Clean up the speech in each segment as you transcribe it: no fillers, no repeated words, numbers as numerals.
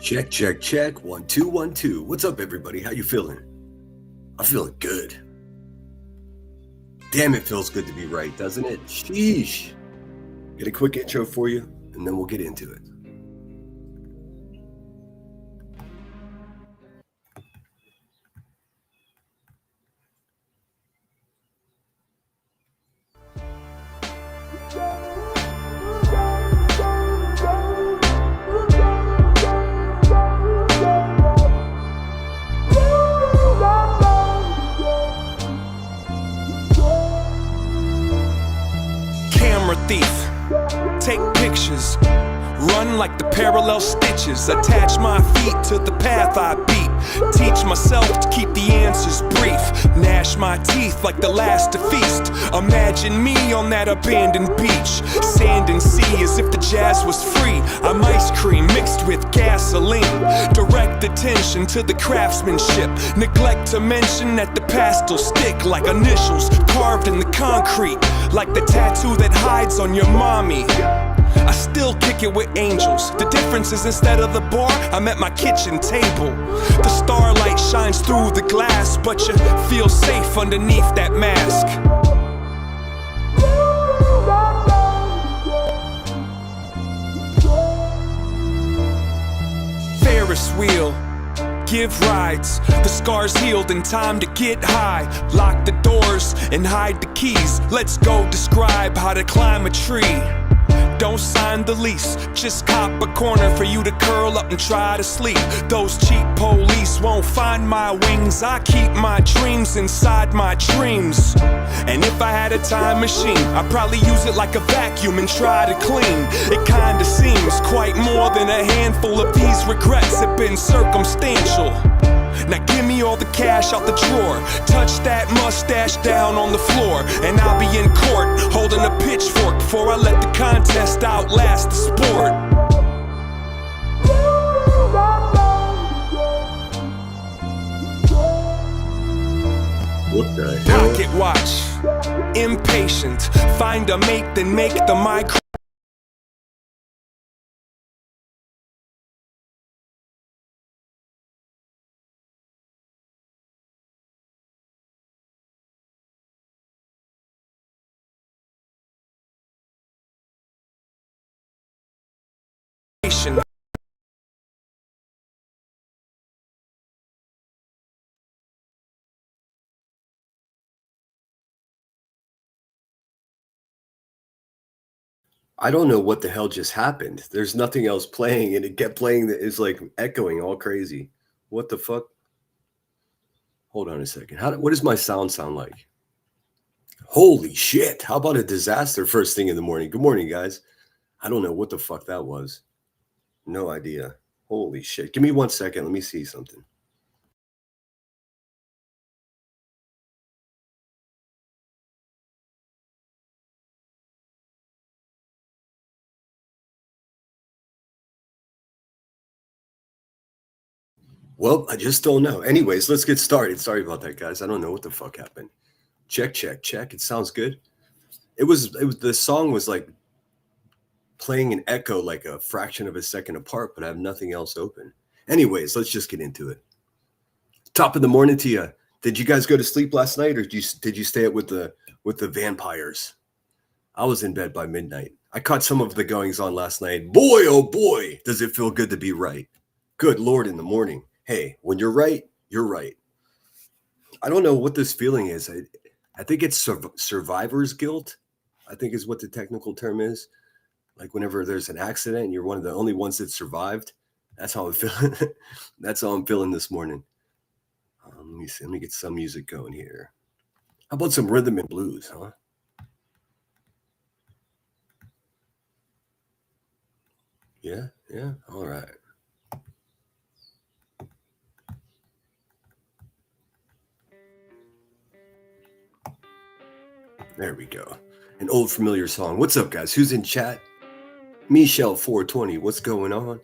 Check, check, check. 1, 2, 1, 2. What's up, everybody? How you feeling? I'm feeling good. Damn, it feels good to be right, doesn't it? Sheesh. Get a quick intro for you, and then we'll get into it. Thief, take pictures, run like the parallel stitches, attach my feet to the path I beat, teach myself to keep the answers brief, gnash my teeth like the last to feast, imagine me on that abandoned beach, sand and sea as if the jazz was free, I'm ice cream mixed with gasoline, direct attention to the craftsmanship, neglect to mention that the past will stick like initials carved in the concrete, like the tattoo that hides on your mommy. I still kick it with angels. The difference is instead of the bar, I'm at my kitchen table. The starlight shines through the glass, but you feel safe underneath that mask. Ferris wheel, give rides, the scars healed in time to get high. Lock the doors and hide the keys. Let's go describe how to climb a tree. Don't sign the lease, just cop a corner for you to curl up and try to sleep. Those cheap police won't find my wings. I keep my dreams inside my dreams. And if I had a time machine, I'd probably use it like a vacuum and try to clean. It kinda seems quite more than a handful of these regrets have been circumstantial. Now give me all the cash out the drawer, touch that mustache down on the floor, and I'll be in court holding a pitchfork before I let the contest outlast the sport. What the hell? Pocket watch, impatient, find a mate, then make the micro. I don't know what the hell just happened. There's nothing else playing, and it kept playing. It's like echoing all crazy. What the fuck? Hold on a second. What does my sound like? Holy shit. How about a disaster first thing in the morning? Good morning, guys. I don't know what the fuck that was. No idea. Holy shit. Give me 1 second. Let me see something. Well, I just don't know. Anyways, let's get started. Sorry about that, guys. I don't know what the fuck happened. Check, check, check. It sounds good. It was the song was like playing an echo like a fraction of a second apart, but I have nothing else open. Anyways, let's just get into it. Top of the morning to you. Did you guys go to sleep last night, or did you stay up with the vampires? I was in bed by midnight. I caught some of the goings on last night. Boy, oh boy, does it feel good to be right. Good Lord, in the morning. Hey, when you're right, you're right. I don't know what this feeling is. I think it's survivor's guilt, I think is what the technical term is. Like whenever there's an accident and you're one of the only ones that survived. That's how I'm feeling. That's how I'm feeling this morning. Let me see. Let me get some music going here. How about some rhythm and blues, huh? Yeah, yeah. All right. There we go. An old familiar song. What's up, guys? Who's in chat? Michelle 420. What's going on?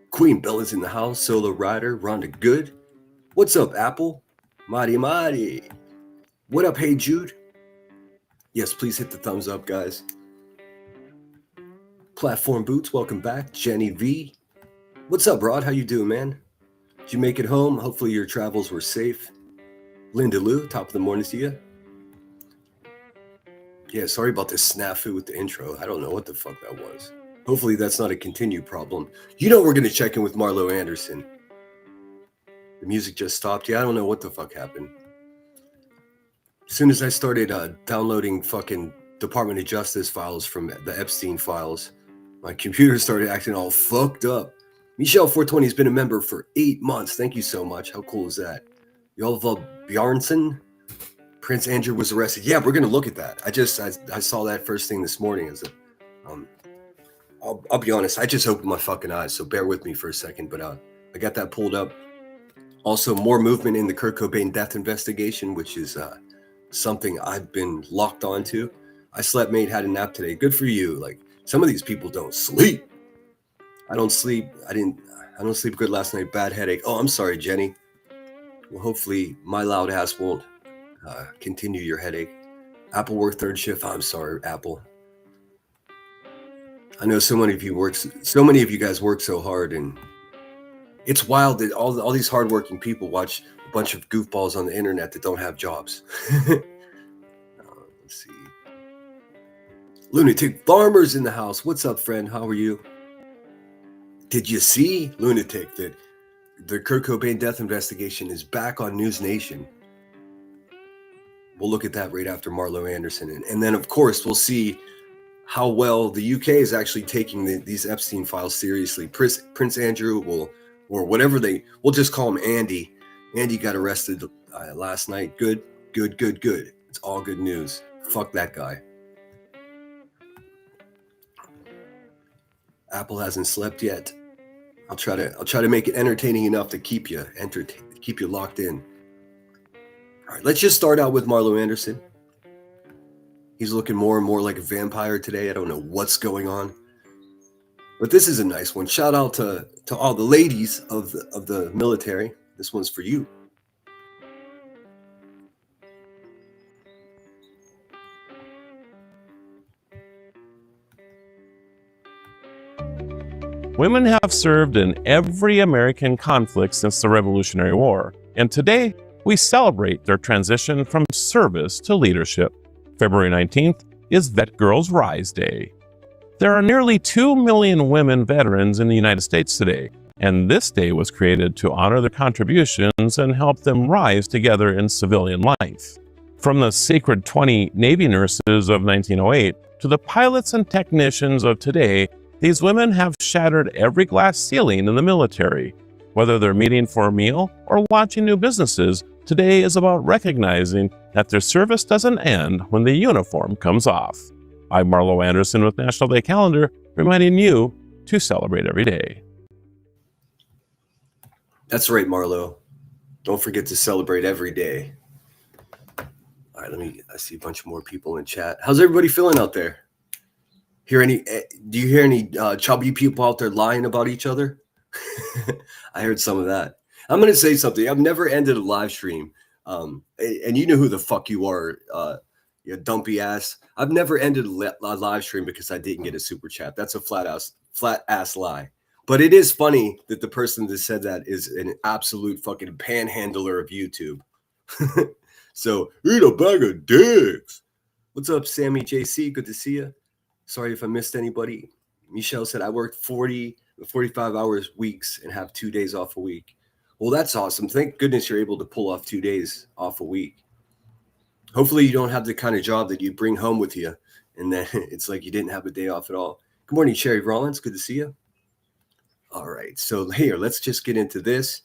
Queen Bella's in the house. Solo Rider. Rhonda Good. What's up, Apple? Mari Mari. What up, Hey Jude? Yes, please hit the thumbs up, guys. Platform Boots, welcome back. Jenny V. What's up, Rod? How you doing, man? Did you make it home? Hopefully your travels were safe. Linda Lou, top of the morning to you. Yeah, sorry about this snafu with the intro. I don't know what the fuck that was. Hopefully that's not a continued problem. You know we're going to check in with Marlo Anderson. The music just stopped. Yeah, I don't know what the fuck happened. As soon as I started downloading fucking Department of Justice files from the Epstein files, my computer started acting all fucked up. Michelle 420 has been a member for 8 months. Thank you so much. How cool is that? Yolva Bjarnson, Prince Andrew was arrested. Yeah, we're gonna look at that. I saw that first thing this morning. I'll be honest. I just opened my fucking eyes, so bear with me for a second. But I got that pulled up. Also, more movement in the Kurt Cobain death investigation, which is something I've been locked onto. I slept, mate, had a nap today. Good for you. Like, some of these people don't sleep. I don't sleep. I don't sleep good last night. Bad headache. Oh, I'm sorry, Jenny. Well, hopefully my loud ass won't continue your headache. Apple work third shift. I'm sorry, Apple. I know so many of you guys work so hard, and it's wild that all these hardworking people watch a bunch of goofballs on the internet that don't have jobs. Let's see. Lunatic Farmers in the house. What's up, friend? How are you? Did you see, Lunatic, that the Kurt Cobain death investigation is back on News Nation? We'll look at that right after Marlo Anderson. And then, of course, we'll see how well the UK is actually taking these Epstein files seriously. Prince Andrew or whatever we'll just call him Andy. Andy got arrested last night. Good. It's all good news. Fuck that guy. Apple hasn't slept yet. I'll try to make it entertaining enough to keep you locked in. All right, let's just start out with Marlo Anderson. He's looking more and more like a vampire today. I don't know what's going on, but this is a nice one. Shout out to all the ladies of the military. This one's for you. Women have served in every American conflict since the Revolutionary War, and today we celebrate their transition from service to leadership. February 19th is Vet Girls Rise Day. There are nearly 2 million women veterans in the United States today, and this day was created to honor their contributions and help them rise together in civilian life. From the Sacred 20 Navy nurses of 1908 to the pilots and technicians of today, these women have shattered every glass ceiling in the military. Whether they're meeting for a meal or launching new businesses, today is about recognizing that their service doesn't end when the uniform comes off. I'm Marlo Anderson with National Day Calendar, reminding you to celebrate every day. That's right, Marlo. Don't forget to celebrate every day. All right, I see a bunch more people in chat. How's everybody feeling out there? Do you hear any chubby people out there lying about each other? I heard some of that. I'm going to say something. I've never ended a live stream. And you know who the fuck you are, you dumpy ass. I've never ended a live stream because I didn't get a super chat. That's a flat ass lie. But it is funny that the person that said that is an absolute fucking panhandler of YouTube. So eat a bag of dicks. What's up, Sammy JC? Good to see you. Sorry if I missed anybody. Michelle said I worked 45 hours weeks and have 2 days off a week. Well, that's awesome. Thank goodness you're able to pull off 2 days off a week. Hopefully you don't have the kind of job that you bring home with you and then it's like you didn't have a day off at all. Good morning, Sherry Rollins. Good to see you. All right. So here, let's just get into this.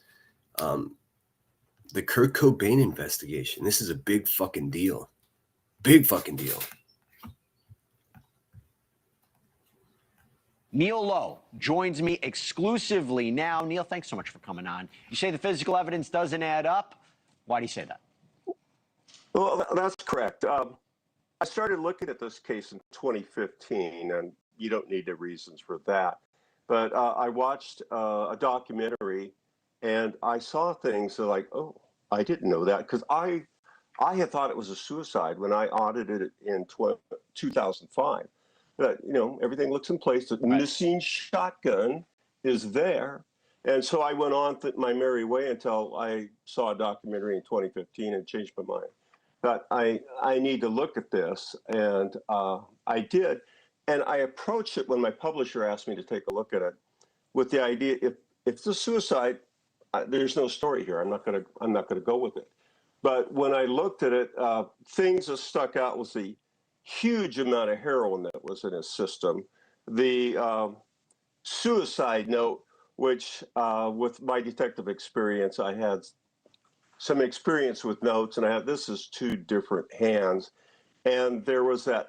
The Kurt Cobain investigation. This is a big fucking deal. Big fucking deal. Neil Lowe joins me exclusively now. Neil, thanks so much for coming on. You say the physical evidence doesn't add up. Why do you say that? Well, that's correct. I started looking at this case in 2015, and you don't need the reasons for that. But I watched a documentary, and I saw things that like, oh, I didn't know that, because I had thought it was a suicide when I audited it in 2005. Everything looks in place. The missing shotgun is there. And so I went on my merry way until I saw a documentary in 2015 and changed my mind. But I need to look at this, and I did. And I approached it when my publisher asked me to take a look at it with the idea, if it's a suicide, there's no story here. I'm not gonna go with it. But when I looked at it, things that stuck out was the huge amount of heroin that was in his system, the suicide note, which with my detective experience, I had some experience with notes, and this is two different hands, and there was that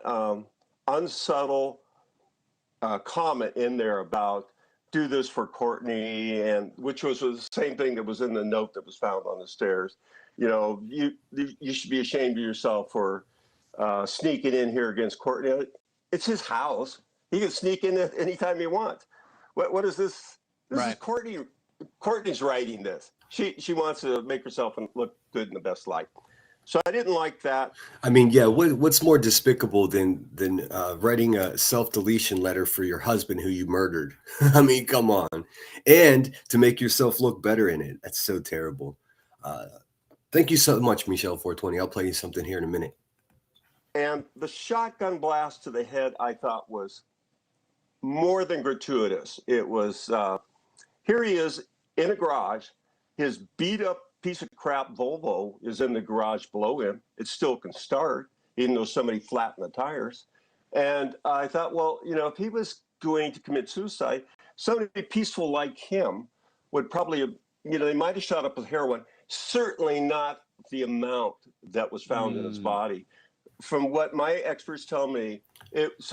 unsubtle comment in there about do this for Courtney, and which was the same thing that was in the note that was found on the stairs. You know, you should be ashamed of yourself for sneaking in here against Courtney. It's his house. He can sneak in anytime he wants. What is this? This is Courtney. Courtney's writing this. She wants to make herself look good in the best light. So I didn't like that. I mean, yeah, what's more despicable than writing a self-deletion letter for your husband who you murdered? I mean, come on. And to make yourself look better in it. That's so terrible. Thank you so much, Michelle 420. I'll play you something here in a minute. And the shotgun blast to the head, I thought, was more than gratuitous. It was, here he is in a garage. His beat up piece of crap Volvo is in the garage below him. It still can start, even though somebody flattened the tires. And I thought, well, you know, if he was going to commit suicide, somebody peaceful like him would probably, you know, they might have shot up with heroin, certainly not the amount that was found in his body. From what my experts tell me,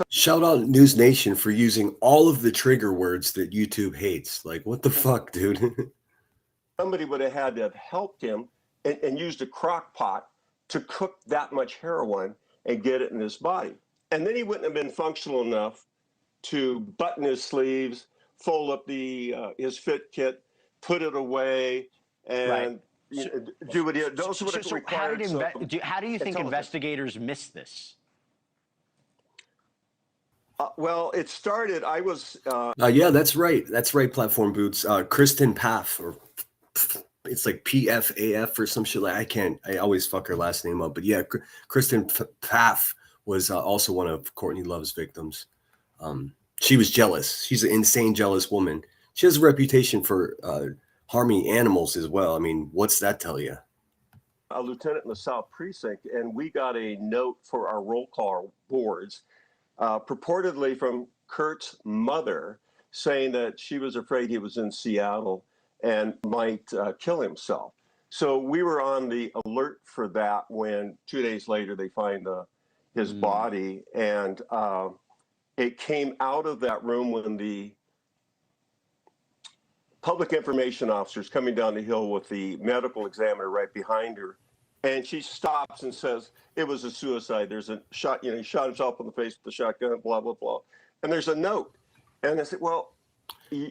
shout out News Nation for using all of the trigger words that YouTube hates. Like, what the fuck, dude? Somebody would have had to have helped him and used a crock pot to cook that much heroin and get it in his body. And then he wouldn't have been functional enough to button his sleeves, fold up his fit kit, put it away, and do what he did. Those would have required how do you think investigators missed this? Well, it started, I was... yeah, that's right. That's right, Platform Boots. Kristen Paff, or it's like PFAF or some shit. Like I always fuck her last name up. But yeah, Kristen Paff was also one of Courtney Love's victims. She was jealous. She's an insane, jealous woman. She has a reputation for harming animals as well. I mean, what's that tell you? A lieutenant in the South Precinct, and we got a note for our roll call boards, purportedly from Kurt's mother, saying that she was afraid he was in Seattle and might kill himself. So we were on the alert for that when 2 days later they find his body, and it came out of that room when the public information officer's coming down the hill with the medical examiner right behind her, and she stops and says, it was a suicide. There's a shot, you know, he shot himself in the face with the shotgun, blah, blah, blah. And there's a note. And I said, well,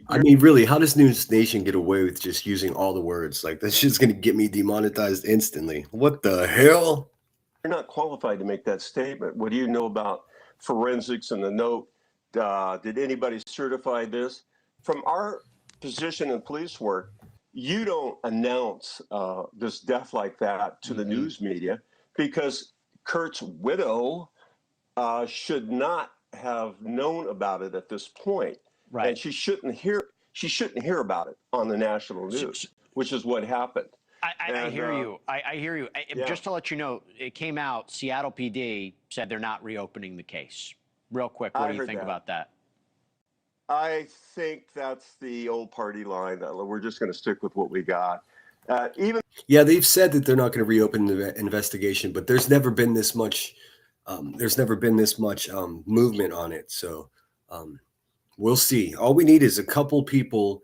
I mean, really, how does News Nation get away with just using all the words? Like, that's just going to get me demonetized instantly. What the hell? You're not qualified to make that statement. What do you know about forensics and the note? Did anybody certify this? From our position in police work, you don't announce this death like that to the news media, because Kurt's widow should not have known about it at this point. Right. And she shouldn't hear about it on the national news, which is what happened. I hear you. I hear you. Yeah. Just to let you know, it came out, Seattle PD said they're not reopening the case. Real quick, what do you think about that? I think that's the old party line. We're just going to stick with what we got. Yeah, they've said that they're not going to reopen the investigation, but there's never been this much. Movement on it. So we'll see. All we need is a couple people,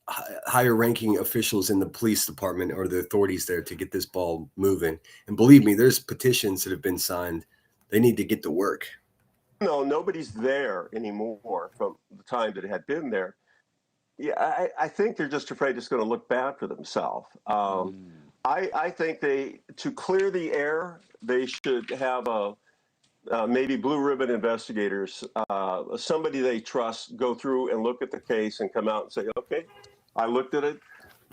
higher-ranking officials in the police department or the authorities there to get this ball moving. And believe me, there's petitions that have been signed. They need to get to work. No, nobody's there anymore from the time that it had been there. Yeah, I think they're just afraid it's going to look bad for themselves. I think to clear the air, they should have maybe blue ribbon investigators, somebody they trust, go through and look at the case and come out and say, okay, I looked at it.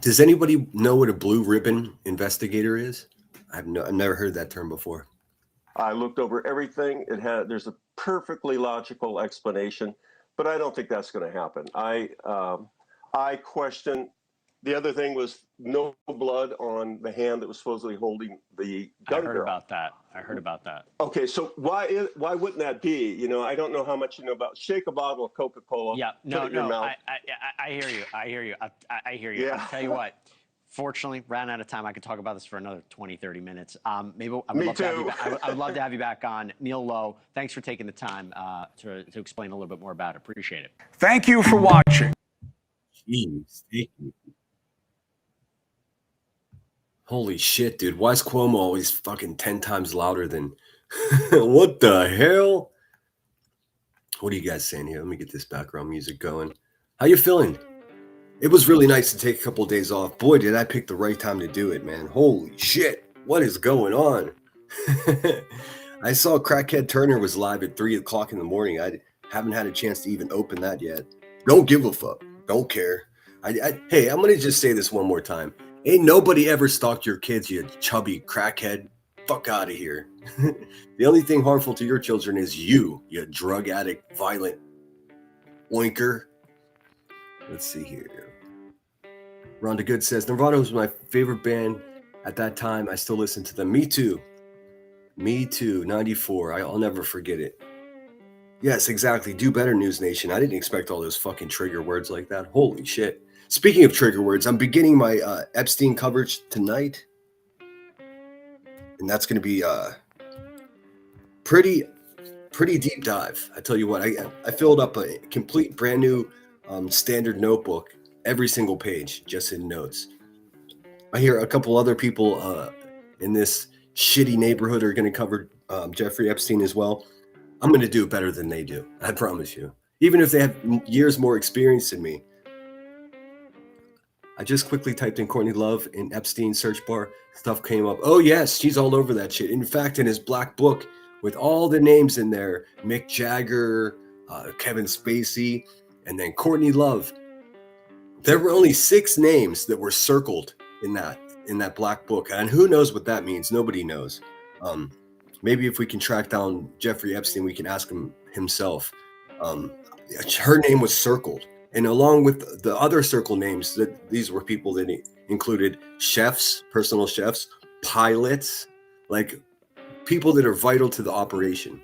Does anybody know what a blue ribbon investigator is? I've never heard that term before. I looked over everything. There's a perfectly logical explanation, but I don't think that's going to happen. I question. The other thing was no blood on the hand that was supposedly holding the gun barrel. I heard about that. Okay, so why wouldn't that be? You know, I don't know how much you know about. Shake a bottle of Coca-Cola. Yeah, put it in your mouth. I hear you. I hear you. Yeah. I'll tell you what. Fortunately, ran out of time. I could talk about this for another 20, 30 minutes. Maybe I would love to have you back on. Neil Lowe, thanks for taking the time to explain a little bit more about it. Appreciate it. Thank you for watching. Jeez, thank you. Holy shit, dude. Why is Cuomo always fucking 10 times louder than... What the hell? What are you guys saying here? Let me get this background music going. How you feeling? It was really nice to take a couple of days off. Boy, did I pick the right time to do it, man. Holy shit. What is going on? I saw Crackhead Turner was live at 3 o'clock in the morning. I haven't had a chance to even open that yet. Don't give a fuck. Don't care. Hey, I'm going to just say this one more time. Ain't nobody ever stalked your kids, you chubby crackhead. Fuck out of here. The only thing harmful to your children is you drug addict, violent oinker. Let's see here. Rhonda Good says, Nirvana was my favorite band at that time. I still listen to them. Me too. Me too. 94. I'll never forget it. Yes, exactly. Do better, News Nation. I didn't expect all those fucking trigger words like that. Holy shit. Speaking of trigger words, I'm beginning my Epstein coverage tonight. And that's going to be pretty deep dive. I tell you what, I filled up a complete brand new standard notebook, every single page, just in notes. I hear a couple other people in this shitty neighborhood are going to cover Jeffrey Epstein as well. I'm going to do it better than they do. I promise you. Even if they have years more experience than me. I just quickly typed in Courtney Love in Epstein search bar. Stuff came up. Oh, yes, she's all over that shit. In fact, in his black book with all the names in there, Mick Jagger, Kevin Spacey, and then Courtney Love. There were only 6 names that were circled in that black book. And who knows what that means? Nobody knows. Maybe if we can track down Jeffrey Epstein, we can ask him himself. Her name was circled. And along with the other circle names, these were people that included chefs, personal chefs, pilots, like people that are vital to the operation.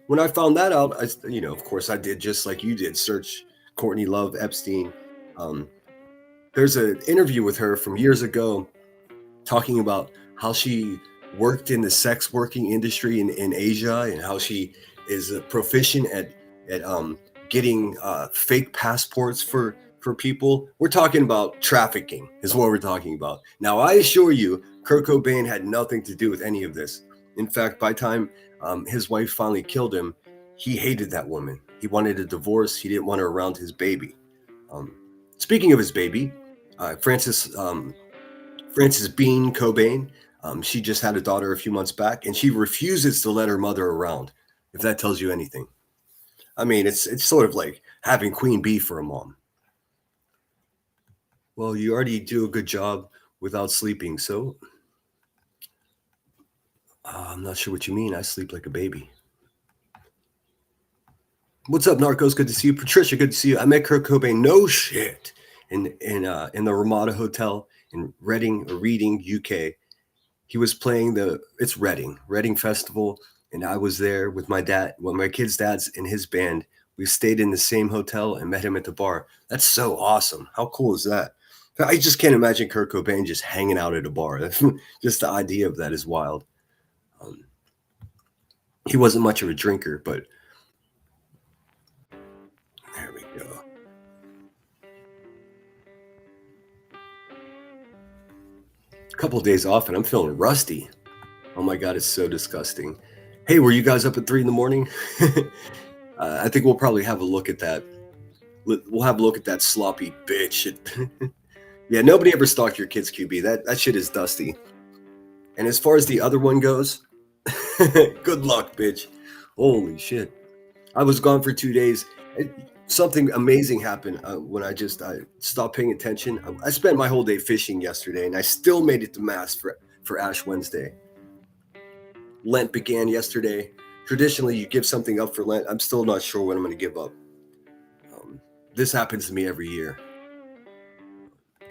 When I found that out, of course, I did just like you did, search Courtney Love Epstein. There's an interview with her from years ago talking about how she worked in the sex working industry in Asia and how she is proficient at getting fake passports for people. We're talking about trafficking is what we're talking about. Now, I assure you, Kurt Cobain had nothing to do with any of this. In fact, by the time his wife finally killed him, he hated that woman. He wanted a divorce. He didn't want her around his baby. Speaking of his baby, Frances Bean Cobain, she just had a daughter a few months back, and she refuses to let her mother around, if that tells you anything. I mean, it's sort of like having Queen Bee for a mom. Well, you already do a good job without sleeping, so I'm not sure what you mean. I sleep like a baby. What's up, Narcos? Good to see you. Patricia, good to see you. I met Kurt Cobain. No shit. In the Ramada Hotel in Reading, UK. He was playing it's Reading Festival. And I was there with my dad, my kid's dad's in his band. We stayed in the same hotel and met him at the bar. That's so awesome. How cool is that? I just can't imagine Kurt Cobain just hanging out at a bar. Just the idea of that is wild. He wasn't much of a drinker, but there we go. A couple of days off and I'm feeling rusty. Oh my God, it's so disgusting. Hey, were you guys up at 3 a.m? I think we'll probably have a look at that. We'll have a look at that sloppy bitch. Yeah, nobody ever stalked your kids, QB. That shit is dusty. And as far as the other one goes, Good luck, bitch. Holy shit. I was gone for 2 days. Something amazing happened when I stopped paying attention. I spent my whole day fishing yesterday, and I still made it to Mass for Ash Wednesday. Lent began yesterday. Traditionally, you give something up for Lent. I'm still not sure what I'm going to give up. This happens to me every year.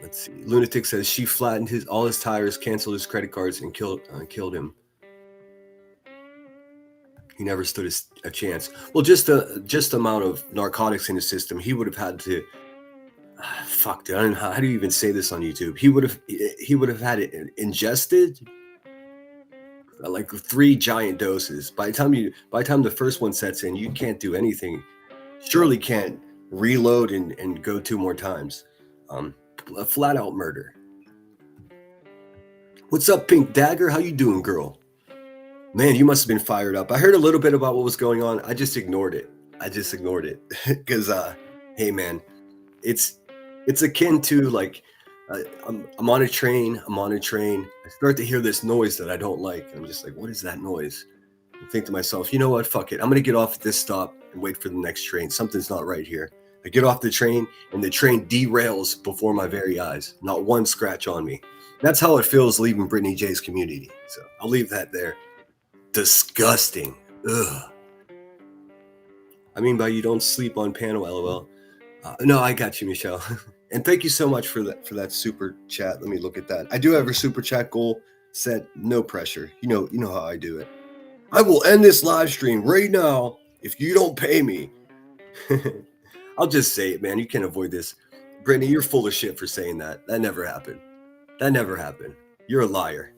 Let's see. Lunatic says she flattened all his tires, canceled his credit cards, and killed him. He never stood a chance. Well, just the amount of narcotics in his system, he would have had to. Fuck, dude, I don't know how do you even say this on YouTube? He would have had it ingested, like 3 giant doses. By the time the first one sets in, you can't do anything. Surely can't reload and go 2 more times. A flat out murder. What's up, Pink Dagger? How you doing, girl? Man, you must have been fired up. I heard a little bit about what was going on. I just ignored it. Because, hey, man, it's akin to like, I'm on a train. I start to hear this noise that I don't like. I'm just like, what is that noise? I think to myself, you know what? Fuck it. I'm going to get off at this stop and wait for the next train. Something's not right here. I get off the train and the train derails before my very eyes. Not one scratch on me. That's how it feels leaving Brittany J's community. So I'll leave that there. Disgusting. Ugh. I mean by you don't sleep on panel, LOL. No, I got you, Michelle. And thank you so much for that super chat. Let me look at that. I do have a super chat goal set. No pressure. You know how I do it. I will end this live stream right now if you don't pay me. I'll just say it, man. You can't avoid this. Brittany, you're full of shit for saying that. That never happened. You're a liar.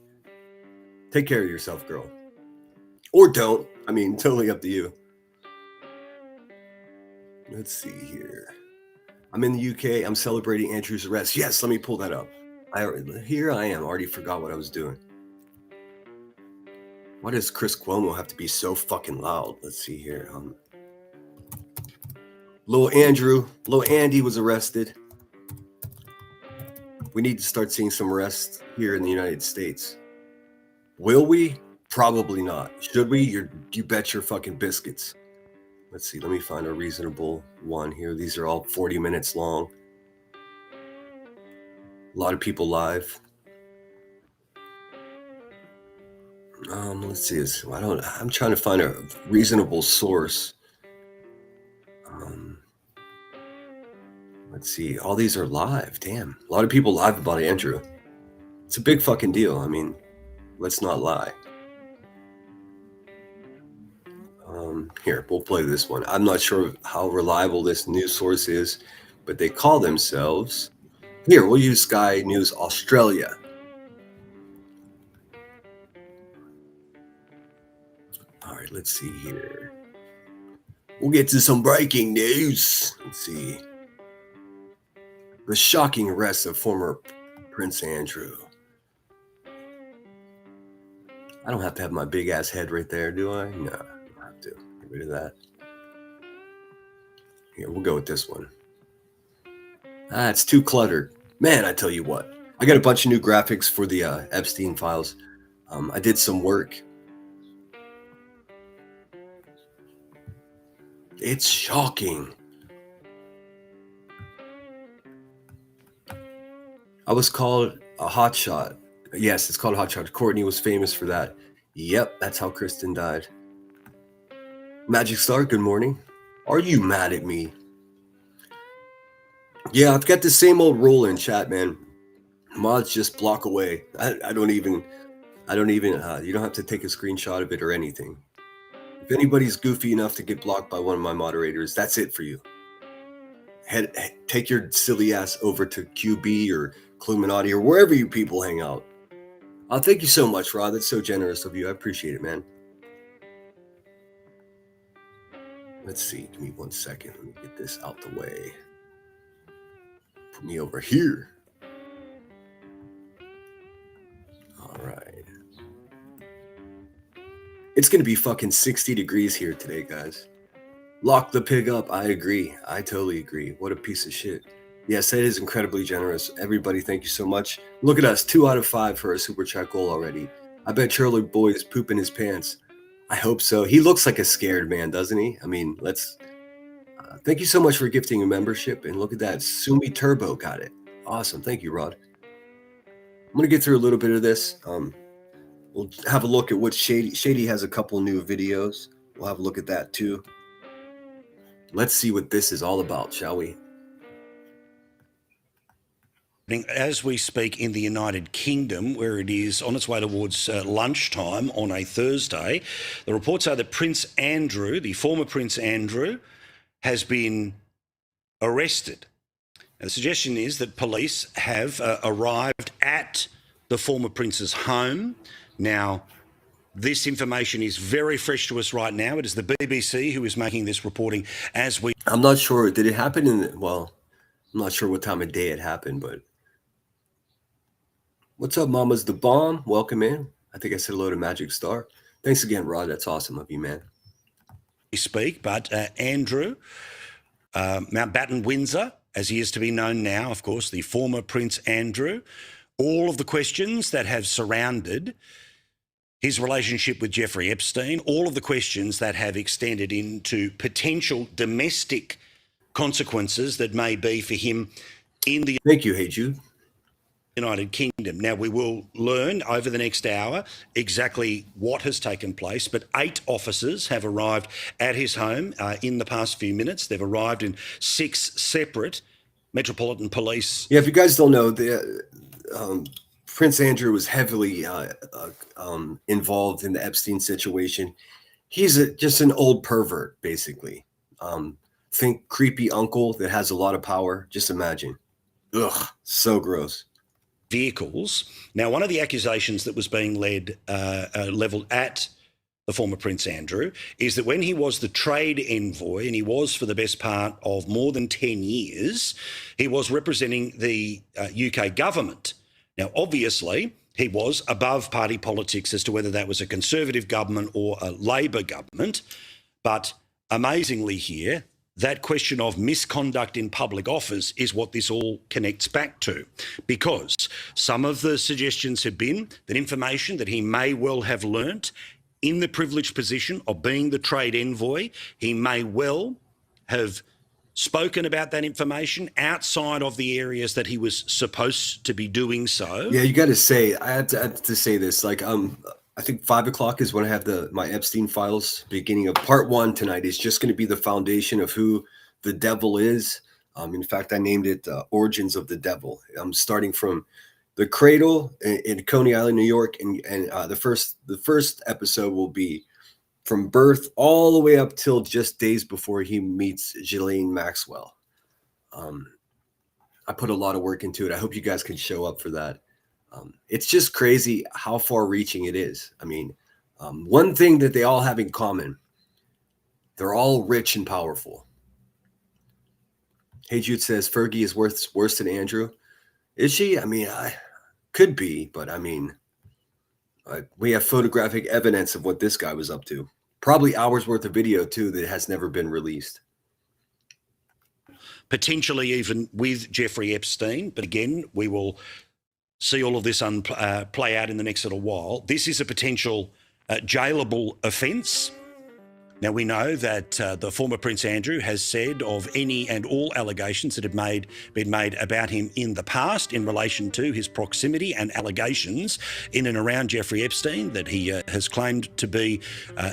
Take care of yourself, girl. Or don't. I mean, totally up to you. Let's see here. I'm in the UK. I'm celebrating Andrew's arrest. Yes, let me pull that up. Here I am. Already forgot what I was doing. Why does Chris Cuomo have to be so fucking loud? Let's see here. Lil Andy was arrested. We need to start seeing some arrests here in the United States. Will we? Probably not. Should we? You bet your fucking biscuits. Let's see. Let me find a reasonable one here. These are all 40 minutes long. A lot of people live. Let's see. I'm trying to find a reasonable source. Let's see. All these are live. Damn. A lot of people live about Andrew. It's a big fucking deal. I mean, let's not lie. Here, we'll play this one. I'm not sure how reliable this news source is, but they call themselves... Here, we'll use Sky News Australia. All right, let's see here. We'll get to some breaking news. Let's see. The shocking arrest of former Prince Andrew. I don't have to have my big ass head right there, do I? No, I don't have to. Get rid of that. Here, we'll go with this one. It's too cluttered. Man, I tell you what. I got a bunch of new graphics for the Epstein files. I did some work. It's shocking. I was called a hotshot. Yes, it's called a hotshot. Courtney was famous for that. Yep, that's how Kristen died. Magic Star, good morning. Are you mad at me? Yeah, I've got the same old rule in chat, man. Mods just block away. I don't even, you don't have to take a screenshot of it or anything. If anybody's goofy enough to get blocked by one of my moderators, that's it for you. Take your silly ass over to QB or Cluminati or wherever you people hang out. Thank you so much, Rod. That's so generous of you. I appreciate it, man. Let's see. Give me 1 second. Let me get this out the way. Put me over here. All right. It's going to be fucking 60 degrees here today, guys. Lock the pig up. I agree. I totally agree. What a piece of shit. Yes, that is incredibly generous. Everybody, thank you so much. Look at us. 2 out of 5 for our super chat goal already. I bet Charlie Boy is pooping his pants. I hope so. He looks like a scared man, doesn't he? I mean, let's. Thank you so much for gifting a membership. And look at that. Sumi Turbo got it. Awesome. Thank you, Rod. I'm going to get through a little bit of this. We'll have a look at what Shady has a couple new videos. We'll have a look at that too. Let's see what this is all about, shall we? As we speak in the United Kingdom, where it is on its way towards lunchtime on a Thursday, the reports are that Prince Andrew, the former Prince Andrew, has been arrested. Now, the suggestion is that police have arrived at the former Prince's home. Now, this information is very fresh to us right now. It is the BBC who is making this reporting as we... I'm not sure. Did it happen in... Well, I'm not sure what time of day it happened, but... What's up, Mama's the Bomb? Welcome in. I think I said hello to Magic Star. Thanks again, Rod. That's awesome of you, man. Speak, but Andrew, Mountbatten Windsor, as he is to be known now, of course, the former Prince Andrew, all of the questions that have surrounded his relationship with Jeffrey Epstein, all of the questions that have extended into potential domestic consequences that may be for him in the... Thank you, Hey Jude. United Kingdom. Now, we will learn over the next hour exactly what has taken place, but 8 officers have arrived at his home in the past few minutes. They've arrived in 6 separate Metropolitan Police. Yeah, if you guys don't know, Prince Andrew was heavily involved in the Epstein situation. He's just an old pervert, basically. Think creepy uncle that has a lot of power. Just imagine. Ugh, so gross. Vehicles. Now, one of the accusations that was being levelled at the former Prince Andrew is that when he was the trade envoy, and he was for the best part of more than 10 years, he was representing the UK government. Now, obviously, he was above party politics as to whether that was a Conservative government or a Labor government. But amazingly here, that question of misconduct in public office is what this all connects back to, because some of the suggestions have been that information that he may well have learnt in the privileged position of being the trade envoy, he may well have spoken about that information outside of the areas that he was supposed to be doing so. Yeah, you got to say, I had to say this, like, I think 5 o'clock is when I have my Epstein files. Beginning of part 1 tonight is just going to be the foundation of who the devil is. In fact, I named it Origins of the Devil. I'm starting from the cradle in Coney Island, New York, and the first episode will be from birth all the way up till just days before he meets Ghislaine Maxwell. I put a lot of work into it. I hope you guys can show up for that. It's just crazy how far-reaching it is. I mean, one thing that they all have in common, they're all rich and powerful. Hey Jude says Fergie is worse than Andrew. Is she? I mean, I could be, but I mean, we have photographic evidence of what this guy was up to. Probably hours worth of video too that has never been released. Potentially even with Jeffrey Epstein, but again, we will see all of this play out in the next little while. This is a potential jailable offence. Now, we know that the former Prince Andrew has said of any and all allegations that have been made about him in the past in relation to his proximity and allegations in and around Jeffrey Epstein that he has claimed to be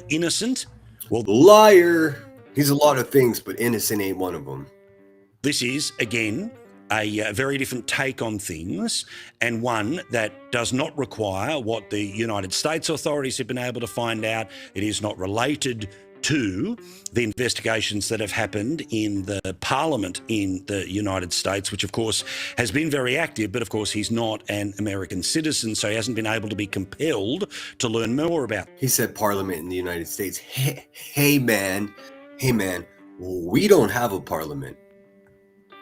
innocent. Well, liar. He's a lot of things, but innocent ain't one of them. This is, again, a very different take on things, and one that does not require what the United States authorities have been able to find out. It is not related to the investigations that have happened in the Parliament in the United States, which of course has been very active, but of course he's not an American citizen, so he hasn't been able to be compelled to learn more about. He said Parliament in the United States. Hey man, we don't have a parliament.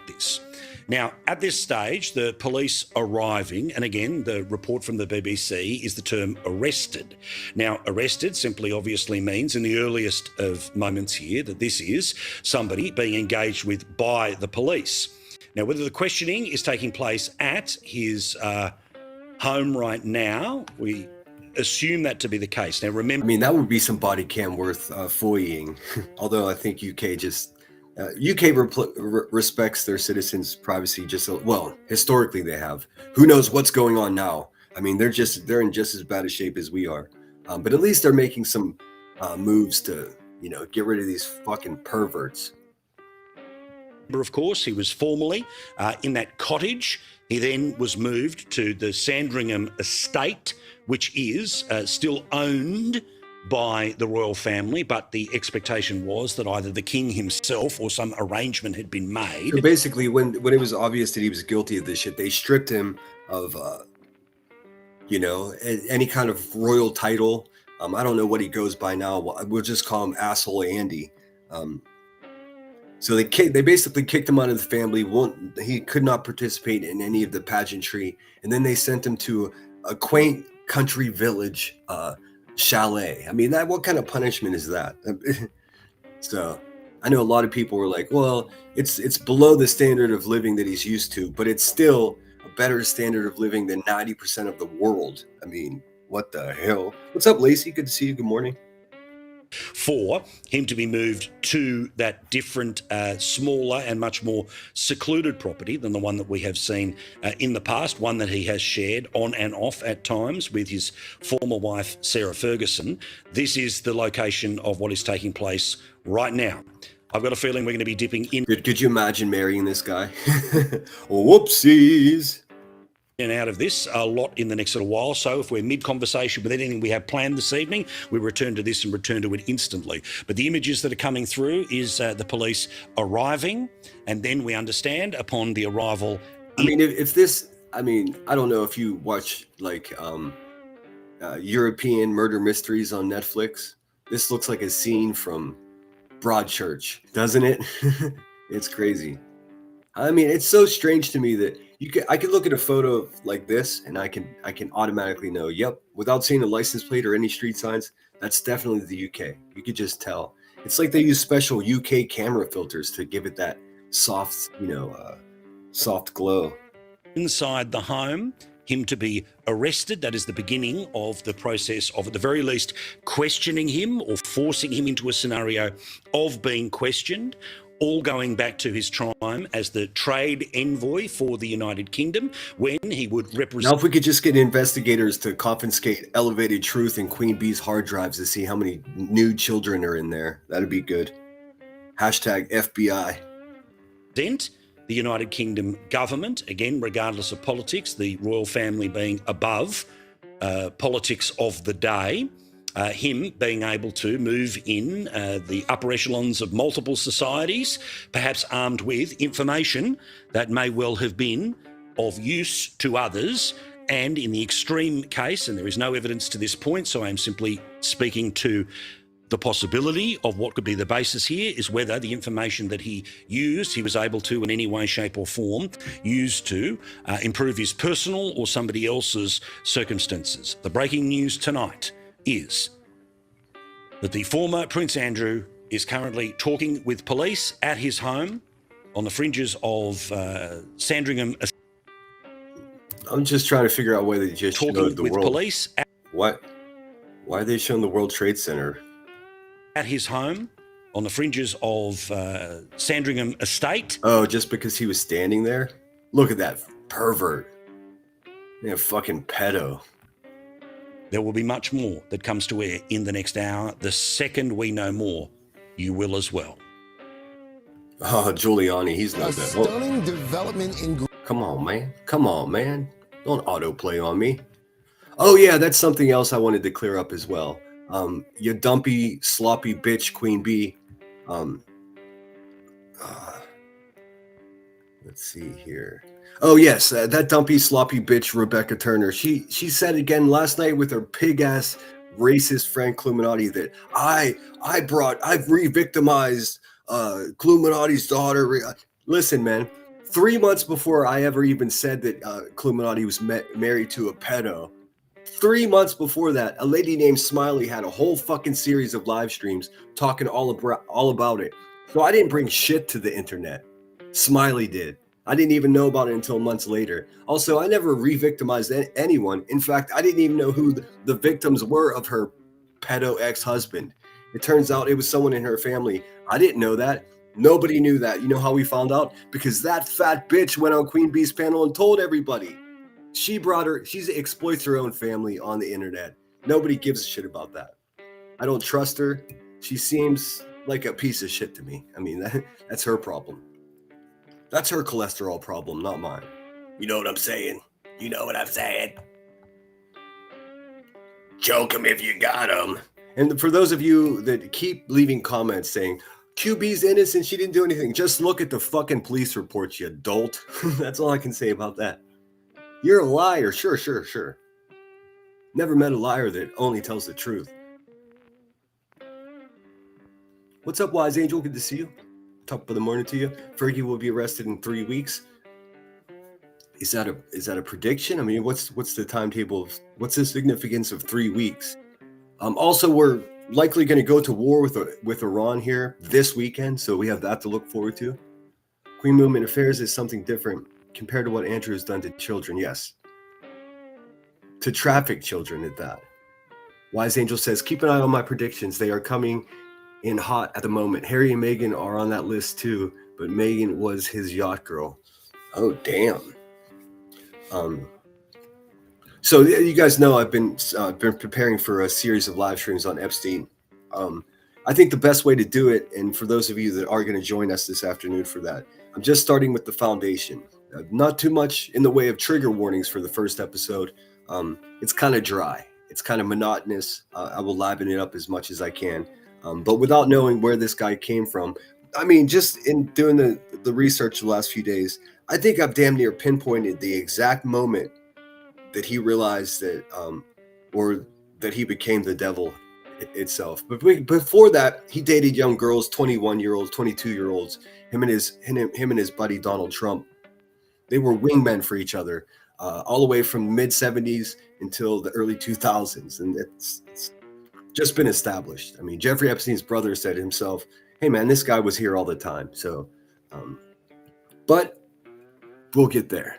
This. Now, at this stage, the police arriving, and again, the report from the BBC is the term arrested. Now, arrested simply obviously means in the earliest of moments here that this is somebody being engaged with by the police. Now, whether the questioning is taking place at his home right now, we assume that to be the case. Now, remember, I mean, that would be some body cam worth foying. Although I think UK just UK respects their citizens' privacy just well. Historically, they have. Who knows what's going on now? I mean, they're in just as bad a shape as we are. But at least they're making some moves to get rid of these fucking perverts. of course, he was formerly in that cottage. He then was moved to the Sandringham estate, which is still owned by the royal family, but the expectation was that either the king himself or some arrangement had been made. So basically, when it was obvious that he was guilty of this shit, they stripped him of, any kind of royal title. I don't know what he goes by now. We'll just call him Asshole Andy. So they basically kicked him out of the family. He could not participate in any of the pageantry, and then they sent him to a quaint country village chalet. I mean, what kind of punishment is that? So I know a lot of people were like, well, it's below the standard of living that he's used to, but it's still a better standard of living than 90% of the world. I mean, what the hell? What's up, Lacey? Good to see you. Good morning. For him to be moved to that different, smaller and much more secluded property than the one that we have seen in the past, one that he has shared on and off at times with his former wife, Sarah Ferguson. This is the location of what is taking place right now. I've got a feeling we're going to be dipping in. Could you imagine marrying this guy? Whoopsies. And out of this a lot in the next little while. So if we're mid-conversation with anything we have planned this evening, we return to this and return to it instantly. But the images that are coming through is the police arriving, and then we understand upon the arrival. I mean, I don't know if you watch like European murder mysteries on Netflix. This looks like a scene from Broadchurch, doesn't it? It's crazy. I mean, it's so strange to me that I could look at a photo like this and I can automatically know, yep, without seeing a license plate or any street signs, that's definitely the UK. You could just tell. It's like they use special UK camera filters to give it that soft, soft glow. Inside the home, him to be arrested. That is the beginning of the process of, at the very least, questioning him or forcing him into a scenario of being questioned. All going back to his time as the trade envoy for the United Kingdom, when he would represent. Now, if we could just get investigators to confiscate Elevated Truth and Queen Bee's hard drives to see how many nude children are in there, that'd be good. Hashtag FBI. The United Kingdom government, again, regardless of politics, the royal family being above politics of the day. Him being able to move in the upper echelons of multiple societies, perhaps armed with information that may well have been of use to others. And in the extreme case, and there is no evidence to this point, so I am simply speaking to the possibility of what could be the basis here, is whether the information that he used, he was able to in any way, shape or form, use to improve his personal or somebody else's circumstances. The breaking news tonight is that the former Prince Andrew is currently talking with police at his home on the fringes of Sandringham. I'm just trying to figure out why they just showed the with world. Police. Why are they showing the World Trade Center? At his home on the fringes of Sandringham estate. Oh, just because he was standing there? Look at that pervert. Yeah, fucking pedo. There will be much more that comes to air in the next hour. The second we know more, you will as well. Oh, Giuliani, he's not that. Stunning development in. Come on, man. Come on, man. Don't autoplay on me. Oh, yeah, that's something else I wanted to clear up as well. You dumpy, sloppy bitch, Queen Bee. Let's see here. Oh, yes, that dumpy, sloppy bitch, Rebecca Turner. She said again last night with her pig-ass racist friend Cluminati that I've re-victimized Cluminati's daughter. Listen, man, 3 months before I ever even said that Cluminati was married to a pedo, 3 months before that, a lady named Smiley had a whole fucking series of live streams talking all about it. So I didn't bring shit to the internet. Smiley did. I didn't even know about it until months later. Also, I never re-victimized anyone. In fact, I didn't even know who the victims were of her pedo ex-husband. It turns out it was someone in her family. I didn't know that. Nobody knew that. You know how we found out? Because that fat bitch went on Queen Bee's panel and told everybody. She exploits her own family on the internet. Nobody gives a shit about that. I don't trust her. She seems like a piece of shit to me. I mean, that's her problem. That's her cholesterol problem, not mine. You know what I'm saying? You know what I'm saying? Choke him if you got him. And for those of you that keep leaving comments saying, QB's innocent, she didn't do anything, just look at the fucking police reports, you dolt. That's all I can say about that. You're a liar. Sure. Never met a liar that only tells the truth. What's up, Wise Angel? Good to see you. Top of the morning to you. Fergie will be arrested in 3 weeks. Is that a prediction? I mean, what's the timetable? What's the significance of 3 weeks? Also, we're likely going to go to war with Iran here this weekend, so we have that to look forward to. Queen Movement Affairs is something different compared to what Andrew has done to children. Yes, to traffic children at that. Wise Angel says, keep an eye on my predictions. They are coming in hot at the moment. Harry and Meghan are on that list too, but Meghan was his yacht girl. Oh, damn. So you guys know I've been preparing for a series of live streams on Epstein. I think the best way to do it, and for those of you that are going to join us this afternoon for that, I'm just starting with the foundation. Not too much in the way of trigger warnings for the first episode. It's kind of dry. It's kind of monotonous. I will liven it up as much as I can. But without knowing where this guy came from, I mean, just in doing the research the last few days, I think I've damn near pinpointed the exact moment that he realized that, or that he became the devil itself. But before that, he dated young girls, 21-year-olds, 22-year-olds. Him and his buddy Donald Trump. They were wingmen for each other, all the way from the mid 70s until the early 2000s, and it's just been established. I mean, Jeffrey Epstein's brother said himself, "Hey, man, this guy was here all the time." So, but we'll get there.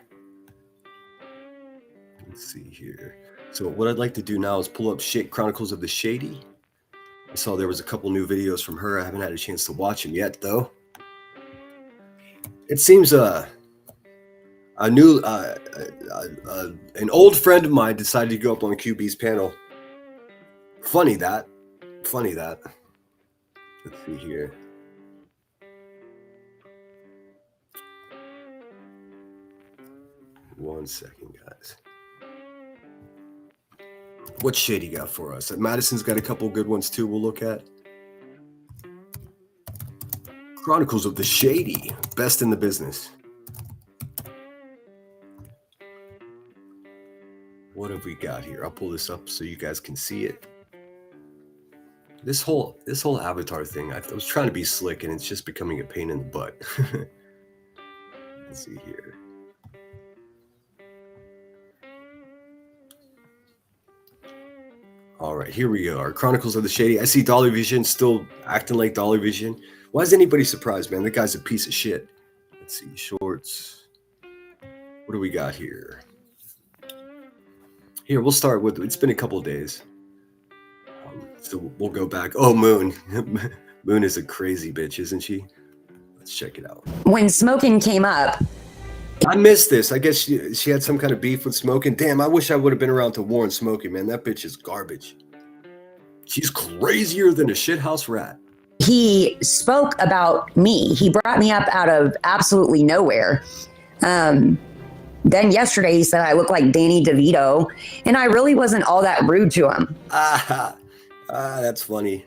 Let's see here. So what I'd like to do now is pull up Chronicles of the Shady. I saw there was a couple new videos from her. I haven't had a chance to watch them yet, though. It seems an old friend of mine decided to go up on QB's panel. Funny that. Let's see here. One second, guys. What's Shady got for us? Madison's got a couple good ones too we'll look at. Chronicles of the Shady, best in the business. What have we got here? I'll pull this up so you guys can see it. This whole avatar thing, I was trying to be slick and it's just becoming a pain in the butt. Let's see here. All right, here we go. Our Chronicles of the Shady. I see Dollar Vision still acting like Dollar Vision. Why is anybody surprised, man? That guy's a piece of shit. Let's see, shorts. What do we got here? Here, we'll start with, it's been a couple of days. So we'll go back. Oh, Moon. Moon is a crazy bitch, isn't she? Let's check it out. When Smokin came up, I missed this. I guess she had some kind of beef with Smokin. Damn, I wish I would have been around to warn Smokin, man. That bitch is garbage. She's crazier than a shithouse rat. he spoke about me. He brought me up out of absolutely nowhere. Then yesterday he said I look like Danny DeVito, and I really wasn't all that rude to him. That's funny.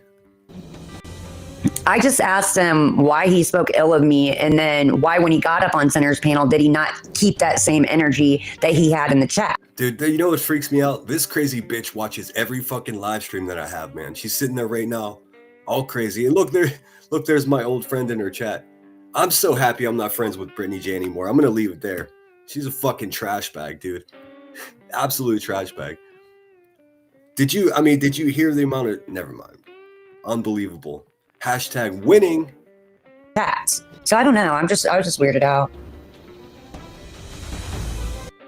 I just asked him why he spoke ill of me, and then why, when he got up on Center's panel, did he not keep that same energy that he had in the chat? Dude, you know what freaks me out? This crazy bitch watches every fucking live stream that I have, man. She's sitting there right now, all crazy. And look, there's my old friend in her chat. I'm so happy I'm not friends with Brittany J anymore. I'm gonna leave it there. She's a fucking trash bag, dude. Absolute trash bag. Did you hear the amount of, never mind. Unbelievable. Hashtag winning. Chats. So I don't know. I was just weirded out.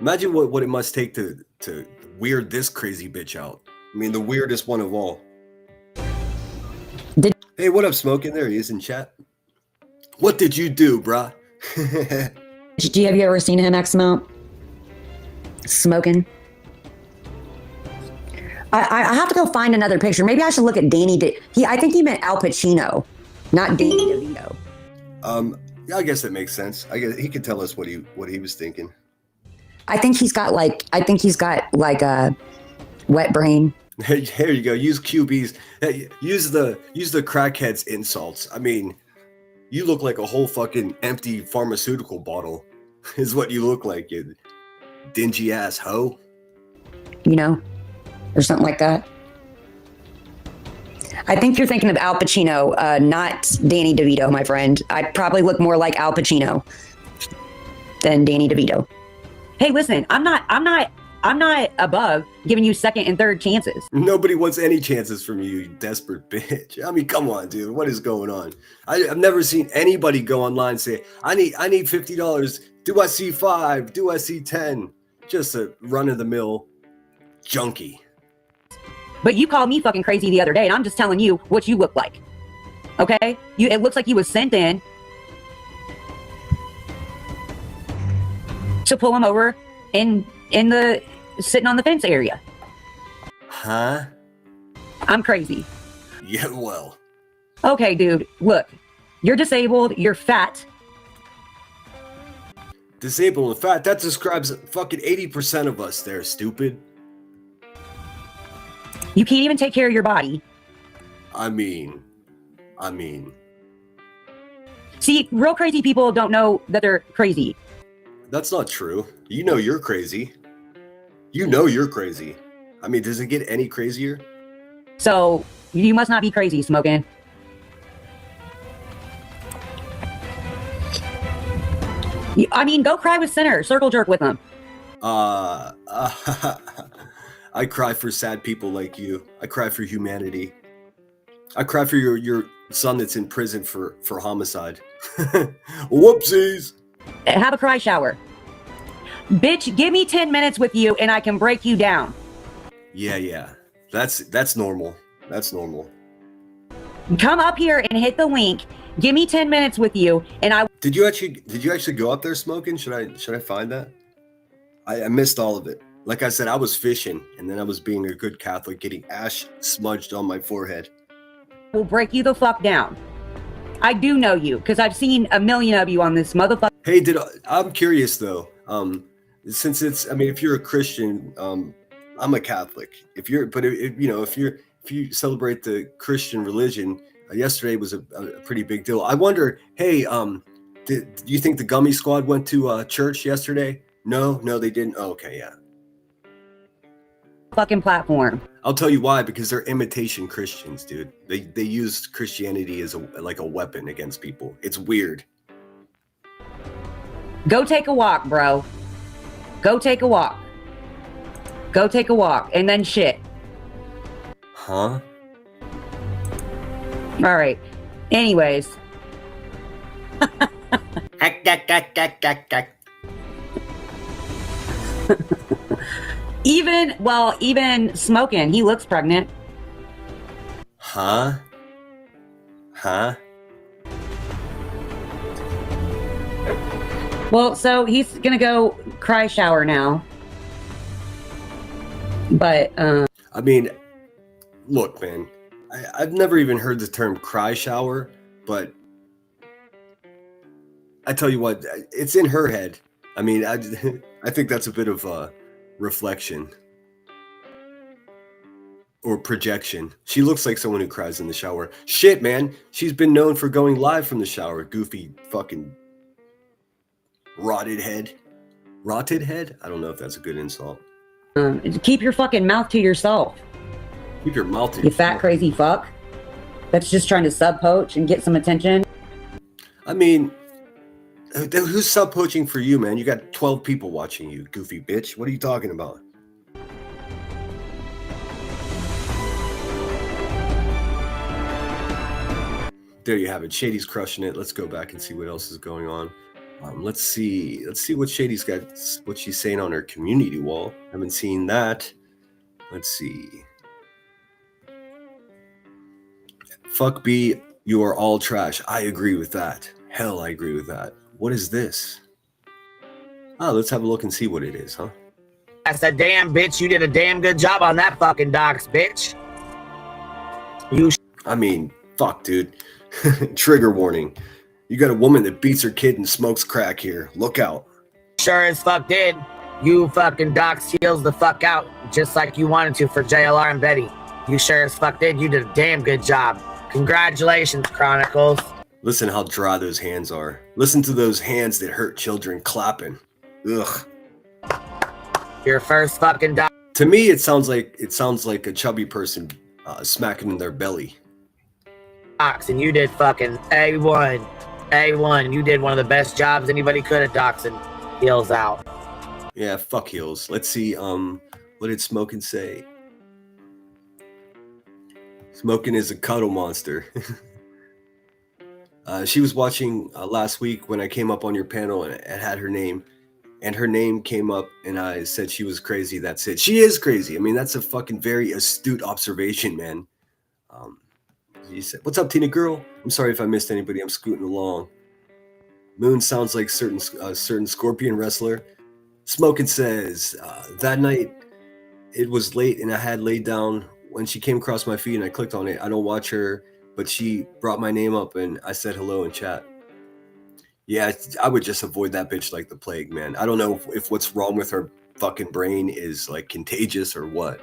Imagine what it must take to weird this crazy bitch out. I mean, the weirdest one of all. Hey, what up, Smoking? There he is in chat. What did you do, bruh? Have you ever seen him X amount? Smoking. I have to go find another picture. Maybe I should look at Danny. I think he meant Al Pacino, not Danny DeVito. Yeah, I guess that makes sense. I guess he could tell us what he was thinking. I think he's got like a wet brain. Here you go. Use QBs. Hey, use the crackheads insults. I mean, you look like a whole fucking empty pharmaceutical bottle. Is what you look like, you dingy ass hoe. You know, or something like that. I think you're thinking of Al Pacino, not Danny DeVito, my friend. I probably look more like Al Pacino than Danny DeVito. Hey, listen, I'm not above giving you second and third chances. Nobody wants any chances from you, you desperate bitch. I mean, come on, dude. What is going on? I've never seen anybody go online and say, I need $50. Do I see 5? Do I see 10? Just a run-of-the-mill junkie. But you called me fucking crazy the other day, and I'm just telling you what you look like. Okay? It looks like you was sent in to pull him over in the sitting on the fence area. Huh? I'm crazy. Yeah, well. Okay, dude, look. You're disabled, you're fat. Disabled and fat, that describes fucking 80% of us there, stupid. You can't even take care of your body. I mean. See, real crazy people don't know that they're crazy. That's not true. You know you're crazy. You know you're crazy. I mean, does it get any crazier? So, you must not be crazy, Smoking. I mean, go cry with Sinner. Circle jerk with them. I cry for sad people like you. I cry for humanity. I cry for your son that's in prison for homicide. Whoopsies. Have a cry shower. Bitch, give me 10 minutes with you and I can break you down. Yeah. That's normal. That's normal. Come up here and hit the link. Give me 10 minutes with you and I... Did you actually go up there, Smoking? Should I find that? I missed all of it. Like I said, I was fishing, and then I was being a good Catholic, getting ash smudged on my forehead. Will break you the fuck down. I do know you, because I've seen a million of you on this motherfucker. Hey, I'm curious though. Since if you're a Christian, I'm a Catholic. If you celebrate the Christian religion, yesterday was a pretty big deal. I wonder, hey, do you think the Gummy Squad went to church yesterday? No, they didn't. Oh, okay, yeah. Fucking platform. I'll tell you why, because they're imitation Christians, dude. They use Christianity as like a weapon against people. It's weird. Go take a walk, bro. Go take a walk. Go take a walk and then shit. Huh? All right. Anyways. Even Smoking, he looks pregnant. Huh? Well, so he's gonna go cry shower now. But, I mean, look, man, I've never even heard the term cry shower, but I tell you what, it's in her head. I mean, I think that's a bit of a reflection or projection. She looks like someone who cries in the shower. Shit, man, she's been known for going live from the shower. Goofy fucking rotted head. Rotted head? I don't know if that's a good insult. keep your fucking mouth to yourself. Keep your mouth to you fat crazy fuck. That's just trying to sub poach and get some attention. I mean, who's sub poaching for you, man? You got 12 people watching you, goofy bitch. What are you talking about? There you have it. Shady's crushing it. Let's go back and see what else is going on. Let's see what Shady's got, what she's saying on her community wall. Haven't seen that. Let's see. Fuck B, you are all trash. I agree with that. Hell, I agree with that. What is this? Oh, let's have a look and see what it is, huh? I said, damn, bitch, you did a damn good job on that fucking docs, bitch. I mean, fuck, dude. Trigger warning. You got a woman that beats her kid and smokes crack here. Look out. Sure as fuck did. You fucking docs heels the fuck out, just like you wanted to for JLR and Betty. You sure as fuck did. You did a damn good job. Congratulations, Chronicles. Listen how dry those hands are. Listen to those hands that hurt children clapping. Ugh. Your first fucking doc. To me, it sounds like a chubby person smacking in their belly. And you did fucking A1. A1. You did one of the best jobs anybody could at doxing heels out. Yeah, fuck heels. Let's see. What did Smokin' say? Smokin' is a cuddle monster. She was watching last week when I came up on your panel and it had her name. And her name came up and I said she was crazy. That's it. She is crazy. I mean, that's a fucking very astute observation, man. She said, what's up, Tina girl? I'm sorry if I missed anybody. I'm scooting along. Moon sounds like certain Scorpion wrestler. Smokin' says, that night it was late and I had laid down when she came across my feed and I clicked on it. I don't watch her, but she brought my name up and I said hello in chat. Yeah, I would just avoid that bitch like the plague, man. I don't know if what's wrong with her fucking brain is like contagious or what.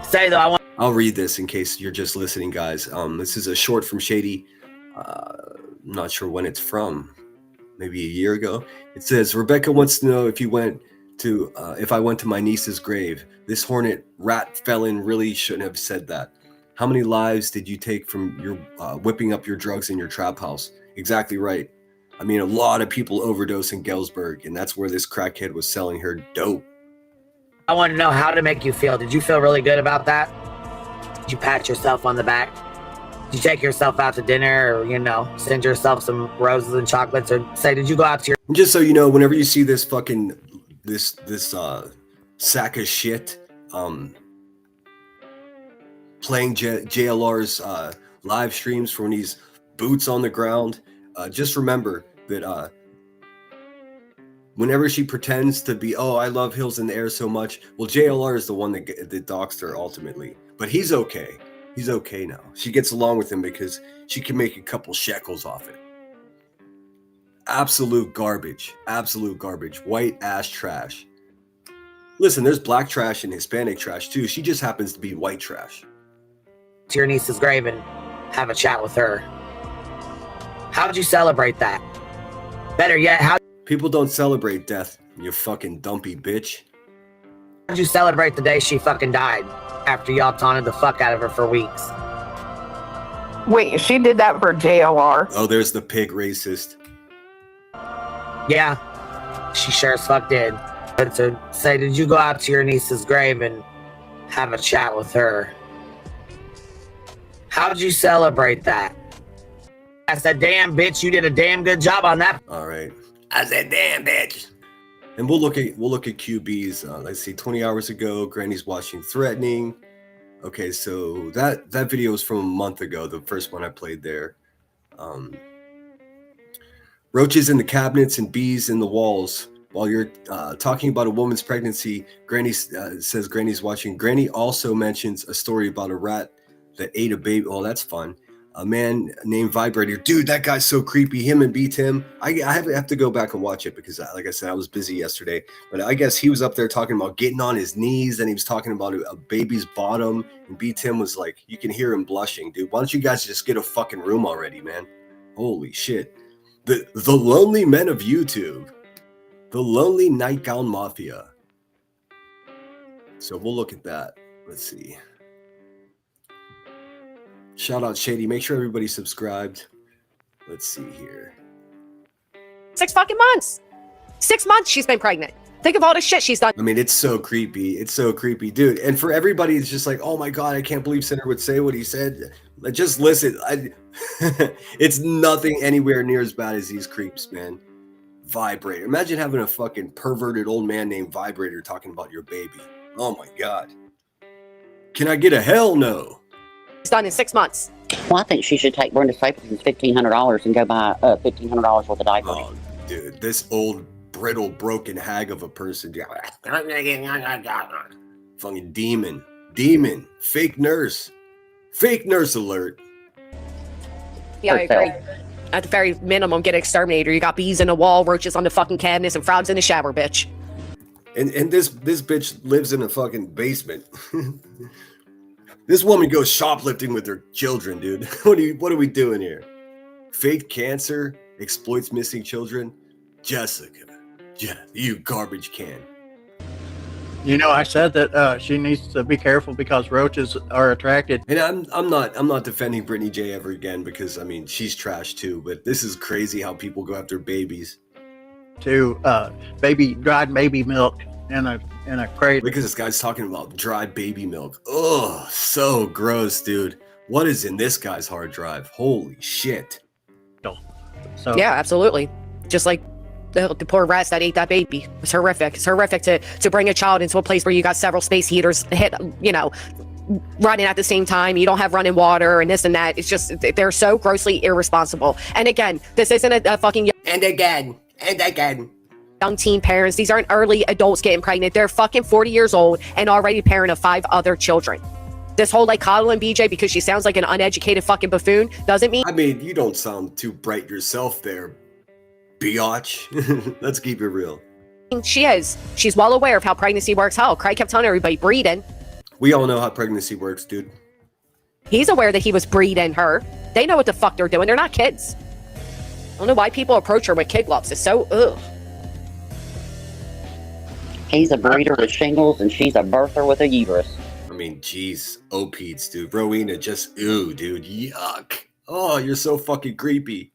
Say though, I'll read this in case you're just listening, guys. This is a short from Shady. I'm not sure when it's from. Maybe a year ago. It says, Rebecca wants to know if I went to my niece's grave. This hornet rat felon really shouldn't have said that. How many lives did you take from your whipping up your drugs in your trap house? Exactly right. I mean, a lot of people overdose in Galesburg, and that's where this crackhead was selling her dope. I want to know how to make you feel. Did you feel really good about that? Did you pat yourself on the back? Did you take yourself out to dinner or, send yourself some roses and chocolates or say, did you go out to your... And just so you know, whenever you see this fucking, this sack of shit, playing JLR's live streams from when he's boots on the ground, just remember that whenever she pretends to be, oh, I love Hills in the Air so much, well, JLR is the one that doxed her ultimately. But he's okay. He's okay now. She gets along with him because she can make a couple shekels off it. Absolute garbage. Absolute garbage. White ass trash. Listen, there's black trash and Hispanic trash too. She just happens to be white trash. To your niece's grave and have a chat with her. How did you celebrate that? Better yet, how... People don't celebrate death, you fucking dumpy bitch. How did you celebrate the day she fucking died after y'all taunted the fuck out of her for weeks? Wait, she did that for JLR? Oh, there's the pig racist. Yeah, she sure as fuck did. But to say, did you go out to your niece's grave and have a chat with her? How did you celebrate that? I said, damn, bitch, you did a damn good job on that. All right. I said, damn, bitch. And we'll look at QB's. Let's see, 20 hours ago, Granny's watching Threatening. Okay, so that video is from a month ago, the first one I played there. Roaches in the cabinets and bees in the walls. While you're talking about a woman's pregnancy, Granny says Granny's watching. Granny also mentions a story about a rat that ate a baby. Oh, that's fun. A man named Vibrator. Dude, that guy's so creepy. Him and B Tim. I have to go back and watch it because, like I said, I was busy yesterday. But I guess he was up there talking about getting on his knees, and he was talking about a baby's bottom. And B Tim was like, you can hear him blushing, dude. Why don't you guys just get a fucking room already, man? Holy shit. The lonely men of YouTube. The lonely nightgown mafia. So we'll look at that. Let's see. Shout out Shady. Make sure everybody's subscribed. Let's see here. 6 fucking months. 6 months she's been pregnant. Think of all the shit she's done. I mean, it's so creepy. It's so creepy, dude. And for everybody, it's just like, oh my God, I can't believe Senator would say what he said. Just listen. It's nothing anywhere near as bad as these creeps, man. Vibrator. Imagine having a fucking perverted old man named Vibrator talking about your baby. Oh my God. Can I get a hell no? It's done in 6 months. Well, I think she should take Brenda Stapleton's $1,500 and go buy $1,500 worth of diapers. Oh, dude, this old, brittle, broken hag of a person. Fucking demon. Fake nurse alert. Yeah, I agree. At the very minimum, get an exterminator. You got bees in the wall, roaches on the fucking cabinets, and frogs in the shower, bitch. And this bitch lives in a fucking basement. This woman goes shoplifting with her children, dude. What are we doing here? Fake cancer exploits missing children. Jessica, you garbage can. You know, I said that she needs to be careful because roaches are attracted. And I'm not defending Brittany J ever again because I mean she's trash too. But this is crazy how people go after babies. To dried baby milk in a crate. Look at this guy's talking about dried baby milk. Oh, so gross, dude. What is in this guy's hard drive? Holy shit. So yeah, absolutely. Just like the poor rats that ate that baby. It's horrific. It's horrific to bring a child into a place where you got several space heaters running at the same time. You don't have running water and this and that. It's just, they're so grossly irresponsible. And again, this isn't a fucking... And again. Young teen parents. These aren't early adults getting pregnant. They're fucking 40 years old and already parent of 5 other children. This whole like coddling BJ because she sounds like an uneducated fucking buffoon doesn't mean... I mean, you don't sound too bright yourself there, biatch. Let's keep it real. She is. She's well aware of how pregnancy works. Hell, Craig kept telling everybody, breeding. We all know how pregnancy works, dude. He's aware that he was breeding her. They know what the fuck they're doing. They're not kids. I don't know why people approach her with kid gloves. It's so ugh. He's a breeder with shingles and she's a birther with a uterus. I mean, geez, Opeats, dude. Rowena, just ooh, dude, yuck. Oh, you're so fucking creepy.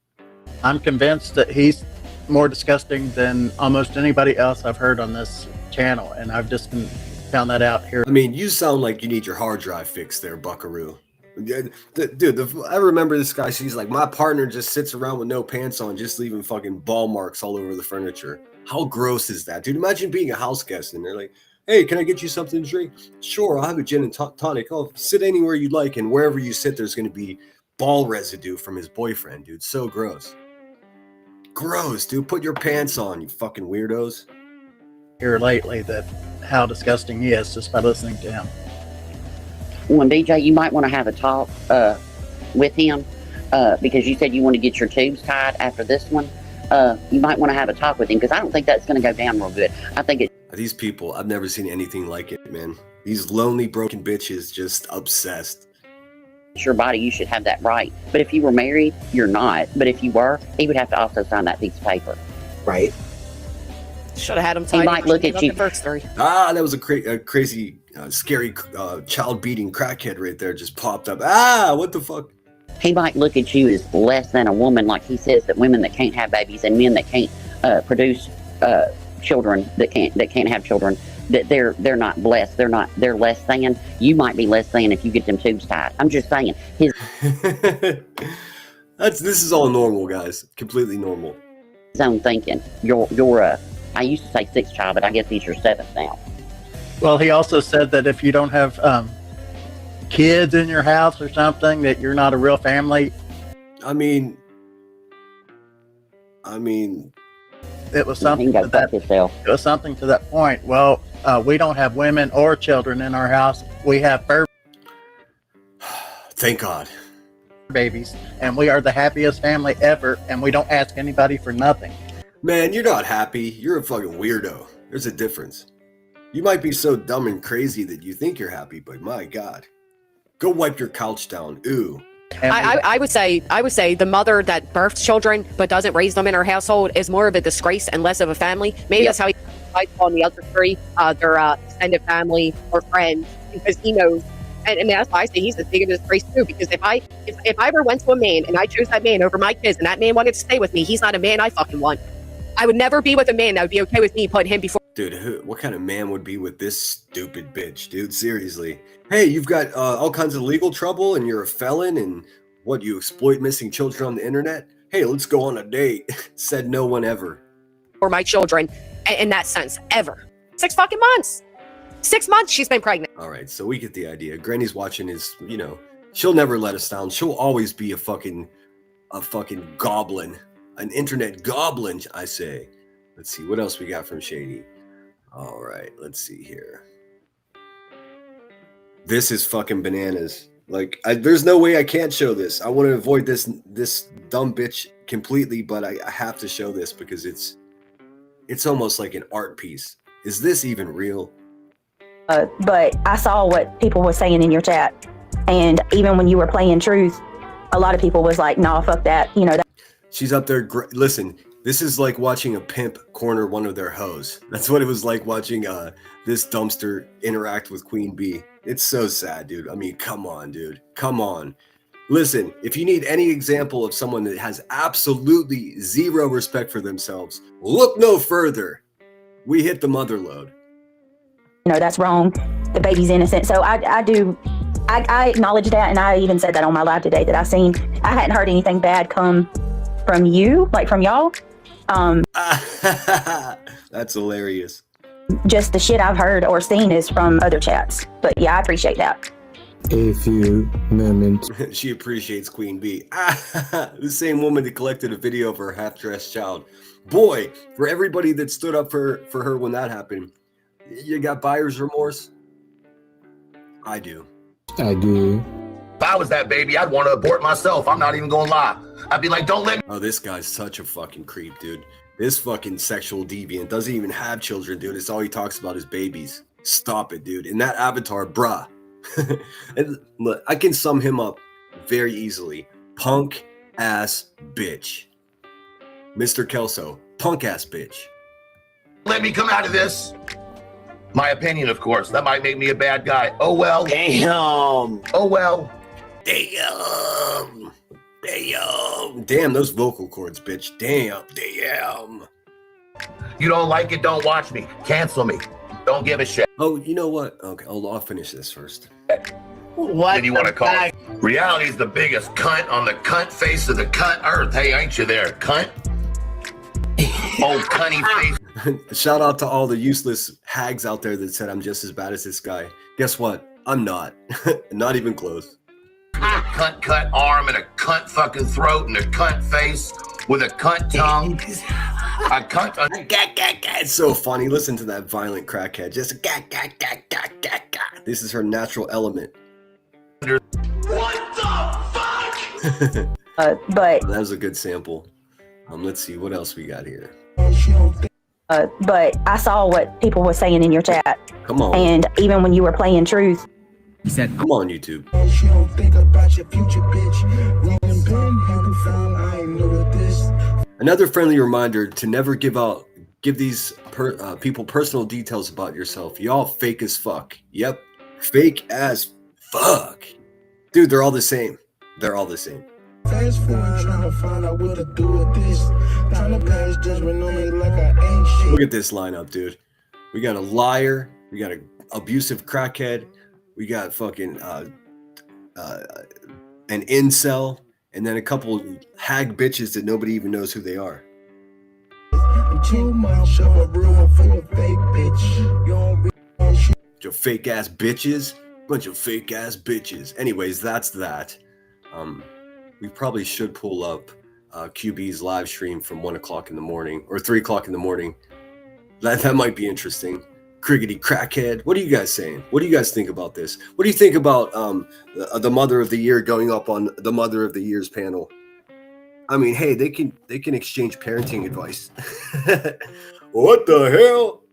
I'm convinced that he's more disgusting than almost anybody else I've heard on this channel, and I've just found that out here. I mean, you sound like you need your hard drive fixed there, buckaroo. Dude, I remember this guy. She's like, my partner just sits around with no pants on, just leaving fucking ball marks all over the furniture. How gross is that, dude? Imagine being a house guest and they're like, hey, can I get you something to drink? Sure, I'll have a gin and tonic. Oh, sit anywhere you'd like, and wherever you sit, there's going to be ball residue from his boyfriend, dude. So gross. Gross, dude. Put your pants on, you fucking weirdos. Here lately that how disgusting he is just by listening to him. When BJ, you might want to have a talk with him because you said you want to get your tubes tied after this one. You might want to have a talk with him because I don't think that's going to go down real good. I think it. These people, I've never seen anything like it, man. These lonely, broken bitches just obsessed. It's your body. You should have that right. But if you were married, you're not. But if you were, he would have to also sign that piece of paper. Right. Should have had him tied. He might look at you. Ah, that was a crazy, scary, child-beating crackhead right there. Just popped up. Ah, what the fuck? He might look at you as less than a woman, like he says that women that can't have babies and men that can't produce children that can't have children, that they're not blessed. They're less than. You might be less than if you get them tubes tied. I'm just saying. This is all normal, guys. Completely normal. His own thinking. You're I used to say 6th child, but I guess he's your 7th now. Well, he also said that if you don't have kids in your house or something, that you're not a real family. I mean, it was something to that. It was something to that point. Well, we don't have women or children in our house. We have fur. Thank God. Babies, and we are the happiest family ever, and we don't ask anybody for nothing. Man, you're not happy. You're a fucking weirdo. There's a difference. You might be so dumb and crazy that you think you're happy, but my God. Go wipe your couch down. Ooh. I would say the mother that births children but doesn't raise them in her household is more of a disgrace and less of a family. Maybe that's how he decides on the other 3, their extended family or friends, because he knows. And that's why I say he's as big of a disgrace too. Because if I ever went to a man and I chose that man over my kids, and that man wanted to stay with me, he's not a man I fucking want. I would never be with a man that would be okay with me putting him before. Dude, what kind of man would be with this stupid bitch, dude? Seriously. Hey, you've got all kinds of legal trouble and you're a felon and what, you exploit missing children on the internet? Hey, let's go on a date. Said no one ever. For my children in that sense, ever. 6 fucking months. 6 months she's been pregnant. All right, so we get the idea. Granny's watching is, she'll never let us down. She'll always be a fucking goblin. An internet goblin, I say. Let's see, what else we got from Shady? All right, let's see here. This is fucking bananas. Like, there's no way I can't show this. I want to avoid this dumb bitch completely, but I have to show this because it's almost like an art piece. Is this even real? But I saw what people were saying in your chat, and even when you were playing Truth, a lot of people was like, "Nah, fuck that." She's up there. Listen. This is like watching a pimp corner one of their hoes. That's what it was like watching this dumpster interact with Queen Bee. It's so sad, dude. I mean, come on, dude. Come on. Listen, if you need any example of someone that has absolutely zero respect for themselves, look no further. We hit the mother load. That's wrong. The baby's innocent. So I acknowledge that, and I even said that on my live today that I hadn't heard anything bad come from you, like from y'all. That's hilarious. Just the shit I've heard or seen is from other chats. But yeah, I appreciate that. A few moments. She appreciates Queen Bee. The same woman that collected a video of her half-dressed child. Boy, for everybody that stood up for her when that happened, you got buyer's remorse? I do. I do. If I was that baby, I'd want to abort myself. I'm not even gonna lie. I'd be like, don't let me. Oh, this guy's such a fucking creep, dude. This fucking sexual deviant doesn't even have children, dude. It's all he talks about is babies. Stop it, dude. In that avatar, bruh. And look, I can sum him up very easily. Punk ass bitch. Mr. Kelso, punk ass bitch. Let me come out of this. My opinion, of course. That might make me a bad guy. Oh well. Damn. Oh well. Damn. Damn, those vocal cords, bitch. Damn. You don't like it, don't watch me. Cancel me. Don't give a shit. Oh, you know what? Okay, I'll finish this first. What then you want to call it? Reality is the biggest cunt on the cunt face of the cunt earth. Hey, ain't you there, cunt? Old cunny face. Shout out to all the useless hags out there that said I'm just as bad as this guy. Guess what? I'm not. Not even close. A cunt cut arm and a cunt fucking throat and a cunt face with a cunt tongue. A cunt. It's so funny. Listen to that violent crackhead. Just This is her natural element. What the fuck? But that was a good sample. Let's see what else we got here. But I saw what people were saying in your chat. Come on. And even when you were playing Truth, he said, "Come on, YouTube." Another friendly reminder to never give these people personal details about yourself. Y'all fake as fuck. Yep, fake as fuck, dude. They're all the same. They're all the same. Fast forward, trying to find out what to do with this. Trying to pass judgment on me like I ain't shit. Look at this lineup, dude. We got a liar. We got an abusive crackhead. We got fucking an incel, and then a couple hag bitches that nobody even knows who they are. Bunch of fake ass bitches. Bunch of fake ass bitches. Anyways, that's that. We probably should pull up QB's live stream from 1 o'clock in the morning or 3 o'clock in the morning. That might be interesting. Crickety crackhead. What are you guys saying? What do you guys think about this? What do you think about the Mother of the Year going up on the Mother of the Year's panel? I mean, hey, they can exchange parenting advice. What the hell?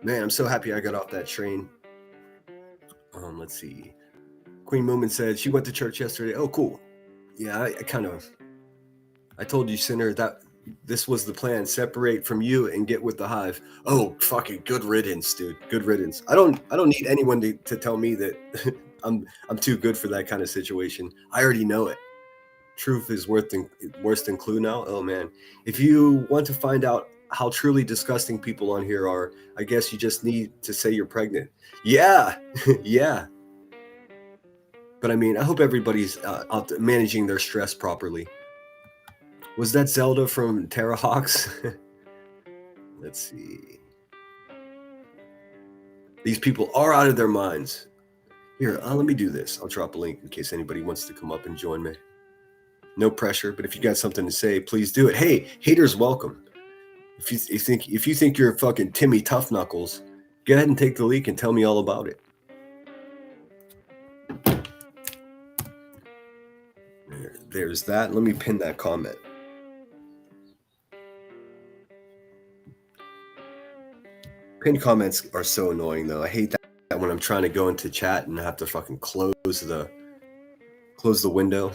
Man, I'm so happy I got off that train. Let's see. Queen Moomin said she went to church yesterday. Oh, cool. Yeah, I told you, sinner, that this was the plan. Separate from you and get with the hive. Oh, fucking good riddance, dude. Good riddance. I don't need anyone to tell me that I'm too good for that kind of situation. I already know it. Truth is worse than Clue now. Oh man. If you want to find out how truly disgusting people on here are. I guess you just need to say you're pregnant. Yeah, yeah. But I mean, I hope everybody's out managing their stress properly. Was that Zelda from Terra Hawks? Let's see. These people are out of their minds. Here, let me do this. I'll drop a link in case anybody wants to come up and join me. No pressure, but if you got something to say, please do it. Hey, haters welcome. If you think you're fucking Timmy Tough Knuckles, go ahead and take the leak and tell me all about it. There's that. Let me pin that comment. Pinned comments are so annoying, though. I hate that when I'm trying to go into chat and I have to fucking close the window.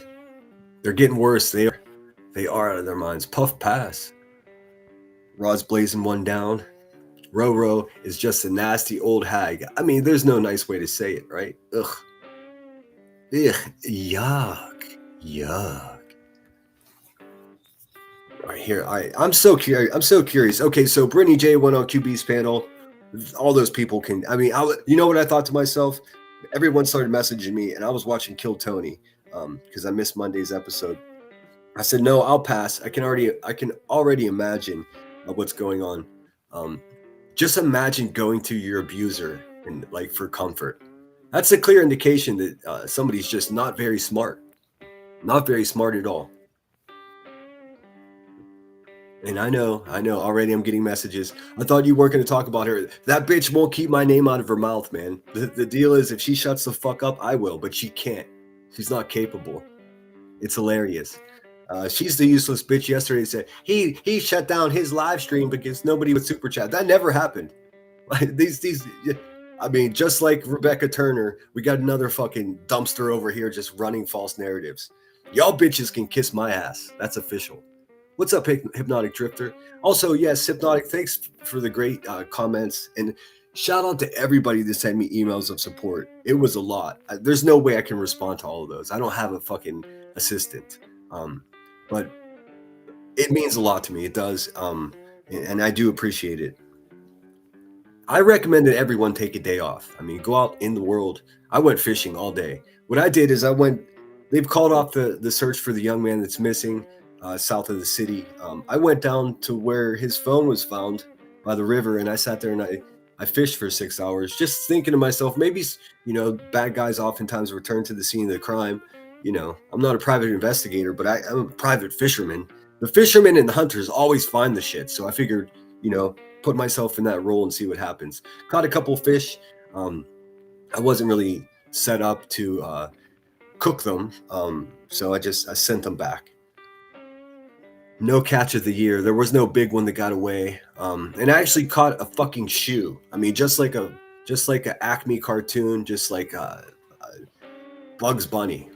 They're getting worse. They are out of their minds. Puff pass. Rod's blazing one down. Roro is just a nasty old hag. I mean, there's no nice way to say it, right? Ugh. Ugh. Yuck. Yuck. All right, here. I'm so curious. Okay, so Brittany J went on QB's panel. All those people can. I mean, you know what I thought to myself? Everyone started messaging me, and I was watching Kill Tony because I missed Monday's episode. I said, no, I'll pass. I can already imagine what's going on. Just imagine going to your abuser and like for comfort. That's a clear indication that somebody's just not very smart. Not very smart at all. And I know, already I'm getting messages. I thought you weren't going to talk about her. That bitch won't keep my name out of her mouth, man. The deal is if she shuts the fuck up, I will, but she can't. She's not capable. It's hilarious. She's the useless bitch yesterday said he shut down his live stream because nobody would super chat. That never happened. I mean, just like Rebecca Turner, we got another fucking dumpster over here just running false narratives. Y'all bitches can kiss my ass. That's official. What's up, Hypnotic Drifter? Also, yes, Hypnotic, thanks for the great comments. And shout out to everybody that sent me emails of support. It was a lot. There's no way I can respond to all of those. I don't have a fucking assistant. But it means a lot to me. It does. And I do appreciate it. I recommend that everyone take a day off. I mean, go out in the world. I went fishing all day. What I did is they've called off the search for the young man that's missing south of the city. I went down to where his phone was found by the river, and I sat there and I fished for 6 hours, just thinking to myself, maybe, bad guys oftentimes return to the scene of the crime. I'm not a private investigator, but I'm a private fisherman. The fishermen and the hunters always find the shit. So I figured, put myself in that role and see what happens. Caught a couple fish. I wasn't really set up to cook them. So I sent them back. No catch of the year. There was no big one that got away. And I actually caught a fucking shoe. I mean, just like a Acme cartoon, just like Bugs Bunny.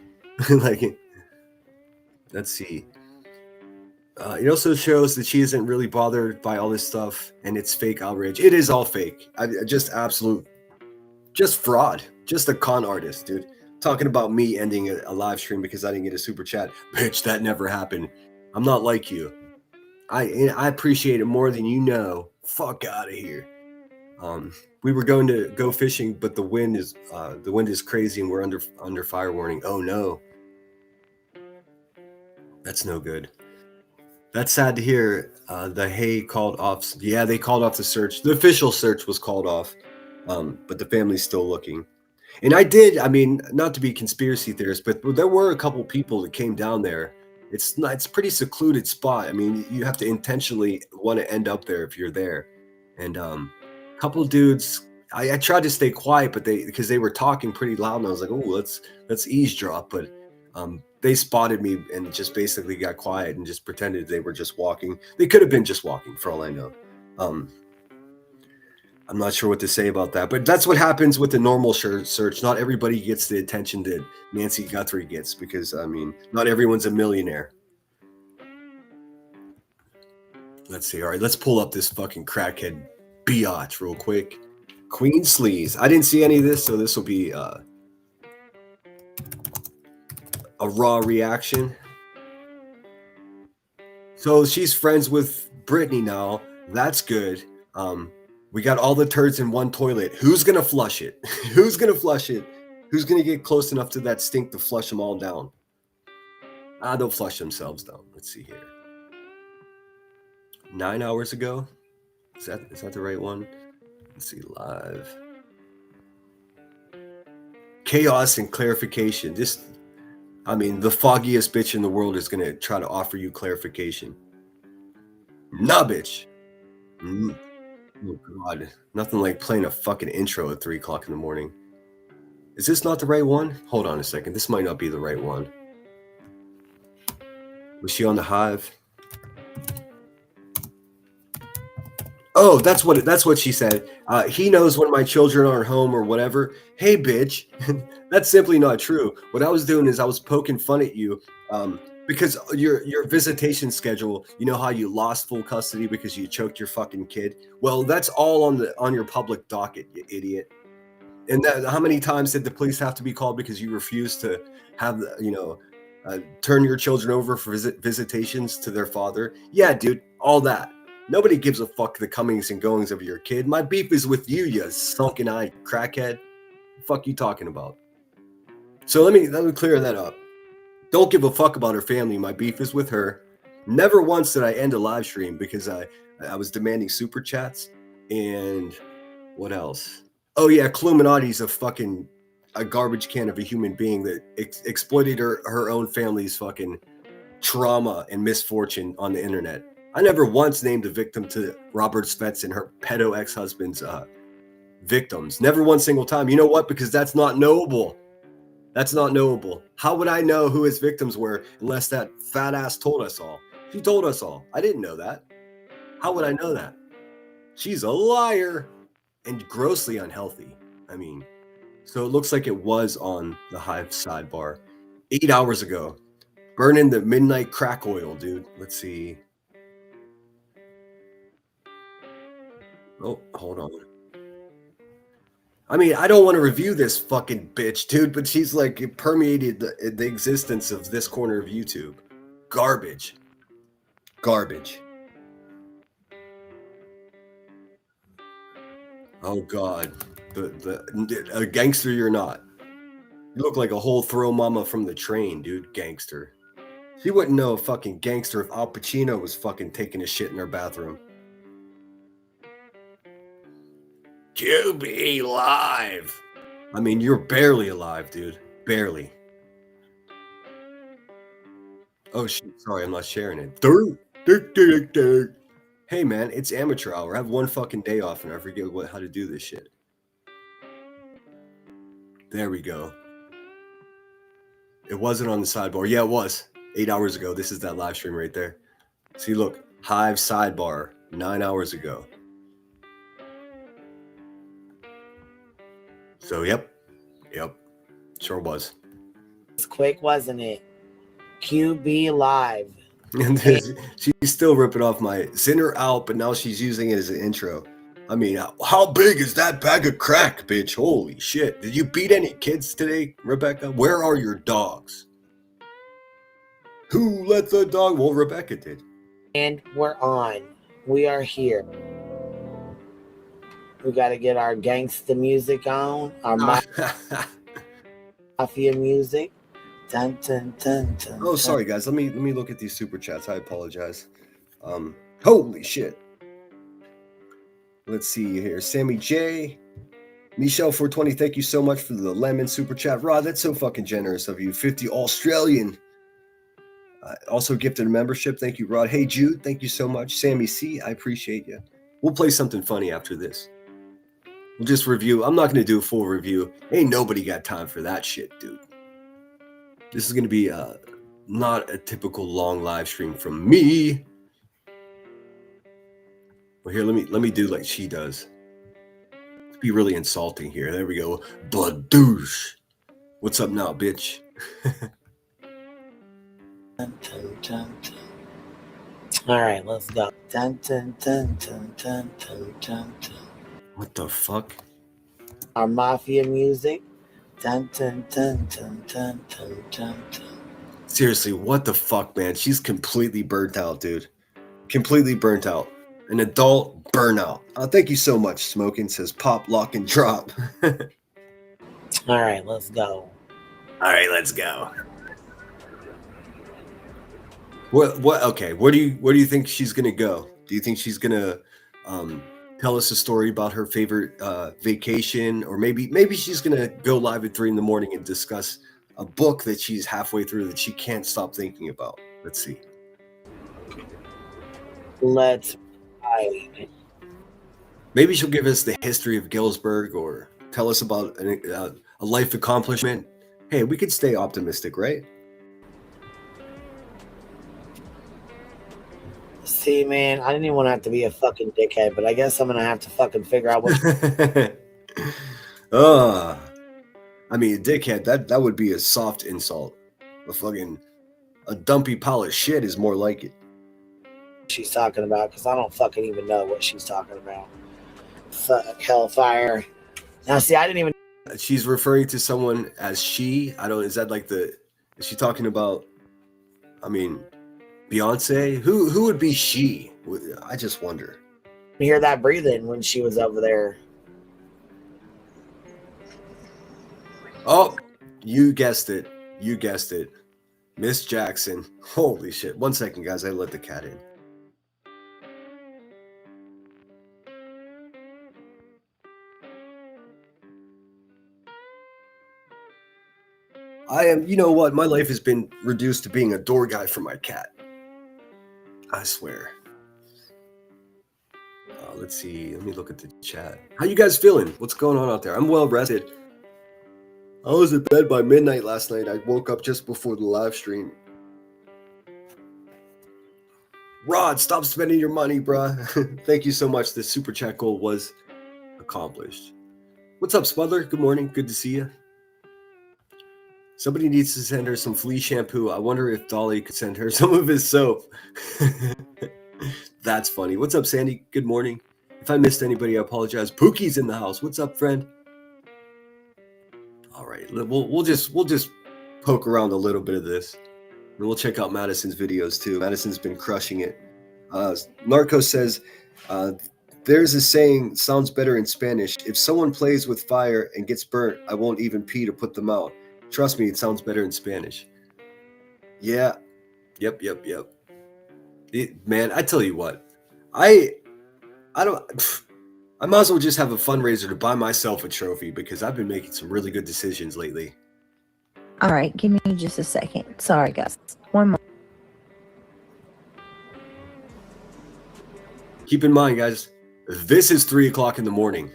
Let's see. It also shows that she isn't really bothered by all this stuff, and it's fake outrage. It is all fake. Just fraud. Just a con artist, dude. Talking about me ending a live stream because I didn't get a super chat. Bitch, that never happened. I'm not like you. I appreciate it more than you know. Fuck out of here. We were going to go fishing, but the wind is crazy, and we're under fire warning. Oh no. That's no good. That's sad to hear. The Hay called off. Yeah, they called off the search. The official search was called off, but the family's still looking. And I mean, not to be conspiracy theorists, but there were a couple people that came down there. It's a pretty secluded spot. I mean, you have to intentionally want to end up there if you're there. And a couple of dudes, I tried to stay quiet, but because they were talking pretty loud, and I was like, oh, let's eavesdrop. But they spotted me and just basically got quiet and just pretended they were just walking. They could have been just walking for all I know. I'm not sure what to say about that, but that's what happens with the normal search. Not everybody gets the attention that Nancy Guthrie gets because, I mean, not everyone's a millionaire. Let's see. All right, let's pull up this fucking crackhead biatch real quick. Queen Sleaze. I didn't see any of this, so this will be a raw reaction. So she's friends with Brittany now. That's good. We got all the turds in one toilet. Who's gonna flush it? Who's gonna flush it? Who's gonna get close enough to that stink to flush them all down? They'll flush themselves down. Let's see here. 9 hours ago. Is that the right one? Let's see, live. Chaos and clarification. The foggiest bitch in the world is gonna try to offer you clarification. Nah, bitch. Oh God, nothing like playing a fucking intro at 3 o'clock in the morning. Is this not the right one? Hold on a second. This might not be the right one. Was she on the Hive? Oh, that's what she said. He knows when my children aren't home or whatever. Hey, bitch. That's simply not true. What I was doing is I was poking fun at you because your visitation schedule, you know how you lost full custody because you choked your fucking kid? Well, that's all on your public docket, you idiot. And how many times did the police have to be called because you refused to have turn your children over for visitations to their father? Yeah, dude, all that. Nobody gives a fuck the comings and goings of your kid. My beef is with you, you sunken-eyed crackhead. The fuck you talking about? So let me clear that up. Don't give a fuck about her family. My beef is with her. Never once did I end a live stream because I was demanding super chats. And what else? Oh yeah, Cluminati's a garbage can of a human being that exploited her own family's fucking trauma and misfortune on the internet. I never once named a victim to Robert Spetz and her pedo ex-husband's victims. Never one single time. You know what? Because that's not knowable. That's not knowable. How would I know who his victims were unless that fat ass told us all? She told us all. I didn't know that. How would I know that? She's a liar and grossly unhealthy. I mean, so it looks like it was on the Hive sidebar 8 hours ago. Burning the midnight crack oil, dude. Let's see. Oh, hold on. I mean, I don't want to review this fucking bitch, dude, but she's like it permeated the existence of this corner of YouTube. Garbage. Garbage. Oh God. A gangster you're not. You look like a whole throw mama from the train, dude. Gangster. She wouldn't know a fucking gangster if Al Pacino was fucking taking a shit in her bathroom. QB live. I mean, you're barely alive, dude. Barely. Oh shit! Sorry, I'm not sharing it. Hey man, it's amateur hour. I have one fucking day off, and I forget how to do this shit. There we go. It wasn't on the sidebar. Yeah, it was 8 hours ago. This is that live stream right there. See, look, Hive sidebar 9 hours ago. So, yep, sure was. It's quick, wasn't it? QB live. And she's still ripping off my send her out, but now she's using it as an intro. I mean, how big is that bag of crack, bitch? Holy shit. Did you beat any kids today, Rebecca? Where are your dogs? Who let the dog? Well, Rebecca did. And we're on. We are here. We got to get our gangsta music on, our mafia music. Dun, dun, dun, dun, oh, sorry guys. Let me look at these super chats. I apologize. Holy shit. Let's see here. Sammy J. Michelle 420, thank you so much for the lemon super chat. Rod, that's so fucking generous of you. 50 Australian. Also gifted a membership. Thank you, Rod. Hey, Jude, thank you so much. Sammy C, I appreciate you. We'll play something funny after this. We'll just review. I'm not going to do a full review. Ain't nobody got time for that shit, dude. This is going to be not a typical long live stream from me. Well, here, let me do like she does. Let's be really insulting here. There we go. Badoosh. What's up now, bitch? Dun, dun, dun, dun. All right, let's go. Dun, dun, dun, dun, dun, dun, dun, dun. What the fuck? Our mafia music. Dun, dun, dun, dun, dun, dun, dun, dun. Seriously, what the fuck, man? She's completely burnt out, dude. Completely burnt out. An adult burnout. Thank you so much, Smoking says pop, lock, and drop. All right, let's go. All right, let's go. What? Okay. Where do you think she's gonna go? Do you think she's gonna tell us a story about her favorite vacation, or maybe she's gonna go live at 3 a.m. and discuss a book that she's halfway through that she can't stop thinking about? Let's see. Let's. Maybe she'll give us the history of Galesburg, or tell us about a life accomplishment. Hey, we could stay optimistic, right? See, man, I didn't even want to have to be a fucking dickhead, but I guess I'm gonna have to fucking figure out what. I mean, a dickhead. That would be a soft insult. A dumpy pile of shit is more like it. She's talking about, because I don't fucking even know what she's talking about. Fuck hellfire. Now, see, I didn't even. She's referring to someone as she. I don't. Is that like is she talking about? I mean, Beyonce. Who would be she? I just wonder. Hear that breathing when she was over there. Oh, you guessed it. You guessed it. Miss Jackson. Holy shit. 1 second, guys. I let the cat in. You know what? My life has been reduced to being a door guy for my cat. I swear. Let's see. Let me look at the chat. How you guys feeling? What's going on out there? I'm well rested. I was in bed by midnight last night. I woke up just before the live stream. Rod, stop spending your money, bruh. Thank you so much. The super chat goal was accomplished. What's up, Smudler? Good morning. Good to see you. Somebody needs to send her some flea shampoo. I wonder if Dolly could send her some of his soap. That's funny. What's up, Sandy? Good morning. If I missed anybody, I apologize. Pookie's in the house. What's up, friend? All right, we'll just poke around a little bit of this, and we'll check out Madison's videos too. Madison's been crushing it. Narco says, "There's a saying, sounds better in Spanish. If someone plays with fire and gets burnt, I won't even pee to put them out. Trust me, it sounds better in Spanish." Yeah, yep. Man, I tell you what, I might as well just have a fundraiser to buy myself a trophy, because I've been making some really good decisions lately. All right, give me just a second. Sorry, guys. One more. Keep in mind, guys, this is 3 o'clock in the morning.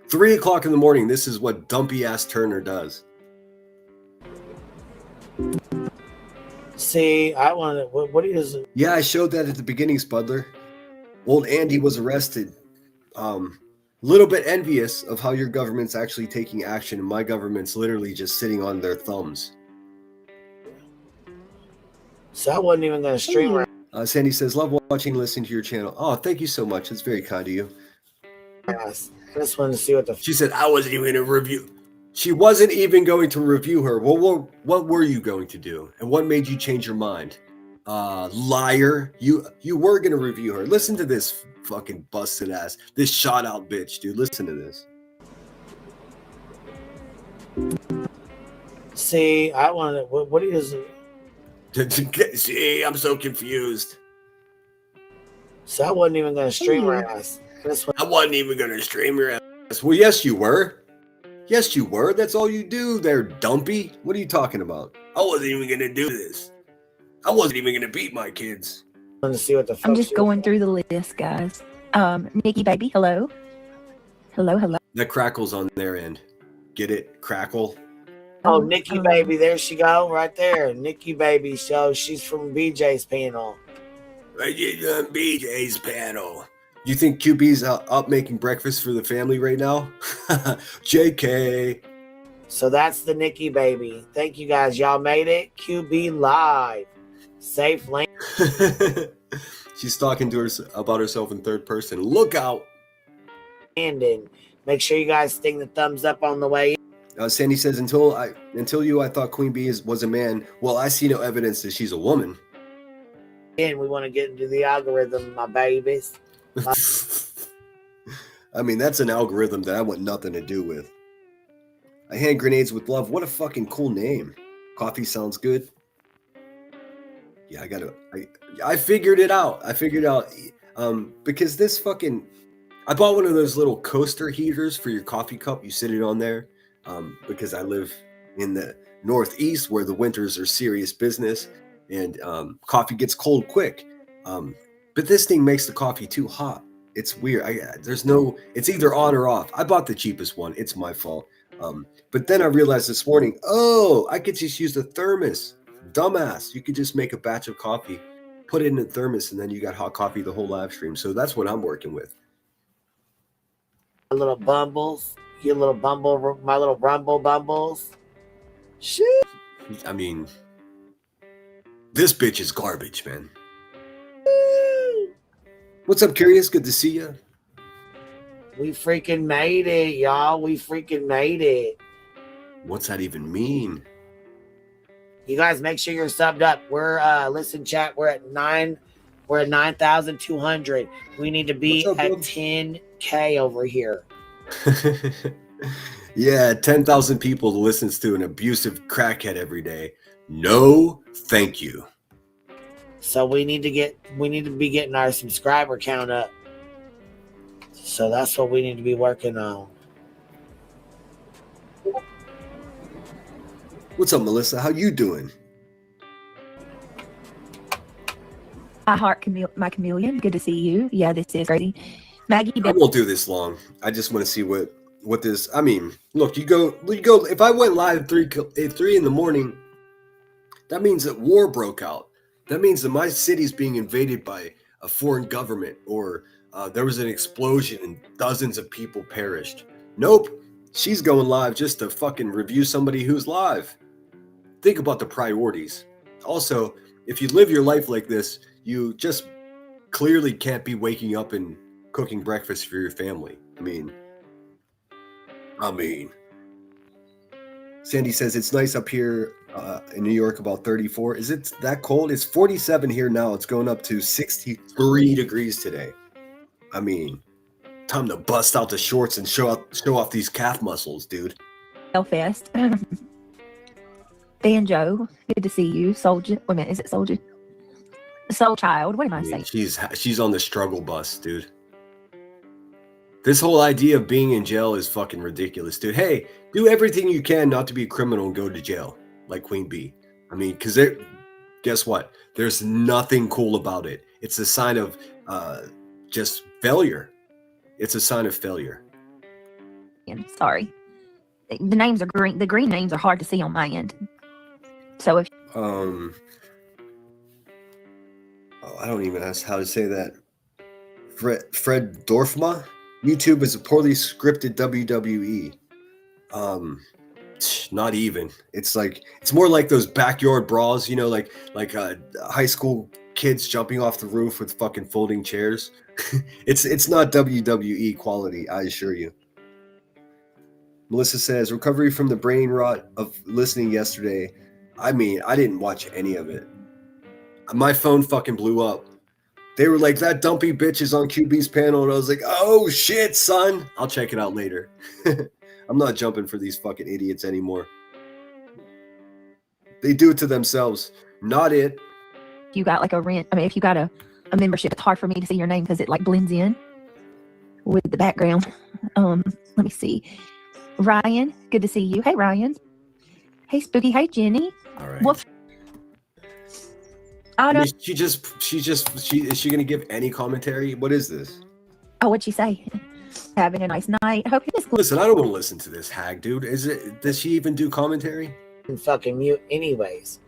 3 o'clock in the morning. This is what dumpy ass Turner does. See, I want to. What is it? Yeah, I showed that at the beginning, Spudler. Old Andy was arrested. Little bit envious of how your government's actually taking action, and my government's literally just sitting on their thumbs. So I wasn't even going to stream right. Sandy says, "Love watching and listening to your channel." Oh, thank you so much. It's very kind of you. Yes. I just wanted to see what the. She said, "I wasn't even going to review." She wasn't even going to review her. Well, what were you going to do? And what made you change your mind? Liar. You were going to review her. Listen to this fucking busted ass. This shot out bitch, dude. Listen to this. See, I want to. What is it? See, I'm so confused. So I wasn't even going to stream her ass. I wasn't even going to stream your ass. Well, yes, you were. Yes, you were. That's all you do there, dumpy. What are you talking about? I wasn't even going to do this. I wasn't even going to beat my kids. To see what the fuck I'm just going through the list, guys. Nikki baby, hello. Hello. That crackles on their end. Get it? Crackle. Oh, Nikki baby, there she go, right there. Nikki baby, so she's from BJ's panel. Right, on BJ's panel. You think QB's up making breakfast for the family right now? JK. So that's the Nikki baby. Thank you guys. Y'all made it. QB live. Safe lane. She's talking to her about herself in third person. Look out. And make sure you guys sting the thumbs up on the way. Sandy says, until you, I thought Queen Bee was a man. Well, I see no evidence that she's a woman. Again, we want to get into the algorithm, my babies. I mean, that's an algorithm that I want nothing to do with. I hand grenades with love. What a fucking cool name. Coffee sounds good. Yeah, I figured it out. Because this fucking, I bought one of those little coaster heaters for your coffee cup. You sit it on there. Because I live in the Northeast where the winters are serious business and coffee gets cold quick. But this thing makes the coffee too hot. It's weird. It's either on or off. I bought the cheapest one. It's my fault. But then I realized this morning, I could just use the thermos. Dumbass. You could just make a batch of coffee, put it in a thermos, and then you got hot coffee the whole live stream. So that's what I'm working with. Little bumbles. You little bumble, my little rumble bumbles. Shit. I mean, this bitch is garbage, man. What's up, Curious? Good to see you. We freaking made it, y'all. We freaking made it. What's that even mean? You guys make sure you're subbed up. We're listen, chat. We're at 9,200. We need to be at 10K over here. Yeah, 10,000 people listens to an abusive crackhead every day. No, thank you. So we need to be getting our subscriber count up. So that's what we need to be working on. What's up, Melissa? How you doing? I heart my chameleon. Good to see you. Yeah, this is crazy. Maggie. I won't do this long. I just want to see what this. I mean, look, you go. If I went live at 3 in the morning, that means that war broke out. That means that my city's being invaded by a foreign government, or there was an explosion and dozens of people perished. Nope, she's going live just to fucking review somebody who's live. Think about the priorities. Also, if you live your life like this, you just clearly can't be waking up and cooking breakfast for your family. I mean, Sandy says it's nice up here in New York, about 34. Is it that cold? It's 47 here now. It's going up to 63 degrees today. I mean, time to bust out the shorts and show off these calf muscles, dude. Belfast. Banjo, good to see you. Soldier. Wait a minute, is it Soldier? Soul Child. What am I saying? She's on the struggle bus, dude. This whole idea of being in jail is fucking ridiculous, dude. Hey, do everything you can not to be a criminal and go to jail, like Queen Bee. I mean, because guess what? There's nothing cool about it. It's a sign of just failure. It's a sign of failure. Sorry. The names are green. The green names are hard to see on my end. So if I don't even ask how to say that. Fred Dorfma. YouTube is a poorly scripted WWE. Not even. It's more like those backyard brawls, you know, like high school kids jumping off the roof with fucking folding chairs. It's not WWE quality, I assure you. Melissa says, recovery from the brain rot of listening yesterday. I mean, I didn't watch any of it. My phone fucking blew up. They were like, that dumpy bitch is on QB's panel. And I was like, oh shit, son. I'll check it out later. I'm not jumping for these fucking idiots anymore. They do it to themselves. Not it. you got like a rent, if you got a membership, it's hard for me to see your name because it like blends in with the background. Let me see. Ryan, good to see you. Hey, Ryan. Hey, Spooky. Hey, Jenny. All right. Well, is she gonna give any commentary? What is this? Oh, what'd she say? Having a nice night. Hope you just listen. I don't want to listen to this hag, dude. Does she even do commentary? And fucking mute anyways.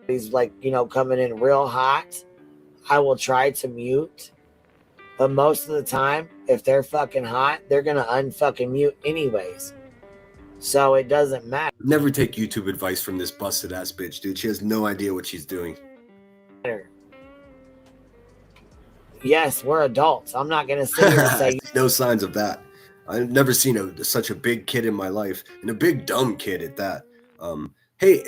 He's like, coming in real hot. I will try to mute, but most of the time, if they're fucking hot, they're gonna unfucking mute anyways. So it doesn't matter. Never take YouTube advice from this busted ass bitch, dude. She has no idea what she's doing. Yes, we're adults. I'm not gonna sit here and say no signs of that. I've never seen such a big kid in my life, and a big dumb kid at that. Hey,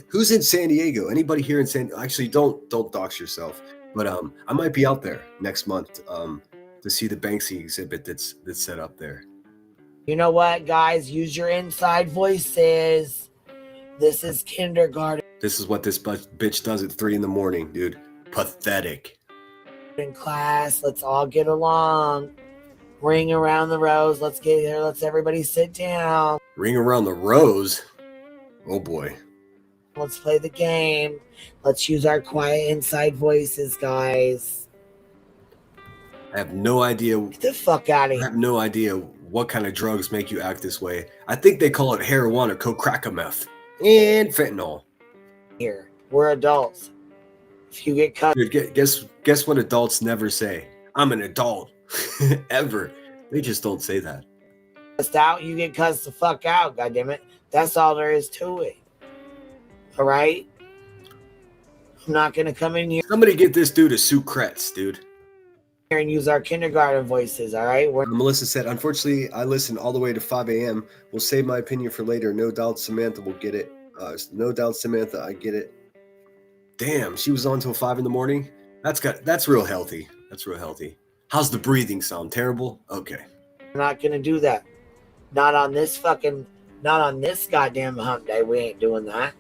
who's in San Diego? Anybody here in San? Actually, don't dox yourself. But I might be out there next month to see the Banksy exhibit that's set up there. You know what, guys? Use your inside voices. This is kindergarten. This is what this bitch does at 3 a.m, dude. Pathetic. In class, let's all get along. Ring around the rose. Let's get here. Let's everybody sit down. Ring around the rose? Oh boy. Let's play the game. Let's use our quiet inside voices, guys. I have no idea. Get the fuck out of here. I have no idea what kind of drugs make you act this way. I think they call it heroin or cocracameth and fentanyl. Here, we're adults. If you get cut, dude, guess what adults never say? I'm an adult. Ever. They just don't say that. Cussed out, you get cussed the fuck out, goddammit. That's all there is to it. All right? I'm not gonna come in here. Somebody get this dude a Sucrets, dude. And use our kindergarten voices, all right? Melissa said, unfortunately, I listened all the way to 5 a.m. We'll save my opinion for later. No doubt Samantha will get it. No doubt Samantha, I get it. Damn, she was on till 5 a.m. That's real healthy. That's real healthy. How's the breathing sound? Terrible? Okay. We're not gonna do that. Not on this goddamn hump day. We ain't doing that.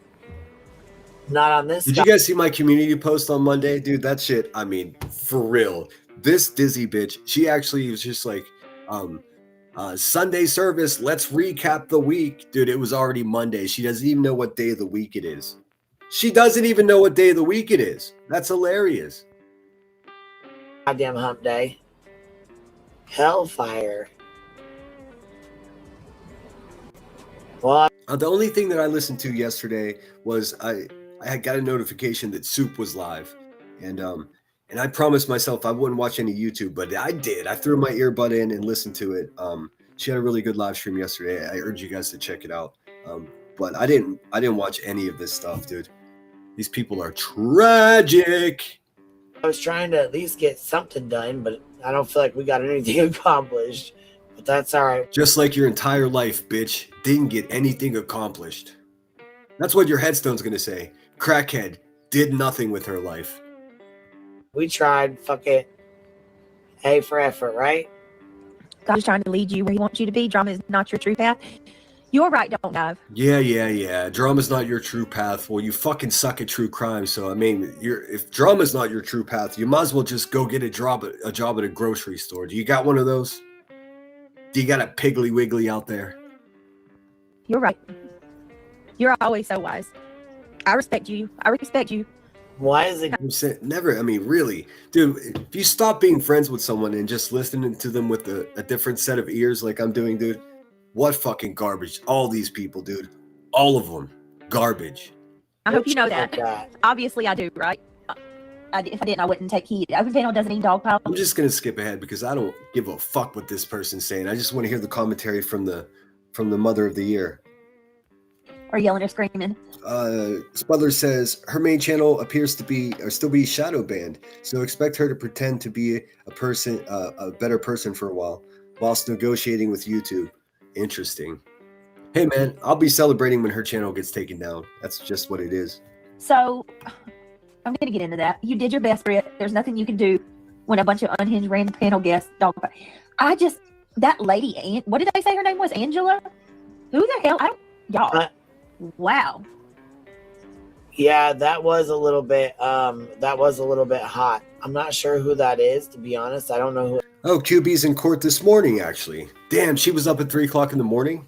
Not on this. Did you guys see my community post on Monday? Dude, that shit, I mean, for real. This dizzy bitch, she actually was just like, Sunday service, let's recap the week. Dude, it was already Monday. She doesn't even know what day of the week it is. She doesn't even know what day of the week it is. That's hilarious. Goddamn hump day. Hellfire. Well, the only thing that I listened to yesterday was I had got a notification that Soup was live, and I promised myself I wouldn't watch any YouTube, but I did. I threw my earbud in and listened to it. She had a really good live stream yesterday. I urge you guys to check it out. But I didn't watch any of this stuff, dude. These people are tragic. I was trying to at least get something done, but I don't feel like we got anything accomplished. But that's all right. Just like your entire life, bitch. Didn't get anything accomplished. That's what your headstone's gonna say. Crackhead did nothing with her life. We tried. Fuck it. A for effort, right? God is trying to lead you where he wants you to be. Drama is not your true path. You're right, don't dive. Yeah. Drama's not your true path. Well, you fucking suck at true crime. So I mean, if drama's not your true path, you might as well just go get a job at a grocery store. Do you got one of those? Do you got a Piggly Wiggly out there? You're right. You're always so wise. I respect you. Why is it? Never. I mean, really, dude. If you stop being friends with someone and just listening to them with a different set of ears, like I'm doing, dude. What fucking garbage! All these people, dude. All of them, garbage. I hope you know that. Obviously, I do, right? If I didn't, I wouldn't take heed. Open panel doesn't eat dog pile. I'm just gonna skip ahead because I don't give a fuck what this person's saying. I just want to hear the commentary from the mother of the year. Or yelling or screaming. Spudler says her main channel appears to be or still be shadow banned, so expect her to pretend to be a better person for a while, whilst negotiating with YouTube. Interesting. Hey man, I'll be celebrating when her channel gets taken down. That's just what it is. So, I'm going to get into that. You did your best, Britt. There's nothing you can do when a bunch of unhinged random panel guests dog. That lady, what did they say her name was? Angela? Who the hell? Y'all. Wow. Yeah, that was a little bit hot. I'm not sure who that is, to be honest. I don't know who. Oh, QB's in court this morning, actually. Damn, she was up at 3 o'clock in the morning.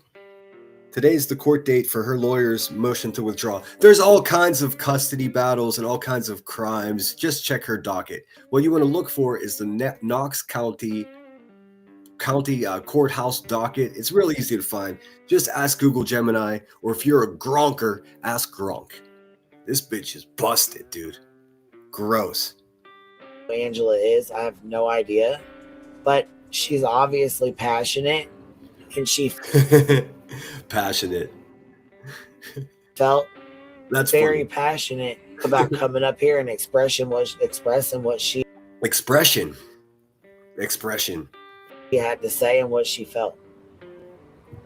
Today's the court date for her lawyer's motion to withdraw. There's all kinds of custody battles and all kinds of crimes. Just check her docket. What you want to look for is the Knox County courthouse docket. It's really easy to find. Just ask Google Gemini, or if you're a Gronker, ask Gronk. This bitch is busted, dude. Gross. Who Angela is, I have no idea. But she's obviously passionate, and she passionate. Felt that's very funny. Passionate about coming up here and expressing what she expression she had to say and what she felt.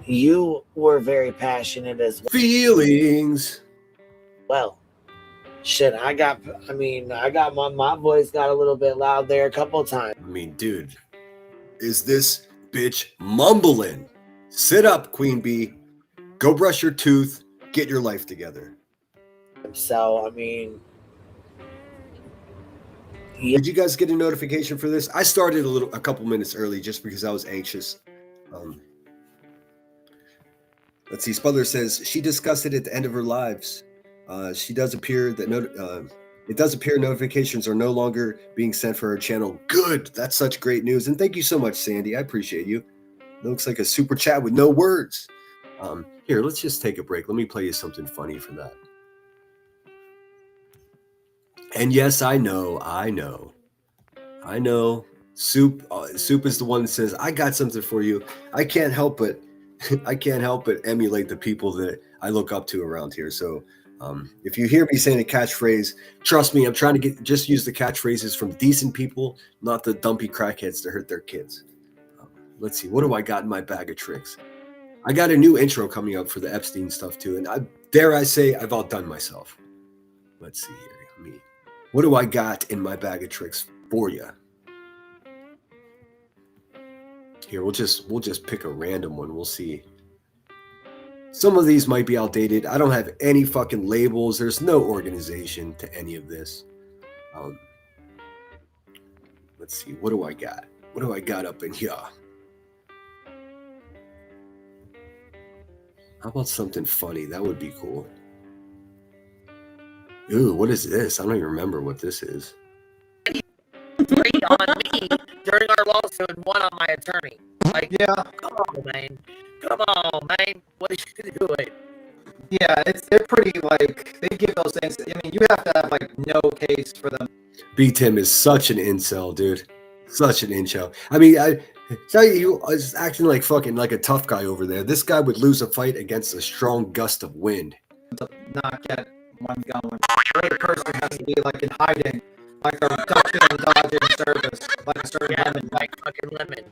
You were very passionate as well. Feelings. Well, shit, I got my voice got a little bit loud there a couple of times. I mean, dude, is this bitch mumbling? Sit up, Queen Bee. Go brush your tooth. Get your life together. So, I mean... Did you guys get a notification for this? I started a couple minutes early just because I was anxious. Let's see. Spudler says she discussed it at the end of her lives. She does appear that it does appear notifications are no longer being sent for her channel. Good. That's such great news. And thank you so much, Sandy. I appreciate you. It looks like a super chat with no words. Here, let's just take a break. Let me play you something funny for that. And yes, I know. Soup is the one that says, I got something for you. I can't help but emulate the people that I look up to around here. So if you hear me saying a catchphrase, trust me, I'm trying to just use the catchphrases from decent people, not the dumpy crackheads that hurt their kids. Let's see, what do I got in my bag of tricks? I got a new intro coming up for the Epstein stuff too, and I say I've outdone myself. Let's see here. What do I got in my bag of tricks for you? Here, we'll just pick a random one. We'll see. Some of these might be outdated. I don't have any fucking labels. There's no organization to any of this. Let's see. What do I got? What do I got up in here? How about something funny? That would be cool. Ooh, what is this? I don't even remember what this is. 3 on me during our lawsuit and 1 on my attorney. Like, yeah, come on, man. What are you doing? Yeah, they're pretty, like, they give those things. I mean, you have to have, like, no case for them. B Tim is such an incel, dude. Such an incel. I mean, he was acting like fucking like a tough guy over there. This guy would lose a fight against a strong gust of wind. To not get one going. The person has to be, like, in hiding. Like a duck and dodge in service. Like a certain lemon. Like fucking lemon.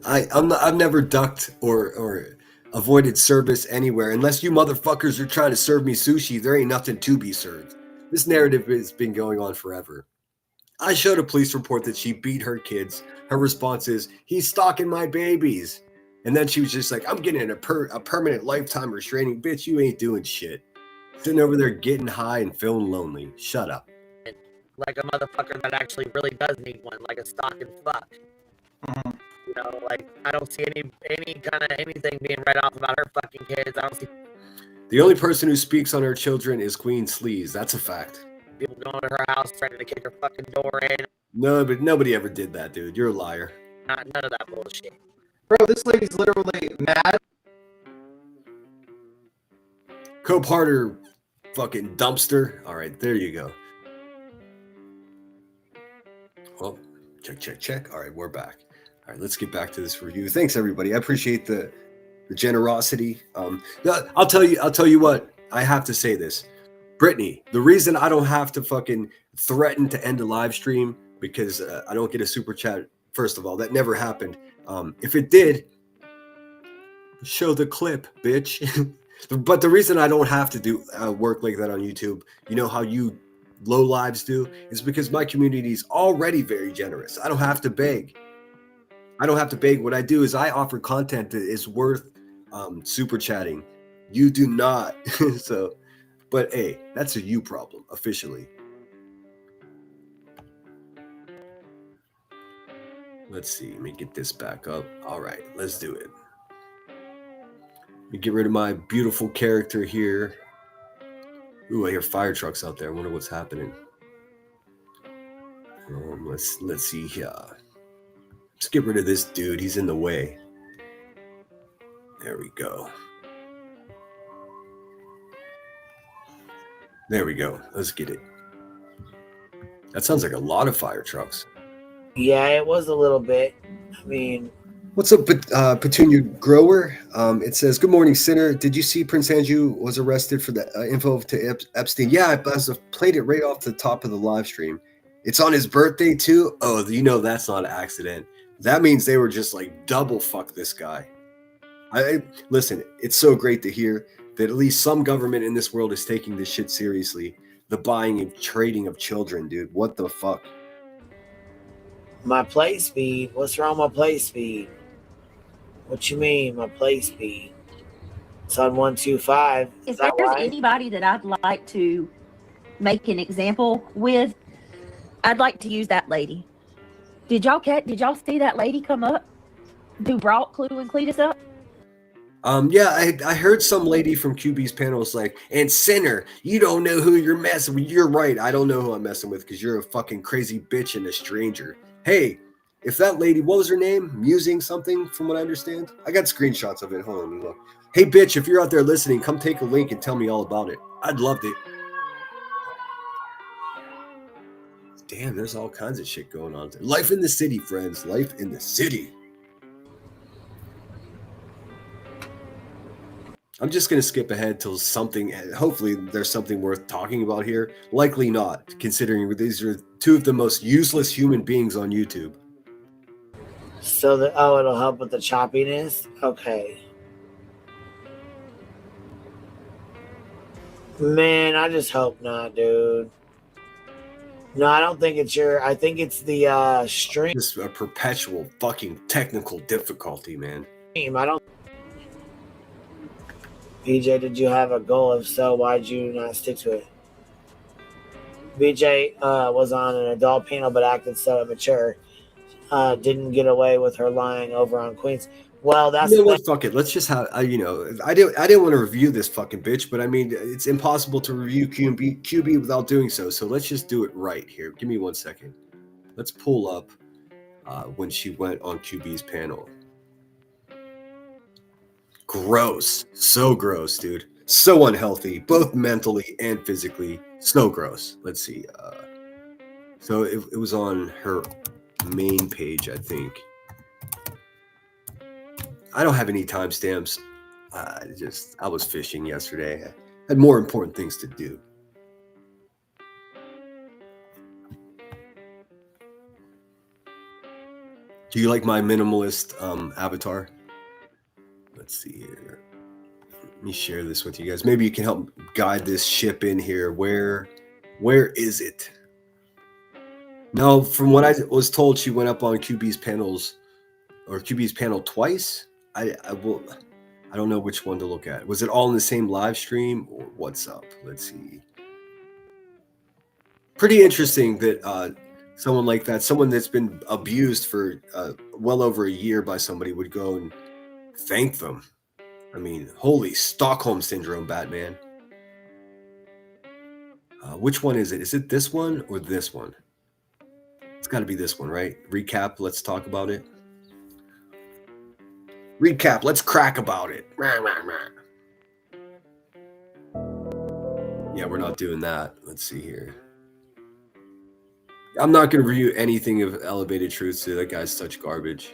I've never ducked or avoided service anywhere. Unless you motherfuckers are trying to serve me sushi, there ain't nothing to be served. This narrative has been going on forever. I showed a police report that she beat her kids. Her response is, he's stalking my babies. And then she was just like, I'm getting a permanent lifetime restraining. Bitch, you ain't doing shit. Sitting over there getting high and feeling lonely. Shut up. Like a motherfucker that actually really does need one, like a stalking fuck. Mm-hmm. You know, like, I don't see any kind of anything being read off about her fucking kids. I don't see. The only person who speaks on her children is Queen Sleaze. That's a fact. People going to her house trying to kick her fucking door in. No, but nobody ever did that, dude. You're a liar. None of that bullshit. Bro, this lady's literally mad. Cope Harder, fucking dumpster. All right, there you go. Well, check. All right, we're back. All right, let's get back to this review. Thanks, everybody. I appreciate the generosity. I'll tell you what. I have to say this. Brittany, the reason I don't have to fucking threaten to end a live stream because I don't get a super chat, first of all, that never happened. If it did, show the clip, bitch. But the reason I don't have to do work like that on YouTube, you know how you low lives do, is because my community is already very generous. I don't have to beg. What I do is I offer content that is worth super chatting. You do not. So, but hey, that's a you problem officially. Let's see. Let me get this back up. All right, let's do it. Let me get rid of my beautiful character here. Ooh, I hear fire trucks out there. I wonder what's happening. Let's see here. Let's get rid of this dude. He's in the way. There we go. There we go. Let's get it. That sounds like a lot of fire trucks. Yeah, it was a little bit. I mean... What's up, Petunia Grower? It says, good morning, Sinner. Did you see Prince Andrew was arrested for the info to Epstein? Yeah, I played it right off the top of the live stream. It's on his birthday, too? Oh, you know that's not an accident. That means they were just like, double fuck this guy. Listen, it's so great to hear that at least some government in this world is taking this shit seriously. The buying and trading of children, dude. What the fuck? My play speed? What's wrong with my play speed? What you mean, my play speed? It's on 125. If there's anybody that I'd like to make an example with, I'd like to use that lady. Did y'all see that lady come up who brought Clue and Cletus up? Yeah, I heard some lady from QB's panel was like, and Sinner, you don't know who you're messing with. You're right. I don't know who I'm messing with because you're a fucking crazy bitch and a stranger. Hey, if that lady, what was her name? Musing something, from what I understand. I got screenshots of it. Hold on, let me look. Hey, bitch, if you're out there listening, come take a link and tell me all about it. I'd love it. Damn, there's all kinds of shit going on. Life in the city, friends. Life in the city. I'm just going to skip ahead till something, hopefully there's something worth talking about here. Likely not, considering these are two of the most useless human beings on YouTube. So it'll help with the choppiness? Okay. Man, I just hope not, dude. No, I don't think it's I think it's the stream. Just a perpetual fucking technical difficulty, man. I don't. BJ, did you have a goal? If so, why'd you not stick to it? BJ was on an adult panel but acted so immature. Didn't get away with her lying over on Queens. Well, that's what? Fuck it. Let's just have. I didn't want to review this fucking bitch, but I mean, it's impossible to review QB without doing so. So let's just do it right here. Give me 1 second. Let's pull up when she went on QB's panel. Gross. So gross, dude. So unhealthy, both mentally and physically. So gross. Let's see. So it was on her main page, I think. I don't have any timestamps. I was fishing yesterday. I had more important things to do. Do you like my minimalist avatar? Let's see here. Let me share this with you guys. Maybe you can help guide this ship in here. Where is it? No, from what I was told, she went up on QB's panels, or QB's panel twice. I don't know which one to look at. Was it all in the same live stream, or what's up? Let's see. Pretty interesting that someone like that, someone that's been abused for well over a year by somebody, would go and thank them. I mean, holy Stockholm Syndrome, Batman. Which one is it? Is it this one or this one? It's got to be this one, right? Recap, let's talk about it. Recap, let's crack about it. Yeah, we're not doing that. Let's see here. I'm not going to review anything of Elevated Truths, dude. That guy's such garbage.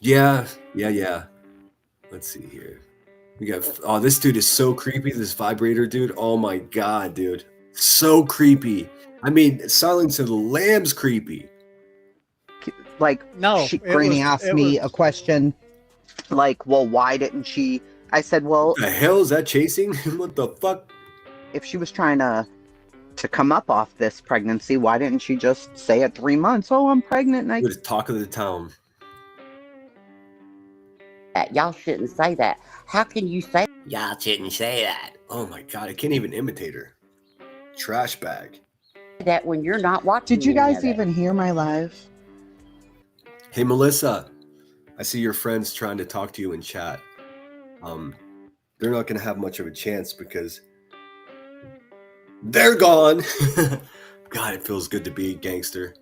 Yeah. Let's see here. We got, oh, this dude is so creepy. This vibrator dude. Oh my God, dude. So creepy. I mean, Silence of the Lambs creepy. Like, no, Granny asked me a question like, well, why didn't she? I said, well, what the hell is that chasing? What the fuck? If she was trying to come up off this pregnancy, why didn't she just say at 3 months, oh, I'm pregnant? And the talk of the town. Y'all shouldn't say that. How can you say y'all shouldn't say that? Oh my God, I can't even imitate her. Trash bag. That when you're not watching? Did you guys even hear my live? Hey, Melissa, I see your friends trying to talk to you in chat. They're not going to have much of a chance because they're gone. God, it feels good to be a gangster.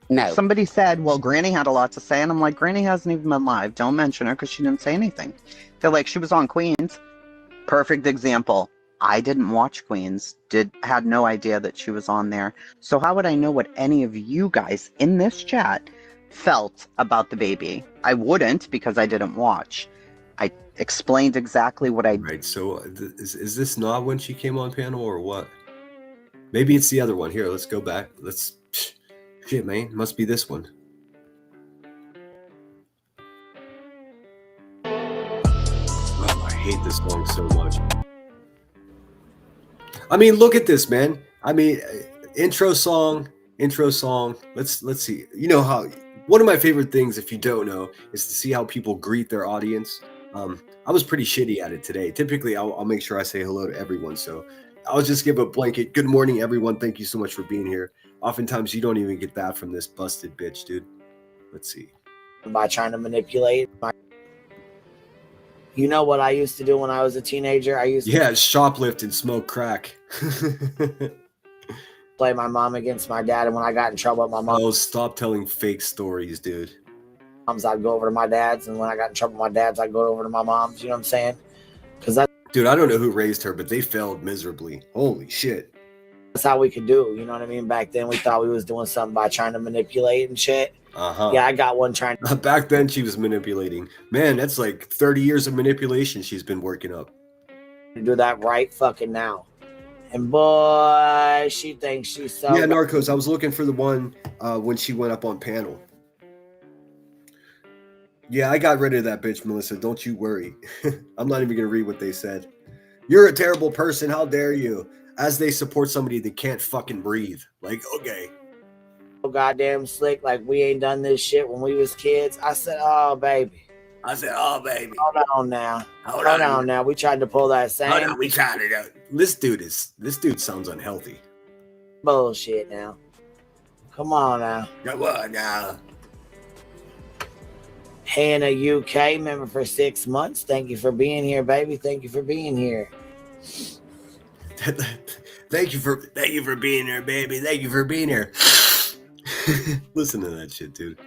No. Somebody said, well, Granny had a lot to say. And I'm like, Granny hasn't even been live. Don't mention her because she didn't say anything. They're like, she was on Queens. Perfect example. I didn't watch Queens. Had no idea that she was on there. So how would I know what any of you guys in this chat felt about the baby? I wouldn't because I didn't watch. I explained exactly what I... Right, so is this not when she came on panel or what? Maybe it's the other one. Here, let's go back. Shit, man. Must be this one. hate this song so much. I mean, look at this, man. I mean, intro song. Let's see. You know how one of my favorite things, if you don't know, is to see how people greet their audience. I was pretty shitty at it today. Typically, I'll make sure I say hello to everyone. So I'll just give a blanket good morning, everyone. Thank you so much for being here. Oftentimes, you don't even get that from this busted bitch, dude. Let's see. By trying to manipulate you know what I used to do when I was a teenager? I used to shoplift and smoke crack. play my mom against my dad, and when I got in trouble with my mom, Oh, stop telling fake stories, dude. I'd go over to my dad's, and when I got in trouble with my dad's, I'd go over to my mom's. You know what I'm saying? Because Dude, I don't know who raised her, but they failed miserably. Holy shit. that's how we could do. You know what I mean? Back then, we thought we was doing something by trying to manipulate and shit. Yeah, I got one trying. Back then, she was manipulating. Man, that's like 30 years of manipulation she's been working up. To do that right fucking now. And boy, she thinks she's so. Yeah, Narcos. I was looking for the one when she went up on panel. Yeah, I got rid of that bitch, Melissa. Don't you worry. I'm not even going to read what they said. You're a terrible person. How dare you? As they support somebody that can't fucking breathe. Like, okay. Goddamn slick. Like, we ain't done this shit when we was kids. I said, oh, baby. Oh, baby. Hold on now. Hold on now. We tried to pull that same. Hold on, we tried it out. This dude sounds unhealthy. Bullshit now. Come on now. Come on now. Hannah, UK member for 6 months. Thank you for being here, baby. Thank you for being here. Thank you for being here, baby. Thank you for being here. Listen to that shit, dude.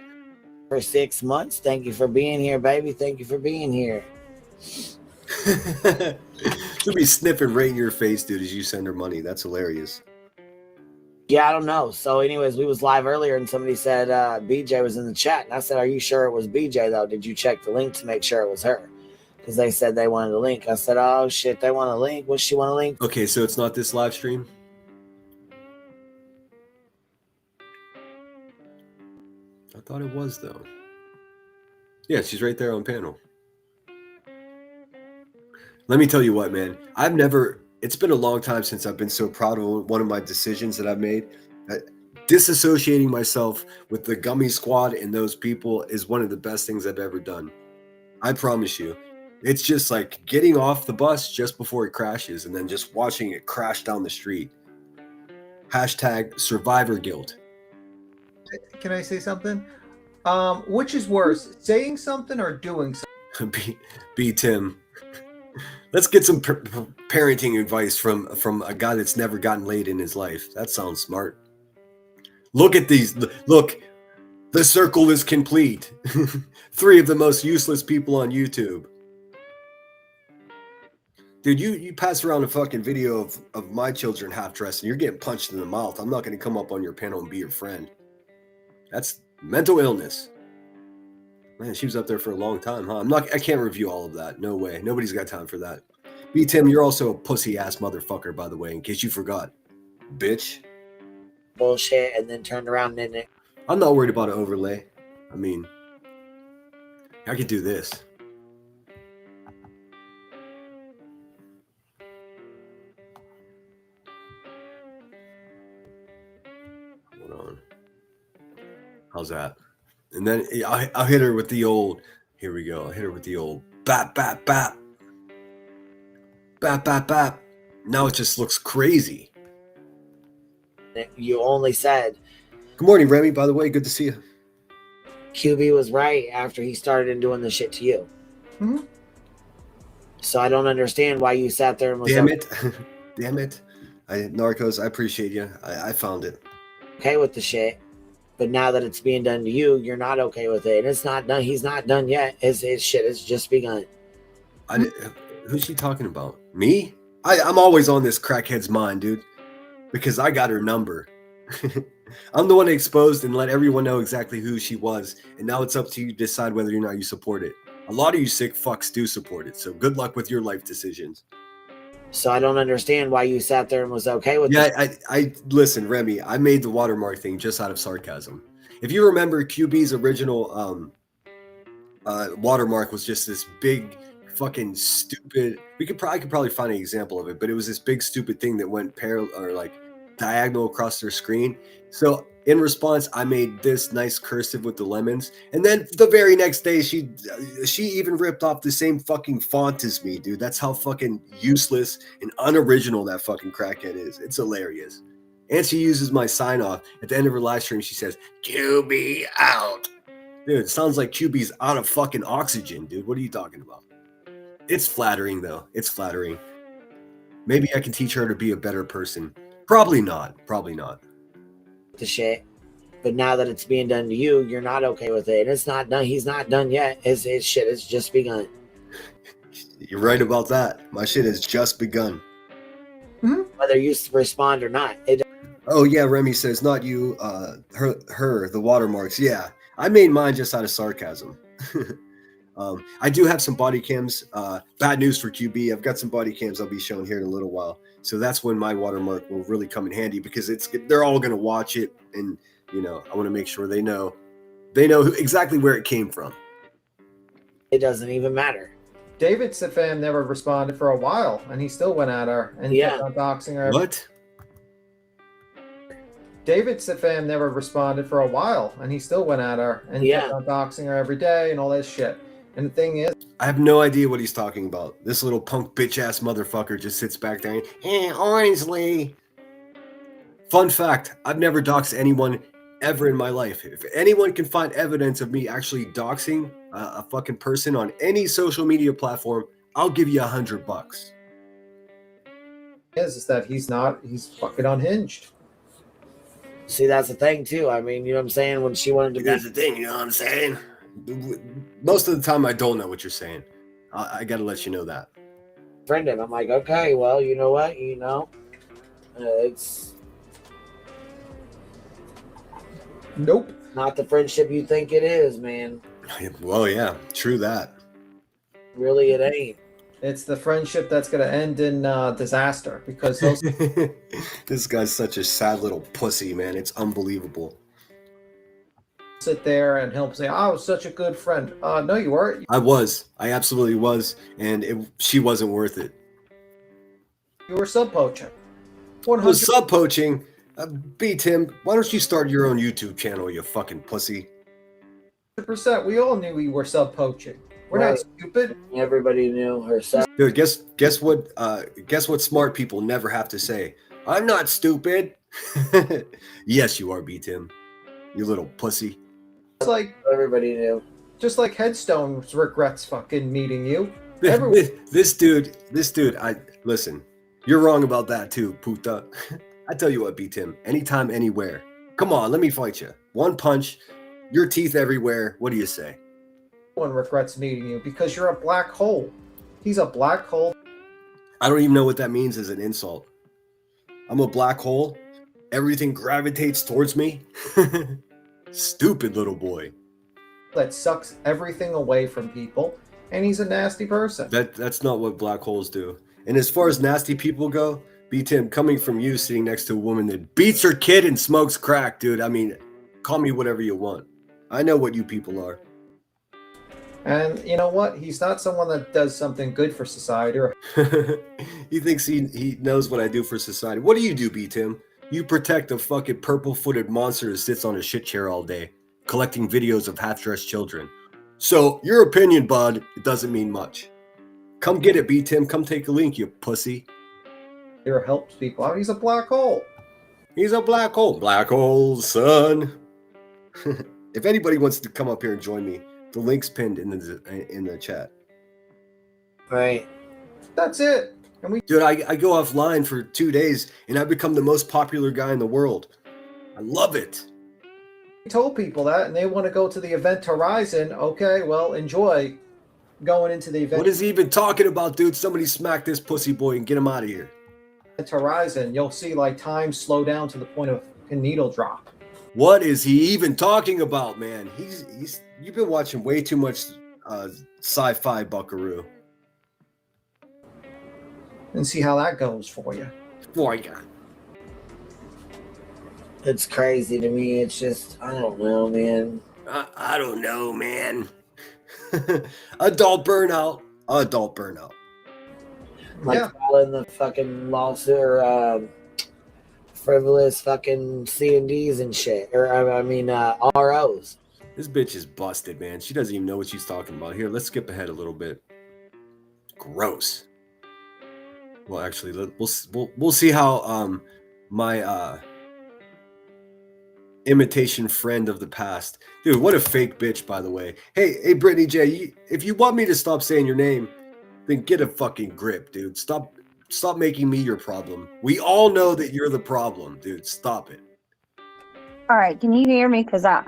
For 6 months. Thank you for being here, baby. Thank you for being here. She'll be sniffing right in your face, dude, as you send her money. That's hilarious. Yeah, I don't know. So anyways, we was live earlier and somebody said BJ was in the chat. And I said, are you sure it was BJ though? Did you check the link to make sure it was her? Because they said they wanted a link. I said, oh shit, they want a link. What she want a link? Okay, so it's not this live stream? I thought it was though. Yeah, she's right there on panel. Let me tell you what, man. It's been a long time since I've been so proud of one of my decisions that I've made. Disassociating myself with the Gummy Squad and those people is one of the best things I've ever done. I promise you. It's just like getting off the bus just before it crashes and then just watching it crash down the street. Hashtag survivor guilt. Can I say something? Which is worse, saying something or doing something? B Tim. Let's get some parenting advice from a guy that's never gotten laid in his life. That sounds smart. Look at these. Look, the circle is complete. 3 of the most useless people on YouTube. Dude, you pass around a fucking video of my children half dressed and you're getting punched in the mouth. I'm not going to come up on your panel and be your friend. That's mental illness. Man, she was up there for a long time, huh? I can't review all of that. No way. Nobody's got time for that. B Tim, you're also a pussy ass motherfucker, by the way, in case you forgot. Bitch. Bullshit, and then turned around and it. I'm not worried about an overlay. I mean, I could do this. Hold on. How's that? And then I'll hit her with the old, here we go. I'll hit her with the old bap, bap, bap. Bap, bap, bap. Now it just looks crazy. You only said. Good morning, Remy, by the way. Good to see you. QB was right after he started doing the shit to you. Mm-hmm. So I don't understand why you sat there and was Damn it. Damn it. Narcos, I appreciate you. I found it. Okay with the shit. But now that it's being done to you, you're not okay with it. And it's not done. He's not done yet. His shit has just begun. Who's she talking about? Me? I'm always on this crackhead's mind, dude. Because I got her number. I'm the one that exposed and let everyone know exactly who she was. And now it's up to you to decide whether or not you support it. A lot of you sick fucks do support it. So good luck with your life decisions. So I don't understand why you sat there and was okay with it. Yeah, I listen, Remy, I made the watermark thing just out of sarcasm. If you remember, QB's original watermark was just this big fucking stupid. I could probably find an example of it, but it was this big stupid thing that went parallel or like diagonal across their screen. So in response, I made this nice cursive with the lemons, and then the very next day, she even ripped off the same fucking font as me, dude. That's how fucking useless and unoriginal that fucking crackhead is. It's hilarious. And she uses my sign off at the end of her live stream. She says, "QB out." Dude, it sounds like QB's out of fucking oxygen, dude. What are you talking about? It's flattering, though. It's flattering. Maybe I can teach her to be a better person. Probably not. Probably not. The shit. But now that it's being done to you, you're not okay with it. And it's not done. He's not done yet. His shit has just begun. You're right about that. My shit has just begun. Whether you respond or not. Oh, yeah, Remy says, not you, her, the watermarks. Yeah, I made mine just out of sarcasm. I do have some body cams. Bad news for QB. I've got some body cams I'll be showing here in a little while. So that's when my watermark will really come in handy, because they're all going to watch it. And, you know, I want to make sure they know exactly where it came from. It doesn't even matter. David Safam never responded for a while, and he still went at her and kept on doxing her. What? David Safam never responded for a while, and he still went at her and kept on doxing her every day and all this shit. And the thing is, I have no idea what he's talking about. This little punk bitch ass motherfucker just sits back there and, hey, Orangelee. Fun fact, I've never doxed anyone ever in my life. If anyone can find evidence of me actually doxing a fucking person on any social media platform, I'll give you $100. is that he's fucking unhinged. See, that's the thing too. I mean, you know what I'm saying? When she wanted to be. That's the thing, you know what I'm saying? Most of the time, I don't know what you're saying. I got to let you know that. Friend him. I'm like, okay, well, you know what? You know, it's. Nope. Not the friendship you think it is, man. Well, yeah, true that. Really, it ain't. It's the friendship that's going to end in disaster, because those. This guy's such a sad little pussy, man. It's unbelievable. Sit there and he'll say, I was such a good friend. No, you weren't. I absolutely was. And she wasn't worth it. You were sub poaching. Was sub poaching? B. Tim, why don't you start your own YouTube channel, you fucking pussy? 100%. We all knew we were sub poaching. We're not stupid. Everybody knew herself. Dude, guess what smart people never have to say? I'm not stupid. Yes, you are, B. Tim. You little pussy. It's like everybody knew. Just like Headstone regrets fucking meeting you. This dude, listen, you're wrong about that too, puta. I tell you what, B. Tim, anytime, anywhere. Come on, let me fight you. One punch, your teeth everywhere. What do you say? No one regrets meeting you because you're a black hole. He's a black hole. I don't even know what that means as an insult. I'm a black hole. Everything gravitates towards me. Stupid little boy. That sucks everything away from people, and he's a nasty person. That's not what black holes do. And as far as nasty people go, B. Tim, coming from you sitting next to a woman that beats her kid and smokes crack, dude, I mean, call me whatever you want. I know what you people are. And you know what? He's not someone that does something good for society. He thinks he knows what I do for society. What do you do, B. Tim? You protect a fucking purple-footed monster that sits on a shit chair all day, collecting videos of half-dressed children. So, your opinion, bud, it doesn't mean much. Come get it, B. Tim. Come take a link, you pussy. Here helps people out. He's a black hole. He's a black hole. Black hole, son. If anybody wants to come up here and join me, the link's pinned in the chat. Right. That's it. Dude, I go offline for 2 days, and I become the most popular guy in the world. I love it. We told people that, and they want to go to the Event Horizon. Okay, well, enjoy going into the event. What is he even talking about, dude? Somebody smack this pussy boy and get him out of here. Horizon, you'll see like time slow down to the point of a needle drop. What is he even talking about, man? You've been watching way too much sci-fi, buckaroo. And see how that goes for you. Boy, God. It's crazy to me. It's just, I don't know, man. I don't know, man. Adult burnout. Adult burnout. Like filing the fucking lawsuit or frivolous fucking C&Ds and shit. Or, I mean, ROs. This bitch is busted, man. She doesn't even know what she's talking about. Here, let's skip ahead a little bit. Gross. Well, actually, we'll see how my imitation friend of the past, dude. What a fake bitch, by the way. Hey, Brittany J. If you want me to stop saying your name, then get a fucking grip, dude. Stop making me your problem. We all know that you're the problem, dude. Stop it. All right, can you hear me? Because I'm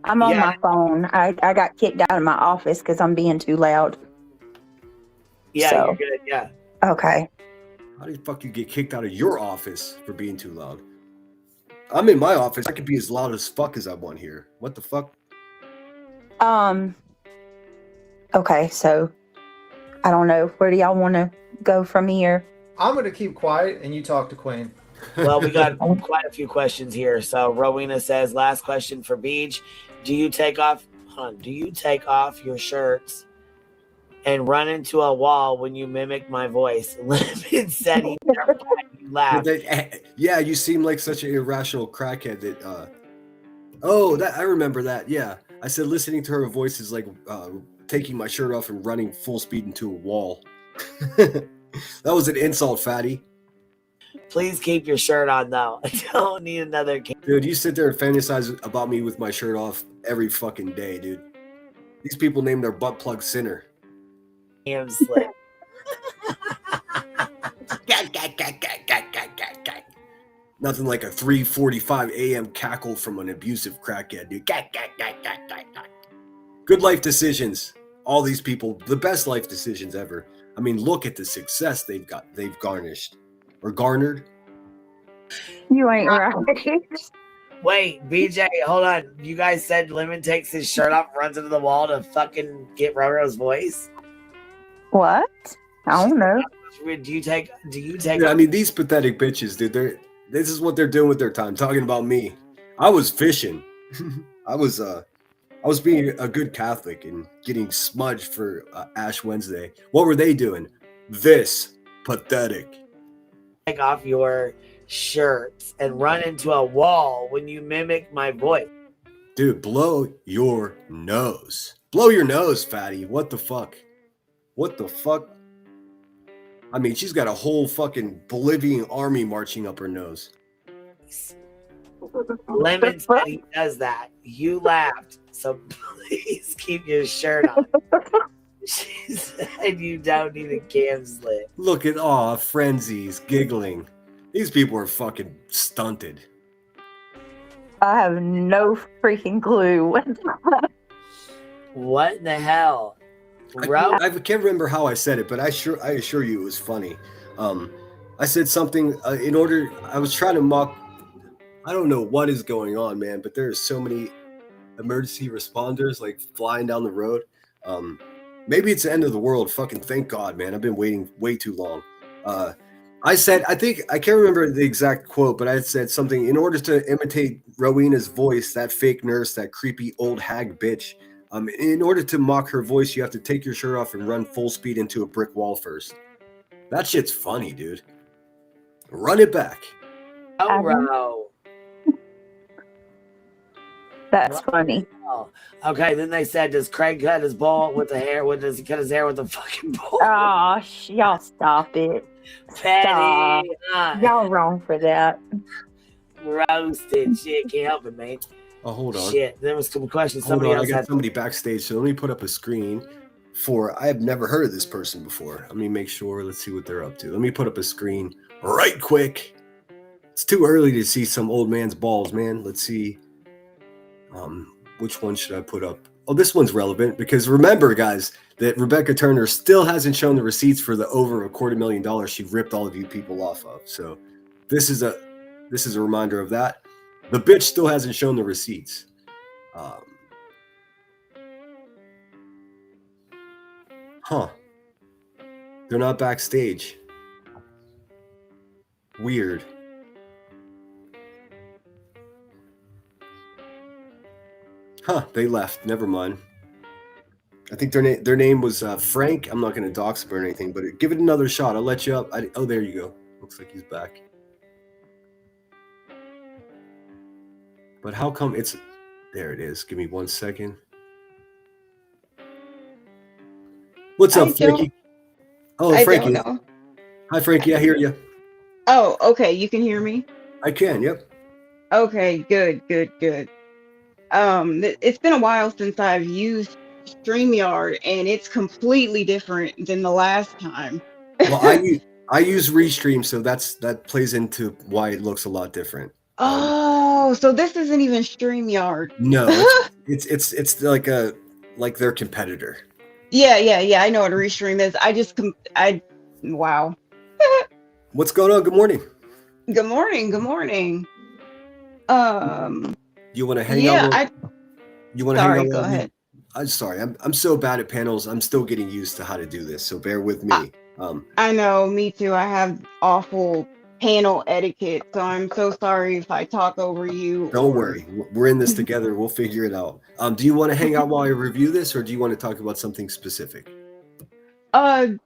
on my phone. I got kicked out of my office because I'm being too loud. Yeah, So- you're good. Yeah. Okay. How the fuck you get kicked out of your office for being too loud? I'm in my office. I can be as loud as fuck as I want here. What the fuck? Okay, so I don't know. Where do y'all want to go from here? I'm going to keep quiet and you talk to Queen. Well, we got quite a few questions here. So Rowena says, last question for Beach. Do you take off your shirts and run into a wall when you mimic my voice? Lemon said he never laughed. Yeah, you seem like such an irrational crackhead that that I remember that. Yeah. I said listening to her voice is like taking my shirt off and running full speed into a wall. That was an insult, fatty. Please keep your shirt on, though. I don't need another Dude, you sit there and fantasize about me with my shirt off every fucking day, dude. These people name their butt plug Sinner. cam slip. Nothing like a 3:45 a.m. cackle from an abusive crackhead, dude. Good life decisions. All these people, the best life decisions ever. I mean, look at the success they've garnered. You ain't right. Wait, BJ, hold on. You guys said Lemon takes his shirt off, runs into the wall to fucking get Roro's voice? What? I don't know. Do you take? Yeah, I mean, these pathetic bitches, dude. This is what they're doing with their time, talking about me. I was fishing. I was being a good Catholic and getting smudged for Ash Wednesday. What were they doing? This pathetic. Take off your shirts and run into a wall when you mimic my voice. Dude, blow your nose. Blow your nose, fatty. What the fuck? What the fuck? I mean, she's got a whole fucking Bolivian army marching up her nose. Lemon said he does that. You laughed, so please keep your shirt on. She said you don't need a cam slip. Look at frenzies, giggling. These people are fucking stunted. I have no freaking clue. What in the hell? I can't remember how I said it, but I assure you it was funny. I said something I was trying to mock. I don't know what is going on, man, but there are so many emergency responders like flying down the road. Maybe it's the end of the world. Fucking thank God, man. I've been waiting way too long. I can't remember the exact quote, but I said something in order to imitate Rowena's voice, that fake nurse, that creepy old hag bitch. In order to mock her voice, you have to take your shirt off and run full speed into a brick wall first. That shit's funny, dude. Run it back. Oh, That's funny. Oh, okay. Then they said, "Does Craig cut his ball with the hair? Does he cut his hair with the fucking ball?" Oh, y'all stop it. Petty. Stop. Y'all wrong for that. Roasted. Shit, can't help it, man. Oh, hold on. Shit, there was some questions. Hold Somebody on, else I got had. somebody backstage, so let me put up a screen I have never heard of this person before. Let me make sure. Let's see what they're up to. Let me put up a screen right quick. It's too early to see some old man's balls, man. Let's see. Which one should I put up? Oh, this one's relevant because remember, guys, that Rebecca Turner still hasn't shown the receipts for the over $250,000 she ripped all of you people off of. So this is a reminder of that. The bitch still hasn't shown the receipts. They're not backstage. Weird. They left. Never mind. I think their name was Frank. I'm not going to dox him or anything, but give it another shot. I'll let you up. Oh, there you go. Looks like he's back. But how come it's... There it is. Give me 1 second. What's up, Frankie? Oh, Frankie. Don't know. Hi, Frankie. I hear you. Oh, okay. You can hear me? I can, yep. Okay, good. It's been a while since I've used StreamYard, and it's completely different than the last time. Well, I use Restream, so that plays into why it looks a lot different. Oh, so this isn't even StreamYard. No, it's like their competitor. Yeah. I know what Restream is. Wow. What's going on? Good morning. Good morning. You want to hang out? You want to hang out? Go ahead. I'm sorry. I'm so bad at panels. I'm still getting used to how to do this, so bear with me. I know, me too. I have awful panel etiquette, so I'm so sorry if I talk over you. Don't worry. We're in this together. We'll figure it out. Do you want to hang out while I review this, or do you want to talk about something specific? A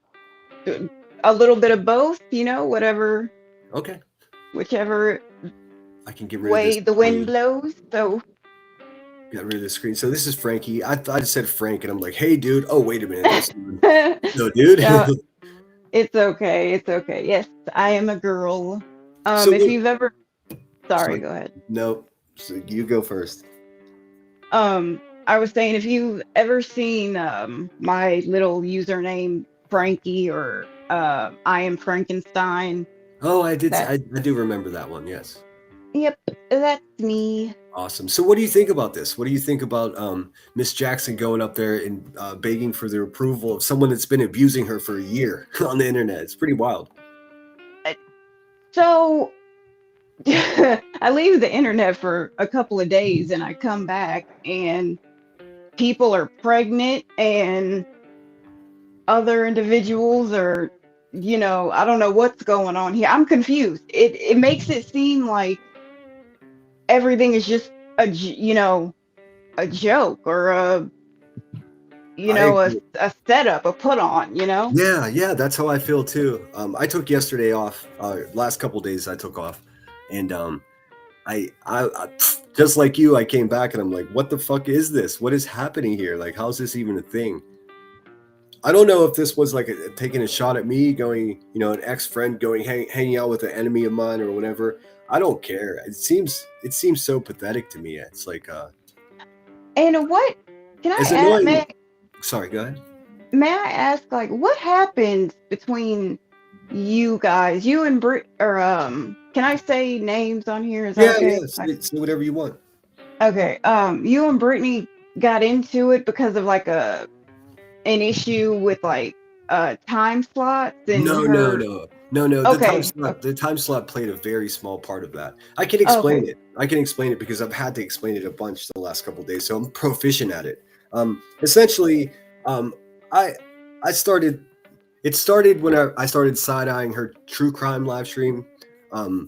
little bit of both, whatever. Okay. Whichever I can get rid way of the wind blows. So got rid of the screen. So this is Frankie. I said Frank, and I'm like, hey, dude. Oh, wait a minute. No, dude. No, it's okay. Yes, I am a girl. If you've ever... Sorry, go ahead. No, so you go first. I was saying, if you've ever seen my little username, Frankie, or I am Frankenstein. Oh, I did. I do remember that one. Yes. Yep, that's me. Awesome. So what do you think about this? What do you think about Miss Jackson going up there and begging for the approval of someone that's been abusing her for a year on the internet? It's pretty wild. So I leave the internet for a couple of days and I come back and people are pregnant and other individuals are, I don't know what's going on here. I'm confused. It makes it seem like everything is just a joke or a setup, a put on, Yeah, that's how I feel too. I took yesterday off. Last couple days I took off, and I just like you, I came back and I'm like, what the fuck is this? What is happening here? Like, how's this even a thing? I don't know if this was like taking a shot at me, going, an ex-friend going hanging out with an enemy of mine or whatever. I don't care. It seems so pathetic to me. It's like and what can I ask? Sorry, go ahead. May I ask, like, what happened between you guys, you and Brit, or can I say names on here? Is that okay? Yeah, say whatever you want. Okay. You and Brittany got into it because of like an issue with like time slots and No. Okay. The time slot played a very small part of that. I can explain it. I can explain it because I've had to explain it a bunch the last couple of days, so I'm proficient at it. Essentially, I started. It started when I started side-eyeing her true crime live stream. A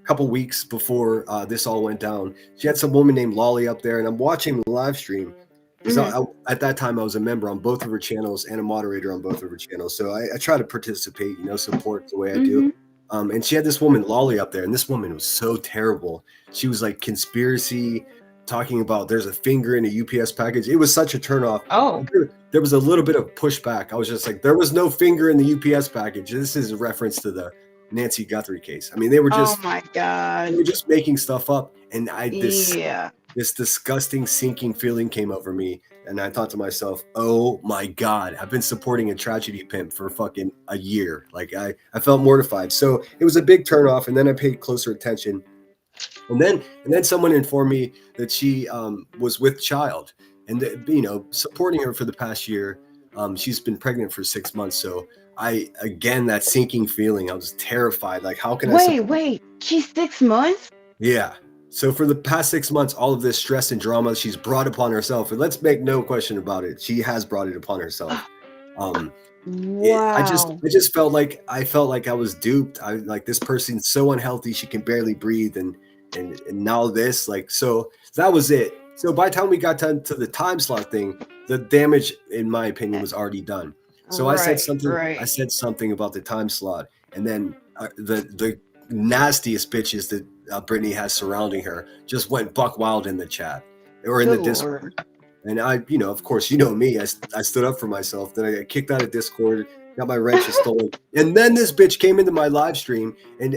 couple weeks before this all went down, she had some woman named Lolly up there, and I'm watching the live stream. Because at that time I was a member on both of her channels and a moderator on both of her channels. So I try to participate, support the way I do. And she had this woman, Lolly, up there, and this woman was so terrible. She was like conspiracy, talking about there's a finger in a UPS package. It was such a turnoff. Oh. There was a little bit of pushback. I was just like, there was no finger in the UPS package. This is a reference to the Nancy Guthrie case. I mean, they were just... Oh my God. They were just making stuff up. And this disgusting sinking feeling came over me, and I thought to myself, oh my God, I've been supporting a tragedy pimp for fucking a year. Like I felt mortified. So it was a big turnoff, and then I paid closer attention. And then someone informed me that she was with child, and supporting her for the past year. She's been pregnant for 6 months. So that sinking feeling, I was terrified. Like, how can wait, she's 6 months? Yeah. So for the past 6 months, all of this stress and drama she's brought upon herself, and let's make no question about it, she has brought it upon herself. Wow. I just felt like I was duped. I like, this person's so unhealthy, she can barely breathe, and now this, like, so that was it. So by the time we got to the time slot thing, the damage, in my opinion, was already done. So I said something. Right. I said something about the time slot, and then the nastiest bitches that Brittany has surrounding her just went buck wild in the chat or in Good the Discord. Lord. And I, of course, me. I stood up for myself. Then I got kicked out of Discord. Got my wrenches stolen, and then this bitch came into my live stream, and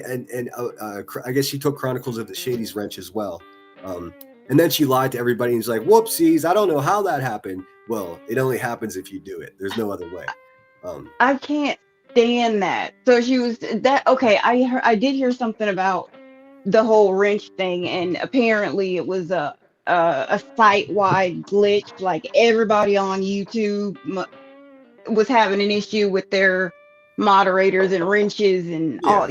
I guess she took Chronicles of the Shady's wrench as well. And then she lied to everybody and was like, "Whoopsies! I don't know how that happened." Well, it only happens if you do it. There's no other way. I can't stand that. So she was that. Okay, I did hear something about the whole wrench thing, and apparently it was a site-wide glitch. Like everybody on YouTube was having an issue with their moderators and wrenches and all.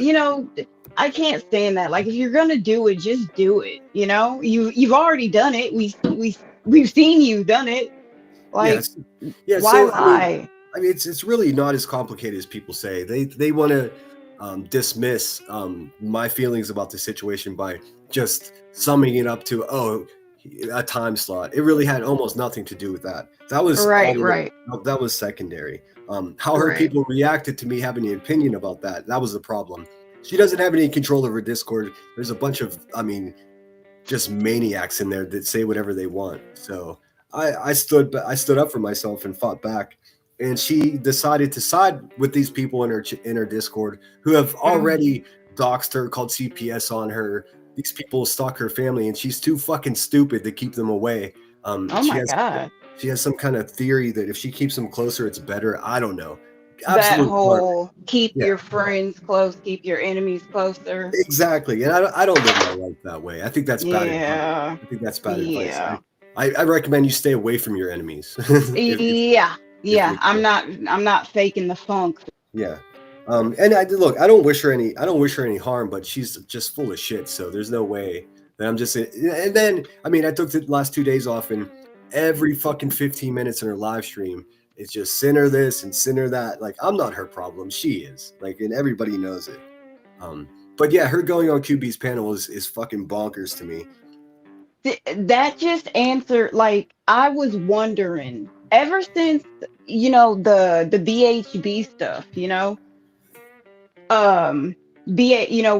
I can't stand that. Like if you're gonna do it, just do it. You've already done it. We've seen you done it. Like yeah. Why So lie? I mean, it's really not as complicated as people say. They want to dismiss my feelings about the situation by just summing it up to a time slot. It really had almost nothing to do with that. That was right. That was secondary. How her people reacted to me having an opinion about that was the problem. She doesn't have any control over Discord. There's a bunch of, just maniacs in there that say whatever they want. So I stood up for myself and fought back. And she decided to side with these people in her Discord who have already doxed her, called CPS on her. These people stalk her family, and she's too fucking stupid to keep them away. Oh my God. She has some kind of theory that if she keeps them closer, it's better. I don't know. That whole keep your friends close, keep your enemies closer. Exactly. And I don't live my life that way. I think that's bad advice. Yeah. I think that's bad advice. I recommend you stay away from your enemies. Yeah. I'm not faking the funk. Yeah. And I don't wish her any harm, but she's just full of shit. So there's no way that I'm just, and then, I took the last 2 days off, and every fucking 15 minutes in her live stream, it's just send her this and send her that. Like, I'm not her problem. She is, and everybody knows it. But yeah, her going on QB's panel is fucking bonkers to me. That just answered, I was wondering ever since, the BHB stuff,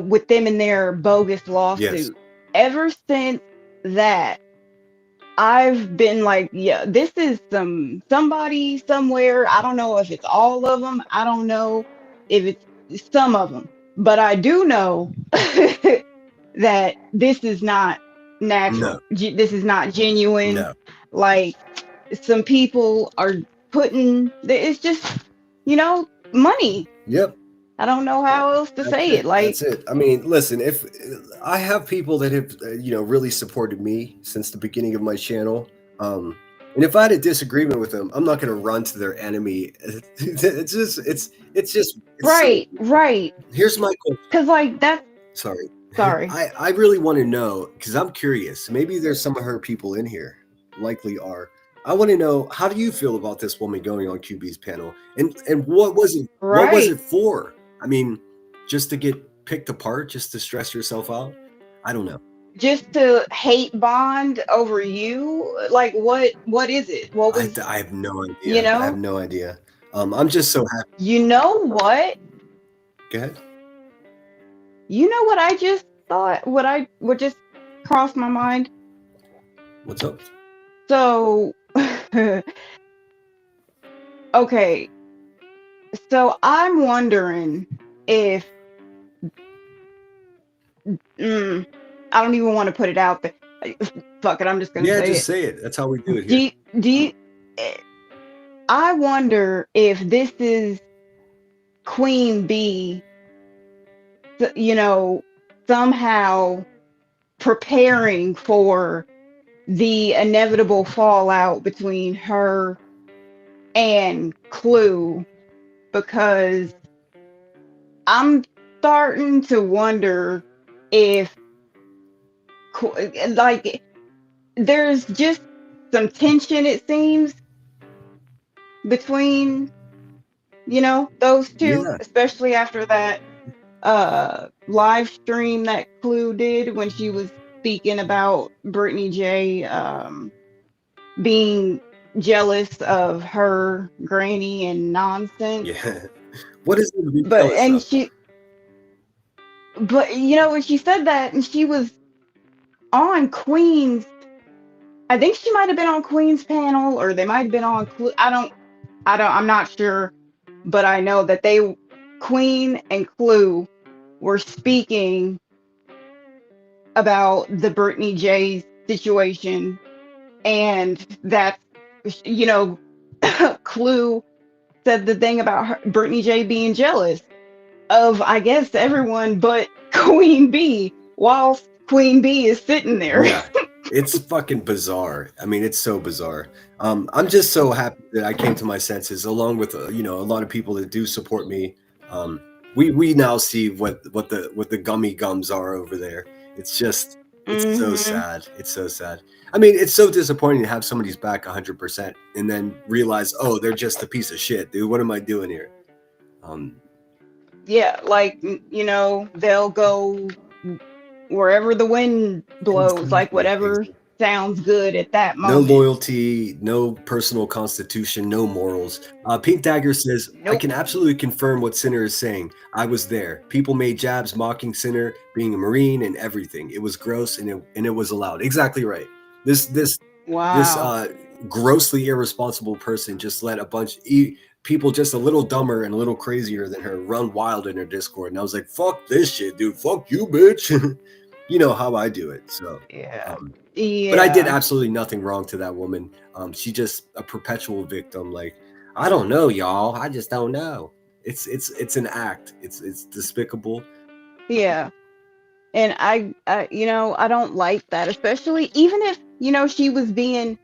with them in their bogus lawsuit. Yes. Ever since that, I've been like, yeah, this is somebody somewhere. I don't know if it's all of them. I don't know if it's some of them, but I do know that this is not natural. No. This is not genuine. No. Like, some people are putting, it's just, money. Yep. I don't know how else to say it. That's it. Listen, if I have people that have, really supported me since the beginning of my channel, and if I had a disagreement with them, I'm not going to run to their enemy. It's just right. Here's my question. Because that's sorry. I really want to know, because I'm curious. Maybe there's some of her people in here, likely are. I want to know, how do you feel about this woman going on QB's panel, and what was it? Right. What was it for? Just to get picked apart, just to stress yourself out? I don't know. Just to hate bond over you? Like, what is it? What was I have no idea. I have no idea. I'm just so happy. You know what? Go ahead. You know what I just thought? What just crossed my mind? What's up? So, okay. So I'm wondering if I don't even want to put it out there. Fuck it, I'm just gonna say it. Yeah, just say it. That's how we do it here. I wonder if this is Queen B, somehow preparing for the inevitable fallout between her and Clue, because I'm starting to wonder if, there's just some tension, it seems, between, those two, especially after that live stream that Clue did when she was speaking about Brittany J. Being jealous of her granny and nonsense. Yeah. What is it to be But jealous and of? she, but you know, when she said that, and she was on Queen's, I think she might have been on Queen's panel, or they might have been on. I'm not sure, but I know that Queen and Clue, were speaking about the Brittany J situation, and that, you know, Clue said the thing about Brittany J being jealous of, I guess, everyone but Queen B, whilst Queen B is sitting there. Yeah, it's fucking bizarre. I mean, it's so bizarre. I'm just so happy that I came to my senses, along with a lot of people that do support me. We now see what the gummy gums are over there. It's just so sad. It's so sad. I mean, it's so disappointing to have somebody's back 100% and then realize, oh, they're just a piece of shit, dude. What am I doing here? Yeah, like, you know, they'll go wherever the wind blows, like whatever sounds good at that No moment. loyalty, no personal constitution, no morals. Pink Dagger says, I can absolutely confirm what Sinner is saying. I was there. People made jabs mocking Sinner being a Marine and everything. It was gross and it was allowed. Exactly right. This grossly irresponsible person just let a bunch people just a little dumber and a little crazier than her run wild in her Discord. And I was like, fuck this shit, dude. Fuck you, bitch. You know how I do it. So yeah. But I did absolutely nothing wrong to that woman. She just a perpetual victim. Like, I don't know, y'all. I just don't know. It's an act. It's despicable. Yeah. And I you know, I don't like that, especially even if, you know, she was being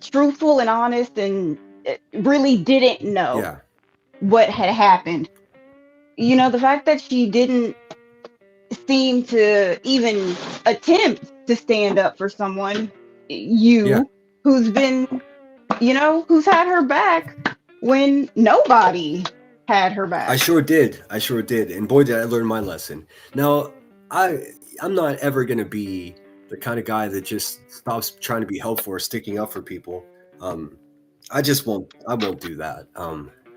truthful and honest and really didn't know what had happened. You know, the fact that she didn't seem to even attempt to stand up for someone, who's been, you know, who's had her back when nobody had her back. I sure did. And boy, did I learn my lesson. Now, I'm not ever going to be the kind of guy that just stops trying to be helpful or sticking up for people. I won't do that.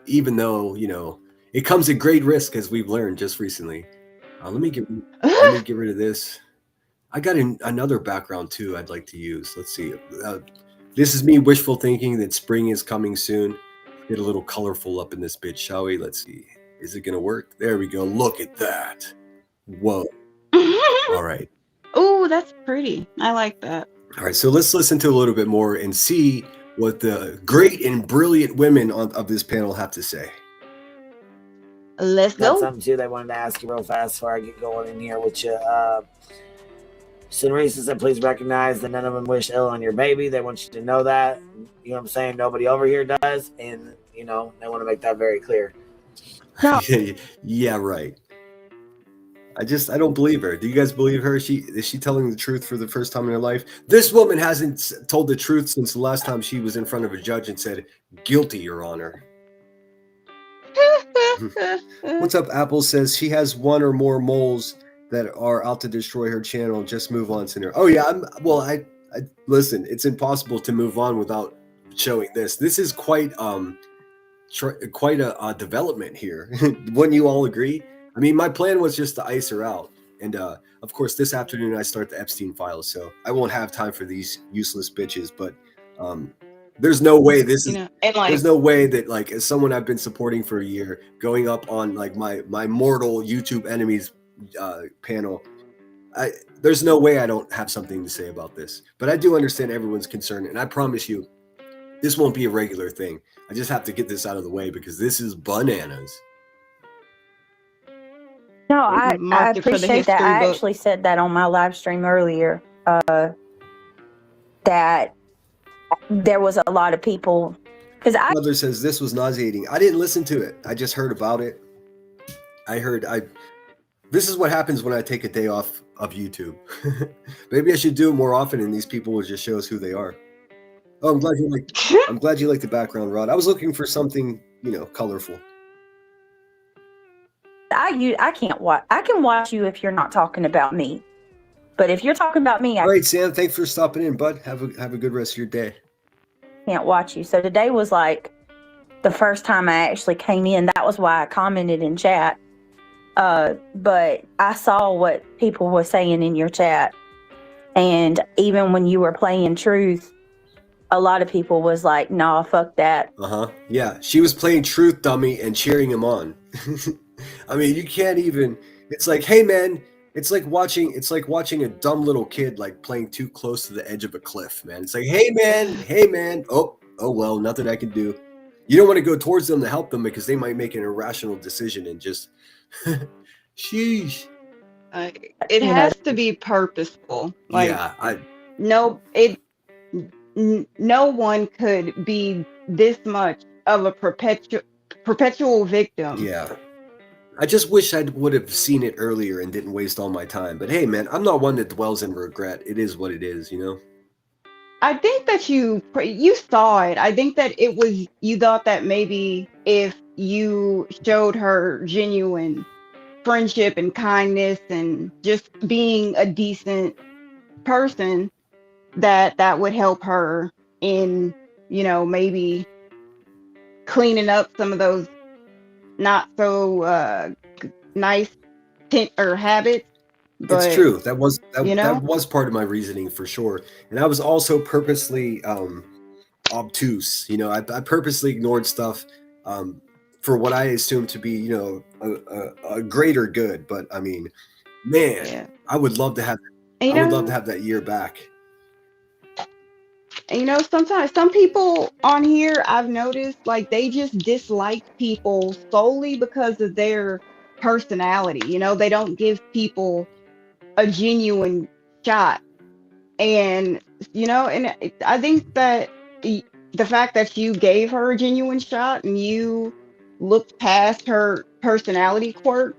Even though, you know, it comes at great risk, as we've learned just recently. Let me get rid of this. I got another background too I'd like to use. Let's see. This is me wishful thinking that spring is coming soon. Get a little colorful up in this bitch, shall we? Let's see. Is it going to work? There we go. Look at that. Whoa. All right. Oh, that's pretty. I like that. All right. So let's listen to a little bit more and see what the great and brilliant women of this panel have to say. Let's Got go. something too they wanted to ask you real fast before I get going in here with you. Sinrisa said, please recognize that none of them wish ill on your baby. They want you to know that. You know what I'm saying? Nobody over here does. And, you know, they want to make that very clear. Yeah, right. I don't believe her. Do you guys believe her? Is she telling the truth for the first time in her life? This woman hasn't told the truth since the last time she was in front of a judge and said, guilty, Your Honor. What's up? Apple says she has one or more moles that are out to destroy her channel. Just move on, Sinner. Oh yeah, I listen. It's impossible to move on without showing this. This is quite a development here. Wouldn't you all agree? I mean, my plan was just to ice her out, and of course, this afternoon I start the Epstein files, so I won't have time for these useless bitches. But there's no way there's no way that, like, as someone I've been supporting for a year, going up on like my mortal YouTube enemies panel, there's no way I don't have something to say about this. But I do understand everyone's concern, and I promise you, this won't be a regular thing. I just have to get this out of the way because this is bananas. No, I appreciate that. I actually said that on my live stream earlier, that there was a lot of people. Mother says this was nauseating. I didn't listen to it. I just heard about it. This is what happens when I take a day off of YouTube. Maybe I should do it more often, and these people will just show us who they are. Oh, I'm glad you like the background, Rod. I was looking for something, you know, colorful. I can't watch. I can watch you if you're not talking about me. But if you're talking about me, I All right, Sam, thanks for stopping in, bud. Have a good rest of your day. can't watch you. So today was like the first time I actually came in. That was why I commented in chat. But I saw what people were saying in your chat. And even when you were playing Truth, a lot of people was like, nah, fuck that. Yeah, she was playing Truth, dummy, and cheering him on. I mean, you can't even. It's like, hey, man. It's like watching a dumb little kid like playing too close to the edge of a cliff, man. It's like, hey, man. Oh well, nothing I can do. You don't want to go towards them to help them because they might make an irrational decision and just, sheesh. It has to be purposeful. Like, Yeah, no one could be this much of a perpetual victim. Yeah. I just wish I would have seen it earlier and didn't waste all my time. But hey, man, I'm not one that dwells in regret. It is what it is, you know? I think that you saw it. I think that you thought that maybe if you showed her genuine friendship and kindness and just being a decent person, that would help her in, maybe cleaning up some of those not so nice habits. But It's true. That was part of my reasoning for sure. And I was also purposely obtuse. You know, I purposely ignored stuff for what I assumed to be, a greater good. But I mean, man, I would love to have. I would love to have that year back. Sometimes some people on here I've noticed like they just dislike people solely because of their personality. They don't give people a genuine shot. And I think that the fact that you gave her a genuine shot and you looked past her personality quirk,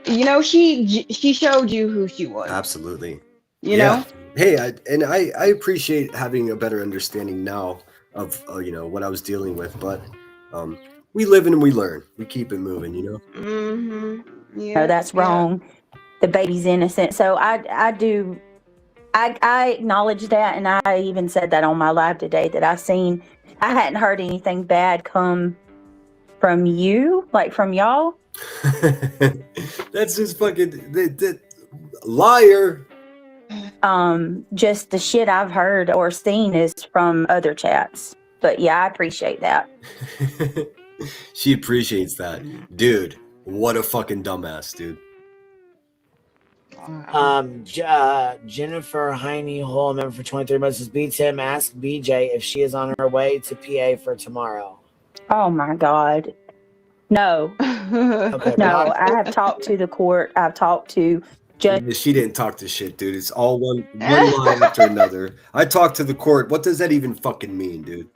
she showed you who she was. Absolutely. You know? Hey, I appreciate having a better understanding now of what I was dealing with, but we live and we learn. We keep it moving, Mm-hmm. Yeah. No, that's wrong. The baby's innocent. So I acknowledge that, and I even said that on my live today that I hadn't heard anything bad come from you, like from y'all. That's just fucking liar. Just the shit I've heard or seen is from other chats. But yeah, I appreciate that. She appreciates that. Dude, what a fucking dumbass, dude. Jennifer Heine Hole, member for 23 months, is B10. Ask BJ if she is on her way to PA for tomorrow. Oh my God. No. Okay, no, I have talked to the court. I've talked to judge. She didn't talk to shit, dude. It's all one line after another. I talked to the court. What does that even fucking mean, dude?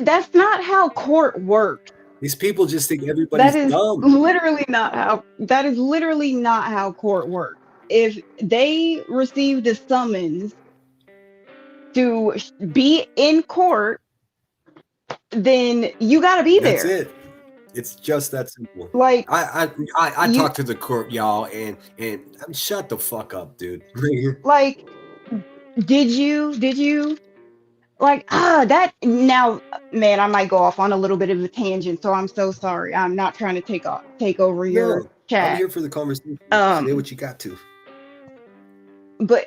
That's not how court works. These people just think everybody's dumb. That is literally not how court works. If they received a summons to be in court, then you got to be there. That's it. It's just that simple. Like I talked to the court, y'all, and shut the fuck up, dude. Like, did you like that? Now, man, I might go off on a little bit of a tangent, so I'm so sorry. I'm not trying to take over your chat. I'm here for the conversation. Say what you got to. But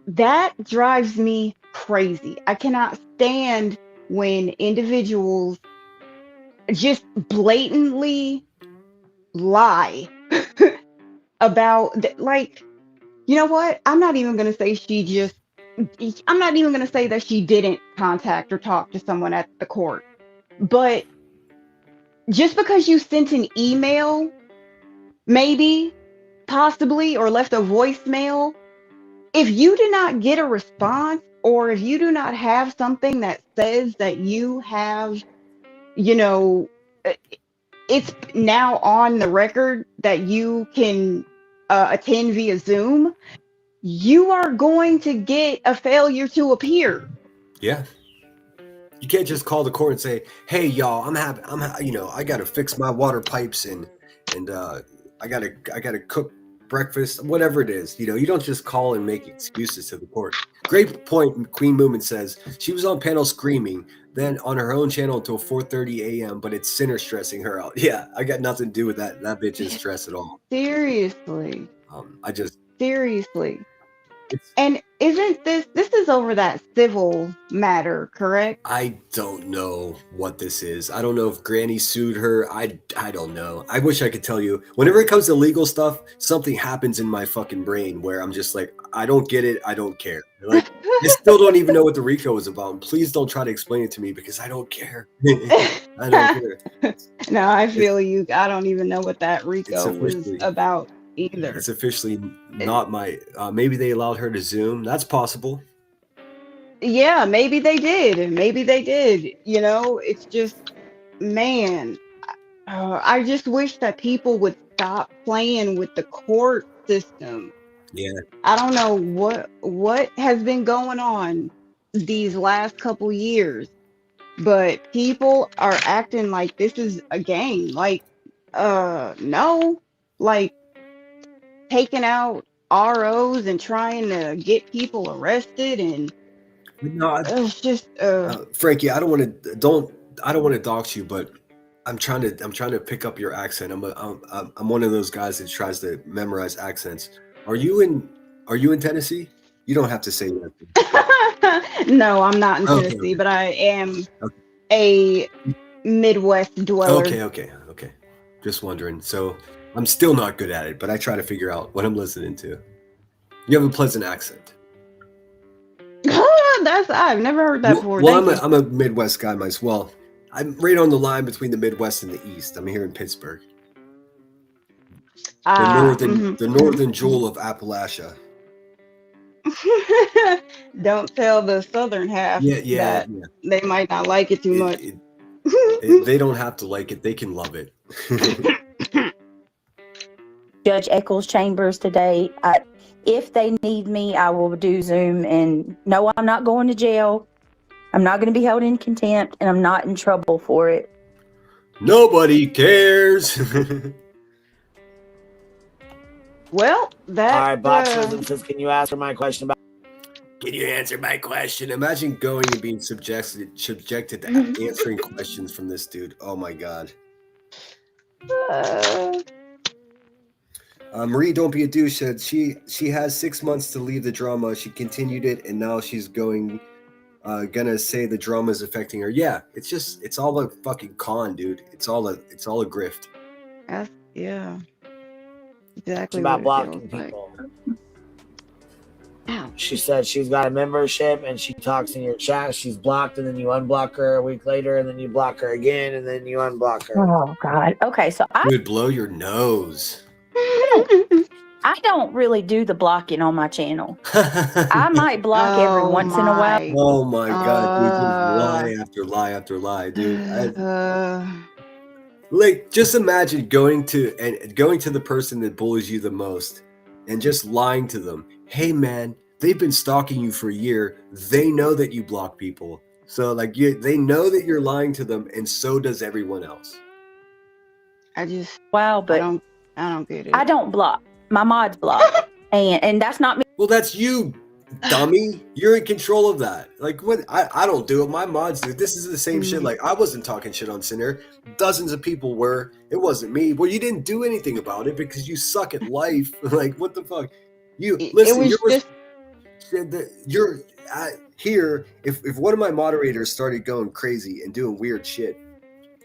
that drives me crazy. I cannot stand when individuals just blatantly lie about, like, you know what? I'm not even going to say that she didn't contact or talk to someone at the court. But just because you sent an email, maybe, possibly, or left a voicemail, if you do not get a response, or if you do not have something that says that you have, it's now on the record that you can attend via Zoom, you are going to get a failure to appear. Yeah. You can't just call the court and say, "Hey, y'all, I got to fix my water pipes and I got to cook breakfast, whatever it is. You don't just call and make excuses to the court. Great point. Queen Moomin says she was on panel screaming, then on her own channel until 4:30 a.m. But it's Sinner stressing her out. Yeah, I got nothing to do with that. That bitch is stress at all. Seriously. Seriously. And isn't this is over that civil matter, correct? I don't know what this is. I don't know if Granny sued her. I don't know. I wish I could tell you. Whenever it comes to legal stuff, something happens in my fucking brain where I'm just like, I don't get it. I don't care. Like, I still don't even know what the RICO is about. And please don't try to explain it to me because I don't care. I don't care. No, I feel you. I don't even know what that RICO was about either. It's officially not my. Maybe they allowed her to Zoom. That's possible. Yeah, maybe they did. Maybe they did. It's just, man, I just wish that people would stop playing with the court system. Yeah. I don't know what has been going on these last couple years, but people are acting like this is a game. Like, no, like taking out ROs and trying to get people arrested, and no, it's just Frankie, I don't want to dox you, but I'm trying to pick up your accent. I'm one of those guys that tries to memorize accents. Are you in Tennessee? You don't have to say that. No, I'm not in Tennessee, but I am a Midwest dweller. Okay. Just wondering. So I'm still not good at it, but I try to figure out what I'm listening to. You have a pleasant accent. I've never heard that before. Well, I'm a Midwest guy myself. Well, I'm right on the line between the Midwest and the East. I'm here in Pittsburgh. The northern jewel of Appalachia. Don't tell the southern half that they might not like it too much. They don't have to like it. They can love it. Judge Eccles Chambers today. If they need me, I will do Zoom. And no, I'm not going to jail. I'm not going to be held in contempt, and I'm not in trouble for it. Nobody cares. Well, that. All right, Box says, can you answer my question about? Can you answer my question? Imagine going and being subjected to answering questions from this dude. Oh my god. Marie, don't be a douche. Said she has 6 months to leave the drama. She continued it, and now she's gonna say the drama is affecting her. Yeah, it's all a fucking con, dude. It's all a grift. Yeah. Exactly. It's about blocking people. She said she's got a membership and she talks in your chat. She's blocked, and then you unblock her a week later, and then you block her again, and then you unblock her. Oh God. Okay, so I would blow your nose. I don't really do the blocking on my channel. I might block every once in a while. Oh my god, dude! Just lie after lie after lie, dude. Like, just imagine going to the person that bullies you the most and just lying to them. Hey man, they've been stalking you for a year. They know that you block people. So like they know that you're lying to them, and so does everyone else. But I don't get it. I don't block. My mods block. and that's not me. Well, that's you, dummy. You're in control of that. Like, what? I don't do it. My mods do. This is the same shit. Like, I wasn't talking shit on Sinner. Dozens of people were. It wasn't me. Well, you didn't do anything about it because you suck at life. Like, what the fuck? You listen. You're here. If one of my moderators started going crazy and doing weird shit,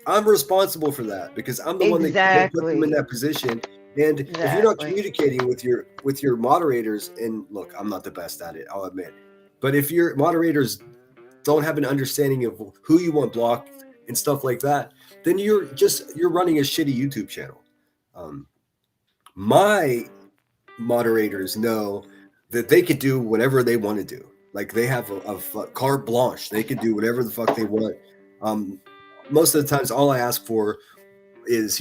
I'm responsible for that because I'm the one that put them in that position. And if you're not communicating with your moderators, and look, I'm not the best at it, I'll admit, but if your moderators don't have an understanding of who you want blocked and stuff like that, then you're running a shitty YouTube channel. My moderators know that they could do whatever they want to do. Like, they have a carte blanche. They could do whatever the fuck they want. Most of the times, all I ask for is,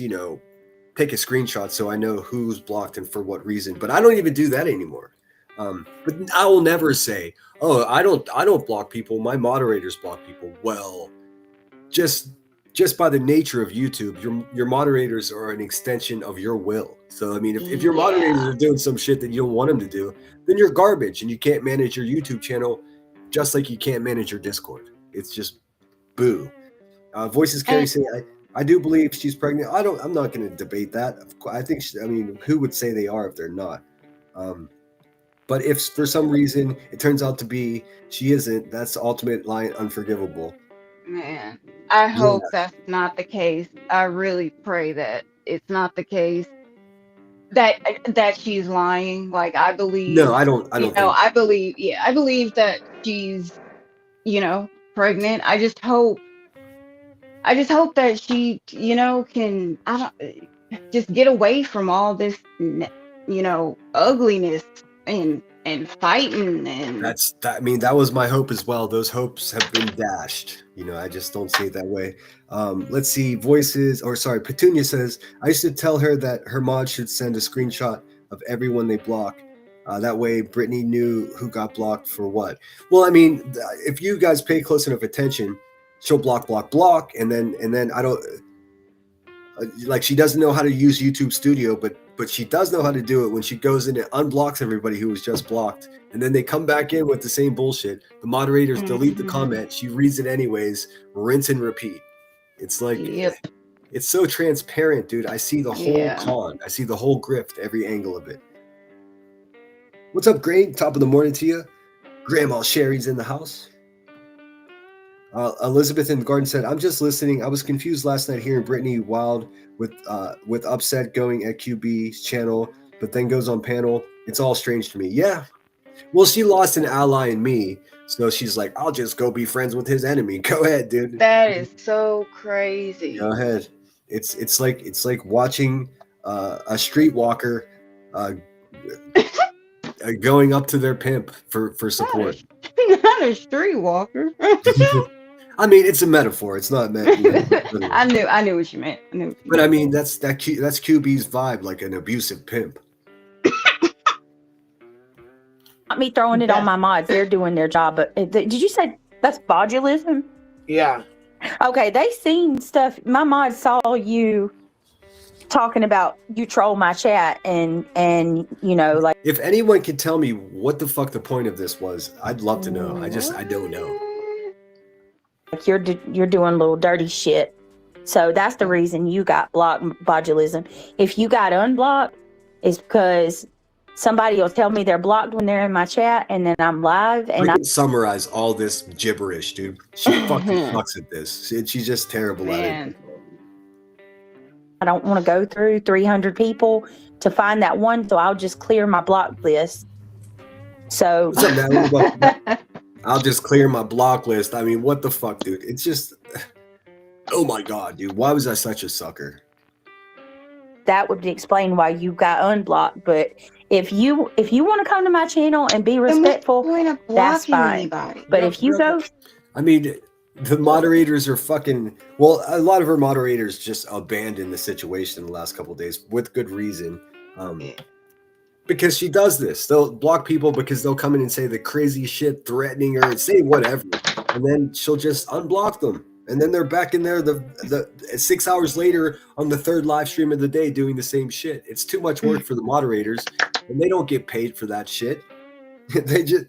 take a screenshot so I know who's blocked and for what reason. But I don't even do that anymore. But I will never say, "Oh, I don't block people. My moderators block people." Well, just by the nature of YouTube, your moderators are an extension of your will. So I mean, if your moderators are doing some shit that you don't want them to do, then you're garbage, and you can't manage your YouTube channel, just like you can't manage your Discord. It's just boo. Voices Carrie saying, I do believe she's pregnant. I'm not going to debate that. I think, who would say they are if they're not? But if for some reason it turns out to be she isn't, that's the ultimate line, unforgivable. Man, I hope that's not the case. I really pray that it's not the case. That she's lying. Like, I believe. No, I don't think. I believe. Yeah, I believe that she's, pregnant. I just hope that she, can just get away from all this, ugliness and fighting and. That was my hope as well. Those hopes have been dashed. I just don't see it that way. Let's see. Petunia says, I used to tell her that her mod should send a screenshot of everyone they block. That way Brittany knew who got blocked for what. Well, if you guys pay close enough attention, she'll block, and then I don't she doesn't know how to use YouTube Studio, but she does know how to do it when she goes in and unblocks everybody who was just blocked, and then they come back in with the same bullshit. The moderators delete the comment, she reads it anyways, rinse and repeat. It's like it's so transparent, dude. I see the whole con. I see the whole grift, every angle of it. What's up, Gray? Top of the morning to you. Grandma Sherry's in the house. Elizabeth in the garden said, I'm just listening. I was confused last night hearing Brittany wild with upset going at QB's channel, but then goes on panel. It's all strange to me. Yeah. Well, she lost an ally in me, so she's like, I'll just go be friends with his enemy. Go ahead, dude. That is so crazy. Go ahead. It's like watching a streetwalker going up to their pimp for support. Not a streetwalker. It's a metaphor. It's not meant. I knew what you meant. But that's QB's vibe, like an abusive pimp. Not me throwing it on my mods. They're doing their job. But did you say that's botulism? Yeah. Okay, they seen stuff. My mods saw you talking about you troll my chat and like. If anyone could tell me what the fuck the point of this was, I'd love to know. I don't know. Like you're doing little dirty shit, so that's the reason you got blocked, botulism. If you got unblocked, it's because somebody will tell me they're blocked when they're in my chat, and then I'm live and I summarize all this gibberish, dude. She fucking sucks at this. She's just terrible at it. I don't want to go through 300 people to find that one, so I'll just clear my block list. So I'll just clear my block list. What the fuck, dude? It's just, oh my god, dude. Why was I such a sucker? That would explain why you got unblocked. But if you want to come to my channel and be respectful, that's fine. But if you go, the moderators are fucking. Well, a lot of her moderators just abandoned the situation in the last couple of days with good reason. Because she does this. They'll block people because they'll come in and say the crazy shit, threatening her, and say whatever, and then she'll just unblock them. And then they're back in there the 6 hours later on the third live stream of the day doing the same shit. It's too much work for the moderators, and they don't get paid for that shit. They just,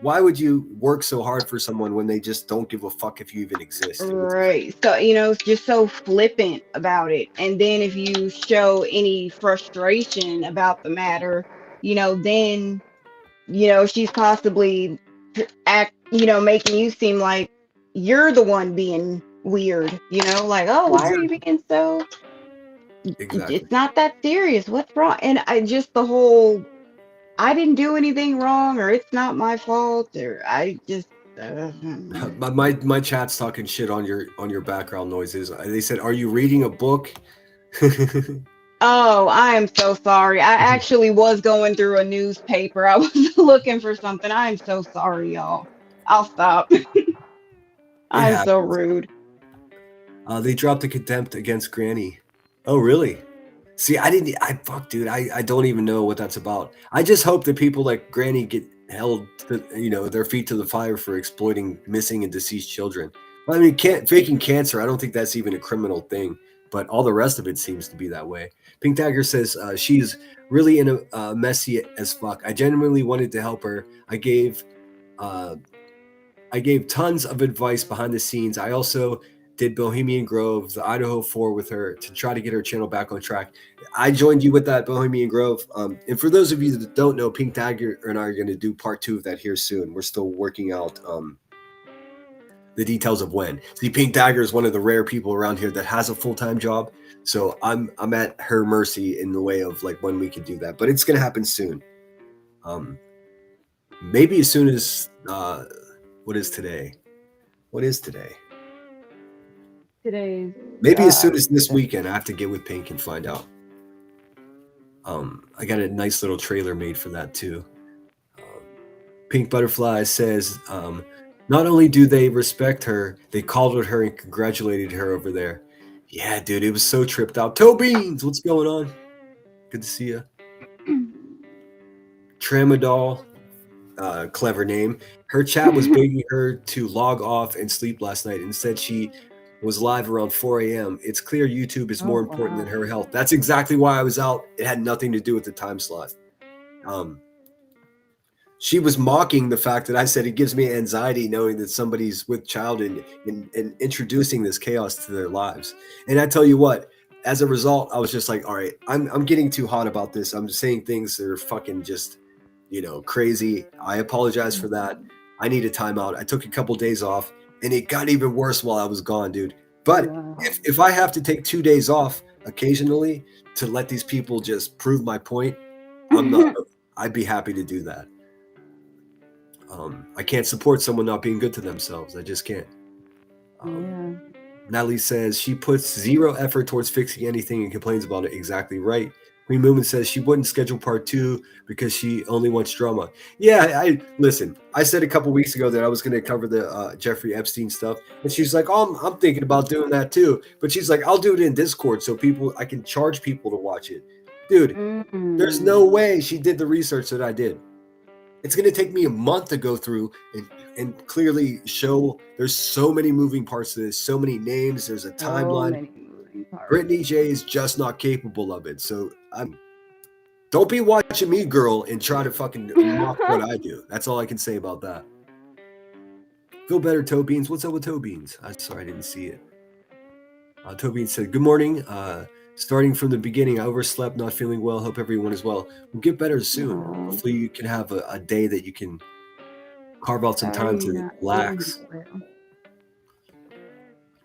why would you work so hard for someone when they just don't give a fuck if you even exist? Right. So, just so flippant about it. And then if you show any frustration about the matter, then, she's possibly making you seem like you're the one being weird, like, oh, why are you being so? Exactly. It's not that serious. What's wrong? And I didn't do anything wrong, or it's not my fault, or I just. My chat's talking shit on your background noises. They said, "Are you reading a book?" Oh, I am so sorry. I actually was going through a newspaper. I was looking for something. I am so sorry, y'all. I'll stop. I'm so rude. They dropped a contempt against Granny. Oh, really? See, fuck, dude. I don't even know what that's about. I just hope that people like Granny get held to, their feet to the fire for exploiting missing and deceased children. Faking cancer, I don't think that's even a criminal thing. but all the rest of it seems to be that way. Pink Dagger says she's really in a messy as fuck. I genuinely wanted to help her. I gave tons of advice behind the scenes. I also did Bohemian Grove, the Idaho 4 with her to try to get her channel back on track. I joined you with that Bohemian Grove. And for those of you that don't know, Pink Dagger and I are going to do part 2 of that here soon. We're still working out the details of when. See, Pink Dagger is one of the rare people around here that has a full-time job. So I'm at her mercy in the way of like when we can do that. But it's going to happen soon. Maybe as soon as what is today? What is today? Today's Maybe as soon as this weekend. I have to get with Pink and find out. I got a nice little trailer made for that too. Pink Butterfly says, not only do they respect her, they called her and congratulated her over there. Yeah, dude, it was so tripped out. Toe Beans, what's going on? Good to see you. Tramadol, clever name. Her chat was begging her to log off and sleep last night. Instead, she was live around 4 a.m. It's clear YouTube is more important than her health. That's exactly why I was out. It had nothing to do with the time slot. She was mocking the fact that I said it gives me anxiety knowing that somebody's with child and introducing this chaos to their lives. And I tell you what, as a result, I was just like, all right, I'm getting too hot about this. I'm saying things that are fucking just, crazy. I apologize for that. I need a timeout. I took a couple days off and it got even worse while I was gone, dude. But if I have to take 2 days off occasionally to let these people just prove my point, I'd be happy to do that. I can't support someone not being good to themselves. I just can't. Natalie says she puts zero effort towards fixing anything and complains about it. Exactly right. Queen Moomin says she wouldn't schedule part 2 because she only wants drama. Yeah, listen. I said a couple weeks ago that I was going to cover the Jeffrey Epstein stuff, and she's like, "Oh, I'm thinking about doing that too." But she's like, "I'll do it in Discord so I can charge people to watch it." Dude, there's no way she did the research that I did. It's going to take me a month to go through and clearly show there's so many moving parts to this, so many names, there's a timeline. Brittany J is just not capable of it. So don't be watching me, girl, and try to fucking mock what I do. That's all I can say about that. Feel better, Toe Beans. What's up with Toe Beans? I'm sorry, I didn't see it. Toe Beans said, good morning. Starting from the beginning, I overslept, not feeling well. Hope everyone is well. We'll get better soon. Hopefully you can have a day that you can carve out some time to relax.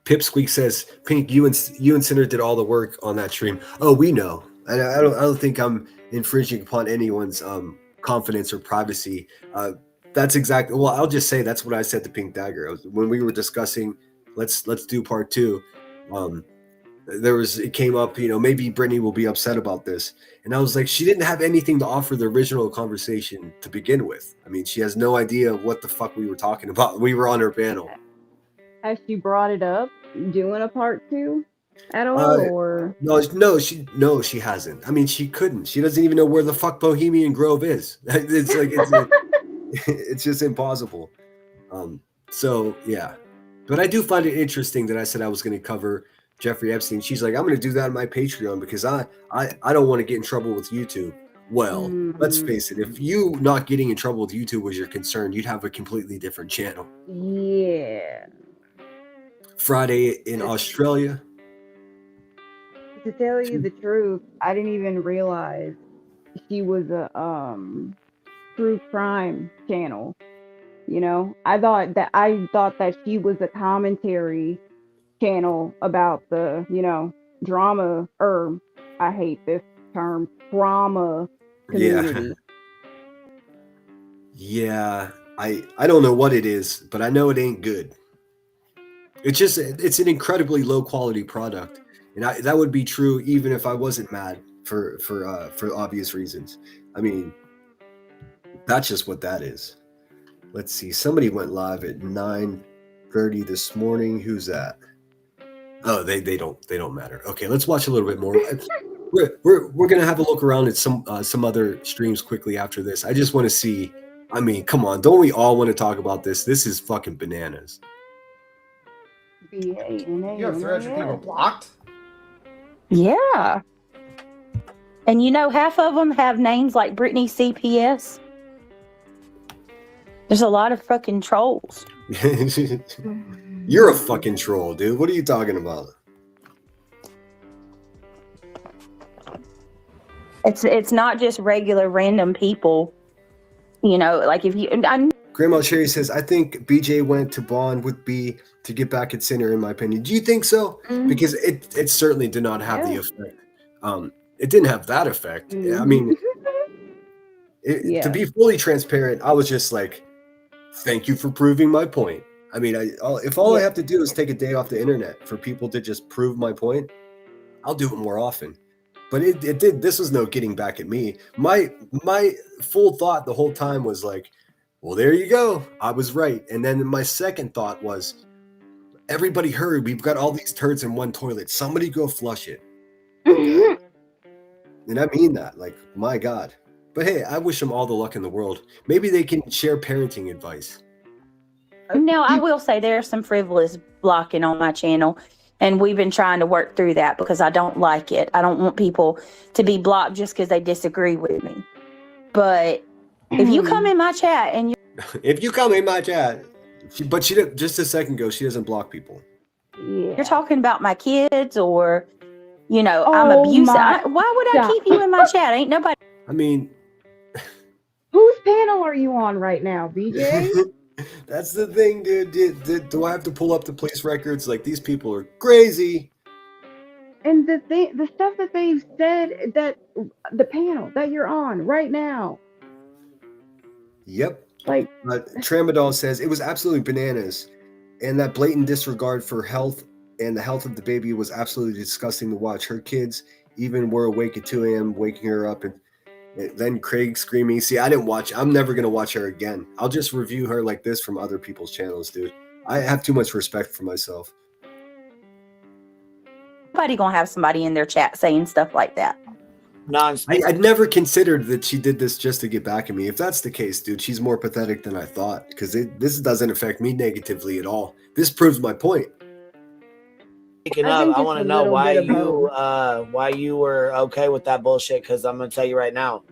Pipsqueak says, Pink, you and Sinner did all the work on that stream. Oh, we know. I don't think I'm infringing upon anyone's confidence or privacy. That's exactly. Well, I'll just say that's what I said to Pink Dagger when we were discussing. Let's do part 2. It came up, maybe Brittany will be upset about this. And I was like, she didn't have anything to offer the original conversation to begin with. I mean, she has no idea what the fuck we were talking about. We were on her panel. Has she brought it up doing a part 2 at all, or no, she hasn't. I mean, she couldn't. She doesn't even know where the fuck Bohemian Grove is. It's like it's just impossible. So yeah, but I do find it interesting that I said I was going to cover Jeffrey Epstein. She's like, I'm going to do that on my Patreon because I don't want to get in trouble with YouTube. Well, let's face it. If you not getting in trouble with YouTube was your concern, you'd have a completely different channel. Yeah. Friday in Australia. To tell you the truth, I didn't even realize she was a true crime channel. I thought that she was a commentary channel about the, drama, or I hate this term, trauma community. Yeah. I don't know what it is, but I know it ain't good. It's an incredibly low quality product. And that would be true even if I wasn't mad for obvious reasons. I mean, that's just what that is. Let's see. Somebody went live at 9:30 this morning. Who's that? Oh, they don't matter. Okay, let's watch a little bit more. We're gonna have a look around at some other streams quickly after this. I just want to see. I mean, come on, don't we all want to talk about this? This is fucking bananas. You have threads your people blocked? Yeah. And you know, half of them have names like Britney CPS. There's a lot of fucking trolls. You're a fucking troll, dude. What are you talking about? It's not just regular random people. You know, like if you, I'm. Grandma Cherry says, I think BJ went to bond with B to get back at Sinner, in my opinion. Do you think so? Because it certainly did not have the effect. It didn't have that effect. I mean, to be fully transparent, I was just like, thank you for proving my point. I mean, if all I have to do is take a day off the internet for people to just prove my point, I'll do it more often. But it did. This was no getting back at me. My full thought the whole time was like, well, there you go. I was right. And then my second thought was, everybody heard we've got all these turds in one toilet. Somebody go flush it. And I mean that. Like, my God. But hey, I wish them all the luck in the world. Maybe they can share parenting advice. Now, I will say there's some frivolous blocking on my channel. And we've been trying to work through that because I don't like it. I don't want people to be blocked just because they disagree with me. But if you come in my chat and if you come in my chat, but she did, just a second ago, she doesn't block people. you're talking about my kids or, you know, I'm abusive. Why would I keep you in my chat? Ain't nobody. I mean, whose panel are you on right now, BJ? That's the thing, dude. Do I have to pull up the police records? Like, these people are crazy. And the stuff that they've said, that the panel that you're on right now. Yep. Like, Tramadol says it was absolutely bananas, and that blatant disregard for health and the health of the baby was absolutely disgusting to watch. Her kids even were awake at 2 a.m. waking her up, and then Craig screaming. See, I didn't watch. I'm never gonna watch her again. I'll just review her like this from other people's channels, dude. I have too much respect for myself. Nobody gonna have somebody in their chat saying stuff like that. I'd never considered that she did this just to get back at me. If that's the case, dude, she's more pathetic than I thought, because this doesn't affect me negatively at all. This proves my point. Speaking of, I want to know why you were okay with that bullshit, because I'm going to tell you right now,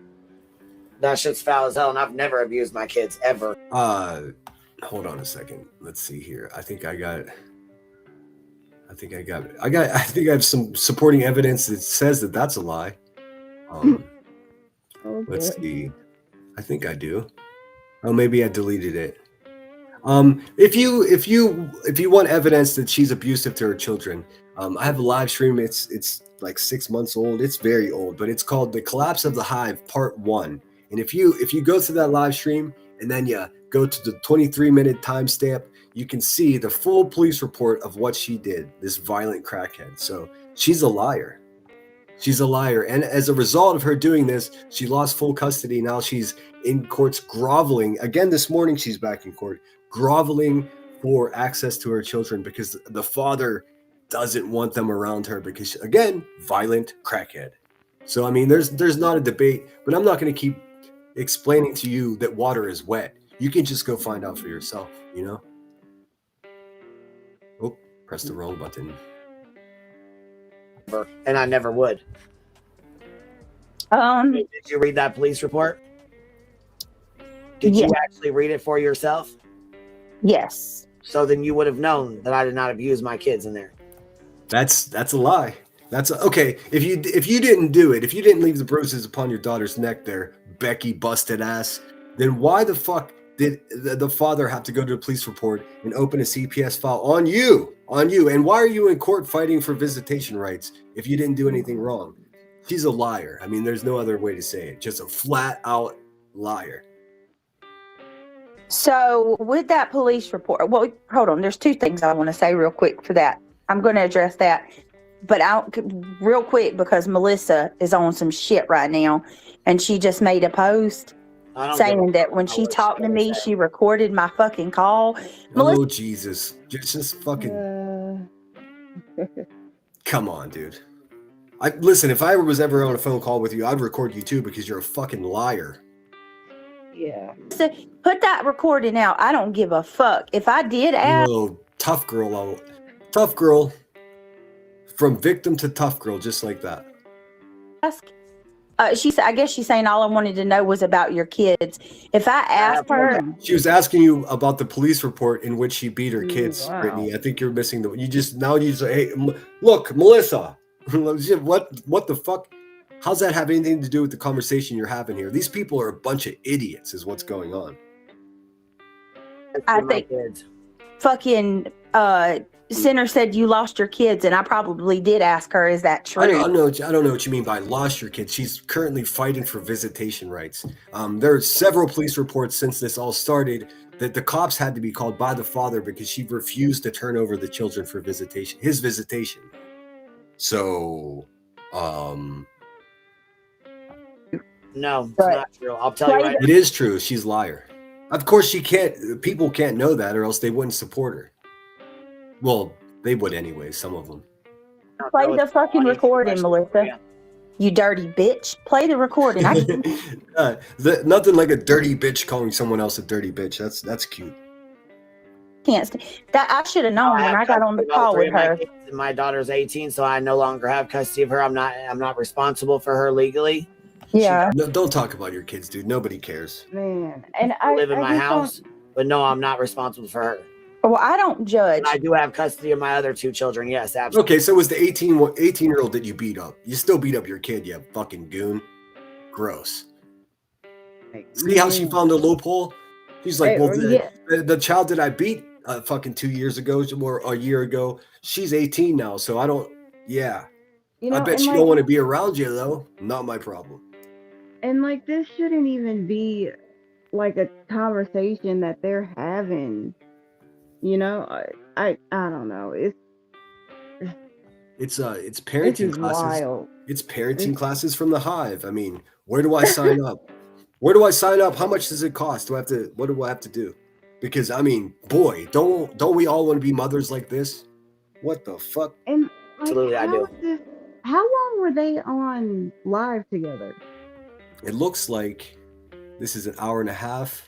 that shit's foul as hell, and I've never abused my kids, ever. Hold on a second. Let's see here. I think I have some supporting evidence that says that that's a lie. Let's see. I think I do. Oh, maybe I deleted it. If you want evidence that she's abusive to her children, I have a live stream. It's like 6 months old. It's very old, but it's called The Collapse of the Hive Part 1. And if you go to that live stream and then you go to the 23-minute timestamp, you can see the full police report of what she did, this violent crackhead. So she's a liar. She's a liar. And as a result of her doing this, she lost full custody. Now she's in courts groveling. Again, this morning she's back in court, groveling for access to her children because the father doesn't want them around her because, again, violent crackhead. So, I mean, there's not a debate, but I'm not going to keep explaining to you that water is wet. You can just go find out for yourself, you know? Oh, press the wrong button. And I never would. Did you read that police report? Did you actually read it for yourself? Yes. So then you would have known that I did not abuse my kids in there. That's a lie. Okay. If you didn't do it, if you didn't leave the bruises upon your daughter's neck there, Becky busted ass, then why the fuck did the father have to go to the police report and open a CPS file on you? And why are you in court fighting for visitation rights if you didn't do anything wrong? She's a liar. I mean, there's no other way to say it. Just a flat out liar. So with that police report, well, hold on. There's two things I want to say real quick for that. I'm going to address that, but real quick because Melissa is on some shit right now, and she just made a post saying that when she talked to me, she recorded my fucking call. Oh, Jesus. Just fucking... Come on, dude. Listen, if I was ever on a phone call with you, I'd record you too because you're a fucking liar. Yeah. So put that recording out. I don't give a fuck. If I did ask... Oh, tough girl. from victim to tough girl, just like that. Ask. She said, I guess she's saying all I wanted to know was about your kids. If I asked her, She was asking you about the police report in which she beat her kids, wow. Brittany. I think you're missing you say, hey, look, Melissa, what the fuck? How's that have anything to do with the conversation you're having here? These people are a bunch of idiots, is what's going on. I think fucking Sinner said you lost your kids, and I probably did ask her, is that true? I don't know what you mean by lost your kids. She's currently fighting for visitation rights. There are several police reports since this all started that the cops had to be called by the father because she refused to turn over the children for his visitation. So, no, it's not true. I'll tell you right now. It is true. She's a liar. Of course, people can't know that, or else they wouldn't support her. Well, they would anyway, some of them. Play the fucking recording, Melissa. You dirty bitch. Play the recording. Nothing like a dirty bitch calling someone else a dirty bitch. That's cute. Can't that I should have known when I got on the call with her. My daughter's 18, so I no longer have custody of her. I'm not responsible for her legally. Yeah. No, don't talk about your kids, dude. Nobody cares. Man, and I live in my house, but no, I'm not responsible for her. Well, I don't judge. And I do have custody of my other 2 children. Yes, absolutely. Okay, so it was the 18-year-old that you beat up. You still beat up your kid, you fucking goon. Gross. See how she found a loophole? She's like, well, the child that I beat fucking 2 years ago or a year ago, she's 18 now, so I don't. Yeah, I bet she don't want to be around you though. Not my problem. And like, this shouldn't even be like a conversation that they're having. You know, I don't know. It's parenting classes. Wild. It's parenting classes from the Hive. I mean, where do I sign up? Where do I sign up? How much does it cost? What do I have to do? Because I mean, boy, don't we all want to be mothers like this? What the fuck? And like, absolutely, I do. How long were they on live together? It looks like this is an hour and a half.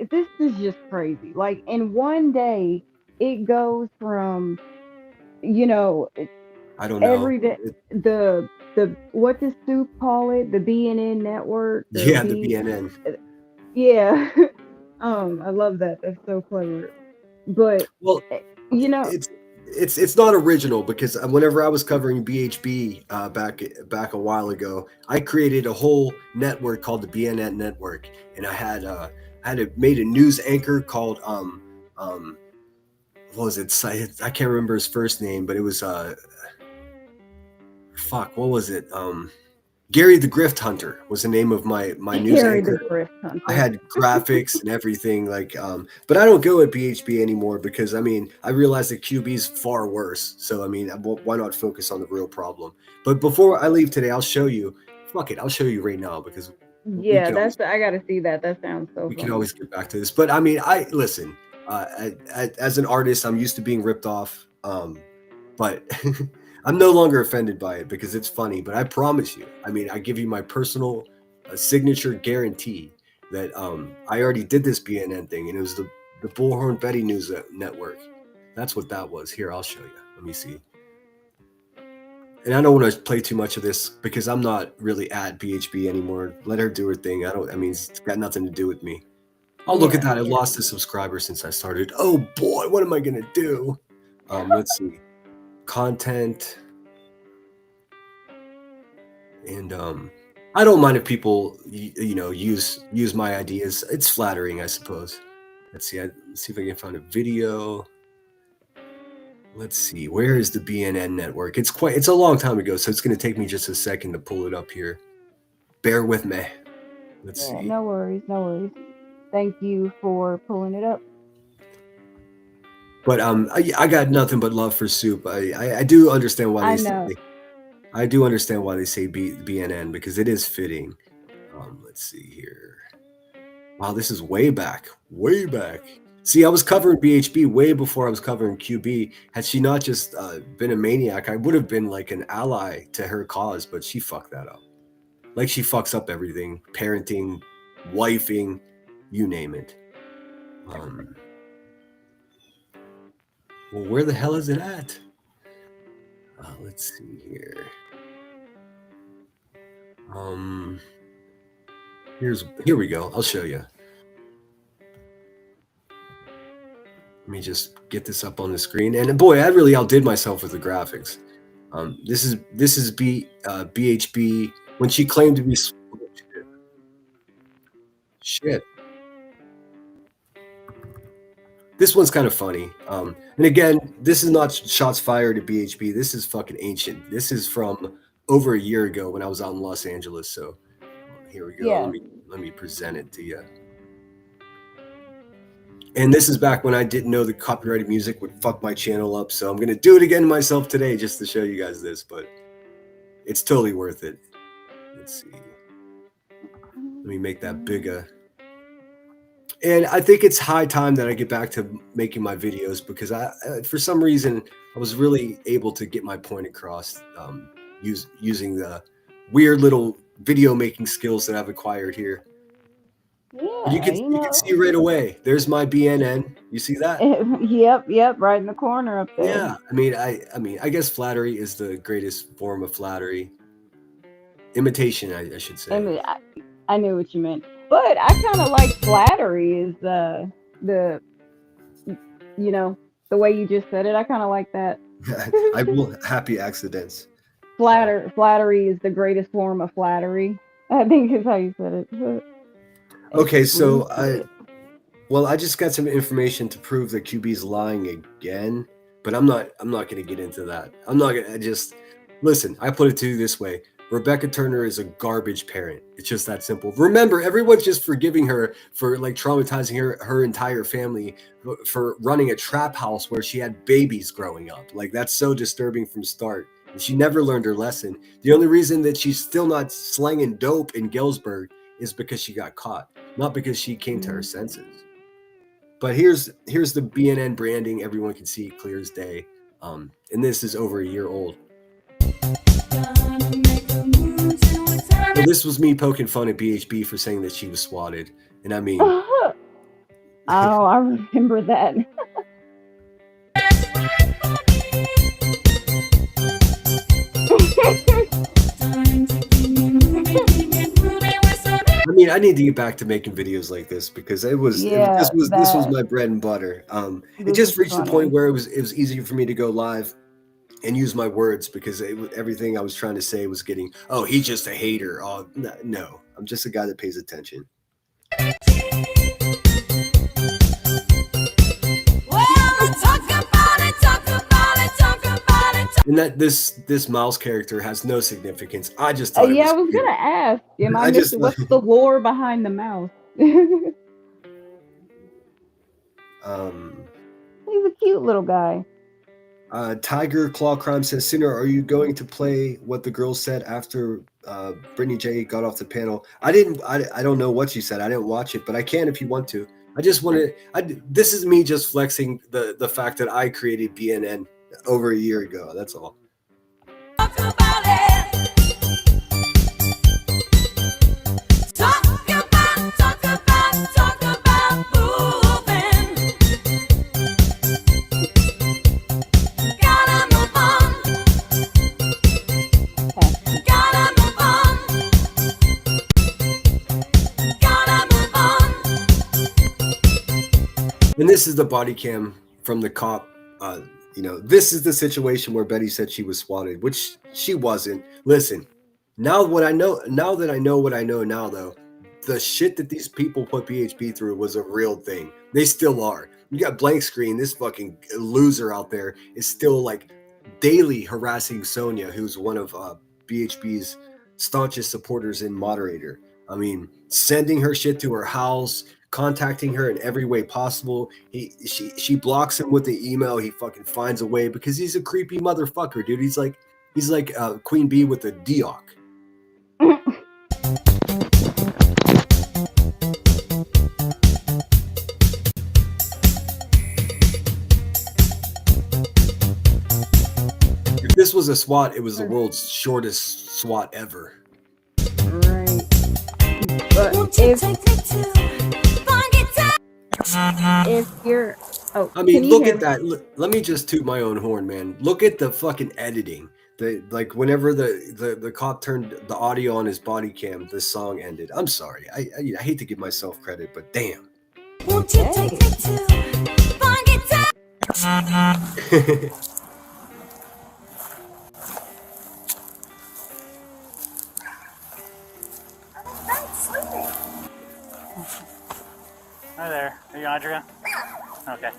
This is just crazy. Like, in one day, it goes from, you know, I don't know. Every day, the what does Soup call it? The BNN network. The BNN. Yeah. I love that. That's so clever. But well, you know, it's not original because whenever I was covering BHB back a while ago, I created a whole network called the BNN network, and I had made a news anchor called what was it? I can't remember his first name, but it was what was it? Gary the Grift Hunter was the name of my news Gary anchor. The Grift Hunter. I had graphics and everything, but I don't go at BHB anymore because I mean I realized that QB is far worse. So I mean, why not focus on the real problem? But before I leave today, I'll show you. Fuck it, I'll show you right now because yeah, I gotta see that. That sounds so. We can always get back to this, but I mean, listen. As an artist, I'm used to being ripped off, but I'm no longer offended by it because it's funny. But I promise you, I mean, I give you my personal signature guarantee that I already did this BNN thing, and it was the Bullhorn Betty News Network. That's what that was. Here, I'll show you. Let me see. And I don't want to play too much of this because I'm not really at BHB anymore. Let her do her thing. I mean, it's got nothing to do with me. Oh, look at that. I lost a subscriber since I started. Oh, boy. What am I going to do? Let's see. Content. And I don't mind if people, use my ideas. It's flattering, I suppose. Let's see. Let's see if I can find a video. Let's see. Where is the BNN network? It's a long time ago, so it's going to take me just a second to pull it up here. Bear with me. Let's see. No worries. Thank you for pulling it up. But I got nothing but love for Soup. I do understand why I do understand why they say BNN because it is fitting. Let's see here. Wow, this is way back. See, I was covering BHB way before I was covering QB. Had she not just been a maniac, I would have been like an ally to her cause, but she fucked that up. Like she fucks up everything. Parenting, wifing, you name it. Well, where the hell is it at? Let's see here. Here we go. I'll show you. Let me just get this up on the screen. And boy, I really outdid myself with the graphics. This is BHB when she claimed to be shit. This one's kind of funny. And again, this is not shots fired at BHB. This is fucking ancient. This is from over a year ago when I was out in Los Angeles. So here we go. Yeah. Let me present it to you. And this is back when I didn't know the copyrighted music would fuck my channel up. So I'm going to do it again myself today just to show you guys this, but it's totally worth it. Let's see. Let me make that bigger. And I think it's high time that I get back to making my videos because for some reason, I was really able to get my point across using the weird little video making skills that I've acquired here. Yeah, You can see right away. There's my BNN. You see that? Yep, right in the corner up there. Yeah. I mean, I guess flattery is the greatest form of flattery. Imitation, I should say. I mean, I knew what you meant, but I kind of like flattery. Is the the way you just said it? I kind of like that. I will happy accidents. Flattery is the greatest form of flattery. I think is how you said it. Okay, so I just got some information to prove that QB's lying again, but I'm not going to get into that. I'm not going to listen. I put it to you this way. Rebecca Turner is a garbage parent. It's just that simple. Remember, everyone's just forgiving her for like traumatizing her entire family for running a trap house where she had babies growing up. Like that's so disturbing from start. And she never learned her lesson. The only reason that she's still not slanging dope in Galesburg is because she got caught, not because she came to her senses. But here's the BNN branding. Everyone can see clear as day. And this is over a year old. Well, this was me poking fun at BHB for saying that she was swatted. And I mean... Oh, I remember that. I mean, I need to get back to making videos like this because this was my bread and butter. It just reached the point where it was easier for me to go live and use my words because everything I was trying to say was getting, oh, he's just a hater. Oh, no, I'm just a guy that pays attention. And that this Miles character has no significance. I just thought I was gonna ask. What's the lore behind the mouse? He's a cute little guy. Tiger Claw Crime says, Sinner, are you going to play what the girl said after Brittany J got off the panel? I don't know what she said. I didn't watch it, but I can if you want to. I just want to. This is me just flexing the fact that I created BNN over a year ago. That's all. Talk about it. Talk about moving. Gotta move on. Gotta move on. Gotta move on. And this is the body cam from the cop. This is the situation where Betty said she was swatted, which she wasn't. Listen, now that I know what I know now, though, the shit that these people put BHB through was a real thing. They still are. You got Blank Screen. This fucking loser out there is still like daily harassing Sonia, who's one of BHB's staunchest supporters and moderator. I mean, sending her shit to her house, contacting her in every way possible. She blocks him with the email. He fucking finds a way because he's a creepy motherfucker, dude. He's like Queen Bee with a Deoc. If this was a SWAT, it was the world's shortest SWAT ever. Right. But if you're Oh, I mean, can you look hear at that. Let me just toot my own horn, man. Look at the fucking editing. Like whenever the cop turned the audio on his body cam, the song ended. I'm sorry. I hate to give myself credit, but damn. Won't you take me to Funky Town? Hi there. Are you Andrea? Okay.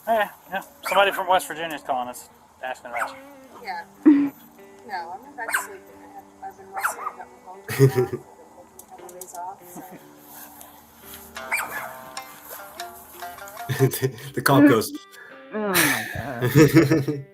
Hey, yeah. Somebody from West Virginia is calling us, asking about you. Yeah. No, I'm in bed sleeping. I've been resting. I got my phone turned off. I've been taking a couple days off. So. The cop goes. Oh my god.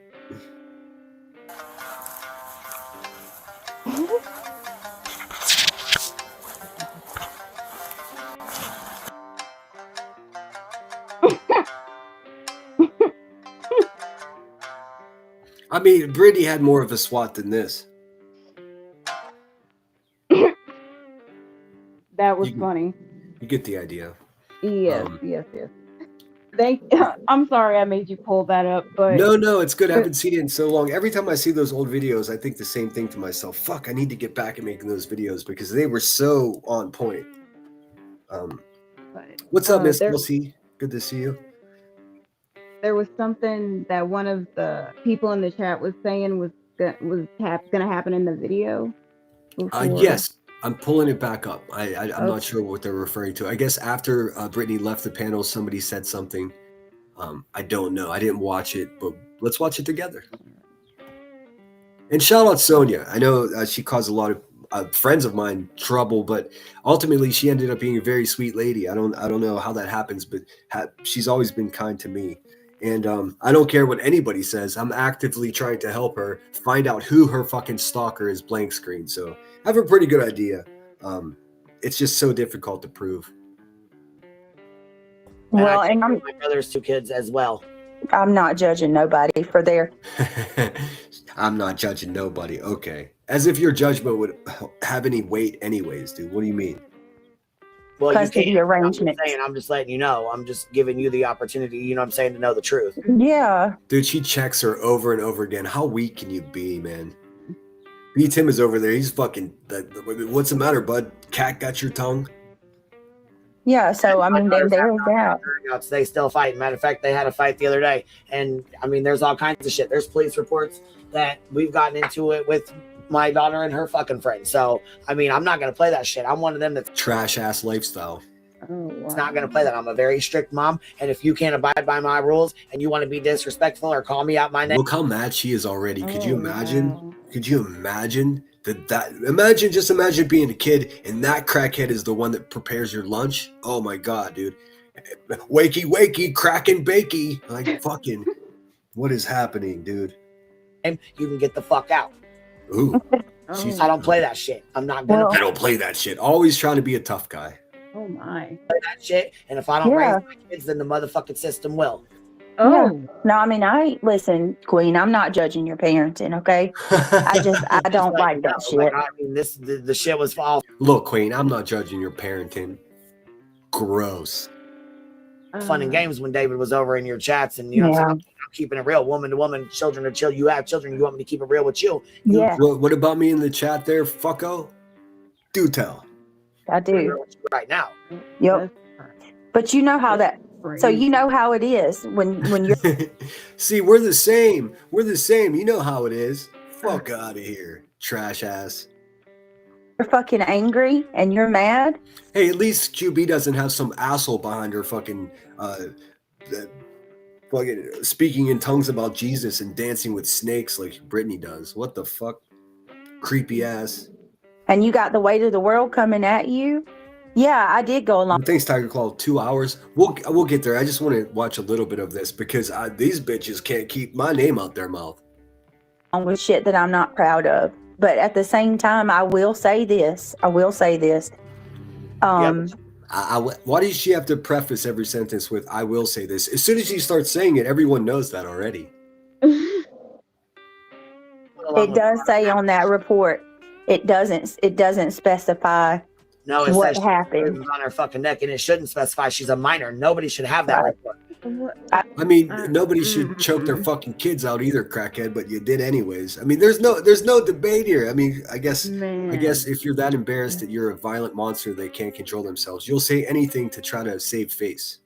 I mean, Brittany had more of a SWAT than this. That was funny. You get the idea. Yes, yes. I'm sorry I made you pull that up, but No, it's good. I haven't seen it in so long. Every time I see those old videos, I think the same thing to myself. Fuck, I need to get back and making those videos because they were so on point. What's up, Miss Kelsey? Good to see you. there was something that one of the people in the chat was saying was gonna happen in the video. Yes, I'm pulling it back up. I'm not sure what they're referring to. I guess after Brittany left the panel, somebody said something. I don't know. I didn't watch it, but let's watch it together. And shout out Sonia. I know she caused a lot of friends of mine trouble, but ultimately she ended up being a very sweet lady. I don't know how that happens, but she's always been kind to me. And I don't care what anybody says. I'm actively trying to help her find out who her fucking stalker is blank screen. So I have a pretty good idea. It's just so difficult to prove. Well, and my brother's 2 kids as well. I'm not judging nobody for their. I'm not judging nobody. Okay. As if your judgment would have any weight anyways, dude. What do you mean? Well, you Custody can't. arrangements. I'm just letting you know. I'm just giving you the opportunity, you know what I'm saying, to know the truth. Yeah. Dude, she checks her over and over again. How weak can you be, man? B. Tim is over there. He's fucking. What's the matter, bud? Cat got your tongue? Yeah, so I mean, there's that. They still fight. Matter of fact, they had a fight the other day, and I mean, there's all kinds of shit. There's police reports that we've gotten into it with my daughter and her fucking friend. So I mean, I'm not gonna play that shit. I'm one of them that's trash ass lifestyle. It's not gonna play that. I'm a very strict mom, and if you can't abide by my rules and you want to be disrespectful or call me out my name, look how mad she is already. Could you imagine? Wow. Could you imagine that? Imagine being a kid and that crackhead is the one that prepares your lunch. Oh my god, dude! Wakey, cracking bakey. Like fucking, what is happening, dude? And you can get the fuck out. Ooh, I don't play that shit. I'm not gonna. I don't play that shit. Always trying to be a tough guy. Oh my. Play that shit, and if I don't raise my kids, then the motherfucking system will. Oh no! I mean, listen, Queen. I'm not judging your parenting, okay? I don't like that shit. Like, I mean, the shit was false. Look, Queen, I'm not judging your parenting. Gross. Fun and games when David was over in your chats, and you know, I'm keeping it real, woman to woman, children to chill. You have children. You want me to keep it real with you? Yeah. What about me in the chat there, fucko? Do tell. I do. Right now. Yep. But you know how that. So you know how it is when you're. See, we're the same. We're the same. You know how it is. Fuck out of here, trash ass. You're fucking angry and you're mad. Hey, at least QB doesn't have some asshole behind her fucking speaking in tongues about Jesus and dancing with snakes like Brittany does. What the fuck? Creepy ass. And you got the weight of the world coming at you. Yeah, I did go along. Thanks, Tiger Claw. 2 hours. We'll get there. I just want to watch a little bit of this because these bitches can't keep my name out their mouth. With shit that I'm not proud of. But at the same time, I will say this. Why does she have to preface every sentence with "I will say this"? As soon as she starts saying it, everyone knows that already. It does say on that report. It doesn't specify No, it What says happened? on her fucking neck, and it shouldn't specify she's a minor. Nobody should have that report. I mean, nobody should choke their fucking kids out either, crackhead, but you did anyways. I mean, there's no debate here. I mean, I guess if you're that embarrassed that you're a violent monster they can't control themselves, you'll say anything to try to save face.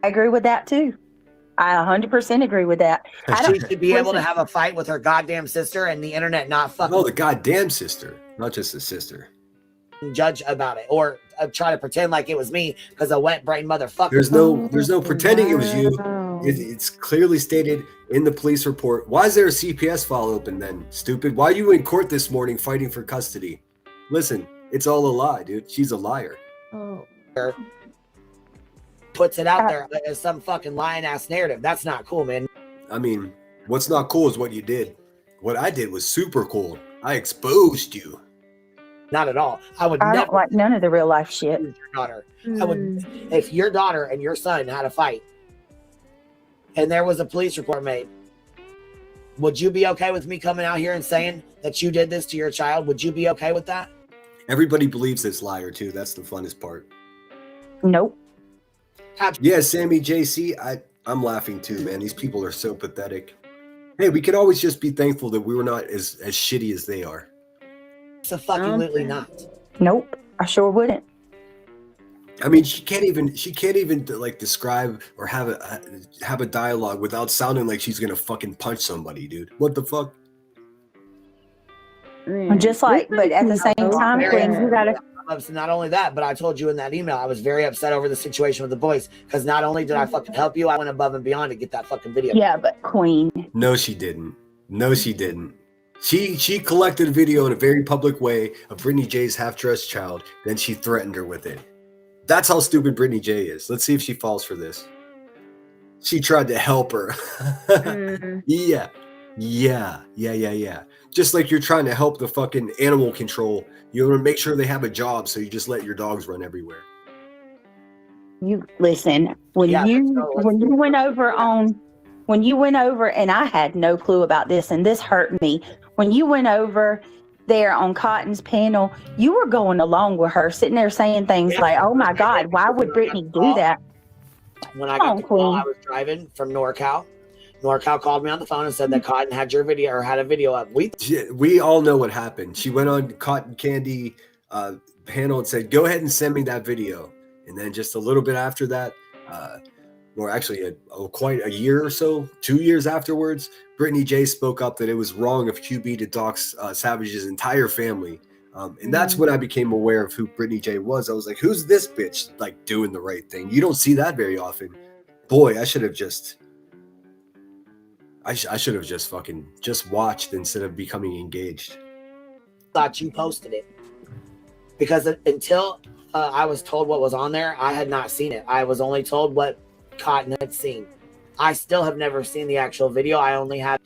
I agree with that too. I 100% agree with that. She should be able to have a fight with her goddamn sister and the internet not fucking. No, the goddamn sister, not just the sister. Judge about it or try to pretend like it was me because a wet brain motherfucker. There's no pretending it was you. It's clearly stated in the police report. Why is there a CPS file open then, stupid? Why are you in court this morning fighting for custody? Listen, it's all a lie, dude. She's a liar. Puts it out there as some fucking lying ass narrative. That's not cool, man. I mean, what's not cool is what you did. What I did was super cool. I exposed you. Not at all. I don't like none of the real life shit. Your daughter. I would, if your daughter and your son had a fight and there was a police report made, would you be okay with me coming out here and saying that you did this to your child? Would you be okay with that? Everybody believes this liar too. That's the funnest part. Nope. Yeah, Sammy JC, I'm laughing too, man. These people are so pathetic. Hey, we could always just be thankful that we were not as shitty as they are. Absolutely not. Nope, I sure wouldn't. I mean, she can't even like describe or have a dialogue without sounding like she's gonna fucking punch somebody, dude. What the fuck? Just like, but at the same time, Quinn, you gotta. Not only that, but I told you in that email, I was very upset over the situation with the boys because not only did I fucking help you, I went above and beyond to get that fucking video. Yeah, but Queen. No, she didn't. No, she didn't. She collected a video in a very public way of Brittany J's half-dressed child, then she threatened her with it. That's how stupid Brittany J is. Let's see if she falls for this. She tried to help her. Yeah. Just like you're trying to help the fucking animal control. You want to make sure they have a job, so you just let your dogs run everywhere. You listen when you went over and I had no clue about this, and this hurt me. When you went over there on Cotton's panel, you were going along with her, sitting there saying things like, "Oh my God, why would Brittany do that?" When I got the call, I was driving from NorCal. NorCal called me on the phone and said that Cotton had your video or had a video up. We all know what happened. She went on Cotton Candy panel and said, "Go ahead and send me that video." And then just a little bit after that, or actually quite a year or so, 2 years afterwards, Brittany J spoke up that it was wrong of QB to dox Savage's entire family. And that's when I became aware of who Brittany J was. I was like, who's this bitch like doing the right thing? You don't see that very often. Boy, I should have just fucking just watched instead of becoming engaged. Thought you posted it because until I was told what was on there, I had not seen it. I was only told what Cotton had seen. I still have never seen the actual video. I only had.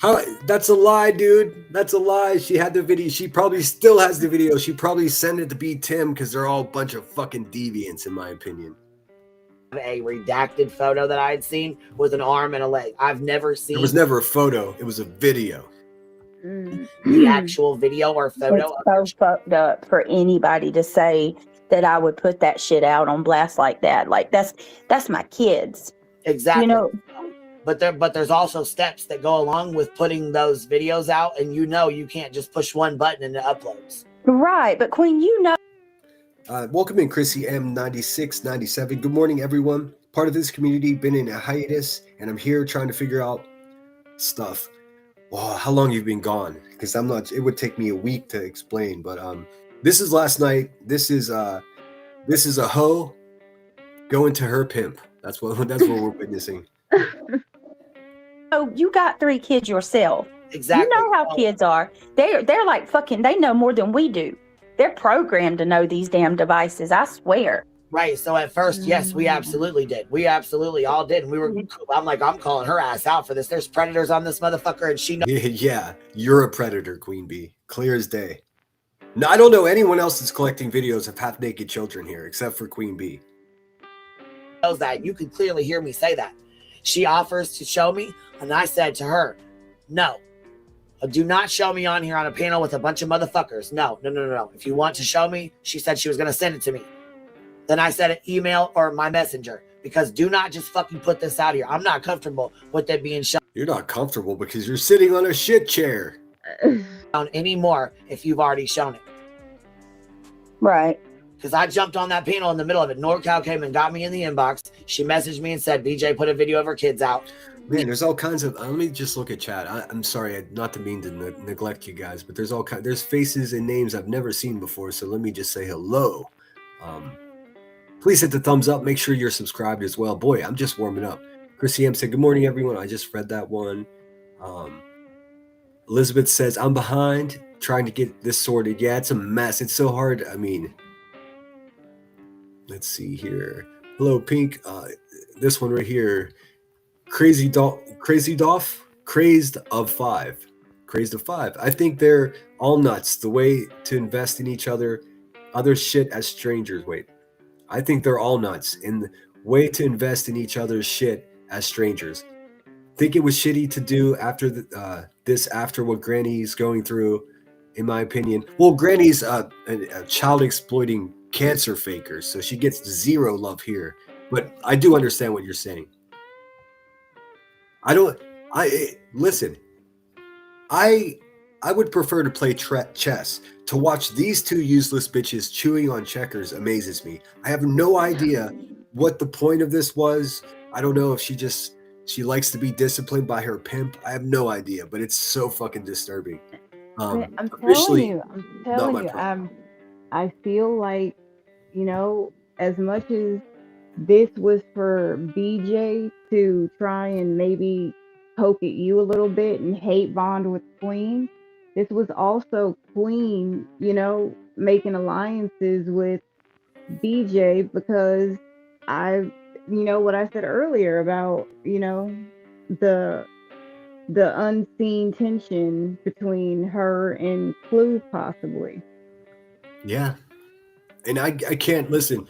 That's a lie, dude. That's a lie. She had the video. She probably still has the video. She probably sent it to B. Tim because they're all a bunch of fucking deviants, in my opinion. A redacted photo that I had seen with an arm and a leg. I've never seen. It was never a photo. It was a video. The actual video or photo. It's so fucked up for anybody to say that I would put that shit out on blast like that. Like that's my kids. Exactly. You know. But there's also steps that go along with putting those videos out, and you can't just push one button and it uploads. Right, but Queen, welcome in, Chrissy M9697. Good morning, everyone. Part of this community, been in a hiatus, and I'm here trying to figure out stuff. Wow, how long you've been gone? Because I'm not. It would take me a week to explain. But this is last night. This is a hoe going to her pimp. That's what we're witnessing. Oh, you got 3 kids yourself. Exactly. You know how kids are. They're like fucking. They know more than we do. They're programmed to know these damn devices. I swear. Right. So at first, yes, we absolutely did. We absolutely all did. And we were. I'm like, I'm calling her ass out for this. There's predators on this motherfucker, and she knows. Yeah, you're a predator, Queen Bee. Clear as day. No, I don't know anyone else that's collecting videos of half-naked children here, except for Queen Bee. Knows that. You can clearly hear me say that. She offers to show me, and I said to her, no. But do not show me on here on a panel with a bunch of motherfuckers. No. If you want to show me, she said she was going to send it to me. Then I said an email or my messenger, because do not just fucking put this out here. I'm not comfortable with it being shown. You're not comfortable because you're sitting on a shit chair. Anymore if you've already shown it. Right. Because I jumped on that panel in the middle of it. NorCal came and got me in the inbox. She messaged me and said, BJ put a video of her kids out. Man, there's all kinds of. Let me just look at chat. I'm sorry, not to mean to neglect you guys, but there's faces and names I've never seen before. So let me just say hello. Please hit the thumbs up. Make sure you're subscribed as well. Boy, I'm just warming up. Chrissy M said, good morning, everyone. I just read that one. Elizabeth says, I'm behind trying to get this sorted. Yeah, it's a mess. It's so hard. I mean, let's see here. Hello, Pink. This one right here. Crazed of five. I think they're all nuts. The way to invest in each other shit as strangers. Wait. I think they're all nuts in the way to invest in each other's shit as strangers. Think it was shitty to do after this after what Granny's going through, in my opinion. Well, Granny's a child exploiting cancer faker, so she gets zero love here. But I do understand what you're saying. Listen. I would prefer to play chess. To watch these two useless bitches chewing on checkers amazes me. I have no idea what the point of this was. I don't know if she likes to be disciplined by her pimp. I have no idea, but it's so fucking disturbing. I'm telling you, I feel like, as much as this was for BJ to try and maybe poke at you a little bit and hate bond with Queen, this was also Queen, making alliances with BJ, because what I said earlier about, the unseen tension between her and Clue possibly. Yeah. And I can't listen.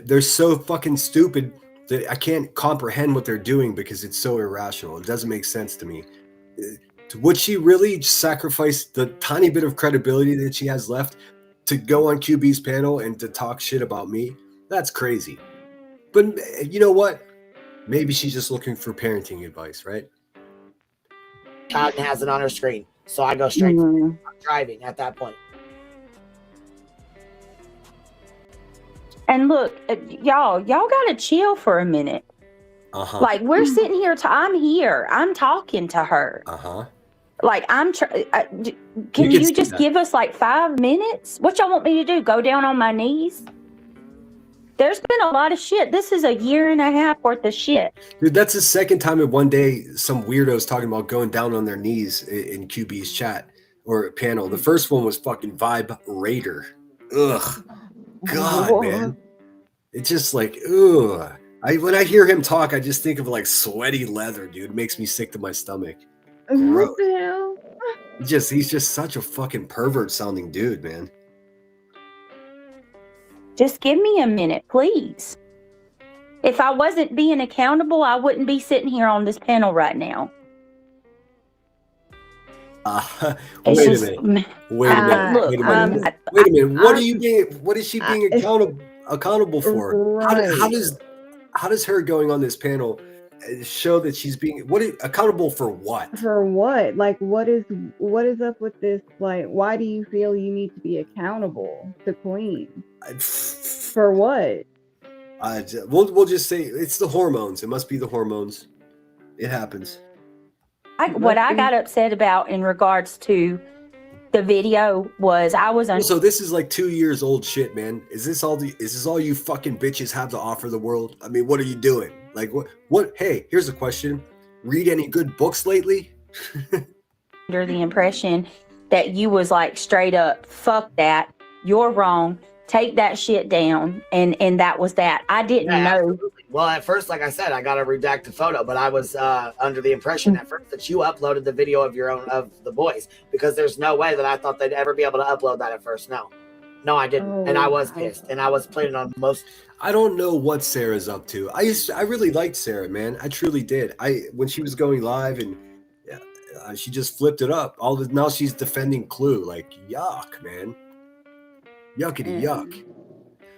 They're so fucking stupid that I can't comprehend what they're doing because it's so irrational. It doesn't make sense to me. Would she really sacrifice the tiny bit of credibility that she has left to go on QB's panel and to talk shit about me? That's crazy. But you know what? Maybe she's just looking for parenting advice, right? Child has it on her screen, so I go straight to driving at that point. And look, y'all gotta chill for a minute. Like, we're sitting here. I'm here. I'm talking to her. Like, can you just give us like 5 minutes? What y'all want me to do? Go down on my knees? There's been a lot of shit. This is 1.5 years worth of shit. Dude, that's the second time in one day some weirdos talking about going down on their knees in QB's chat or panel. The first one was fucking Vibe Raider. Ugh. God, man. It's just like, ugh. When I hear him talk, I just think of like sweaty leather, dude. It makes me sick to my stomach. What the hell? He's just such a fucking pervert sounding dude, man. Just give me a minute, please. If I wasn't being accountable, I wouldn't be sitting here on this panel right now. Wait a minute. Wait a minute. What is she being accountable for? Right. How does her going on this panel show that she's being accountable for what? For what? Like, what is up with this? Like, why do you feel you need to be accountable to Queen? For what? We'll just say it's the hormones. It must be the hormones. It happens. What I got upset about in regards to the video was So this is like 2 years old shit, man. Is this all you fucking bitches have to offer the world? I mean, what are you doing? Like what? Hey, here's a question. Read any good books lately? Under the impression that you was like straight up, fuck that, you're wrong, take that shit down, and that was that. I didn't know. Absolutely. Well, at first, like I said, I got a redacted photo, but I was under the impression at first that you uploaded the video of your own of the boys, because there's no way that I thought they'd ever be able to upload that at first. No, I didn't, and I was pissed, and I was planning on most. I don't know what Sarah's up to. I really liked Sarah, man. I truly did. When she was going live, and She just flipped it up. Now she's defending Clue. Like, yuck, man. Yuckity yuck.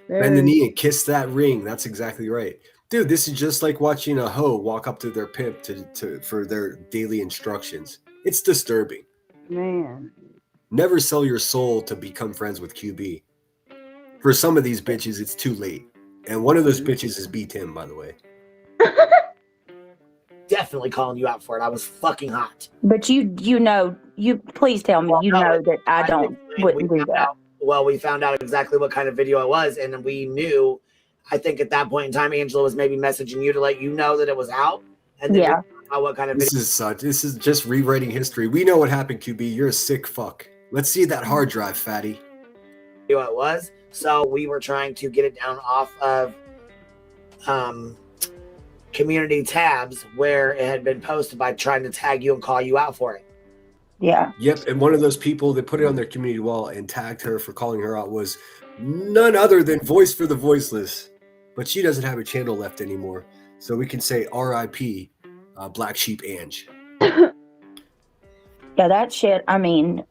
Bend the knee and kiss that ring. That's exactly right. Dude, this is just like watching a hoe walk up to their pimp for their daily instructions. It's disturbing. Man. Never sell your soul to become friends with QB. For some of these bitches, it's too late. And one of those bitches is B Tim, by the way. Definitely calling you out for it. I was fucking hot. But you please tell me that I wouldn't do that. We found out exactly what kind of video it was, and we knew. I think at that point in time, Angela was maybe messaging you to let you know that it was out. And then we found out what kind of video. This is just rewriting history. We know what happened, QB. You're a sick fuck. Let's see that hard drive, fatty. It was. So we were trying to get it down off of community tabs where it had been posted by trying to tag you and call you out for it. Yeah. Yep. And one of those people that put it on their community wall and tagged her for calling her out was none other than Voice for the Voiceless. But she doesn't have a channel left anymore. So we can say RIP, Black Sheep Ange. Yeah, that shit. I mean,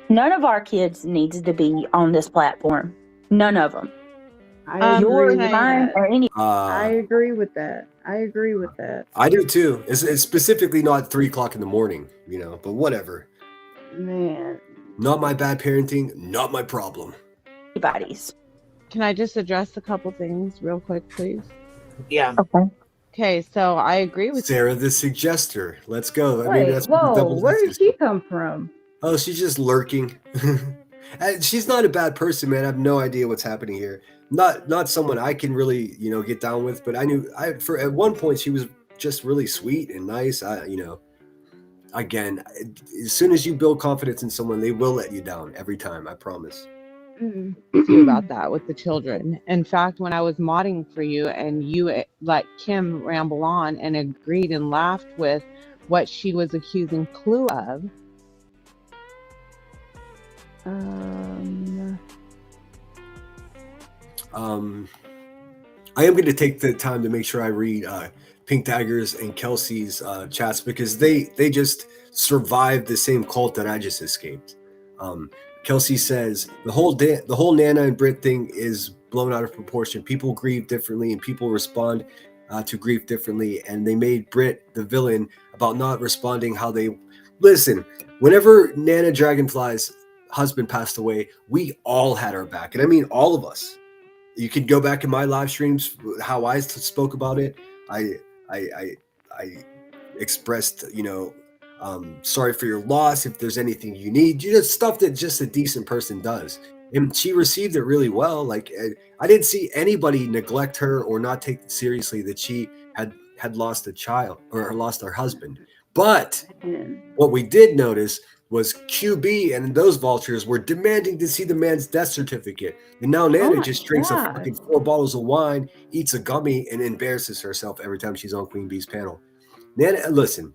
none of our kids needs to be on this platform. None of them. Yours, mine, or any. I agree with that. I do too. It's specifically not 3 o'clock in the morning, but whatever. Man. Not my bad parenting, not my problem. Anybody's. Can I just address a couple things real quick, please? Yeah. Okay, so I agree with Sarah, the suggester. Let's go. Wait, where did she come from? Oh, she's just lurking. She's not a bad person, man. I have no idea what's happening here. Not someone I can really, get down with. But at one point she was just really sweet and nice. Again, as soon as you build confidence in someone, they will let you down every time. I promise. About that with the children. In fact, when I was modding for you and you let Kim ramble on and agreed and laughed with what she was accusing Clue of. I am going to take the time to make sure I read Pink Daggers and Kelsey's chats because they just survived the same cult that I just escaped. Kelsey says the whole Nana and Brit thing is blown out of proportion. People grieve differently and people respond to grief differently. And they made Brit the villain about not responding how they listen. Whenever Nana Dragonfly's husband passed away, we all had our back. And I mean, all of us. You can go back in my live streams, how I spoke about it. I expressed, sorry for your loss. If there's anything you need, stuff that just a decent person does. And she received it really well. Like I didn't see anybody neglect her or not take it seriously that she had lost a child or lost her husband. But what we did notice was QB and those vultures were demanding to see the man's death certificate. And now Nana just drinks a fucking 4 bottles of wine, eats a gummy, and embarrasses herself every time she's on Queen Bee's panel. Nana, listen,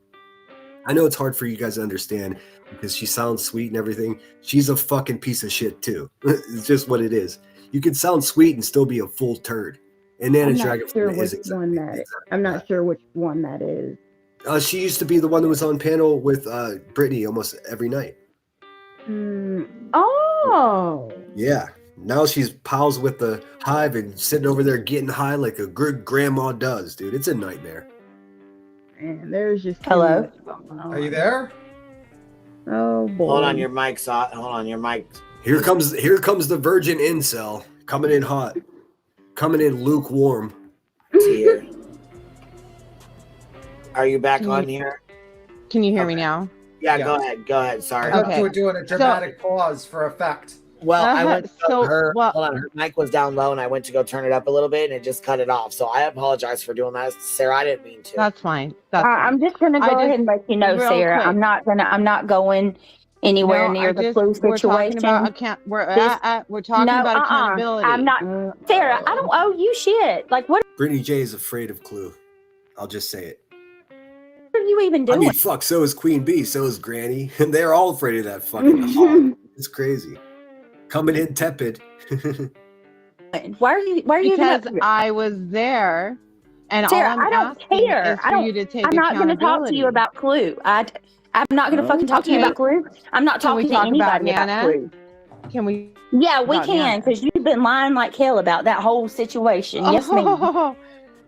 I know it's hard for you guys to understand because she sounds sweet and everything. She's a fucking piece of shit too. It's just what it is. You can sound sweet and still be a full turd. And Nana Dragonfly is exactly. I'm not sure which one that is. She used to be the one that was on panel with Brittany almost every night. Oh. Yeah. Now she's pals with the Hive and sitting over there getting high like a good grandma does, dude. It's a nightmare. And there's just hello. Are you there? Oh boy. Hold on, your mic's hot. Hold on, your mic. Here comes the virgin incel coming in hot, coming in lukewarm. Here. Are you back on here? Can you hear me now? Yeah, go ahead. Sorry. We're doing a dramatic pause for effect. Well, I went to hold on, her mic was down low and I went to go turn it up a little bit and it just cut it off. So I apologize for doing that. Sarah, I didn't mean to. That's fine. I'm just gonna go ahead and let you know, Sarah. Quick. I'm not going anywhere near the Clue situation. We're talking about accountability. I'm not, Sarah. I don't owe you shit. Like what? Brittany J is afraid of Clue. I'll just say it. What are you even doing? I mean, fuck. So is Queen Bee. So is Granny, and they're all afraid of that fucking hog. It's crazy. Coming in tepid. Why are you? Because I was there, and Sarah, all I'm I don't asking care. is for you to take I'm not going to talk to accountability. you about Clue. I I'm not going to fucking talk to you Okay. about Clue. I'm not Can we talking to talk about anybody about Nana? Clue. Can we? Yeah, we about can, Nana? because you've been lying like hell about that whole situation. Yes, ma'am.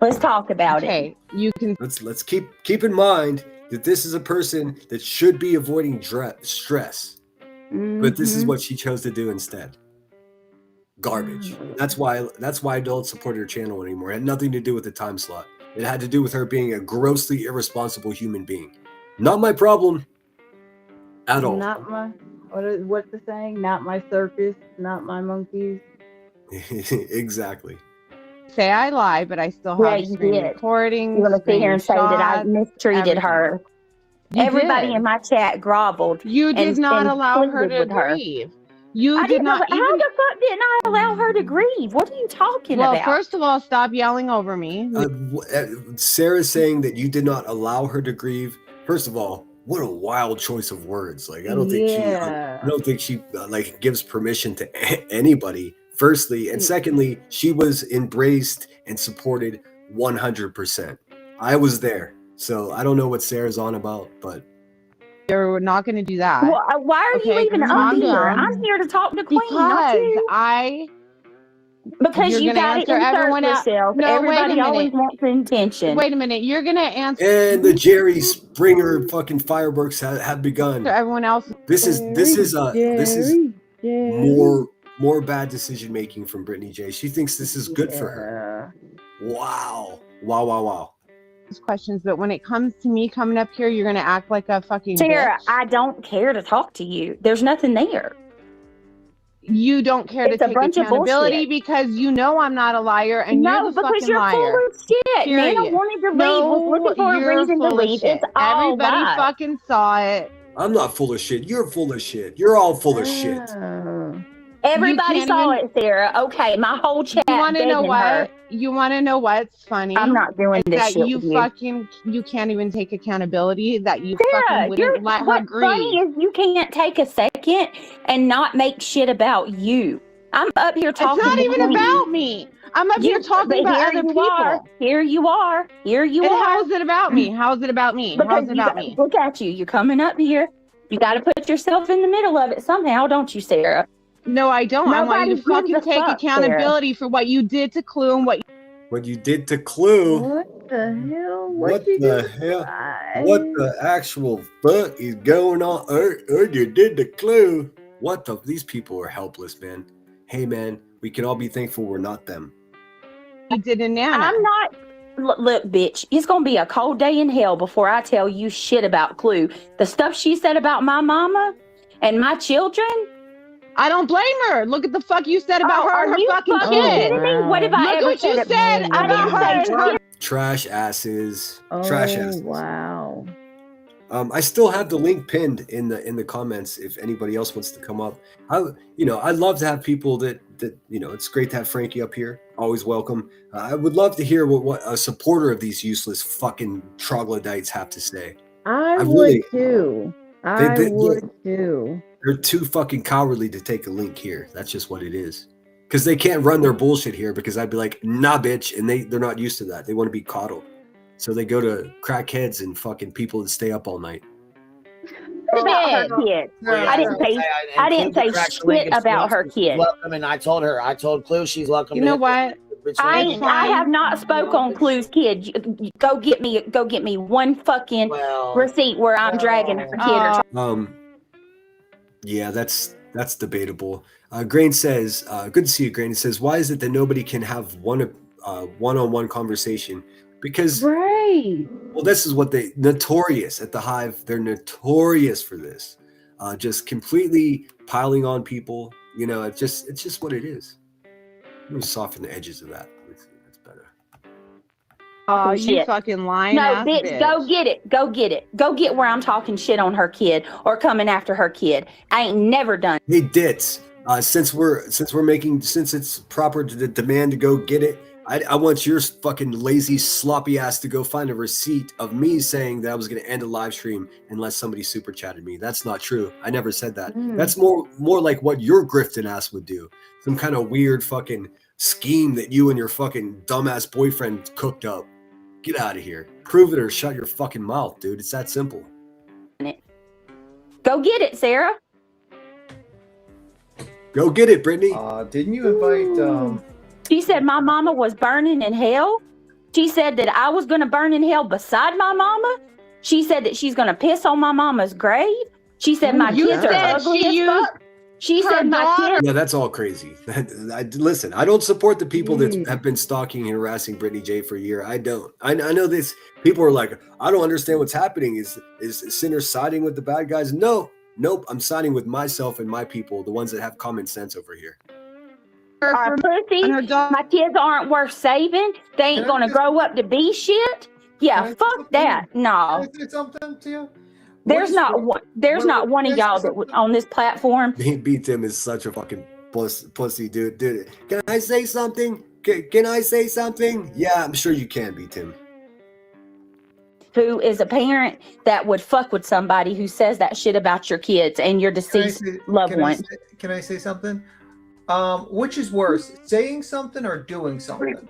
Let's talk about it. Okay, you can. Let's keep in mind that this is a person that should be avoiding stress, but this is what she chose to do instead. Garbage. That's why I don't support her channel anymore. It had nothing to do with the time slot. It had to do with her being a grossly irresponsible human being. Not my problem at all. Not my what's the saying? Not my circus, not my monkeys. Exactly. Say I lie, but I still Yeah, have you screen did. recordings. You're going to sit here and say that I screenshots, mistreated everything. her. You Everybody did. in my chat groveled. You did and, not and allow her pleaded to with her. grieve. You I did didn't not How even. the fuck didn't I allow her to grieve? What are you talking Well, about? first of all, stop yelling over me. Sarah's saying that you did not allow her to grieve. First of all, what a wild choice of words. Like I don't think she like gives permission to anybody. Firstly, and secondly, she was embraced and supported 100%. I was there, so I don't know what Sarah's on about, but You're not going to do that. Well, why are you even up here? I'm here to talk to Queen, not you. Because You're you gonna got to answer insert everyone out. yourself. No, Everybody wait a always minute. wants attention. Wait a minute. You're going to answer. and the Jerry Springer fucking fireworks have begun. Everyone else. This is more bad decision making from Brittany J. She thinks this is good for her. Wow. Questions, but when it comes to me coming up here, you're going to act like a fucking Sarah, bitch. I don't care to talk to you. There's nothing there. You don't care It's to a take bunch of accountability bullshit. because you know I'm not a liar and No, you're the because fucking you're liar. full of shit. Period. Nana wanted to leave, No, was looking for a you're reason to full of leave. shit. It's all Everybody lies. fucking saw it. I'm not full of shit. You're full of shit. You're all full of shit. Everybody saw it, Sarah. Okay, my whole chat. You want to know begging what? her. You want to know what's funny? I'm not doing Is this that shit you with you. fucking you can't even take accountability. That you Sarah, fucking wouldn't let her what's funny grieve. is you can't take a second and not make shit about you. I'm up here talking. It's not to even Queen. about me. I'm up here talking about other people. Here you are. And how is it about me? How is it about me? How Because is it about me? look at you. You're coming up here. You got to put yourself in the middle of it somehow, don't you, Sarah? No, I don't. I want you to Nobody gives fucking a take fuck, accountability for what you did to Clue and what. What you did to Clue? What the hell? What the hell? What the actual fuck is going on? You did to Clue? What the? These people are helpless, man. Hey, man, we can all be thankful we're not them. You did to Nana. I'm not. Look, bitch, it's going to be a cold day in hell before I tell you shit about Clue. The stuff she said about my mama and my children. I don't blame her. Look at the fuck you said about her and her fucking kid. What have I Look ever what you said about her and her. Trash asses. Trash asses. Wow. I still have the link pinned in the comments if anybody else wants to come up. I'd love to have people that it's great to have Frankie up here. Always welcome. I would love to hear what a supporter of these useless fucking troglodytes have to say. I would too. I would too. They're too fucking cowardly to take a link here. That's just what it is. Because they can't run their bullshit here because I'd be like, nah, bitch. And they're not used to that. They want to be coddled. So they go to crackheads and fucking people that stay up all night. About her kid. I didn't say shit about her kid. Welcome, and I told Clue she's welcome. You know what? I have not spoke on Clue's kid. Go get me one fucking receipt where I'm dragging her kid. Yeah, that's debatable. Grain says, good to see you, Grain. It says, why is it that nobody can have one-on-one conversation? Because well, this is what they notorious at the Hive. They're notorious for this, just completely piling on people. It's just what it is. Let me soften the edges of that. That's better. Oh, you fucking lying. No, bitch, go get it. Go get it. Go get where I'm talking shit on her kid or coming after her kid. I ain't never done. Hey, Ditz, since it's proper to demand to go get it, I want your fucking lazy, sloppy ass to go find a receipt of me saying that I was going to end a live stream unless somebody super chatted me. That's not true. I never said that. That's more like what your grifting ass would do. Some kind of weird fucking scheme that you and your fucking dumbass boyfriend cooked up. Get out of here. Prove it or shut your fucking mouth, dude. It's that simple. Go get it, Sarah. Go get it, Brittany. Didn't you invite? She said my mama was burning in hell. She said that I was going to burn in hell beside my mama. She said that she's going to piss on my mama's grave. She said my kids are ugly as fuck. She said my kids. Yeah, that's all crazy. Listen, I don't support the people that have been stalking and harassing Brittany J for a year. I don't. I know this. People are like, I don't understand what's happening. Is Sinner siding with the bad guys? No, nope. I'm siding with myself and my people, the ones that have common sense over here. Our pussy. My kids aren't worth saving. They ain't going to grow up to be shit. Yeah, fuck that. No. Can I say something to you? There's not one of y'all that on this platform. Beat Tim is such a fucking pussy, dude. Can I say something? Can I say something? Yeah, I'm sure you can, Beat Tim. Who is a parent that would fuck with somebody who says that shit about your kids and your deceased loved one. Can I say something? Which is worse, saying something or doing something?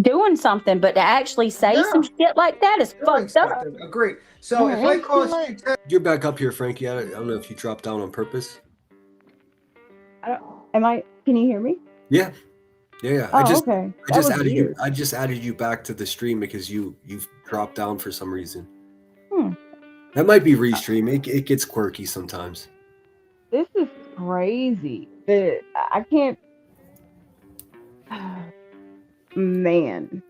Doing something, but to actually say some shit like that is fucked up. Agree. So if I cost you You're back up here, Frankie. I don't know if you dropped down on purpose. Can you hear me? Yeah. Oh, I just okay. I just added you. I just added you back to the stream because you've dropped down for some reason. That might be restream. It gets quirky sometimes. This is crazy. I can't. Man.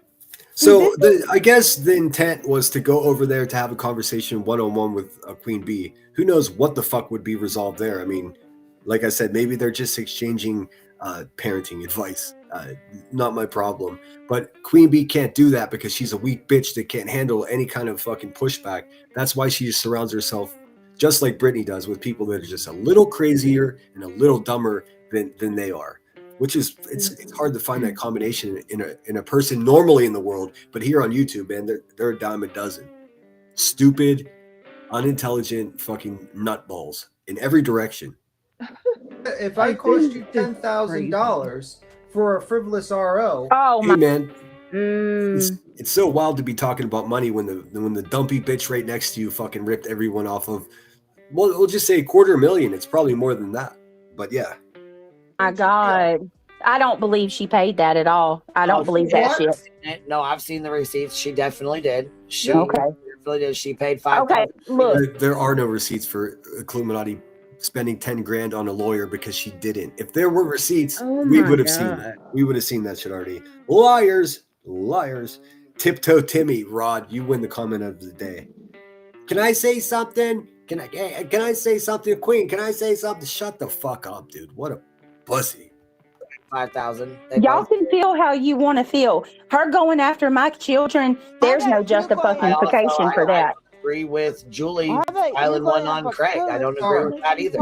So I guess the intent was to go over there to have a conversation one-on-one with Queen Bee. Who knows what the fuck would be resolved there? I mean, like I said, maybe they're just exchanging parenting advice. Not my problem. But Queen Bee can't do that because she's a weak bitch that can't handle any kind of fucking pushback. That's why she just surrounds herself, just like Brittany does, with people that are just a little crazier and a little dumber than they are. Which is it's hard to find that combination in a person normally in the world, but here on YouTube, man, they're a dime a dozen. Stupid, unintelligent, fucking nutballs in every direction. if I cost you $10,000 for a frivolous RO. Oh hey, man, it's so wild to be talking about money when the dumpy bitch right next to you fucking ripped everyone off of. Well, we'll just say $250,000. It's probably more than that, but yeah. My God. I don't believe she paid that at all. I don't believe that shit. No, I've seen the receipts. She definitely did. She Okay. definitely did. She paid $5,000. Okay, look. There are no receipts for Illuminati spending 10 grand on a lawyer because she didn't. If there were receipts, we would have seen it. We would have seen that shit already. Liars. Tiptoe Timmy, Rod, you win the comment of the day. Can I say something? Can I say something, Queen? Can I say something? Shut the fuck up, dude. What a pussy. 5,000. Y'all can feel how you want to feel. Her going after my children, there's no justification for that. I agree with Julie piling one on Craig. I don't agree with that either.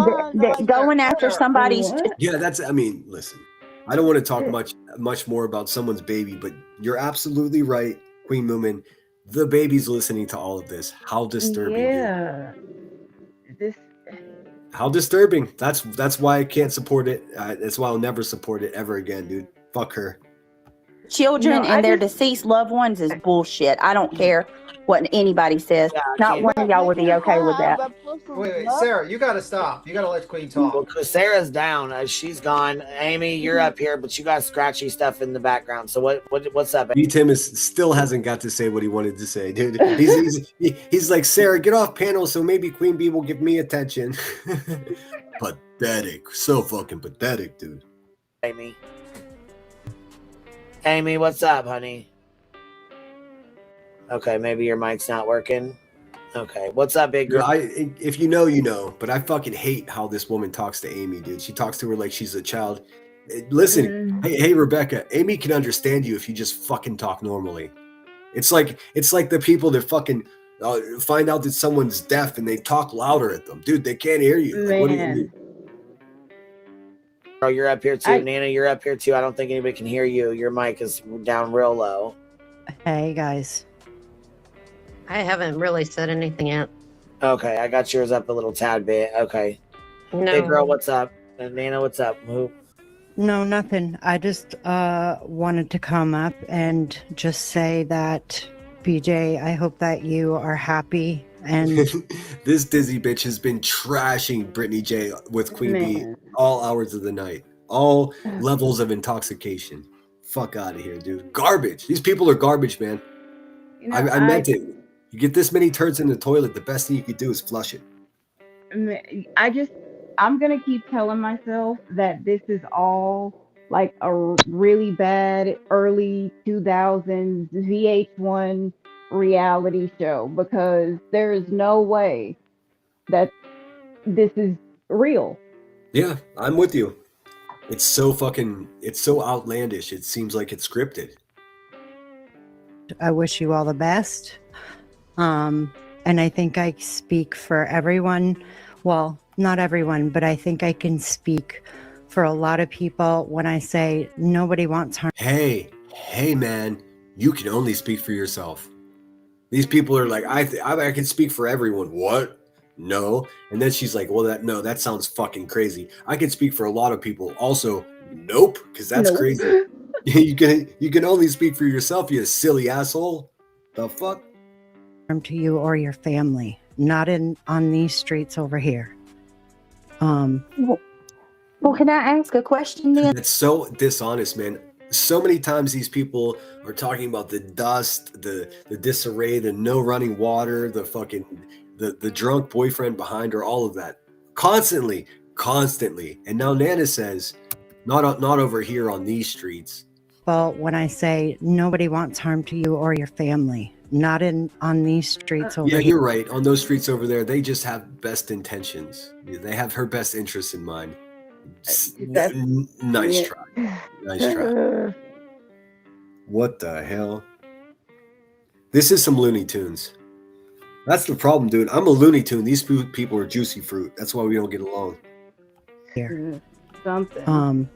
Going after somebody's. Yeah, I mean, listen, I don't want to talk much more about someone's baby, but you're absolutely right, Queen Moomin. The baby's listening to all of this. How disturbing. Yeah. How disturbing. That's why I can't support it. That's why I'll never support it ever again, dude. Fuck her. Children and their deceased loved ones is bullshit. I don't care what anybody says. Not one of y'all would be okay with that. Wait, Sarah, you gotta stop. You gotta let Queen talk. Well, because Sarah's down. She's gone. Amy, you're up here, but you got scratchy stuff in the background. So what's up? Tim still hasn't got to say what he wanted to say, dude. He's like, Sarah, get off panel so maybe Queen Bee will give me attention. Pathetic. So fucking pathetic, dude. Amy, what's up, honey? Okay, maybe your mic's not working. Okay, what's up, big girl? If you know, you know. But I fucking hate how this woman talks to Amy, dude. She talks to her like she's a child. Listen, hey, Rebecca, Amy can understand you if you just fucking talk normally. It's like the people that fucking find out that someone's deaf and they talk louder at them. Dude, they can't hear you. Like, what do you do? Bro, you're up here too. Nana, you're up here too. I don't think anybody can hear you. Your mic is down real low. Hey, guys. I haven't really said anything yet. Okay, I got yours up a little tad bit. Okay. No. Hey, girl, what's up? And Nana, what's up? No, nothing. I just wanted to come up and just say that, BJ, I hope that you are happy And This dizzy bitch has been trashing Brittany J with Queen Bee Man. all hours of the night, all levels of intoxication. Fuck out of here, dude. Garbage. These people are garbage, man. You know, I meant it. You get this many turds in the toilet, the best thing you could do is flush it. I'm gonna keep telling myself that this is all like a really bad early 2000s VH1 reality show because there is no way that this is real. Yeah, I'm with you. It's so outlandish. It seems like it's scripted. I wish you all the best. And I think I speak for everyone. Well, not everyone, but I think I can speak for a lot of people when I say nobody wants harm. Hey, man, you can only speak for yourself. These people are like, I can speak for everyone. What? No. And then she's like, well, that sounds fucking crazy. I can speak for a lot of people. Also, nope, because that's Nope. crazy. You can only speak for yourself, you silly asshole. The fuck? To you or your family, not on these streets over here. Well, can I ask a question then? That's so dishonest, man. So many times these people are talking about the dust, the disarray, the no running water, the fucking the drunk boyfriend behind her, all of that. Constantly. And now Nana says, not over here on these streets. Well, when I say nobody wants harm to you or your family, not on these streets over Yeah, here. you're right. On those streets over there, they just have best intentions. They have her best interests in mind. Nice try. Nice try. What the hell? This is some Looney Tunes. That's the problem, dude. I'm a Looney Tune. These people are juicy fruit. That's why we don't get along. Here. Something.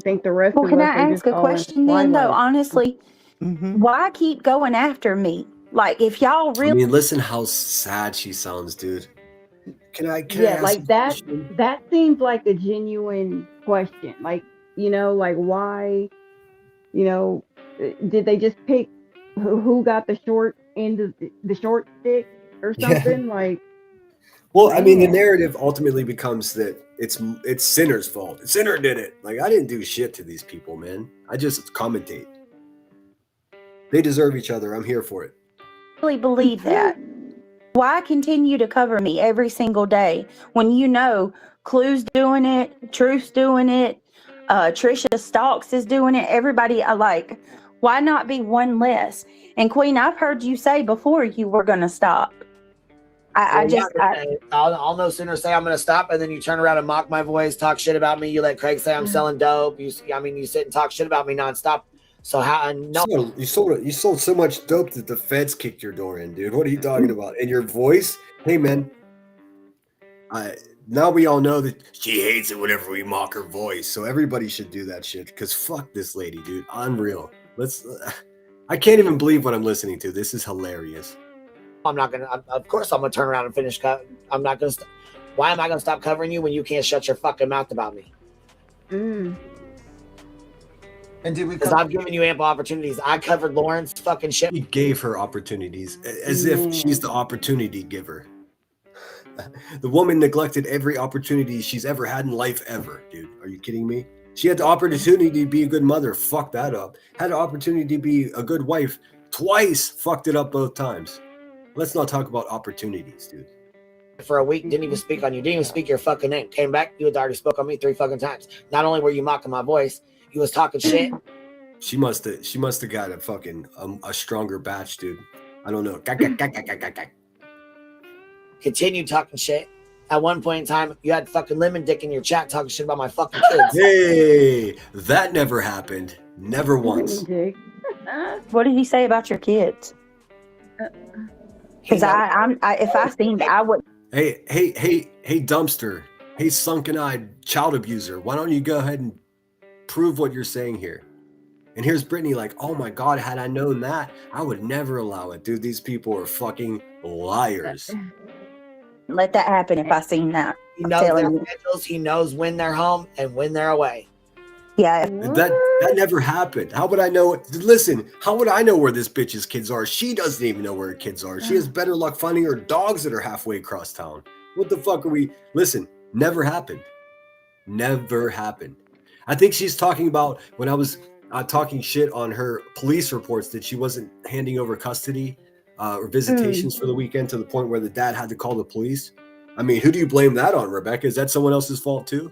Think the rest Well, of can us I are ask just a all in question then, though? twilight. Honestly, why keep going after me? Like, if y'all I really mean, listen how sad she sounds, dude. Can I Yeah, ask like you a that. question? That seems like a genuine question. Like, like why? Did they just pick who got the short end of the short stick or Yeah. something? Like, Well, I mean, the man. narrative ultimately becomes that it's Sinner's fault. Sinner did it. Like, I didn't do shit to these people, man. I just commentate. They deserve each other. I'm here for it. really believe that, why continue to cover me every single day when you know Clue's doing it, Truth's doing it, Trisha Stalks is doing it, everybody, why not be one less? And Queen, I've heard you say before you were going to stop. I'll no sooner say I'm going to stop, and then you turn around and mock my voice, talk shit about me. You let Craig say I'm selling dope. You sit and talk shit about me nonstop. So how? No, You sold so much dope that the feds kicked your door in, dude. What are you talking about? And your voice? Hey, man. Now we all know that she hates it whenever we mock her voice. So everybody should do that shit. Because fuck this lady, dude. Unreal. I can't even believe what I'm listening to. This is hilarious. I'm not gonna. Of course, I'm gonna turn around and finish. I'm not gonna. Why am I gonna stop covering you when you can't shut your fucking mouth about me? Mm. And did we? Because I've given you ample opportunities. I covered Lauren's fucking shit. He gave her opportunities as if she's the opportunity giver. The woman neglected every opportunity she's ever had in life ever, dude. Are you kidding me? She had the opportunity to be a good mother. Fuck that up. Had the opportunity to be a good wife. Twice. Fucked it up both times. Let's not talk about opportunities, dude. For a week, didn't even speak on you. Didn't even speak your fucking name. Came back, you had already spoke on me 3 fucking times. Not only were you mocking my voice, you was talking shit. She must have got a fucking a stronger batch, dude. I don't know. Continue talking shit. At one point in time, you had fucking lemon dick in your chat talking shit about my fucking kids. Hey, that never happened. Never once. What did he say about your kids? Because if I seen, I would. Hey, dumpster. Hey, sunken-eyed child abuser. Why don't you go ahead and prove what you're saying here? And here's Brittany like, oh my God, had I known that, I would never allow it. Dude, these people are fucking liars. Let that happen if I seen that. He knows their schedules. He knows when they're home and when they're away. Yeah. That never happened. How would I know? Listen, how would I know where this bitch's kids are? She doesn't even know where her kids are. She has better luck finding her dogs that are halfway across town. What the fuck are we? Listen, never happened. Never happened. I think she's talking about when I was talking shit on her police reports that she wasn't handing over custody or visitations for the weekend to the point where the dad had to call the police. I mean, who do you blame that on, Rebecca? Is that someone else's fault too?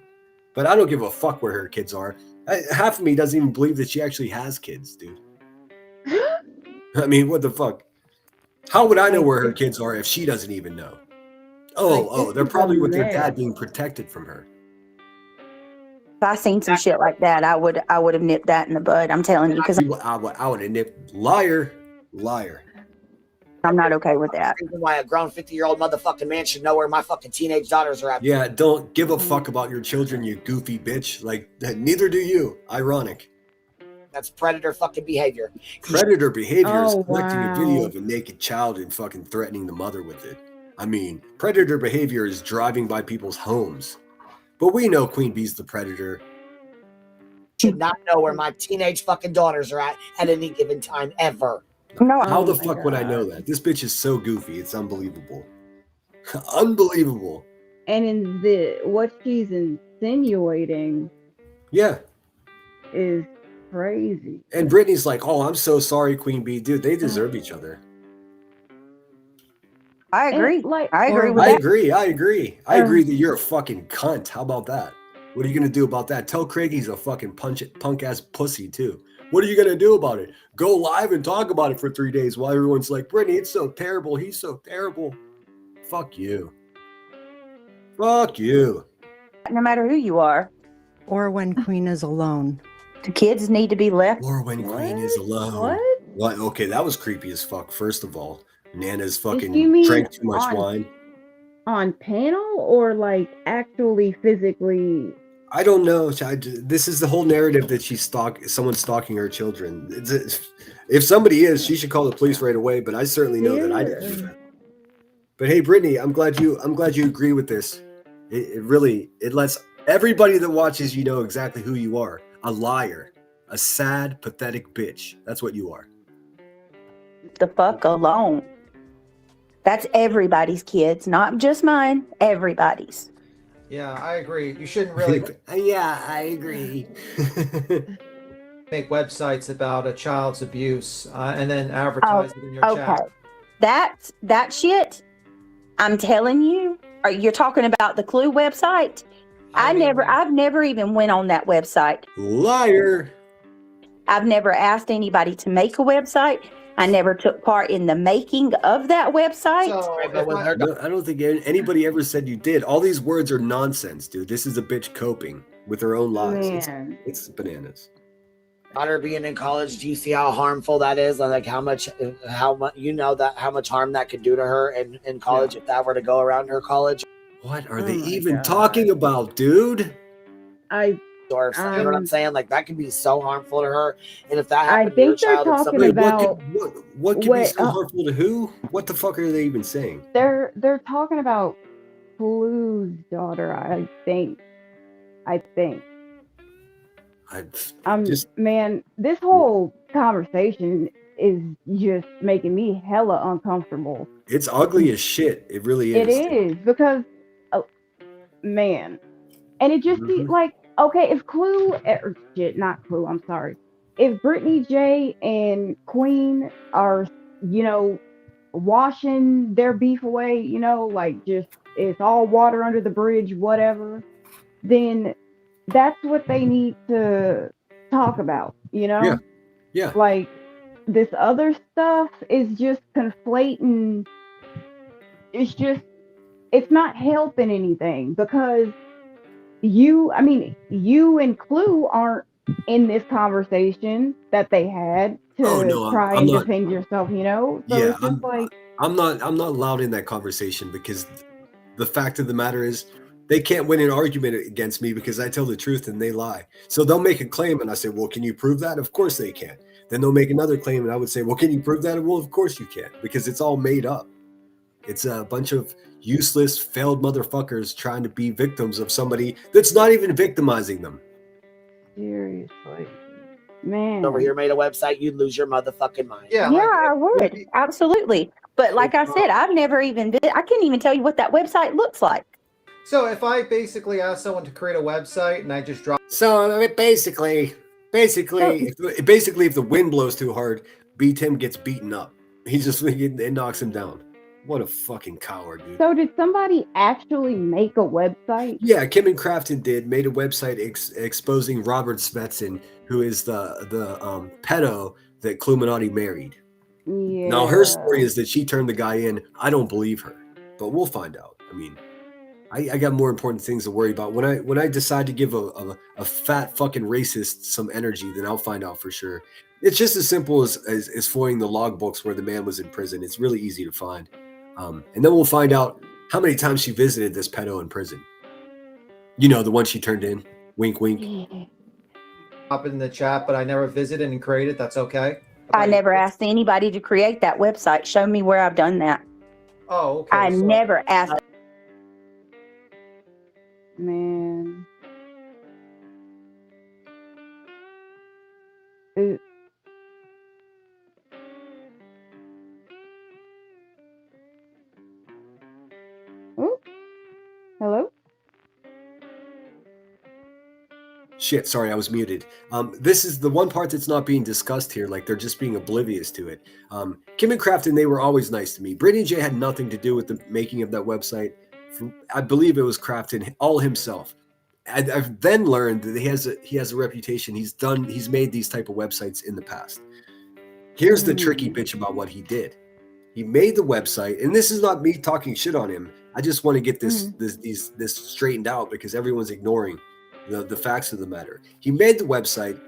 But I don't give a fuck where her kids are. Half of me doesn't even believe that she actually has kids, dude. I mean, what the fuck? How would I know where her kids are if she doesn't even know? Oh, they're probably with their dad being protected from her. If I seen some shit like that, I would have nipped that in the bud. I'm telling you, because I would have nipped. Liar. I'm not okay with that. Reason why a grown 50-year-old motherfucking man should know where my fucking teenage daughters are at. Yeah, don't give a fuck about your children, you goofy bitch. Like, neither do you. Ironic. That's predator fucking behavior. Predator behavior is collecting a video of a naked child and fucking threatening the mother with it. I mean, predator behavior is driving by people's homes. But we know Queen Bee's the predator. Should not know where my teenage fucking daughters are at any given time ever. No. How the fuck would I know that? This bitch is so goofy. It's unbelievable. Unbelievable. And in what she's insinuating, yeah, is crazy. And Brittany's like, "Oh, I'm so sorry, Queen Bee, dude. They deserve each other." I agree. I agree with I that. agree. I agree that you're a fucking cunt. How about that? What are you gonna do about that? Tell Craig he's a fucking punk ass pussy too. What are you gonna do about it? Go live and talk about it for 3 days while everyone's like, Brittany, it's so terrible. He's so terrible. Fuck you. Fuck you. No matter who you are. Or when Queen is alone. The kids need to be left. Or when Queen is alone. What? Okay, that was creepy as fuck. First of all, Nana's fucking drank too much wine. On panel or like actually physically? I don't know. This is the whole narrative that someone's stalking her children. If somebody is, she should call the police right away. But I certainly know that I didn't do that. But hey, Brittany, I'm glad you agree with this. It really lets everybody that watches you know exactly who you are. A liar, a sad, pathetic bitch. That's what you are. The fuck alone. That's everybody's kids, not just mine. Everybody's. Yeah, I agree. You shouldn't really. Yeah, I agree. Make websites about a child's abuse and then advertise it in your chat. That shit. I'm telling you. You're talking about the Clue website. I've never even went on that website. Liar. I've never asked anybody to make a website. I never took part in the making of that website. I don't think anybody ever said you did. All these words are nonsense, dude. This is a bitch coping with her own lies. It's bananas. Daughter being in college, do you see how harmful that is? Like how much how much harm that could do to her in college if that were to go around her college? What are they even talking about, dude? You know what I'm saying? Like that could be so harmful to her. And if that happened to your child, what could be so harmful to who? What the fuck are they even saying? They're talking about Clue's daughter, I think. Man, this whole conversation is just making me hella uncomfortable. It's ugly as shit. It really is. It is because, man, and it just seems like, okay, if not Clue, I'm sorry. If Brittany J and Queen are, washing their beef away, like just it's all water under the bridge, whatever, then that's what they need to talk about, Yeah. Like this other stuff is just conflating. It's not helping anything because you and Clue aren't in this conversation that they had to try and defend yourself, So it's just I'm not allowed in that conversation because the fact of the matter is they can't win an argument against me because I tell the truth and they lie. So they'll make a claim and I say, well, can you prove that? Of course they can. Then they'll make another claim and I would say, well, can you prove that? Well, of course you can, because it's all made up. It's a bunch of useless, failed motherfuckers trying to be victims of somebody that's not even victimizing them. Seriously, man. Over here made a website, you'd lose your motherfucking mind. Yeah, I would. Absolutely. But like I said, I've never even been, I can't even tell you what that website looks like. So if I basically ask someone to create a website and I just drop. So basically, if the wind blows too hard, Tim gets beaten up. It knocks him down. What a fucking coward, dude. So did somebody actually make a website? Yeah, Kim and Crafton made a website exposing Robert Svetson, who is the pedo that Cluminati married. Yeah. Now her story is that she turned the guy in. I don't believe her, but we'll find out. I mean, I got more important things to worry about. When I decide to give a fat fucking racist some energy, then I'll find out for sure. It's just as simple as following the logbooks where the man was in prison. It's really easy to find. And then we'll find out how many times she visited this pedo in prison. You know, the one she turned in. Wink, wink. Up in the chat, but I never visited and created. That's okay. I never asked anybody to create that website. Show me where I've done that. Oh, okay. I never asked. Man. Oh, hello? Shit, sorry, I was muted. This is the one part that's not being discussed here. Like, they're just being oblivious to it. Kim and Crafton, they were always nice to me. Brittany J had nothing to do with the making of that website. I believe it was Crafton all himself. I've then learned that he has a reputation. He's made these type of websites in the past. Here's the tricky bitch about what he did. He made the website, and this is not me talking shit on him. I just want to get this straightened out because everyone's ignoring the facts of the matter. He made the website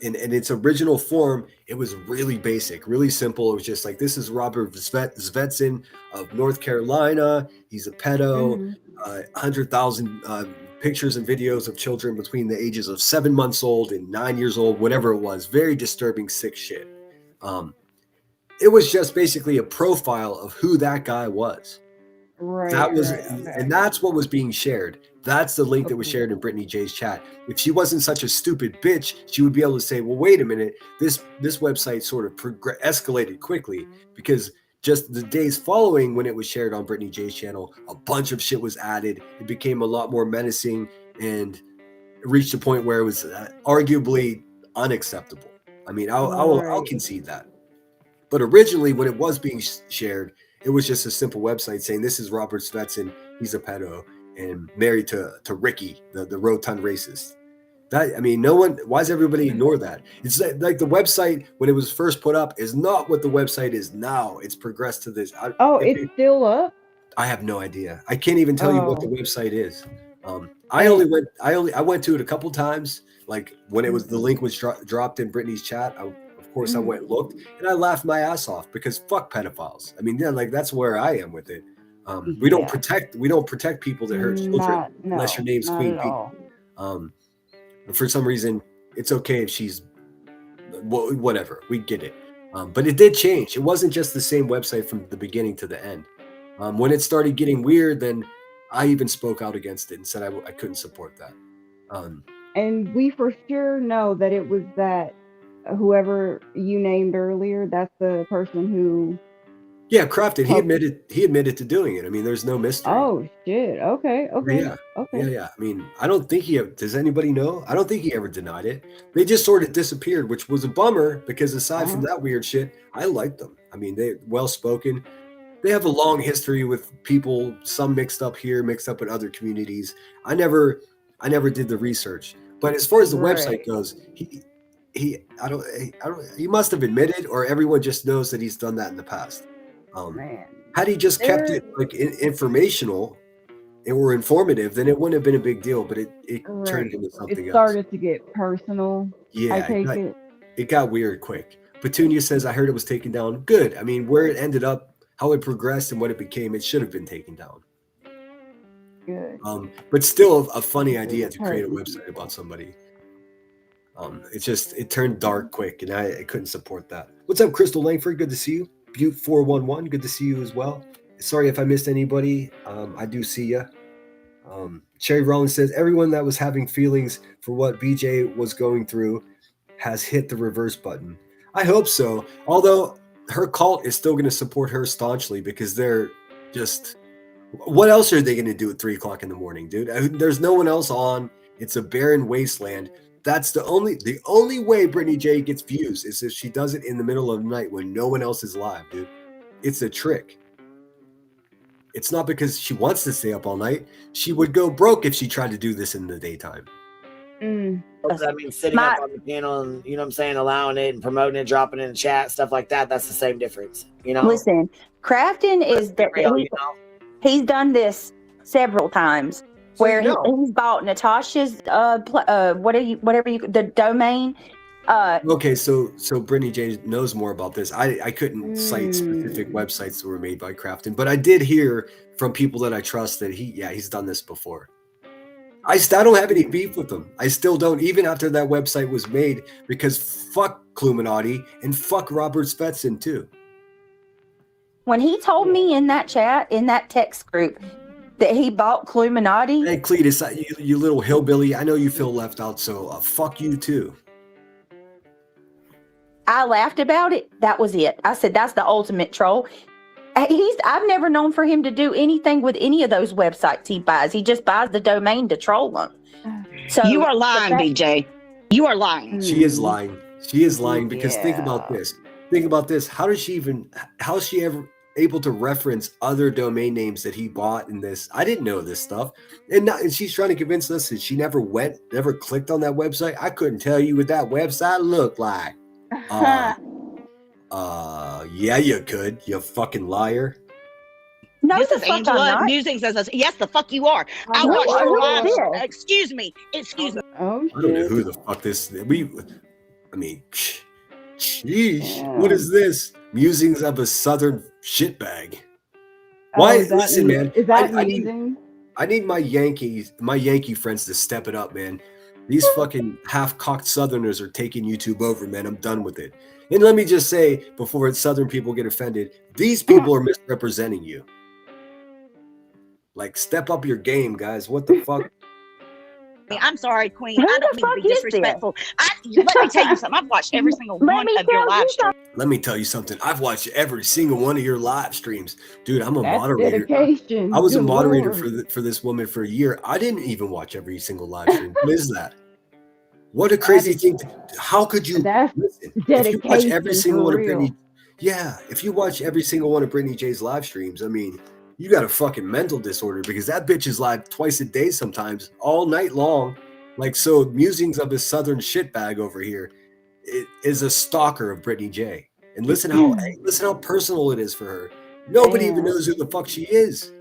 in its original form. It was really basic, really simple. It was just like, this is Robert Svetson of North Carolina. He's a pedo. 100,000 pictures and videos of children between the ages of 7 months old and 9 years old, whatever it was. Very disturbing, sick shit. It was just basically a profile of who that guy was. Right. And that's what was being shared. That's the link that was shared in Brittany J's chat. If she wasn't such a stupid bitch, she would be able to say, well, wait a minute, this website sort of escalated quickly, because just the days following when it was shared on Brittany J's channel, a bunch of shit was added. It became a lot more menacing and reached a point where it was arguably unacceptable. I mean, I'll concede that. But originally, when it was being shared, it was just a simple website saying, this is Robert Svetson, he's a pedo, and married to Ricky, the rotund racist. That, I mean, why does everybody ignore that? It's like the website, when it was first put up, is not what the website is now. It's progressed to this. It's still up? I have no idea. I can't even tell you what the website is. I went to it a couple times, like when it was, the link was dropped in Brittany's chat. Of course, I went and looked, and I laughed my ass off because fuck pedophiles. I mean, yeah, like that's where I am with it. We don't protect people that hurt children unless your name's Queen P. For some reason, it's okay if she's whatever. We get it. But it did change. It wasn't just the same website from the beginning to the end. When it started getting weird, then I even spoke out against it and said I couldn't support that. And we for sure know that it was that whoever you named earlier, that's the person who. Yeah, Crafton. He admitted to doing it. I mean, there's no mystery. Oh shit. Okay. Yeah. I mean, I don't think does anybody know? I don't think he ever denied it. They just sort of disappeared, which was a bummer because aside from that weird shit, I liked them. I mean, they well spoken. They have a long history with people, some mixed up here, mixed up in other communities. I never did the research. But as far as the website goes, he must have admitted, or everyone just knows that he's done that in the past. Had he just kept it like informational or informative, then it wouldn't have been a big deal. But it turned into something else. It started to get personal. Yeah, I take it. It got weird quick. Petunia says, "I heard it was taken down." Good. I mean, where it ended up, how it progressed, and what it became, it should have been taken down. Good. But still, a funny idea to create a website about somebody. It turned dark quick, and I couldn't support that. What's up, Crystal Langford? Good to see you. Butte 411. Good to see you as well. Sorry if I missed anybody. I do see you. Cherry Rollins says everyone that was having feelings for what BJ was going through has hit the reverse button. I hope so. Although her cult is still going to support her staunchly because they're just. What else are they going to do at 3 o'clock in the morning, dude? There's no one else on. It's a barren wasteland. That's the only way Brittany J gets views is if she does it in the middle of the night when no one else is live, dude. It's a trick. It's not because she wants to stay up all night. She would go broke if she tried to do this in the daytime. I mean, sitting up on the panel and, you know what I'm saying, allowing it and promoting it, dropping it in the chat, stuff like that, that's the same difference, you know? Listen, Crafton is he's done this several times where he's bought Natasha's the domain. Okay, so Brittany J knows more about this. I couldn't cite specific websites that were made by Crafton, but I did hear from people that I trust that he's done this before. I don't have any beef with him. I still don't, even after that website was made, because fuck Cluminati and fuck Robert Svetsson too. When he told me in that chat, in that text group, that he bought Cluminati. Hey Cletus, you little hillbilly, I know you feel left out, so fuck you too. I laughed about it. That was it. I said, that's the ultimate troll. I've never known for him to do anything with any of those websites he buys. He just buys the domain to troll them. So you are lying, BJ. You are lying. She is lying. She is lying because think about this. Think about this. How is she ever able to reference other domain names that he bought in this? I didn't know this stuff. And she's trying to convince us that she never clicked on that website. I couldn't tell you what that website looked like. Yeah, you could, you fucking liar. No, this is Angela. Music says, yes, the fuck you are. I watched your live. Excuse me. Oh, I don't know who the fuck this. Sheesh. What is this? Musings of a Southern shitbag. Why? Listen, man. Is that musing? I need my Yankee friends to step it up, man. These fucking half-cocked Southerners are taking YouTube over, man. I'm done with it. And let me just say, before Southern people get offended, these people are misrepresenting you. Like, step up your game, guys. What the fuck? I'm sorry, Queen. I don't mean to be disrespectful. Let me tell you something. I've watched every single one of your live streams. Let me tell you something. I've watched every single one of your live streams. Dude, I'm a moderator. Dedication. I was a moderator for this woman for a year. I didn't even watch every single live stream. What is that? What a crazy thing. How could you listen? If you watch every single one of Brittany, if you watch every single one of Brittany J's live streams, I mean, you got a fucking mental disorder because that bitch is live twice a day sometimes, all night long. Like, so Musings of his Southern shitbag over here is a stalker of Brittany J. And listen how personal it is for her. Nobody even knows who the fuck she is.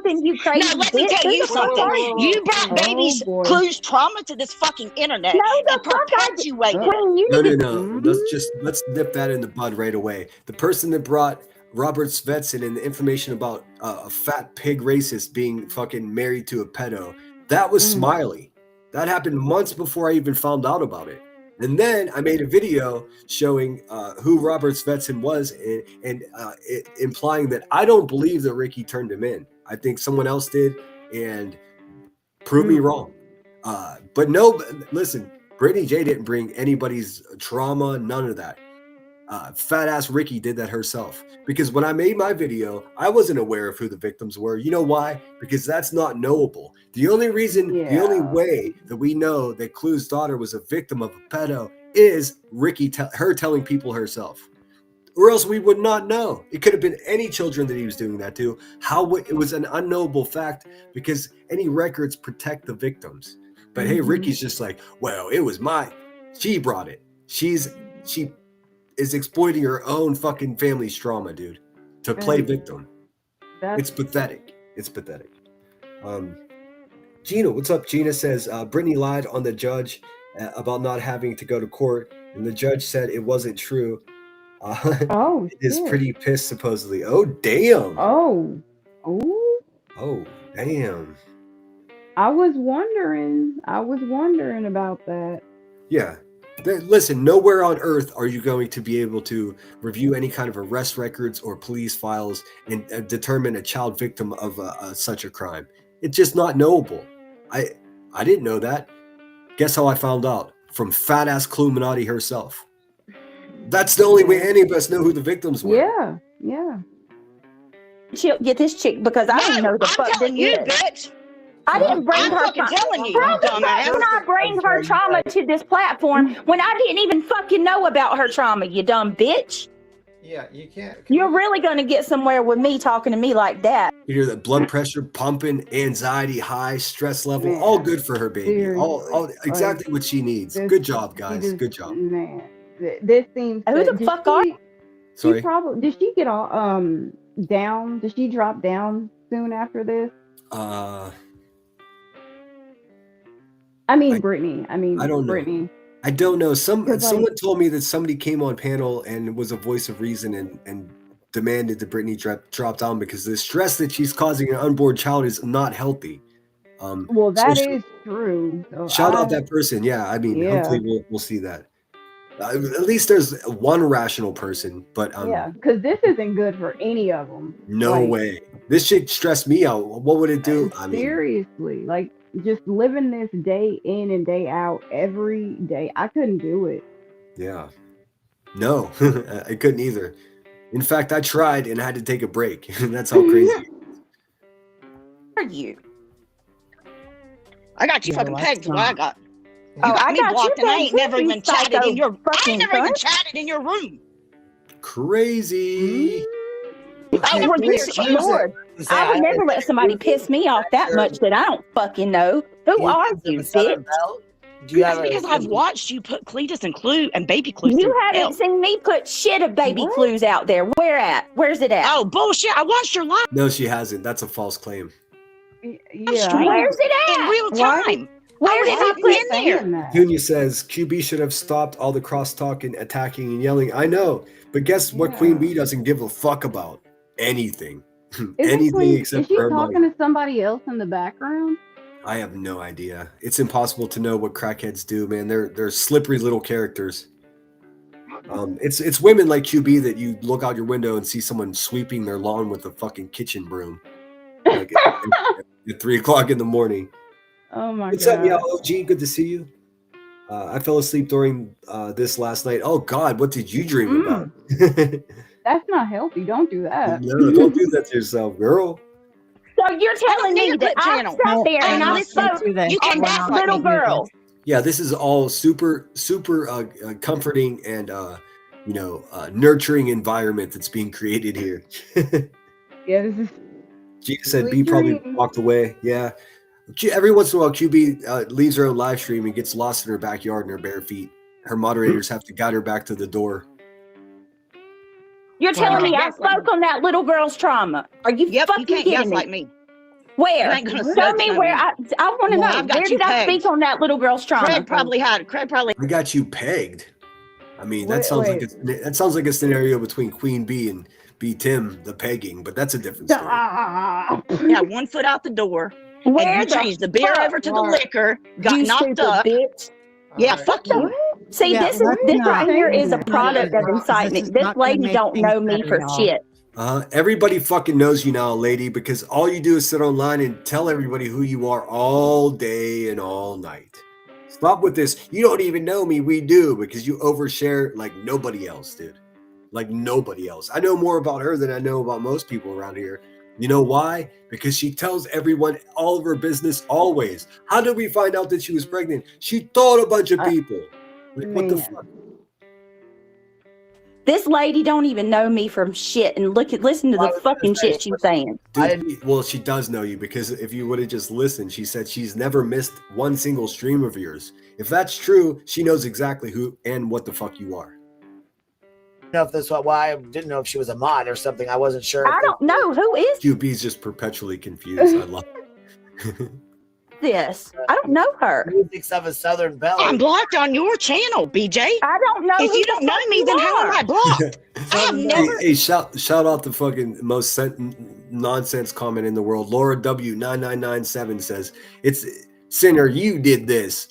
You crazy. Now, let me tell you something. You brought baby's Clues trauma to this fucking internet and perpetuated it. No. Let's nip that in the bud right away. The person that brought Robert Svetsson and the information about a fat pig racist being fucking married to a pedo, that was Smiley. That happened months before I even found out about it. And then I made a video showing who Robert Svetsson was and implying that I don't believe that Ricky turned him in. I think someone else did, and prove me wrong. But no, listen, Brittany J didn't bring anybody's trauma, none of that. Fat ass Ricky did that herself. Because when I made my video, I wasn't aware of who the victims were. You know why? Because that's not knowable. The only way that we know that Clue's daughter was a victim of a pedo is Ricky, her telling people herself. Or else we would not know. It could have been any children that he was doing that to. It was an unknowable fact because any records protect the victims. But hey, Ricky's just like, well, it was she brought it. She is exploiting her own fucking family's trauma, dude, to play victim. It's pathetic. It's pathetic. Gina, what's up? Gina says, Brittany lied on the judge about not having to go to court, and the judge said it wasn't true. Is pretty pissed, supposedly. Oh, damn. Oh, damn. I was wondering about that. Yeah. Listen, nowhere on earth are you going to be able to review any kind of arrest records or police files and determine a child victim of such a crime. It's just not knowable. I didn't know that. Guess how I found out? From fat ass Cluminati herself. That's the only way any of us know who the victims were. Yeah, yeah. She'll get this chick because I didn't know the fuck I'm telling didn't you, it. bitch. I didn't bring I'm her fucking trauma. telling you, How you the fuck dumbass. can I bring her trauma to this platform when I didn't even fucking know about her trauma, you dumb bitch? Yeah, you can't. You're really gonna get somewhere with me talking to me like that. You hear that blood pressure pumping, anxiety high, stress level, all good for her baby. All exactly what she needs. Good job, guys. Good job. Man, this seems. Who the fuck are you? Sorry. Did she get all down? Did she drop down soon after this? I mean, Brittany. I don't know. Brittany. I don't know. Someone like- told me that somebody came on panel and was a voice of reason and demanded that Brittany drop down because the stress that she's causing an unborn child is not healthy. Well, that is true. So shout out that person. Yeah, I mean, hopefully we'll see that. At least there's one rational person, but yeah, because this isn't good for any of them. No way. This shit stressed me out. What would it do? I mean, seriously, like just living this day in and day out every day. I couldn't do it. Yeah. No, I couldn't either. In fact, I tried and I had to take a break. That's how crazy it is. Are you? I got you fucking pegged. What I got. You Oh, got I me got blocked, you and I pegged ain't never too, even you chatted psycho in your. I fucking ain't never even cunt. chatted in your room. Crazy. I would Lord, I would never let somebody piss me off that much that I don't fucking know. Who are you, bitch? That's because I've watched you put Cletus and Clue and Baby Clue. You haven't seen me put shit of baby clues out there. Where at? Where's it at? Oh, bullshit. I watched your live No, she hasn't. That's a false claim. stream. Where's it at? In real time. Where did I put it in there? Junior says QB should have stopped all the crosstalk and attacking and yelling. I know, but guess what? Queen Bee doesn't give a fuck about anything. Anything except is she for her talking money. to somebody else in the background? I have no idea. It's impossible to know what crackheads do, man. They're slippery little characters. It's women like QB that you look out your window and see someone sweeping their lawn with a fucking kitchen broom, like at 3 o'clock in the morning. Oh my What's god! up, y'all? OG, good to see you. I fell asleep during this last night. Oh God, what did you dream about? That's not healthy. Don't do that. No, don't do that to yourself, girl. So you're telling me that I sat there and I spoke You can that little girl. Yeah, this is all super comforting and nurturing environment that's being created here. Yeah, this is. Gina said B probably walked away. Yeah. Every once in a while, QB leaves her own live stream and gets lost in her backyard in her bare feet. Her moderators have to guide her back to the door. You're telling me I spoke on that little girl's trauma. Are you fucking you can't kidding guess me? like me. Where? You ain't gonna Tell say me that. where. I want to Well, know. I've got Where you did I pegged. speak on that little girl's trauma? Craig probably I got you pegged. I mean, that sounds like a scenario between Queen Bee and B Tim, the pegging, but that's a different story. Yeah, 1 foot out the door. Where and you the changed the beer fuck, over to the Mark? liquor, got You knocked stupid up. bitch. Yeah, fuck you. See, this right here is a product of incitement. This lady don't know me for shit. Everybody fucking knows you now, lady, because all you do is sit online and tell everybody who you are all day and all night. Stop with this. You don't even know me. We do, because you overshare like nobody else, dude. Like nobody else. I know more about her than I know about most people around here. You know why? Because she tells everyone all of her business always. How did we find out that she was pregnant? She told a bunch of people. Like, what the fuck? This lady don't even know me from shit, and listen to the fucking shit she's saying. Dude, well, she does know you, because if you would have just listened, she said she's never missed one single stream of yours. If that's true, she knows exactly who and what the fuck you are. I don't know if that's why I didn't know if she was a mod or something. I wasn't sure. I don't know who is QB's just perpetually confused. I love it. this. I don't know her. Music's of a Southern Belle. I'm blocked on your channel, BJ. I don't know. If you don't know me, then how am I blocked? I have never. Hey, shout out the fucking most nonsense comment in the world. Laura W9997 says, "It's Sinner, you did this."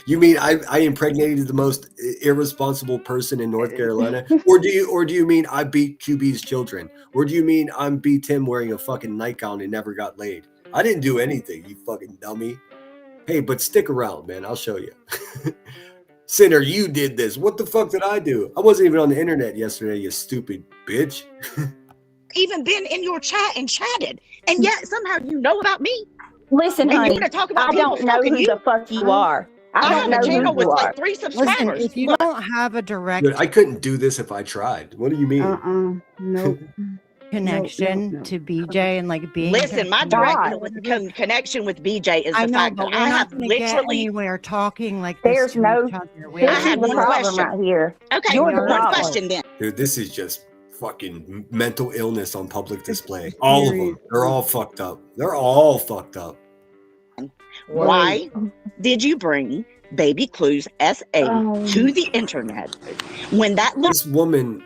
You mean I impregnated the most irresponsible person in North Carolina? Or do you mean I beat QB's children? Or do you mean I'm B Tim wearing a fucking nightgown and never got laid? I didn't do anything, you fucking dummy. Hey, but stick around, man. I'll show you. Sinner, you did this. What the fuck did I do? I wasn't even on the internet yesterday, you stupid bitch. Even been in your chat and chatted, and yet somehow you know about me. Listen, And you honey, want to talk about I people don't know stalking who you? the fuck you are. I I don't have a know channel who with you like are. 3 Listen, subscribers. if you Look. don't have a direct Dude, I couldn't do this if I tried. What do you mean? Nope. connection to BJ and like being Listen, my connected direct or whatever, connection with BJ is I the know, fact but that we're I not have going to get literally. anywhere talking like this There's to no. each other. We This I is had the one problem question. right here. Okay, You're We the are one problem. question then. Dude, this is just fucking mental illness on public display. All of them. They're all fucked up. They're all fucked up. Why did you bring Baby Clues SA to the internet when that little This woman,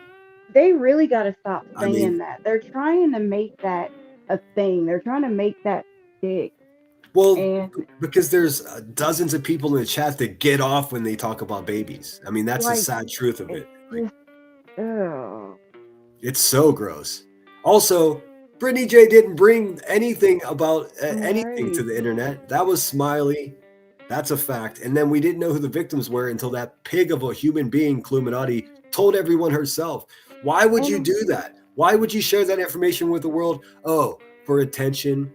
They really got to stop I saying mean- that. They're trying to make that a thing. They're trying to make that stick. well, because there's dozens of people in the chat that get off when they talk about babies. I mean, that's the Like, sad truth of it. Just, ugh. It's so gross. Also, Brittany J didn't bring anything about anything to the internet. That was Smiley. That's a fact. And then we didn't know who the victims were until that pig of a human being, Cluminati, told everyone herself. Why would you do that? Why would you share that information with the world? Oh, for attention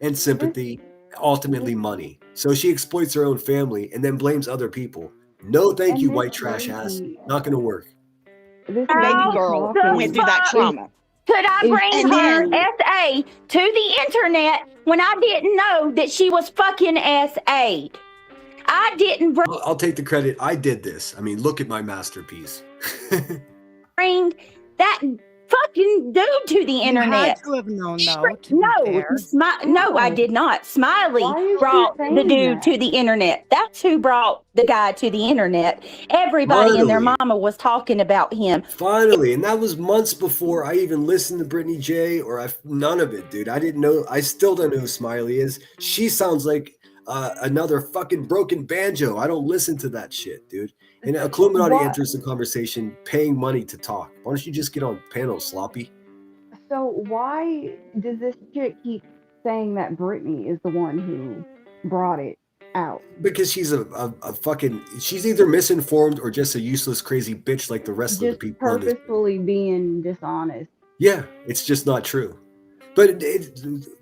and sympathy, ultimately money. So she exploits her own family and then blames other people. No, thank you, white trash ass. Not going to work. This baby girl went through that trauma. Could I bring And her then- SA to the internet when I didn't know that she was fucking SA? I didn't I'll take the credit. I did this. I mean, look at my masterpiece. bring that fucking dude to the You internet. had to have known, though. To be fair. No, I did not. Smiley brought the dude to the internet. That's who brought the guy to the internet. Everybody and their Finally. mama was talking about him. Finally, and that was months before I even listened to Brittany J or none of it, dude. I didn't know. I still don't know who Smiley is. She sounds like another fucking broken banjo. I don't listen to that shit, dude. And Cluminati enters the conversation paying money to talk. Why don't you just get on panel, sloppy? So why does this chick keep saying that Brittany is the one who brought it out? Because she's a fucking, she's either misinformed or just a useless, crazy bitch like the rest of the Just people on this. purposefully being dishonest. Yeah, it's just not true. But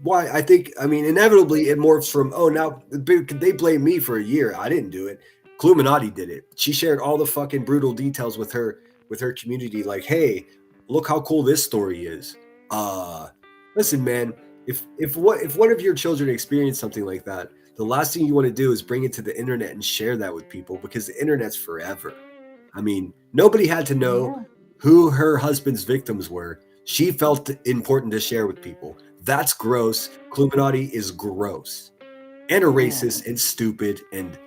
why? I think, I mean, inevitably it morphs from, oh, now they blame me for a year. I didn't do it. Cluminati did it. She shared all the fucking brutal details with her community. Like, hey, look how cool this story is. Listen, man, if one of your children experienced something like that, the last thing you want to do is bring it to the internet and share that with people, because the internet's forever. I mean, nobody had to know who her husband's victims were. She felt it important to share with people. That's gross. Cluminati is gross and a racist and stupid. And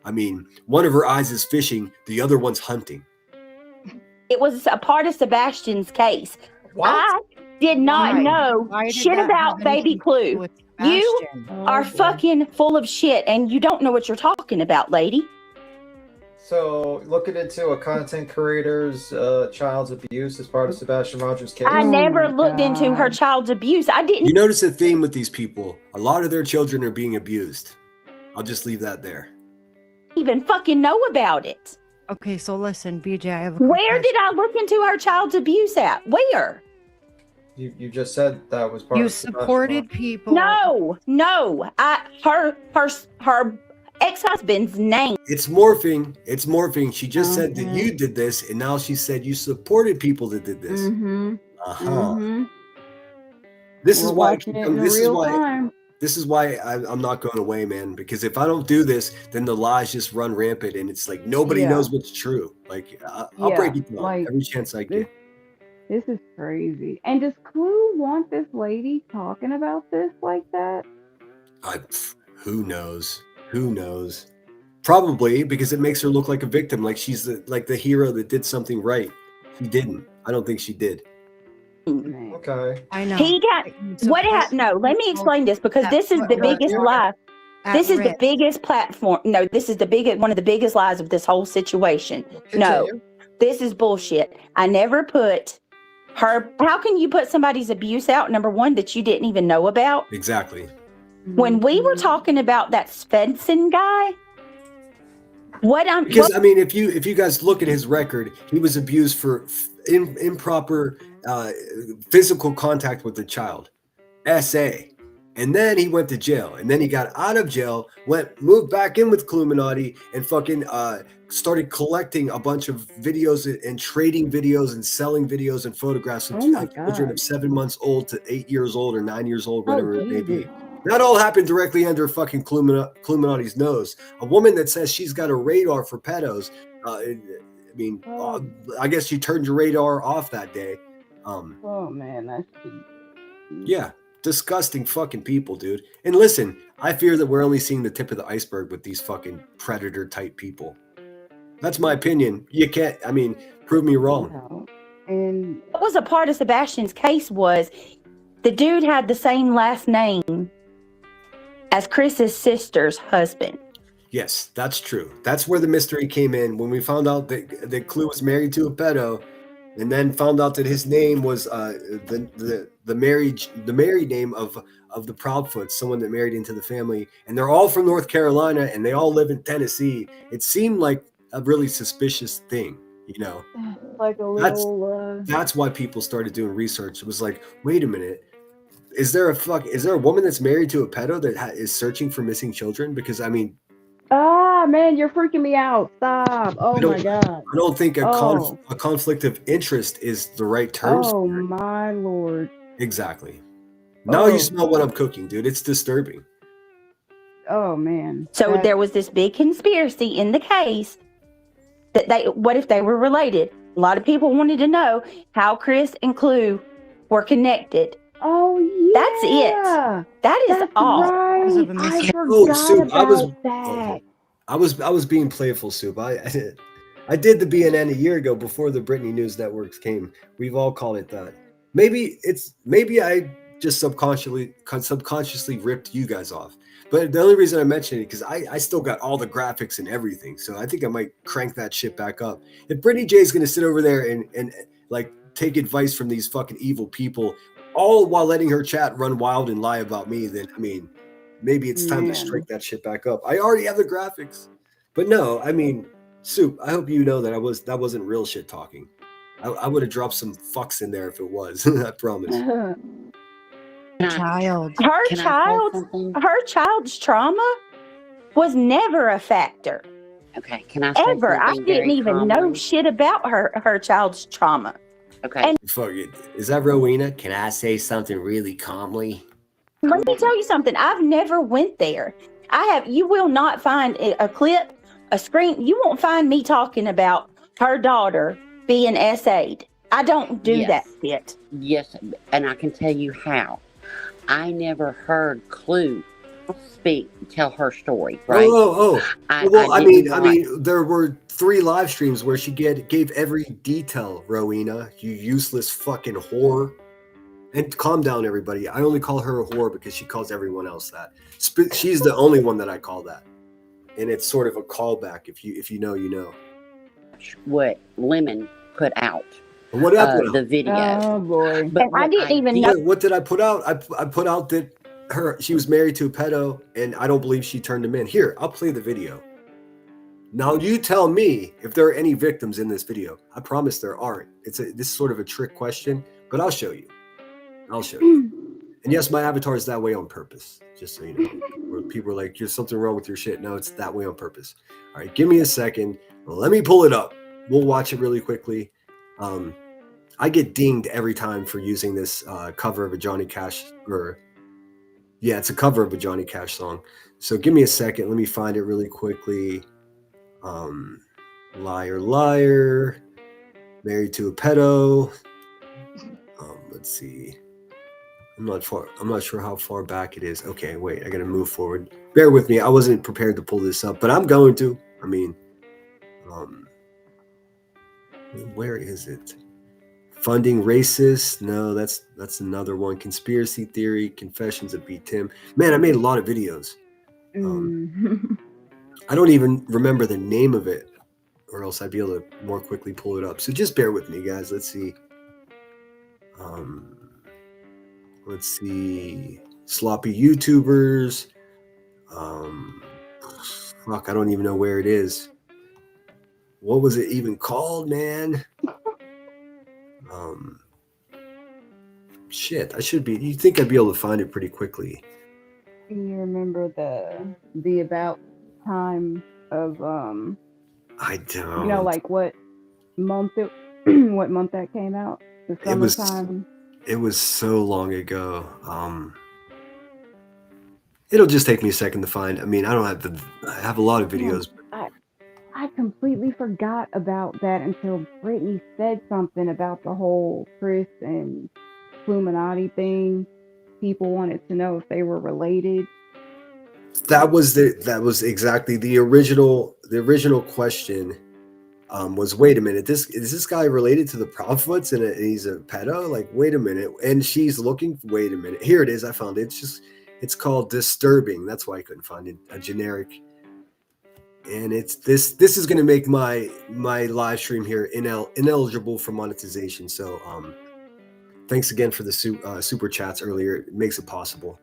I mean, one of her eyes is fishing, the other one's hunting. It was a part of Sebastian's case. I did not know shit about Baby Clue. You are fucking full of shit and you don't know what you're talking about, lady. So, looking into a content creator's child's abuse as part of Sebastian Rogers' case. I never looked into her child's abuse. I didn't You notice a theme with these people. A lot of their children are being abused. I'll just leave that there. even fucking know about it. Okay, so listen, BJ, I have a Where did I look into her child's abuse at? Where? You just said that was part You of Sebastian supported people. No. Her ex-husband's name. It's morphing. It's morphing. She just said that you did this, and now she said you supported people that did this. This is why. This is why I'm not going away, man. Because if I don't do this, then the lies just run rampant, and it's like nobody knows what's true. Like I'll break it down every chance I get. This is crazy. And does Clue want this lady talking about this like that? Who knows? Who knows? Probably because it makes her look like a victim, like she's the hero that did something right. She didn't. I don't think she did. Okay. I know. He got what happened. No, let me explain this because this is the biggest lie. This is the biggest platform. No, this is the biggest one of the biggest lies of this whole situation. No, this is bullshit. I never put her. How can you put somebody's abuse out? Number one, that you didn't even know about. Exactly. When we were talking about that Svensson guy, because I mean, if you guys look at his record, he was abused for improper physical contact with the child, SA, and then he went to jail, and then he got out of jail, moved back in with Illuminati, and fucking started collecting a bunch of videos and trading videos and selling videos and photographs of children of 7 months old to 8 years old or 9 years old, whatever it may be. That all happened directly under fucking Illuminati's nose. A woman that says she's got a radar for pedos. I mean, I guess you turned your radar off that day. Oh man, that's yeah, disgusting fucking people, dude. And listen, I fear that we're only seeing the tip of the iceberg with these fucking predator type people. That's my opinion. You can't. I mean, prove me wrong. And what was a part of Sebastian's case was the dude had the same last name as Chris's sister's husband. Yes, that's true. That's where the mystery came in when we found out that Clue was married to a pedo, and then found out that his name was the married name of the Proudfoots, someone that married into the family, and they're all from North Carolina and they all live in Tennessee. It seemed like a really suspicious thing, you know. Like a little. That's why people started doing research. It was like, wait a minute. Is there a woman that's married to a pedo that is searching for missing children? Because I mean, Man, you're freaking me out. Stop. Oh my god. I don't think a conflict of interest is the right term. Oh my lord. Exactly. Now you smell what I'm cooking, dude. It's disturbing. Oh man. So there was this big conspiracy in the case that what if they were related? A lot of people wanted to know how Chris and Clue were connected. Oh yeah. That's it. That is all. Right. I forgot about that. I was being playful, Soup. I did the BNN a year ago before the Britney News Networks came. We've all called it that. Maybe I just subconsciously ripped you guys off. But the only reason I mentioned it because I still got all the graphics and everything. So I think I might crank that shit back up. If Britney J's gonna sit over there and like take advice from these fucking evil people, all while letting her chat run wild and lie about me, then I mean, maybe it's time to strike that shit back up. I already have the graphics. But no, I mean, Soup, I hope you know that that wasn't real shit talking. I would have dropped some fucks in there if it was. I promise. Her child's trauma was never a factor. Okay, can I say ever? I didn't even know shit about her child's trauma. Okay. And Fuck it. Is that Rowena? Can I say something really calmly? let me tell you something. I've never went there. You will not find a clip, a screen. You won't find me talking about her daughter being SA'd. I don't do that shit. Yes, and I can tell you how. I never heard Clue tell her story, right? I mean, there were 3 live streams where she gave every detail, Rowena, you useless fucking whore. And calm down, everybody. I only call her a whore because she calls everyone else that. She's the only one that I call that. And it's sort of a callback. If you know, you know. What Lemon put out. What did I put out? The video. Oh boy. But I didn't even know. What did I put out? I put out that she was married to a pedo, and I don't believe she turned him in. Here, I'll play the video. Now you tell me if there are any victims in this video. I promise there aren't. This is sort of a trick question, but I'll show you. And yes, my avatar is that way on purpose, just so you know. Where people are like, there's something wrong with your shit. No, it's that way on purpose. All right, give me a second. Let me pull it up. We'll watch it really quickly. I get dinged every time for using this cover of a Johnny Cash, it's a cover of a Johnny Cash song. So give me a second. Let me find it really quickly. Liar, liar, married to a pedo. Let's see. I'm not sure how far back it is. Okay, wait, I gotta move forward. Bear with me. I wasn't prepared to pull this up, but I'm going to. I mean, where is it? Funding racist? No, that's another one. Conspiracy theory, confessions of B. Tim. Man, I made a lot of videos. I don't even remember the name of it, or else I'd be able to more quickly pull it up. So just bear with me, guys. Let's see. sloppy YouTubers. Fuck, I don't even know where it is. What was it even called, man? Shit, I should be. You'd think I'd be able to find it pretty quickly. You remember the about time of I don't. you know, like what month it what month that came out? The summertime. It was so long ago. It'll just take me a second to find. I mean, I have a lot of videos. I completely forgot about that until Brittany said something about the whole Chris and Illuminati thing. People wanted to know if they were related. That was exactly the original question. Was wait a minute, is this guy related to the Prophets and he's a pedo? Like, wait a minute. And she's looking, wait a minute. Here it is. I found it. It's called Disturbing. That's why I couldn't find it. A generic. And it's this is going to make my live stream here ineligible for monetization. So thanks again for the super chats earlier. It makes it possible.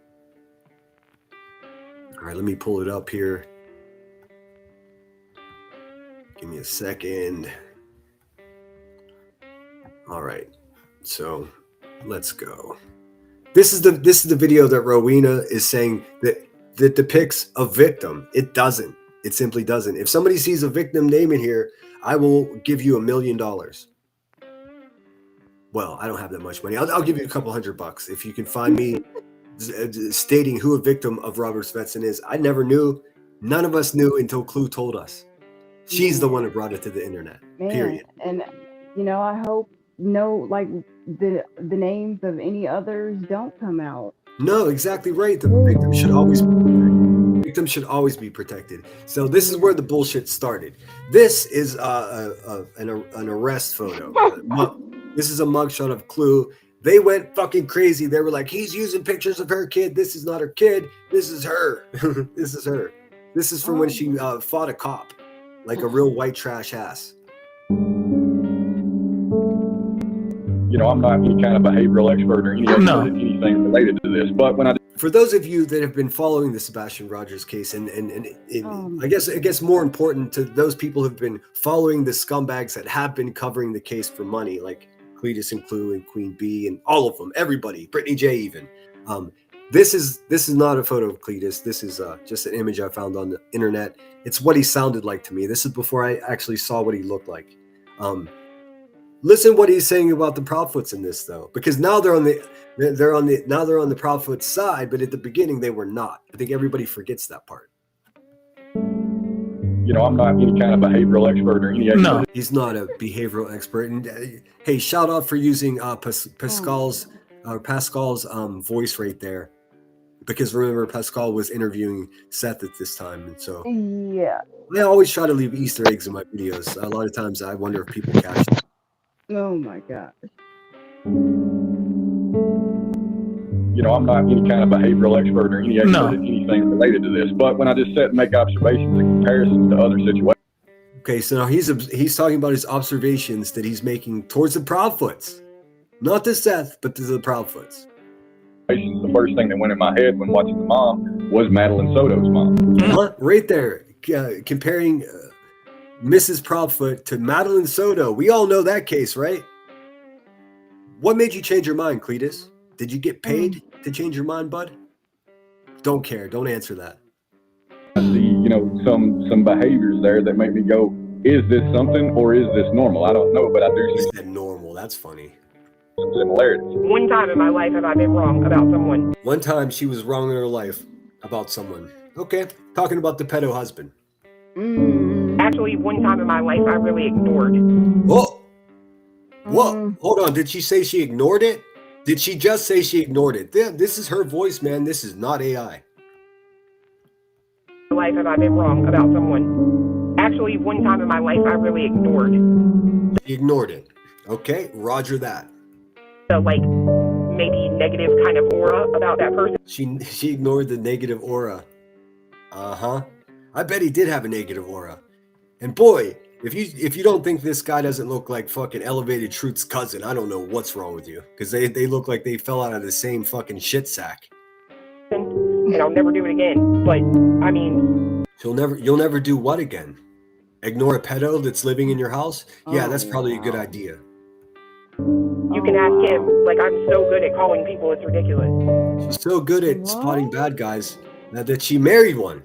All right, let me pull it up here. Give me a second. All right, so let's go. This is the video that Rowena is saying that depicts a victim. It doesn't. It simply doesn't. If somebody sees a victim name in here, I will give you $1 million. Well, I don't have that much money. I'll give you a couple $100 if you can find me stating who a victim of Robert Svensson is. I never knew. None of us knew until Clue told us. She's the one that brought it to the internet. Man, period. And I hope the names of any others don't come out. No, exactly right. The victim should always be protected. So this is where the bullshit started. This is an arrest photo. This is a mugshot of Clue. They went fucking crazy. They were like, he's using pictures of her kid. This is not her kid. This is her. This is her. This is from when she fought a cop, like a real white trash ass. I'm not any kind of behavioral expert or any expert in anything related to this. But for those of you that have been following the Sebastian Rogers case, and I guess more important to those people who've been following the scumbags that have been covering the case for money, like Cletus and Clue and Queen Bee and all of them, everybody, Brittany J even. This is not a photo of Cletus. This is just an image I found on the internet. It's what he sounded like to me. This is before I actually saw what he looked like. Listen what he's saying about the Prophets in this though, because now they're on the Prophets side, but at the beginning they were not. I think everybody forgets that part. I'm not any kind of behavioral expert or any expert. No, he's not a behavioral expert. And hey, shout out for using Pascal's voice right there, because remember Pascal was interviewing Seth at this time, and so yeah, I always try to leave Easter eggs in my videos. A lot of times I wonder if people catch it. Oh my gosh. I'm not any kind of behavioral expert or any expert in anything related to this. But when I just sit and make observations in comparison to other situations. Okay, so now he's talking about his observations that he's making towards the Prophets, not to Seth, but to the Prophets. The first thing that went in my head when watching the mom was Madeline Soto's mom. Right there, comparing Mrs. Proudfoot to Madeline Soto. We all know that case, right? What made you change your mind, Cletus? Did you get paid to change your mind, bud? Don't care. Don't answer that. I see, some behaviors there that make me go, is this something or is this normal? I don't know, but I do see. Said normal. That's funny. Some similarities. One time in my life have I been wrong about someone. One time she was wrong in her life about someone. Okay. Talking about the pedo husband. Actually, one time in my life I really ignored. Oh! What? Hold on. Did she say she ignored it? Did she just say she ignored it? This is her voice, man. This is not AI. Life have I been wrong about someone. Actually, one time in my life I really ignored. She ignored it. Okay, roger that. The maybe negative kind of aura about that person. She ignored the negative aura. I bet he did have a negative aura. And boy, if you don't think this guy doesn't look like fucking Elevated Truth's cousin, I don't know what's wrong with you. Because they look like they fell out of the same fucking shit sack. and I'll never do it again. But I mean, You'll never do what again? Ignore a pedo that's living in your house? Yeah, that's probably a good idea. you can ask him. Like, I'm so good at calling people, it's ridiculous. She's so good at spotting bad guys that she married one.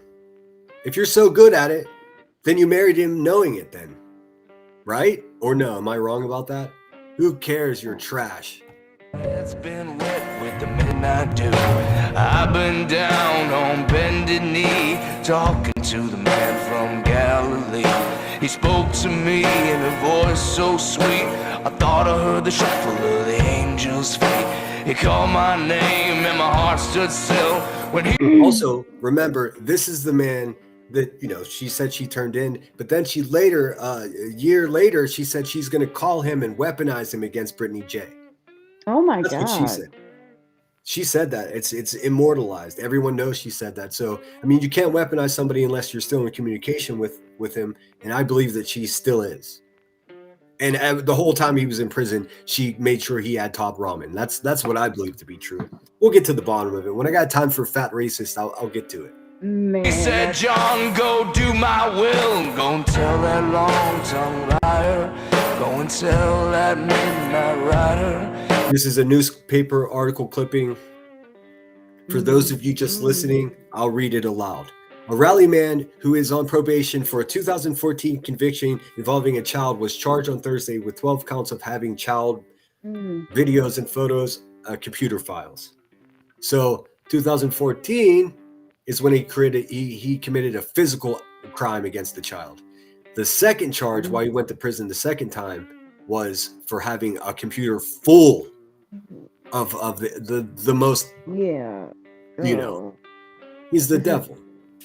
If you're so good at it, then you married him knowing it then. Right? Or no, am I wrong about that? Who cares? You're trash. It's been wet with the midnight dew. I've been down on bended knee, talking to the man from Galilee. He spoke to me in a voice so sweet, I thought I heard the shuffle of the angels' feet. He called my name and my heart stood still when he... Also, remember, this is the man that, you know, she said she turned in, but then she later, a year later, she said she's going to call him and weaponize him against Brittany J. Oh my That's God. what she said. She said that. It's immortalized. Everyone knows she said that. So, I mean, you can't weaponize somebody unless you're still in communication with him, and I believe that she still is. And the whole time he was in prison, she made sure he had top ramen. That's what I believe to be true. We'll get to the bottom of it. When I got time for fat racist, I'll get to it. Man. He said, John, go do my will. Go and tell that long-tongued liar. Go and tell that midnight rider. This is a newspaper article clipping. For those of you just listening, I'll read it aloud. A rally man who is on probation for a 2014 conviction involving a child was charged on Thursday with 12 counts of having child videos and photos, computer files. So 2014 is when he committed a physical crime against the child. The second charge, why he went to prison the second time, was for having a computer full of the most, you know, he's the devil.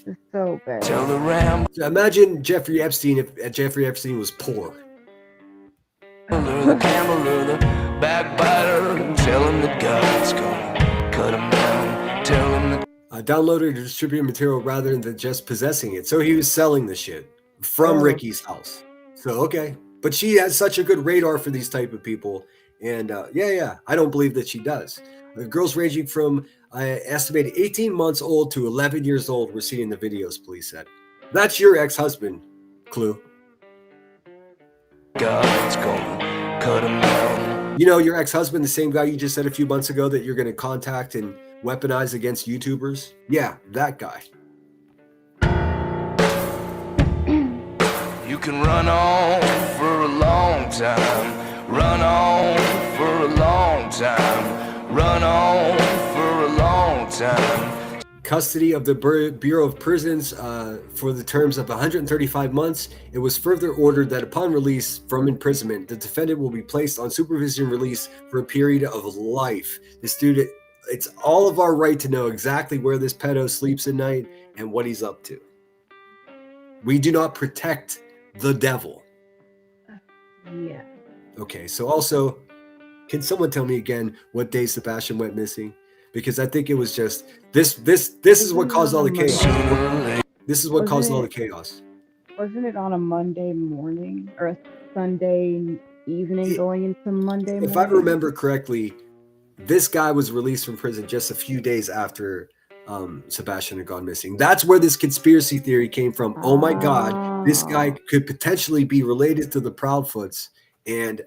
It's so bad. Tell the ram. Imagine Jeffrey Epstein if Jeffrey Epstein was poor. The gambler, the backbiter, tell him that God's gonna cut him down. Tell him that Downloaded or distributed material rather than just possessing it. So he was selling the shit from Ricky's house. So, okay. But she has such a good radar for these type of people. And yeah, I don't believe that she does. The girls ranging from estimated 18 months old to 11 years old were seen in the videos, police said. That's your ex-husband, Clue. God's gonna cut him down. You know, your ex-husband, the same guy you just said a few months ago that you're going to contact and weaponize against YouTubers? Yeah, that guy. You can run on for a long time. Run on for a long time. Run on for a long time. Custody of the Bureau of Prisons for the terms of 135 months. It was further ordered that upon release from imprisonment, the defendant will be placed on supervision release for a period of life. The student, it's all of our right to know exactly where this pedo sleeps at night and what he's up to. We do not protect the devil. Yeah. Okay, so also, can someone tell me again what day Sebastian went missing? Because I think it was just this is what caused all the chaos. This is what caused all the chaos. Wasn't it on a Monday morning or a Sunday evening going into Monday morning? If I remember correctly, this guy was released from prison just a few days after Sebastian had gone missing. That's where this conspiracy theory came from. Oh my God, this guy could potentially be related to the Proudfoots, and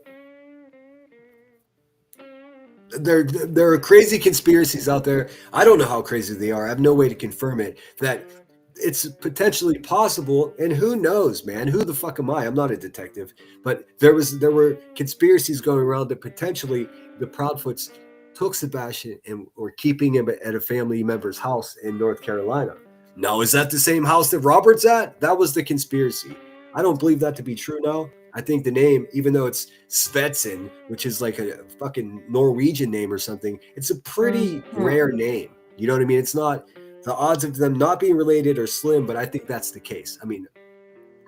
there are crazy conspiracies out there. I don't know how crazy they are. I have no way to confirm it. That it's potentially possible, and who knows, man? Who the fuck am I? I'm not a detective, but there were conspiracies going around that potentially the Proudfoots took Sebastian and were keeping him at a family member's house in North Carolina. Now, is that the same house that Robert's at? That was the conspiracy. I don't believe that to be true now. I think the name, even though it's Svetsson, which is like a fucking Norwegian name or something, it's a pretty rare name. You know what I mean? It's not, the odds of them not being related are slim, but I think that's the case. I mean,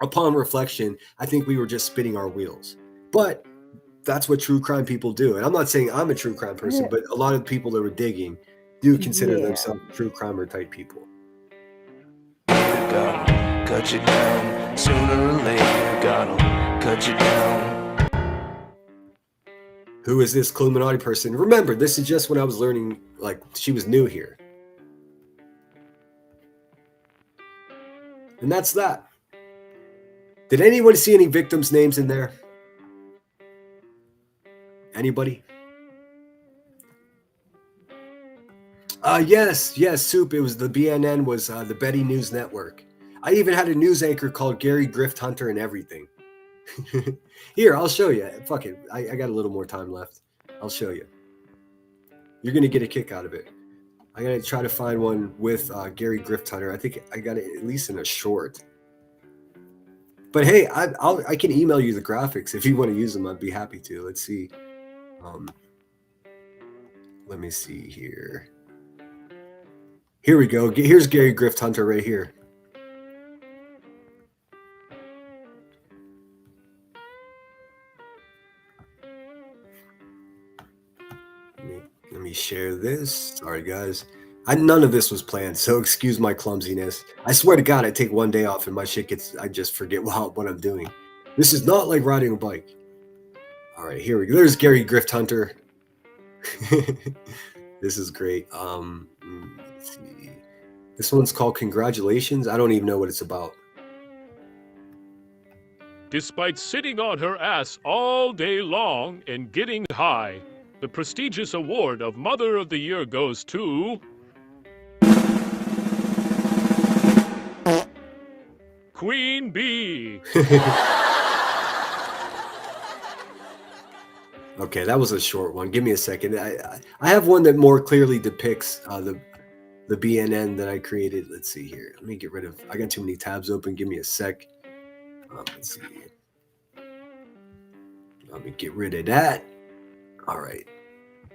upon reflection, I think we were just spinning our wheels. But that's what true crime people do. And I'm not saying I'm a true crime person, but a lot of people that were digging do consider themselves true crimer type people. Gotta cut you down. Sooner or later, gotta cut you down. Who is this Illuminati person? Remember, this is just when I was learning, like, she was new here. And that's that. Did anyone see any victims' names in there? Anybody? Yes, Soup. It was the BNN was the Betty News Network. I even had a news anchor called Gary Grift Hunter and everything. Here, I'll show you. Fuck it. I got a little more time left. I'll show you. You're going to get a kick out of it. I got to try to find one with Gary Grift Hunter. I think I got it at least in a short. But hey, I can email you the graphics. If you want to use them, I'd be happy to. Let's see. Let me see here. Here we go. Here's Gary Grift Hunter right here. Let me share this. Sorry, guys. None of this was planned, so excuse my clumsiness. I swear to God, I take one day off and my shit gets. I just forget what I'm doing. This is not like riding a bike. All right, here we go. There's Gary Grift Hunter. This is great. Let's see. This one's called Congratulations. I don't even know what it's about. Despite sitting on her ass all day long and getting high, the prestigious award of Mother of the Year goes to Queen Bee. Okay, that was a short one. Give me a second. I have one that more clearly depicts the BNN that I created. Let's see here. Let me get rid of. I got too many tabs open. Give me a sec. Let's see. Let me get rid of that. All right.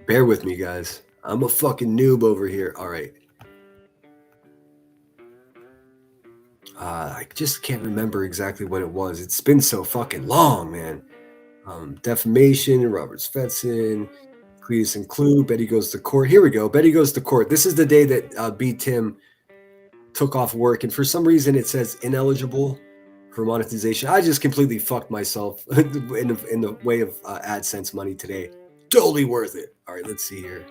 Bear with me, guys. I'm a fucking noob over here. All right. I just can't remember exactly what it was. It's been so fucking long, man. Defamation, Robert Svetsson, Cletus and Clue, Betty Goes to Court. Here we go. Betty Goes to Court. This is the day that B. Tim took off work, and for some reason it says ineligible for monetization. I just completely fucked myself in the way of AdSense money today. Totally worth it. All right, let's see here.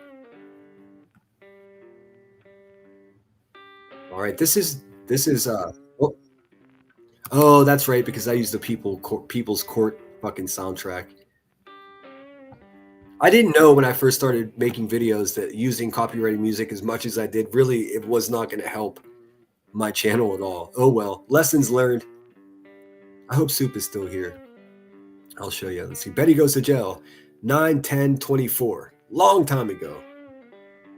All right, this is oh, that's right, because I used the People's Court fucking soundtrack. I didn't know when I first started making videos that using copyrighted music as much as I did, really, it was not going to help my channel at all. Oh well, lessons learned. I hope Soup is still here. I'll show you. Let's see. Betty Goes to Jail. 9/10/24. Long time ago.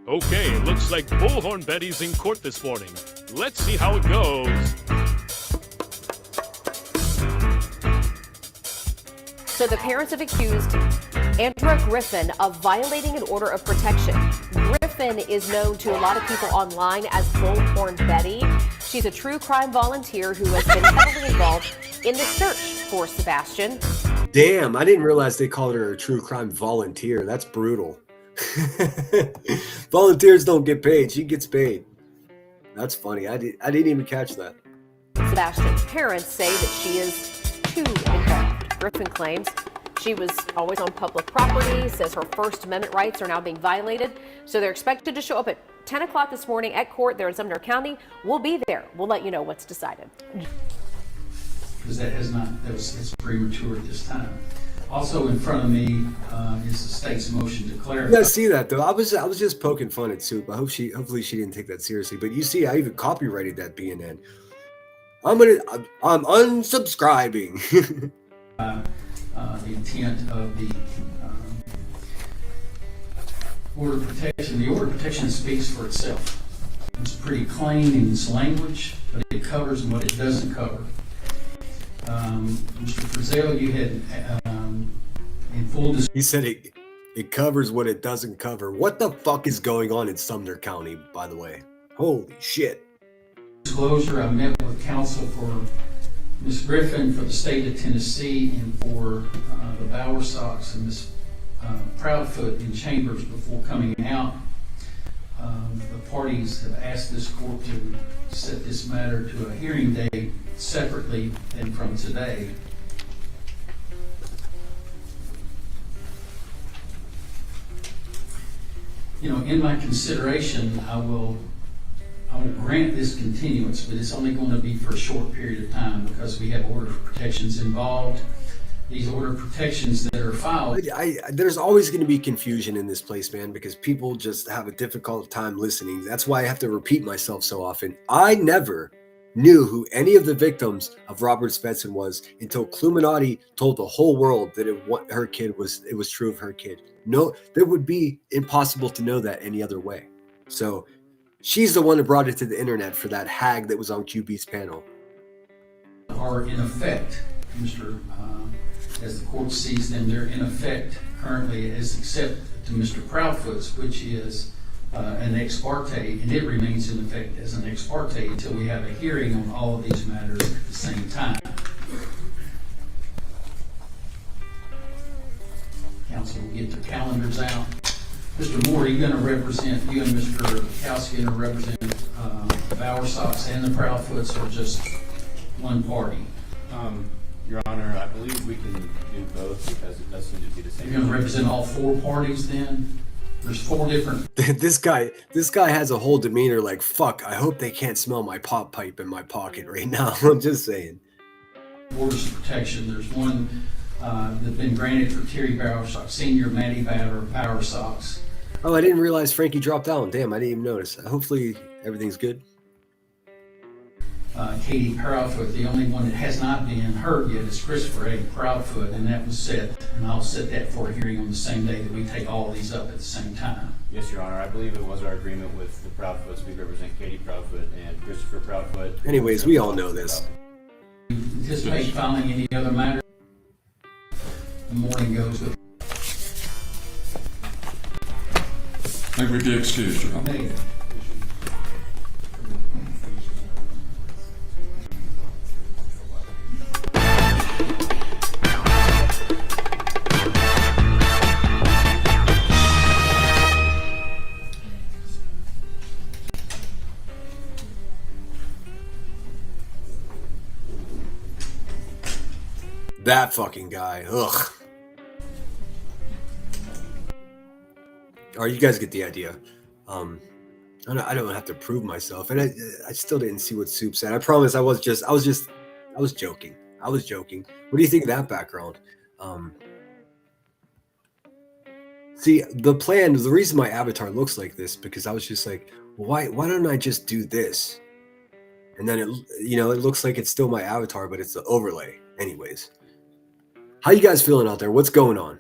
Okay, looks like Bullhorn Betty's in court this morning. Let's see how it goes. So the parents have accused Andrea Griffin of violating an order of protection. Griffin is known to a lot of people online as Bullhorn Betty. She's a true crime volunteer who has been heavily involved in the search for Sebastian. Damn, I didn't realize they called her a true crime volunteer. That's brutal. Volunteers don't get paid. She gets paid. That's funny. I didn't even catch that. Sebastian's parents say that she is too involved. Griffin claims she was always on public property, says her First Amendment rights are now being violated. So they're expected to show up at 10 o'clock this morning at court there in Sumner County. We'll be there. We'll let you know what's decided. Because it's premature at this time. Also in front of me is the state's motion to clarify. You guys see that though? I was just poking fun at Soup. Hopefully she didn't take that seriously. But you see, I even copyrighted that BNN. I'm unsubscribing. The intent of the order of protection. The order of protection speaks for itself. It's pretty plain in its language, but it covers what it doesn't cover. Mr. Frizzell, you had in full disclosure. He said it covers what it doesn't cover. What the fuck is going on in Sumner County, by the way? Holy shit. Disclosure, I met with counsel for Ms. Griffin for the state of Tennessee and for the Bowerstocks and Ms. Proudfoot in chambers before coming out. The parties have asked this court to set this matter to a hearing date separately than from today. You know, in my consideration, I will I will grant this continuance, but it's only going to be for a short period of time because we have order protections involved. These order protections that are filed. There's always going to be confusion in this place, man, because people just have a difficult time listening. That's why I have to repeat myself so often. I never knew who any of the victims of Robert Spencer was until Cluminati told the whole world that it was true of her kid. No, that would be impossible to know that any other way. So she's the one that brought it to the internet for that hag that was on QB's panel. Are in effect, Mr. As the court sees them, they're in effect currently as except to Mr. Proudfoot's, which is an ex parte, and it remains in effect as an ex parte until we have a hearing on all of these matters at the same time. Council will get their calendars out. Mr. Moore, are you going to represent, you and Mr. Kowski going to represent the Bowersox and the Proudfoots, or just one party? Your Honor, I believe we can do both because it does seem to be the same. You're going to represent all four parties then? There's four different. This guy has a whole demeanor like, fuck, I hope they can't smell my pop pipe in my pocket right now. I'm just saying. Orders of protection. There's one that's been granted for Terry Bowersox, Senior Matty Batter of Bowersox. Oh, I didn't realize Frankie dropped down. Damn, I didn't even notice. Hopefully everything's good. Katie Proudfoot, the only one that has not been hurt yet is Christopher A. Proudfoot, and that was set, and I'll set that for a hearing on the same day that we take all of these up at the same time. Yes, Your Honor. I believe it was our agreement with the Proudfoots. We represent Katie Proudfoot and Christopher Proudfoot. Anyways, we all know this. You anticipate filing any other matter? The morning goes with. May we be excused, Your Honor. That fucking guy. Ugh. All right, you guys get the idea. I don't have to prove myself, and I still didn't see what Soup said. I promise I was joking. I was joking. What do you think of that background? See, the reason my avatar looks like this, because I was just like, why don't I just do this? And then it looks like it's still my avatar, but it's the overlay. Anyways. How you guys feeling out there? What's going on?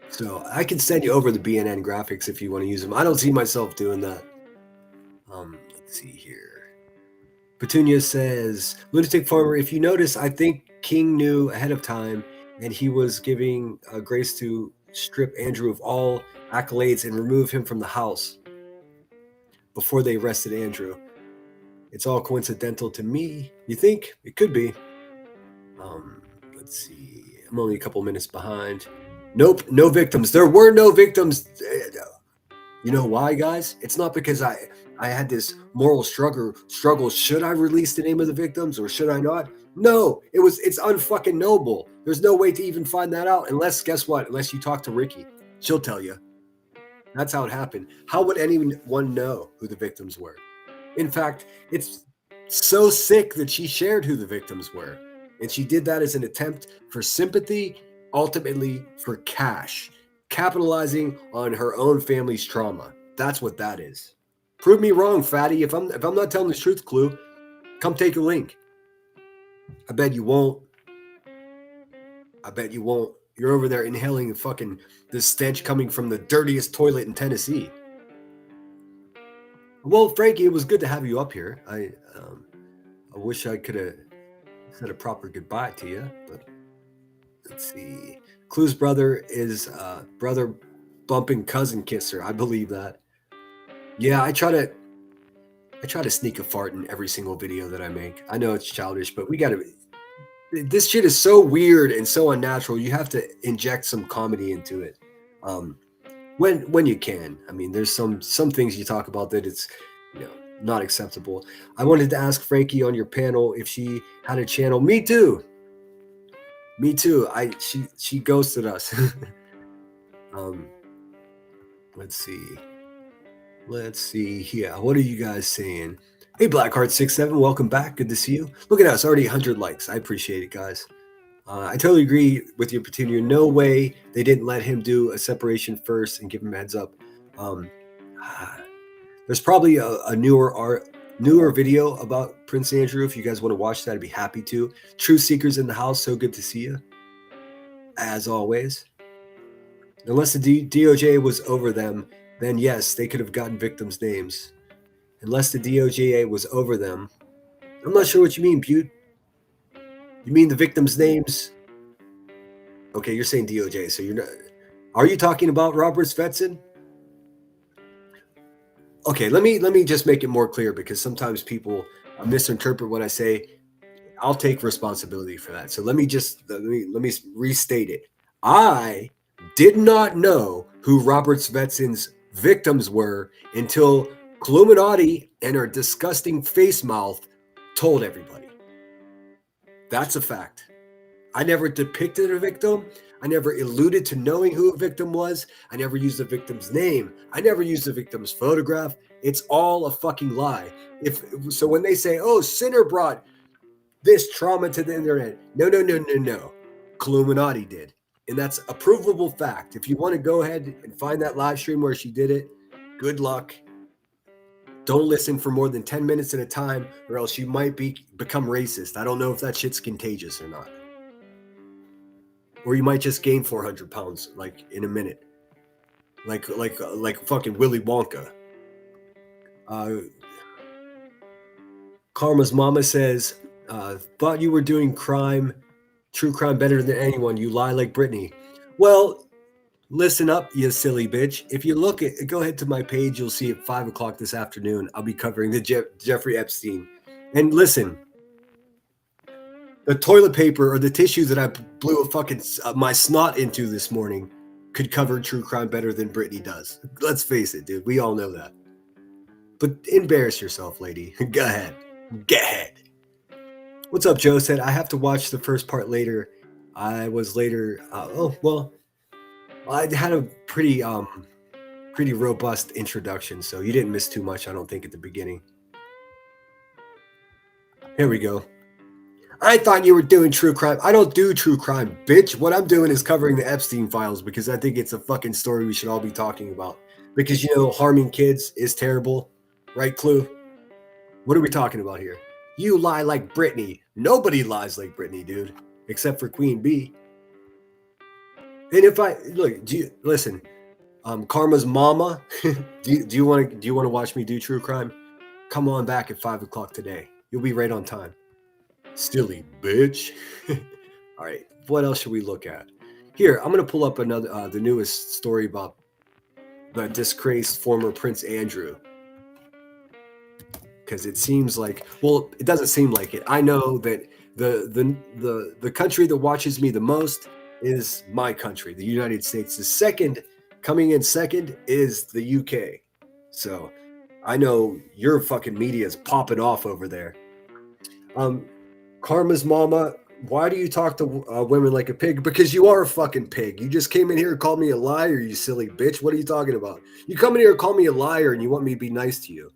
So I can send you over the BNN graphics if you want to use them. I don't see myself doing that. Let's see here. Petunia says, Lunatic Farmer, if you notice, I think King knew ahead of time and he was giving grace to strip Andrew of all accolades and remove him from the house before they arrested Andrew. It's all coincidental to me. You think? It could be. Let's see. I'm only a couple minutes behind. Nope, no victims. There were no victims. You know why, guys? It's not because I had this moral struggle. Should I release the name of the victims or should I not? No, it's unfucking knowable. There's no way to even find that out unless, guess what? Unless you talk to Ricky. She'll tell you. That's how it happened. How would anyone know who the victims were? In fact, it's so sick that she shared who the victims were. And she did that as an attempt for sympathy, ultimately for cash, capitalizing on her own family's trauma. That's what that is. Prove me wrong, fatty. If I'm not telling the truth, Clue, come take a link. I bet you won't. You're over there inhaling the stench coming from the dirtiest toilet in Tennessee. Well, Frankie, it was good to have you up here. I wish I could have said a proper goodbye to you, but let's see. Clue's brother is brother bumping cousin kisser. I believe that. Yeah, I try to sneak a fart in every single video that I make. I know it's childish, but this shit is so weird and so unnatural. You have to inject some comedy into it. When you can. I mean, there's some things you talk about that it's not acceptable. I wanted to ask Frankie on your panel if she had a channel. Me too. She ghosted us. Let's see. Let's see here. What are you guys saying? Hey, Blackheart67, welcome back. Good to see you. Look at us, already 100 likes. I appreciate it, guys. I totally agree with your Petunia. No way they didn't let him do a separation first and give him a heads up. There's probably a newer video about Prince Andrew. If you guys want to watch that, I'd be happy to. Truth Seekers in the house. So good to see you, as always. Unless the DOJ was over them, then yes, they could have gotten victims' names. Unless the DOJ was over them. I'm not sure what you mean, Butte. You mean the victims' names? Okay, you're saying DOJ, so you're not. Are you talking about Robert Svetson? Okay, let me just make it more clear, because sometimes people misinterpret what I say. I'll take responsibility for that. So let me restate it. I did not know who Robert Svetson's victims were until Illuminati and her disgusting face mouth told everybody. That's a fact. I never depicted a victim. I never alluded to knowing who a victim was. I never used the victim's name. I never used the victim's photograph. It's all a fucking lie. So when they say, oh, Sinner brought this trauma to the internet. No. Illuminati did. And that's a provable fact. If you want to go ahead and find that live stream where she did it, good luck. Don't listen for more than 10 minutes at a time, or else you might become racist. I don't know if that shit's contagious or not. Or you might just gain 400 pounds like in a minute. Like fucking Willy Wonka. Karma's mama says, thought you were doing true crime better than anyone. You lie like Britney. Well, listen up, you silly bitch. If you go ahead to my page, you'll see at 5 o'clock this afternoon, I'll be covering the Jeffrey Epstein. And listen, the toilet paper or the tissue that I blew my snot into this morning could cover true crime better than Britney does. Let's face it, dude. We all know that. But embarrass yourself, lady. Go ahead. What's up, Joe? Said, I have to watch the first part later. I was later. I had a pretty robust introduction, so you didn't miss too much, I don't think, at the beginning. Here we go. I thought you were doing true crime. I don't do true crime, bitch. What I'm doing is covering the Epstein files, because I think it's a fucking story we should all be talking about. Because, harming kids is terrible. Right, Clue? What are we talking about here? You lie like Britney. Nobody lies like Britney, dude. Except for Queen Bee. And listen, Karma's mama, do you want to watch me do true crime? Come on back at 5 o'clock today. You'll be right on time. Silly bitch. All right, what else should we look at? Here, I'm going to pull up another the newest story about the disgraced former Prince Andrew. Because it seems like, it doesn't seem like it. I know that the country that watches me the most is my country, the United States. Coming in second is the UK. So I know your fucking media is popping off over there. Karma's mama, why do you talk to women like a pig? Because you are a fucking pig. You just came in here and called me a liar, you silly bitch. What are you talking about? You come in here and call me a liar and you want me to be nice to you.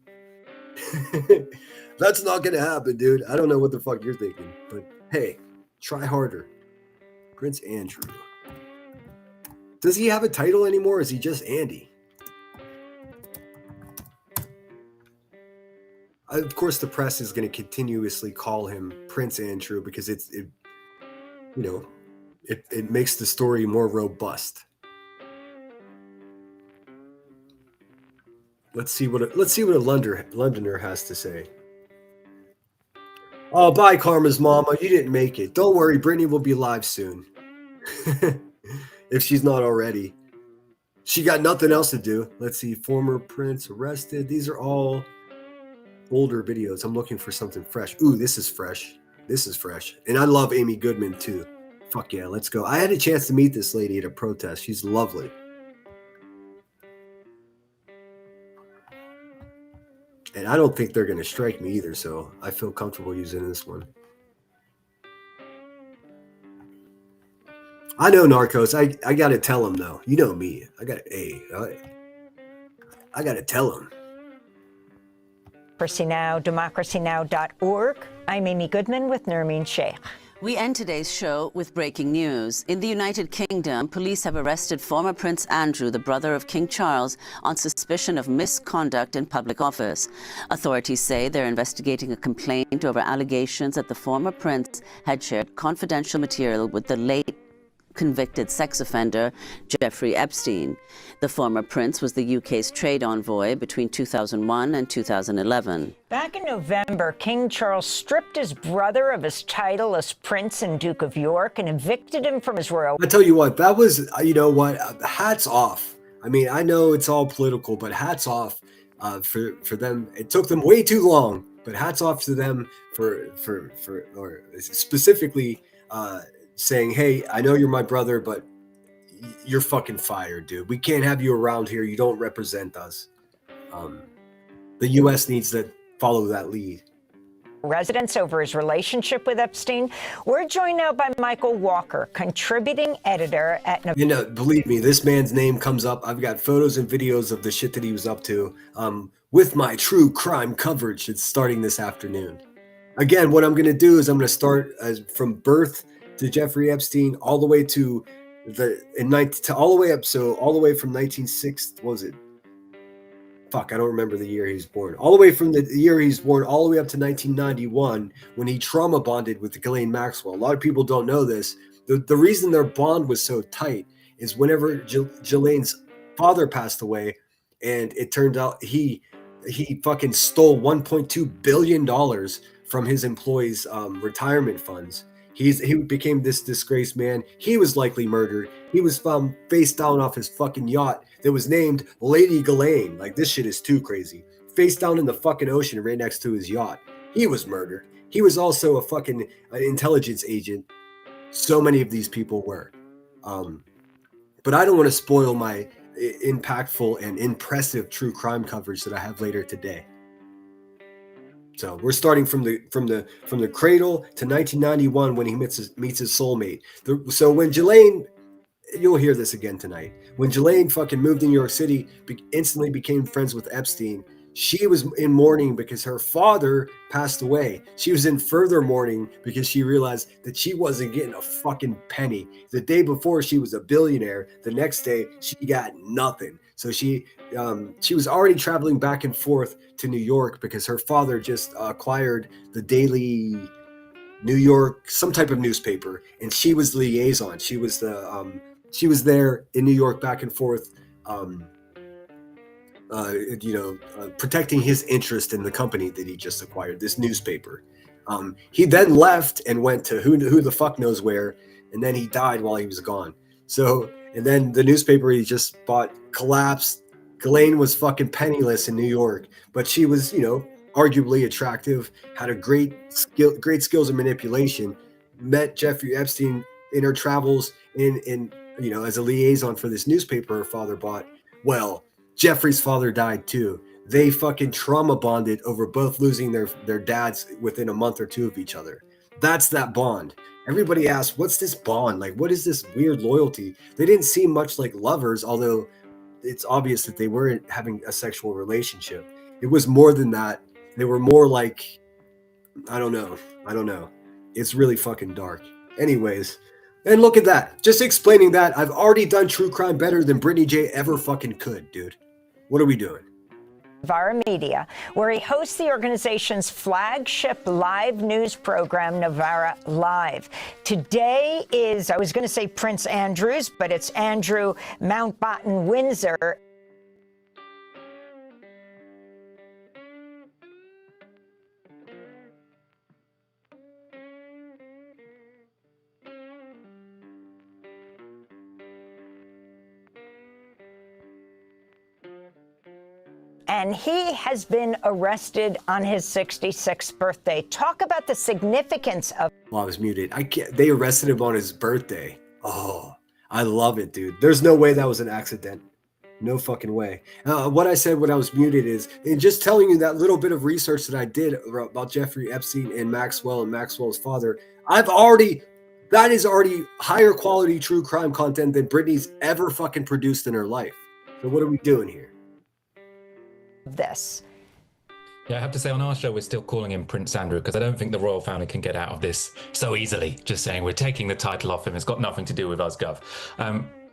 That's not gonna happen, dude. I don't know what the fuck you're thinking, but hey, try harder. Prince Andrew. Does he have a title anymore? Or is he just Andy? Of course, the press is going to continuously call him Prince Andrew because it makes the story more robust. Let's see what a Londoner has to say. Oh, bye, Karma's mama. You didn't make it. Don't worry, Brittany will be live soon. If she's not already. She got nothing else to do. Let's see. Former Prince arrested. These are all older videos. I'm looking for something fresh. Ooh, this is fresh. And I love Amy Goodman too. Fuck yeah, let's go. I had a chance to meet this lady at a protest. She's lovely. And I don't think they're going to strike me either, so I feel comfortable using this one. I know, Narcos. I got to tell him, though. You know me. I got to tell him. Democracy Now!, democracynow.org. I'm Amy Goodman with Nermeen Sheikh. We end today's show with breaking news. In the United Kingdom, police have arrested former Prince Andrew, the brother of King Charles, on suspicion of misconduct in public office. Authorities say they're investigating a complaint over allegations that the former prince had shared confidential material with the late convicted sex offender Jeffrey Epstein. The former prince was the UK's trade envoy between 2001 and 2011. Back in November, King Charles stripped his brother of his title as Prince and Duke of York and evicted him from his royal... I tell you what, that was, you know what, hats off. I mean, I know it's all political, but hats off for them. It took them way too long, but hats off to them for or specifically saying, hey, I know you're my brother, but you're fucking fired, dude. We can't have you around here. You don't represent us. The U.S. needs to follow that lead. Residents over his relationship with Epstein. We're joined now by Michael Walker, contributing editor at... You know, believe me, this man's name comes up. I've got photos and videos of the shit that he was up to with my true crime coverage. It's starting this afternoon. Again, what I'm going to do is I'm going to start from birth to Jeffrey Epstein all the way to all the way up. So all the way from 1960, what was it? Fuck, I don't remember the year he was born. All the way from the year he's born, all the way up to 1991, when he trauma bonded with Ghislaine Maxwell. A lot of people don't know this. The reason their bond was so tight is whenever Ghislaine's father passed away, and it turned out he fucking stole $1.2 billion from his employees' retirement funds. He became this disgraced man. He was likely murdered. He was found face down off his fucking yacht that was named Lady Ghislaine. Like, this shit is too crazy. Face down in the fucking ocean right next to his yacht. He was murdered. He was also a fucking intelligence agent. So many of these people were. But I don't want to spoil my impactful and impressive true crime coverage that I have later today. So we're starting from the cradle to 1991 when he meets his soulmate. So when Ghislaine, you'll hear this again tonight. When Ghislaine fucking moved to New York City, instantly became friends with Epstein. She was in mourning because her father passed away. She was in further mourning because she realized that she wasn't getting a fucking penny. The day before, she was a billionaire. The next day, she got nothing. So she was already traveling back and forth to New York because her father just acquired the Daily New York, some type of newspaper, and she was the liaison. She was there in New York back and forth, protecting his interest in the company that he just acquired, this newspaper. He then left and went to who the fuck knows where, and then he died while he was gone. So, and then the newspaper he just bought collapsed. Ghislaine was fucking penniless in New York, but she was, arguably attractive, had a great skills of manipulation, met Jeffrey Epstein in her travels as a liaison for this newspaper her father bought. Well, Jeffrey's father died too. They fucking trauma bonded over both losing their dads within a month or two of each other. That's that bond. Everybody asks, what's this bond? Like, what is this weird loyalty? They didn't seem much like lovers, although it's obvious that they weren't having a sexual relationship. It was more than that. They were more like, I don't know. It's really fucking dark. Anyways, and look at that. Just explaining that, I've already done true crime better than Brittany J ever fucking could, dude. What are we doing? Novara Media, where he hosts the organization's flagship live news program, Novara Live. Today is, I was going to say Prince Andrew's, but it's Andrew Mountbatten Windsor. And he has been arrested on his 66th birthday. Talk about the significance of... Well, I was muted. They arrested him on his birthday. Oh, I love it, dude. There's no way that was an accident. No fucking way. What I said when I was muted is, in just telling you that little bit of research that I did about Jeffrey Epstein and Maxwell and Maxwell's father, that is already higher quality true crime content than Britney's ever fucking produced in her life. So what are we doing here? this. Yeah, I have to say on our show, we're still calling him Prince Andrew because I don't think the royal family can get out of this so easily. Just saying we're taking the title off him. It's got nothing to do with us, Gov.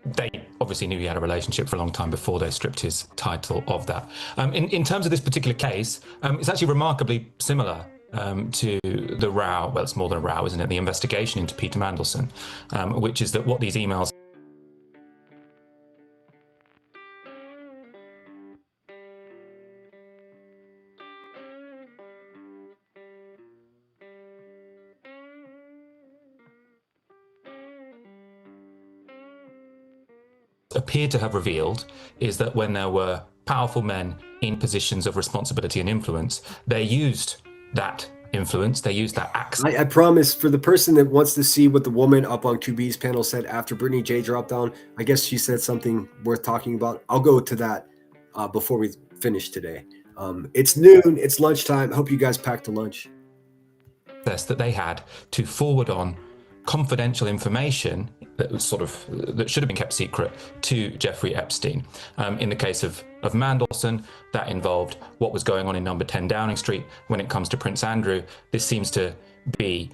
They obviously knew he had a relationship for a long time before they stripped his title of that. In terms of this particular case, it's actually remarkably similar to the row. Well, it's more than a row, isn't it? The investigation into Peter Mandelson, which is that what these emails appear to have revealed is that when there were powerful men in positions of responsibility and influence, they used that influence, they used that access. I promise, for the person that wants to see what the woman up on QB's panel said after Brittany J dropped down, I guess she said something worth talking about. I'll go to that before we finish today. It's noon, it's lunchtime. Hope you guys packed a lunch. That they had to forward on confidential information that was that should have been kept secret to Jeffrey Epstein. In the case of Mandelson, that involved what was going on in number 10 Downing Street. When it comes to Prince Andrew, this seems to be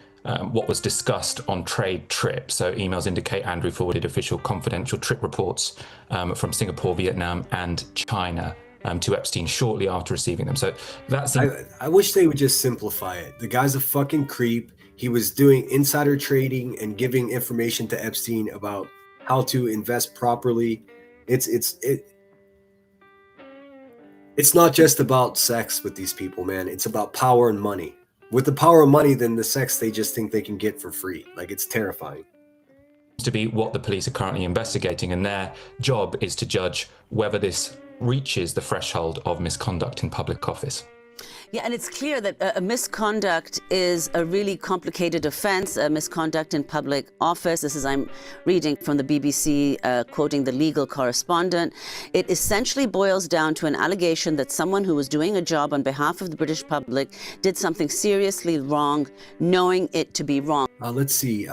what was discussed on trade trips. So emails indicate Andrew forwarded official confidential trip reports from Singapore, Vietnam, and China to Epstein shortly after receiving them. So that's. I wish they would just simplify it. The guy's a fucking creep. He was doing insider trading and giving information to Epstein about how to invest properly. It's not just about sex with these people, man. It's about power and money. With the power of money, then the sex they just think they can get for free. Like, it's terrifying. To be what the police are currently investigating, and their job is to judge whether this reaches the threshold of misconduct in public office. Yeah, and it's clear that a misconduct is a really complicated offense, a misconduct in public office. This is, I'm reading from the BBC, quoting the legal correspondent. It essentially boils down to an allegation that someone who was doing a job on behalf of the British public did something seriously wrong, knowing it to be wrong. Let's see.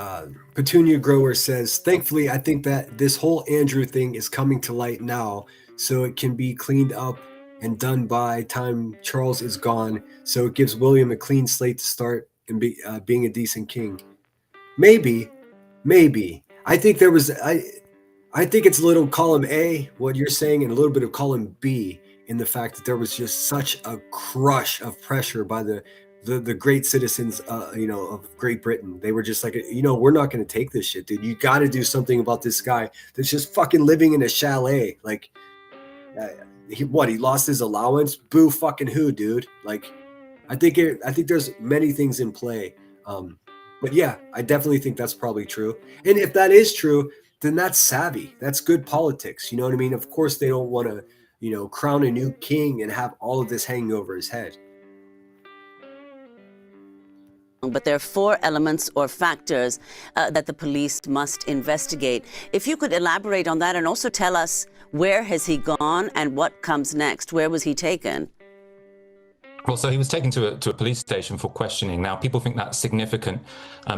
Petunia Grower says, thankfully, I think that this whole Andrew thing is coming to light now, so it can be cleaned up and done by time Charles is gone, so it gives William a clean slate to start and being a decent king. Maybe. I think there was. I think it's a little column A, what you're saying, and a little bit of column B in the fact that there was just such a crush of pressure by the great citizens, of Great Britain. They were just like, we're not going to take this shit, dude. You got to do something about this guy that's just fucking living in a chalet, like. He lost his allowance? Boo fucking who, dude? Like, I think there's many things in play. But yeah, I definitely think that's probably true. And if that is true, then that's savvy. That's good politics. You know what I mean? Of course they don't want to, crown a new king and have all of this hanging over his head. But there are 4 elements or factors that the police must investigate. If you could elaborate on that and also tell us, where has he gone and what comes next? Where was he taken? Well, so he was taken to a police station for questioning. Now, people think that's significant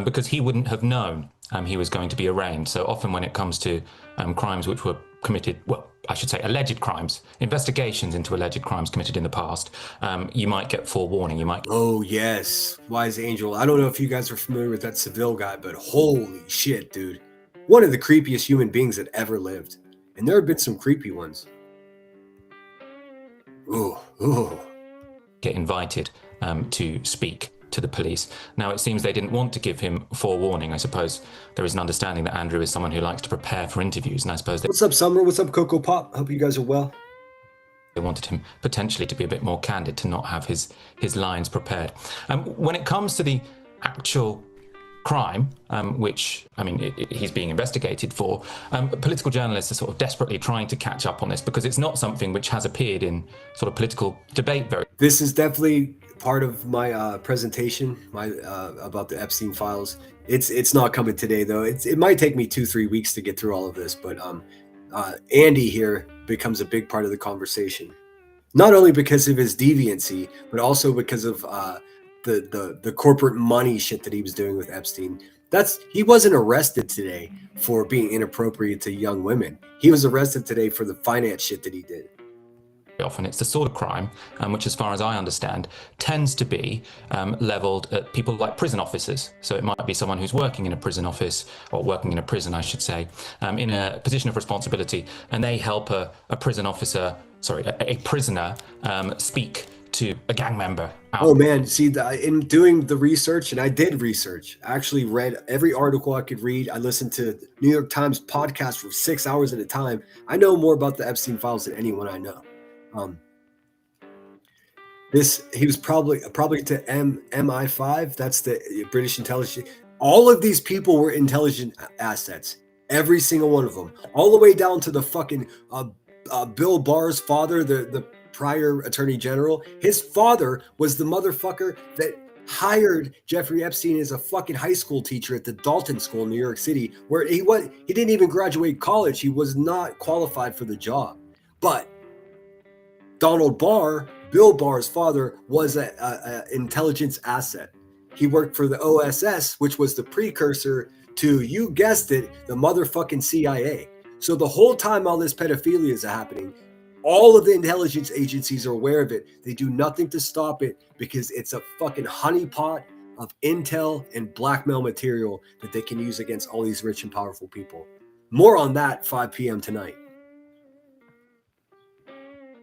because he wouldn't have known he was going to be arraigned. So often when it comes to crimes which were committed, well, I should say alleged crimes, investigations into alleged crimes committed in the past, you might get forewarning. Oh, yes. Wise Angel. I don't know if you guys are familiar with that Seville guy, but holy shit, dude. One of the creepiest human beings that ever lived. And there have been some creepy ones. Ooh. Get invited to speak to the police. Now, it seems they didn't want to give him forewarning. I suppose there is an understanding that Andrew is someone who likes to prepare for interviews, and I suppose What's up, Summer? What's up, Coco Pop? Hope you guys are well. They wanted him potentially to be a bit more candid, to not have his lines prepared. When it comes to the actual crime, which, he's being investigated for, political journalists are sort of desperately trying to catch up on this because it's not something which has appeared in sort of political debate very. This is definitely part of my presentation, about the Epstein files. It's not coming today though. It might take me 2-3 weeks to get through all of this, but Andy here becomes a big part of the conversation, not only because of his deviancy, but also because of the corporate money shit that he was doing with Epstein. He wasn't arrested today for being inappropriate to young women. He was arrested today for the finance shit that he did. often it's the sort of crime which, as far as I understand, tends to be leveled at people like prison officers. So it might be someone who's working in a prison office, or working in a prison, I should say, in a position of responsibility, and they help a prison officer, a prisoner speak to a gang member. Oh man, see, in doing the research, and I did research, I actually read every article I could read. I listened to New York Times podcast for 6 hours at a time. I know more about the Epstein files than anyone I know. He was probably to MI5. That's the British intelligence. All of these people were intelligent assets. Every single one of them, all the way down to the fucking Bill Barr's father, the prior attorney general. His father was the motherfucker that hired Jeffrey Epstein as a fucking high school teacher at the Dalton School in New York City, where he didn't even graduate college. He was not qualified for the job. But Donald Barr, Bill Barr's father, was an intelligence asset. He worked for the OSS, which was the precursor to, you guessed it, the motherfucking CIA. So the whole time all this pedophilia is happening, all of the intelligence agencies are aware of it. They do nothing to stop it because it's a fucking honeypot of intel and blackmail material that they can use against all these rich and powerful people. More on that 5 p.m. tonight.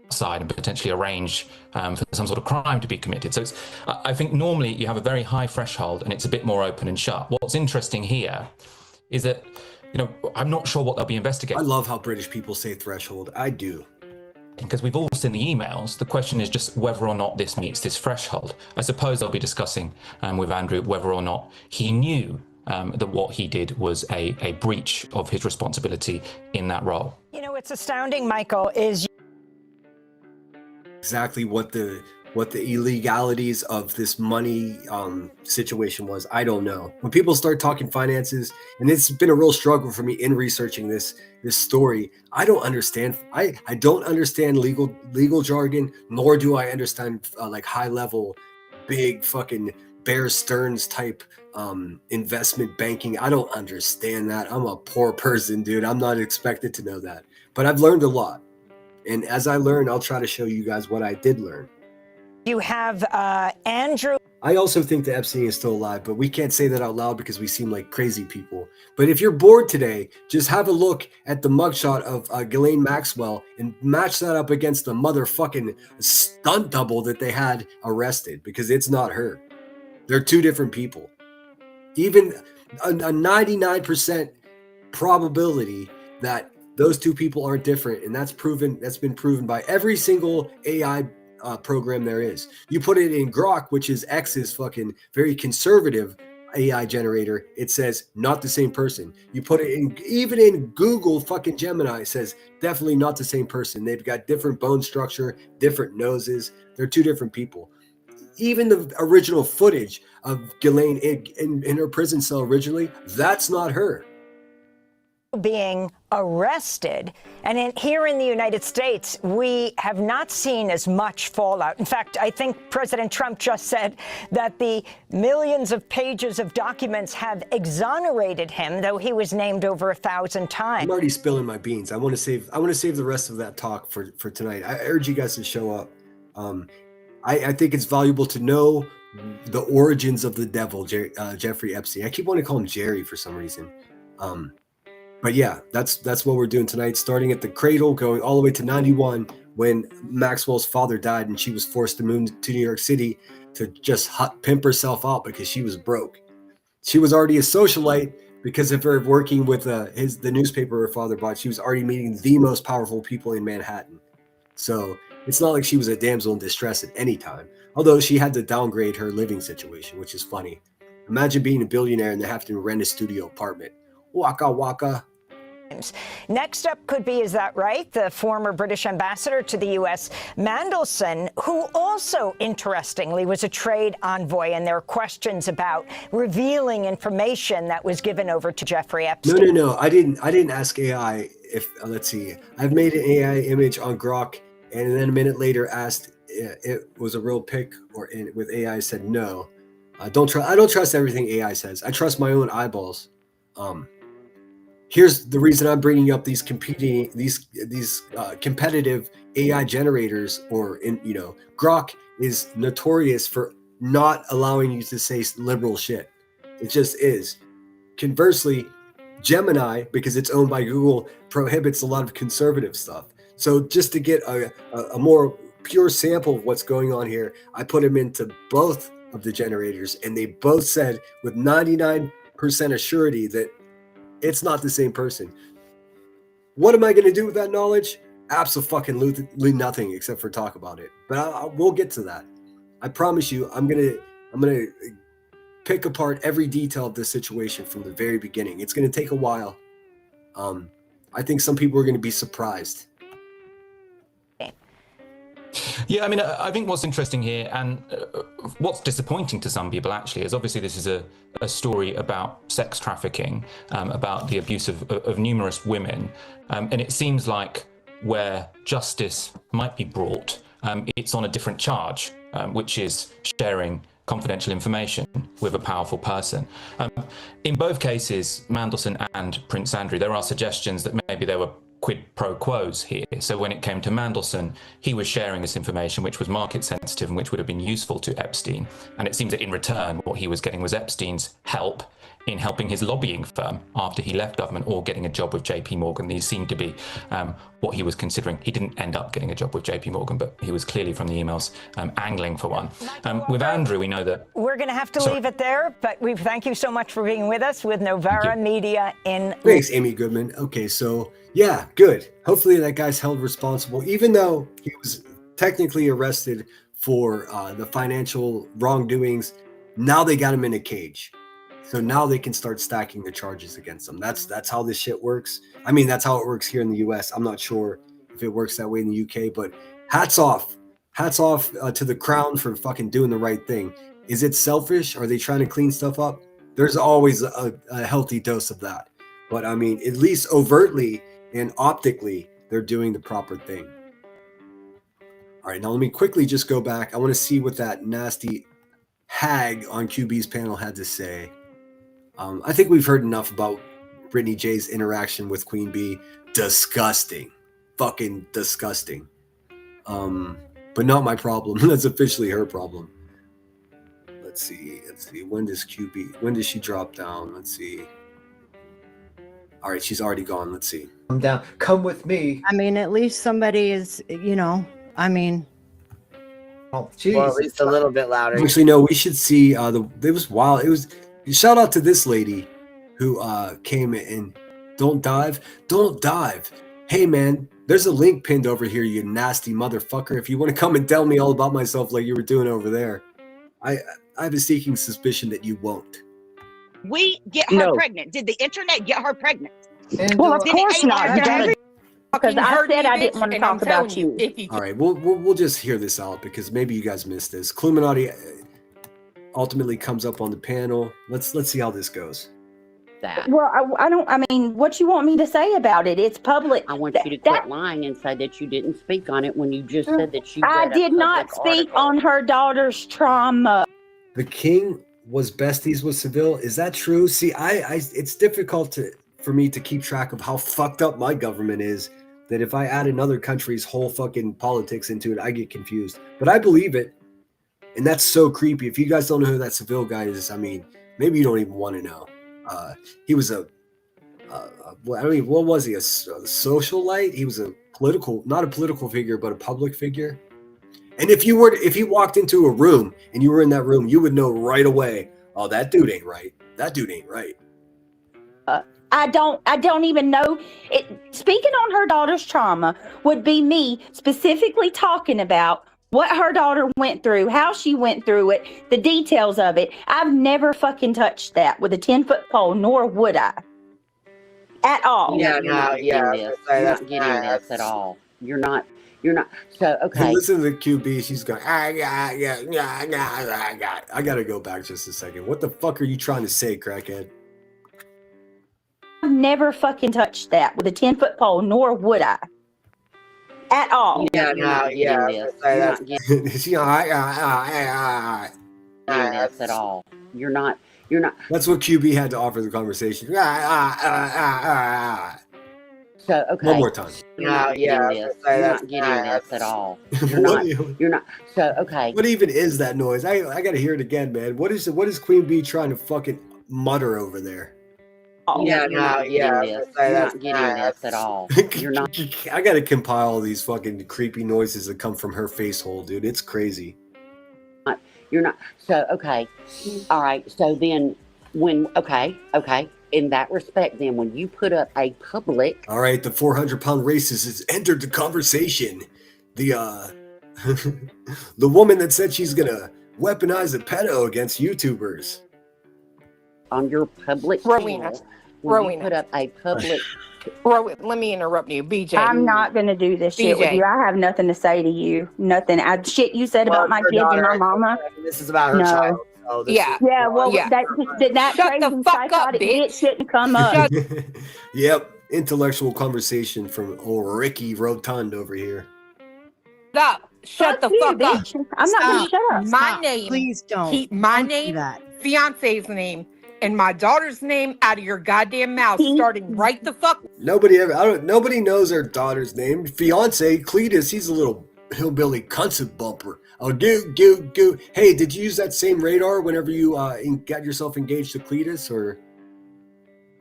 Side and potentially arrange for some sort of crime to be committed. So I think normally you have a very high threshold and it's a bit more open and shut. What's interesting here is that, I'm not sure what they'll be investigating. I love how British people say threshold. I do. Because we've all seen the emails. The question is just whether or not this meets this threshold. I suppose they'll be discussing with Andrew whether or not he knew that what he did was a breach of his responsibility in that role. It's astounding, Michael, is exactly what the illegalities of this money situation was. I don't know. When people start talking finances, and it's been a real struggle for me in researching this story, I don't understand. I don't understand legal jargon, nor do I understand like high level, big fucking Bear Stearns type investment banking. I don't understand that. I'm a poor person, dude. I'm not expected to know that, but I've learned a lot. And as I learn, I'll try to show you guys what I did learn. you have Andrew. I also think that Epstein is still alive, but we can't say that out loud because we seem like crazy people. But if you're bored today, just have a look at the mugshot of Ghislaine Maxwell and match that up against the motherfucking stunt double that they had arrested, because it's not her. They're two different people. Even a 99% probability that those two people aren't different, and that's proven. That's been proven by every single AI program there is. You put it in Grok, which is X's fucking very conservative AI generator, it says not the same person. You put it in, even in Google fucking Gemini, it says definitely not the same person. They've got different bone structure, different noses. They're two different people. Even the original footage of Ghislaine in her prison cell originally, that's not her. Being arrested. And here in the United States, we have not seen as much fallout. In fact, I think President Trump just said that the millions of pages of documents have exonerated him, though he was named over 1,000 times. I'm already spilling my beans. I want to save the rest of that talk for tonight. I urge you guys to show up. I think it's valuable to know the origins of the devil, Jeffrey Epstein. I keep wanting to call him Jerry for some reason. But yeah, that's what we're doing tonight, starting at the cradle, going all the way to 91, when Maxwell's father died and she was forced to move to New York City to just pimp herself out because she was broke. She was already a socialite because of her working with the newspaper her father bought. She was already meeting the most powerful people in Manhattan. So it's not like she was a damsel in distress at any time, although she had to downgrade her living situation, which is funny. Imagine being a billionaire and they have to rent a studio apartment. Waka waka. Next up could be, is that right, the former British ambassador to the U.S., Mandelson, who also, interestingly, was a trade envoy, and there are questions about revealing information that was given over to Jeffrey Epstein. No. I didn't ask AI if, let's see, I've made an AI image on Grok, and then a minute later asked it was a real pic, or with AI said no. I don't trust everything AI says. I trust my own eyeballs. Here's the reason I'm bringing up these competitive AI generators, or Grok is notorious for not allowing you to say liberal shit. It just is. Conversely, Gemini, because it's owned by Google, prohibits a lot of conservative stuff. So just to get a more pure sample of what's going on here, I put them into both of the generators, and they both said with 99% assurity that it's not the same person. What am I going to do with that knowledge? Absolutely nothing, except for talk about it. But we'll get to that. I promise you, I'm gonna pick apart every detail of this situation from the very beginning. It's going to take a while. I think some people are going to be surprised. Yeah, I mean, I think what's interesting here, and what's disappointing to some people actually, is obviously this is a story about sex trafficking, about the abuse of numerous women, and it seems like where justice might be brought, it's on a different charge, which is sharing confidential information with a powerful person. In both cases, Mandelson and Prince Andrew, there are suggestions that maybe there were quid pro quos here. So when it came to Mandelson, he was sharing this information which was market sensitive and which would have been useful to Epstein. And it seems that in return, what he was getting was Epstein's help in helping his lobbying firm after he left government, or getting a job with JP Morgan. These seemed to be what he was considering. He didn't end up getting a job with JP Morgan, but he was clearly, from the emails, angling for one. With Andrew, we know that... We're going to have to leave it there, but we thank you so much for being with us with Novara Media in... Thanks, Amy Goodman. Okay, so yeah, good. Hopefully that guy's held responsible, even though he was technically arrested for the financial wrongdoings. Now they got him in a cage. So now they can start stacking the charges against them. That's how this shit works. I mean, that's how it works here in the US. I'm not sure if it works that way in the UK, but hats off to the crown for fucking doing the right thing. Is it selfish? Are they trying to clean stuff up? There's always a healthy dose of that. But I mean, at least overtly and optically, they're doing the proper thing. All right, now let me quickly just go back. I want to see what that nasty hag on QB's panel had to say. I think we've heard enough about Brittany J's interaction with Queen Bee. Disgusting. Fucking disgusting. But not my problem. That's officially her problem. Let's see. When does she drop down? Let's see. All right, she's already gone. Let's see. Come down. Come with me. I mean, at least somebody is, I mean. Oh, geez. Well, at least a little bit louder. Actually, no, we should see it was wild. It was... Shout out to this lady who came in. Don't dive. Hey, man, there's a link pinned over here, you nasty motherfucker. If you want to come and tell me all about myself like you were doing over there, I have a sneaking suspicion that you won't. We get her pregnant. Did the internet get her pregnant? Well, of course not. Because I said I didn't want to talk about you. All right, we'll just hear this out because maybe you guys missed this. Illuminati ultimately comes up on the panel. Let's see how this goes. Well, I mean, what you want me to say about it? It's public. I want you to quit lying and say that you didn't speak on it when you just said that you I did not speak on her daughter's trauma. The king was besties with Seville. Is that true? See, it's difficult for me to keep track of how fucked up my government is, that if I add another country's whole fucking politics into it, I get confused. But I believe it. And that's so creepy. If you guys don't know who that Seville guy is, I mean, maybe you don't even want to know. He was what was he? A socialite? He was not a political figure, but a public figure. And if he walked into a room and you were in that room, you would know right away, oh, that dude ain't right. I don't even know. Speaking on her daughter's trauma would be me specifically talking about what her daughter went through, how she went through it, the details of it. I've never fucking touched that with a 10-foot pole, nor would I. At all. You're not getting this at all. You're not. So, okay. Listen to the QB. She's going, I gotta go back just a second. What the fuck are you trying to say, crackhead? I've never fucking touched that with a 10-foot pole, nor would I. At all. You're not getting this at all. You're not. You're not. That's what QB had to offer the conversation. So okay. One more time. You're not getting this. You're not getting this at all. You're not. You're not. So okay. What even is that noise? I gotta hear it again, man. What is Queen Bee trying to fucking mutter over there? You're not getting this at all. You're not. I gotta compile all these fucking creepy noises that come from her face hole, dude. It's crazy. You're not. So okay. All right. So then, okay. In that respect, then when you put up a public. All right, the 400-pound racist has entered the conversation. The the woman that said she's gonna weaponize a pedo against YouTubers. On your public Rowena. You put up a public. Let me interrupt you, BJ. I'm not going to do this shit with you. I have nothing to say to you. Nothing. Shit you said about my kids and my mama. This is about her child. So Yeah. That Shut crazy the fuck up, psychotic bitch shouldn't come up. Yep, intellectual conversation from old Ricky Rotund over here. Stop. Shut the fuck up. I'm not going to shut up. My name. Please don't. Keep my Don't do name, that. fiance's name, and my daughter's name out of your goddamn mouth, starting right the fuck. Nobody knows her daughter's name. Fiance Cletus, he's a little hillbilly cunt bumper. Oh, go. Hey, did you use that same radar whenever you got yourself engaged to Cletus, or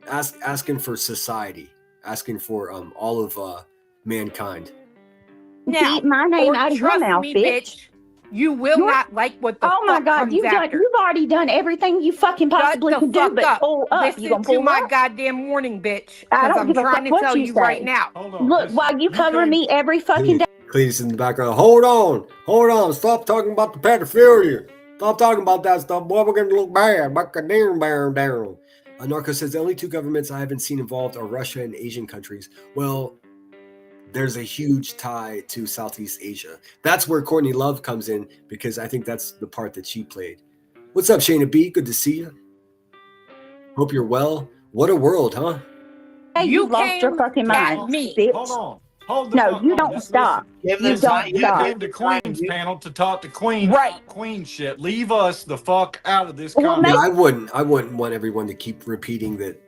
asking for society, asking for all of mankind? Now, Keep my name out of your trust mouth, me, bitch. You will not like what the Oh my fuck God, comes you've after. already done everything you fucking possibly Shut the can do, fuck but up. pull up. Listen You gonna to pull my up? goddamn warning, bitch. I Because don't I'm give a trying fuck to what tell you you say. right now. Look, while you cover me every fucking day. Cletus in the background. Hold on. Stop talking about the pedophilia. Stop talking about that stuff, boy. We're gonna look bad. Down. Narco says the only two governments I haven't seen involved are Russia and Asian countries. Well, there's a huge tie to Southeast Asia. That's where Courtney Love comes in, because I think that's the part that she played. What's up, Shayna B? Good to see you. Hope you're well. What a world, huh? Hey, you lost your fucking mind, bitch. Hold No, you don't stop. You don't stop. came to Queen's panel to talk to Queen. Right. Queen shit. Leave us the fuck out of this Well, conversation. I wouldn't want everyone to keep repeating that,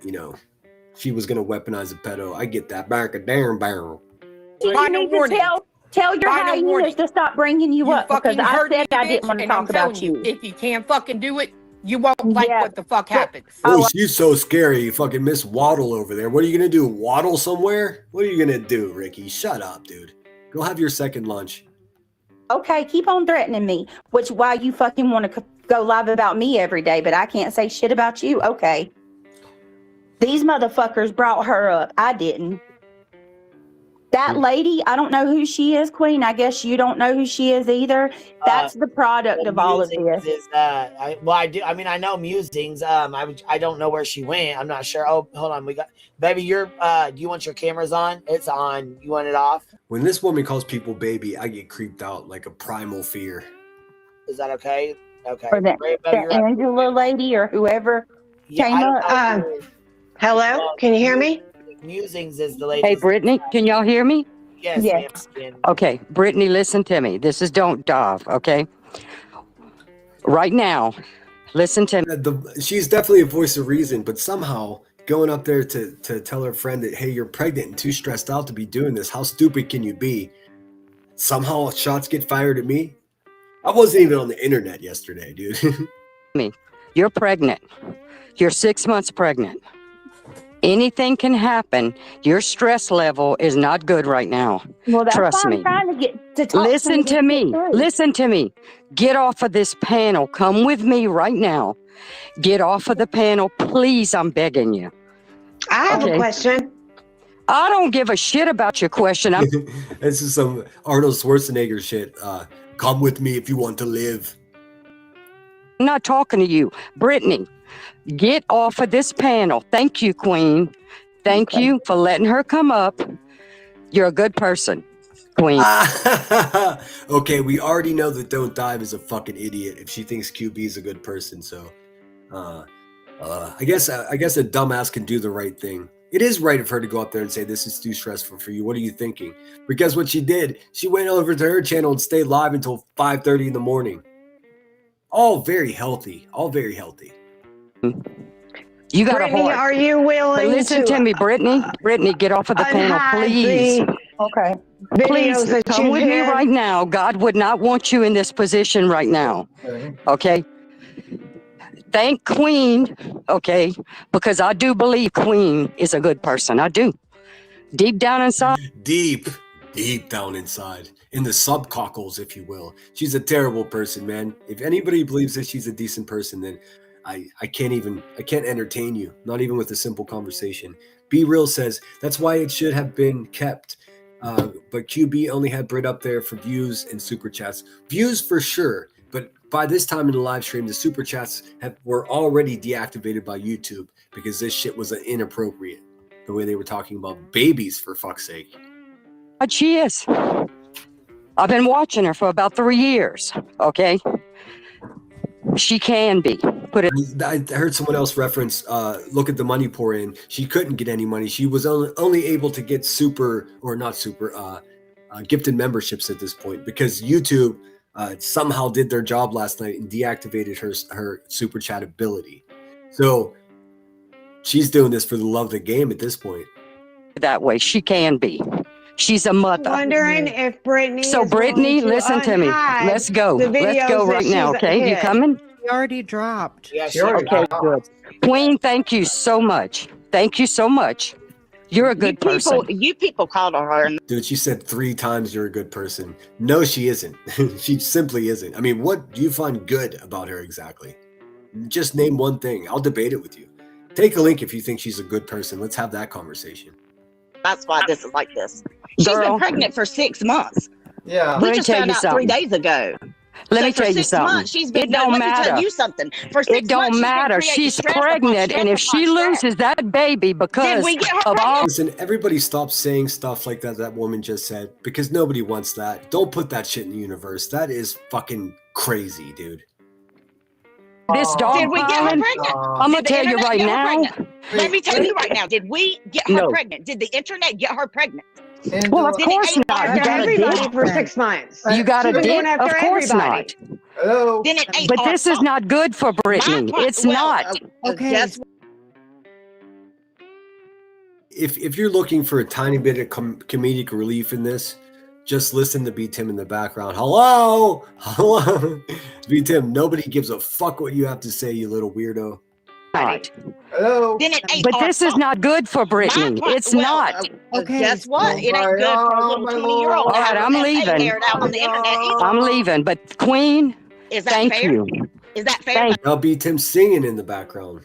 she was gonna weaponize a pedo. I get that. Back a damn barrel. You need to tell your hyenas to stop bringing you up, because fucking I heard said me, I didn't bitch, want to and I'm talk about telling you. If you can't fucking do it, you won't like what the fuck happens. Oh, she's so scary. You fucking Miss Waddle over there. What are you gonna do? Waddle somewhere? What are you gonna do, Ricky? Shut up, dude. Go have your second lunch. Okay, keep on threatening me, which why you fucking want to go live about me every day, but I can't say shit about you. Okay. These motherfuckers brought her up. I didn't. That lady, I don't know who she is, Queen. I guess you don't know who she is either. That's the product of all of this. Is, I do. I mean, I know Musings. I don't know where she went. I'm not sure. Oh, hold on. We got, baby. Do you want your cameras on? It's on. You want it off? When this woman calls people baby, I get creeped out like a primal fear. Is that okay? Okay. Or that Angela lady or whoever came up. Hello? Can you hear me? Musings is the lady. Hey, Brittany, can y'all hear me? Yes. Okay, Brittany, listen to me. This is Don't Dove, okay? Right now, listen to me. She's definitely a voice of reason, but somehow going up there to tell her friend that, hey, you're pregnant and too stressed out to be doing this. How stupid can you be? Somehow shots get fired at me. I wasn't even on the internet yesterday, dude. You're pregnant. You're 6 months pregnant. Anything can happen. Your stress level is not good right now. Well, that's Trust why me. I'm trying to get to talk Listen to me. Listen to me. Get off of this panel. Come with me right now. Get off of the panel. Please, I'm begging you. I have a question. I don't give a shit about your question. This is some Arnold Schwarzenegger shit. Come with me if you want to live. I'm not talking to you. Brittany, get off of this panel. Thank you, Queen. Thank you for letting her come up. You're a good person, Queen. Okay, we already know that Don't Dive is a fucking idiot if she thinks QB is a good person. So, I guess a dumbass can do the right thing. It is right of her to go up there and say, this is too stressful for you. What are you thinking? Because what she did, she went over to her channel and stayed live until 5:30 in the morning. All very healthy. All very healthy. You got Brittany, a heart. are you willing But listen to me, Brittany. Brittany, get off of the panel, unhide please. Okay. Please videos that come you've with me had? right now. God would not want you in this position right now. Okay? Thank Queen, okay? Because I do believe Queen is a good person. I do. Deep down inside. Deep down inside, in the subcockles, if you will. She's a terrible person, man. If anybody believes that she's a decent person, then I can't entertain you, not even with a simple conversation. Be Real says, that's why it should have been kept. But QB only had Brit up there for views and super chats. Views for sure, but by this time in the live stream, the super chats were already deactivated by YouTube because this shit was inappropriate. The way they were talking about babies, for fuck's sake. She is. I've been watching her for about 3 years, okay? She can be. I heard someone else reference, look at the money pour in. She couldn't get any money. She was only able to get gifted memberships at this point because YouTube somehow did their job last night and deactivated her super chat ability. So she's doing this for the love of the game at this point. That way, she can be. She's a mother. Wondering if Brittany. So is Brittany, going to listen to me. unhide Let's go. the Let's videos go that right now, she's okay? You hid. coming? She already dropped. Yes, Okay, good. Queen, thank you so much. Thank you so much. You're a good person. You people called her. Dude, she said 3 times you're a good person. No, she isn't. She simply isn't. I mean, what do you find good about her exactly? Just name one thing. I'll debate it with you. Take a link if you think she's a good person. Let's have that conversation. That's why this is like this. She's been pregnant for 6 months. Yeah. We just found out 3 days ago. Let me for tell you 6 something. months, she's been, It don't let me matter. tell you something. For 6 It don't months, matter. She's pregnant, and if she loses that baby because of all. Listen, everybody stop saying stuff like that woman just said, because nobody wants that. Don't put that shit in the universe. That is fucking crazy, dude. This dog Did we get her pregnant? I'm gonna Did the tell you internet right get her now. pregnant? Let me tell you right now. Did we get her No. pregnant? Did the internet get her pregnant? Well, of Did course it not. You got a everybody dick. for 6 months. You got a She's been dick? going after Of course everybody. not. Hello. Then it ain't But our this is fault. not good for Brittany. It's not. Okay. Guess If you're looking for a tiny bit of comedic relief in this, just listen to B Tim in the background. Hello, B Tim. Nobody gives a fuck what you have to say, you little weirdo. Not. Hello. Then it ain't But our this is fault. not good for Brittany. It's not. Okay. Guess what? It ain't good for a little 20-year-old. All right, I'm leaving. Aired out on the internet either. I'm leaving. But Queen, Is that thank fair? you. Is that fair? Now B Tim singing in the background.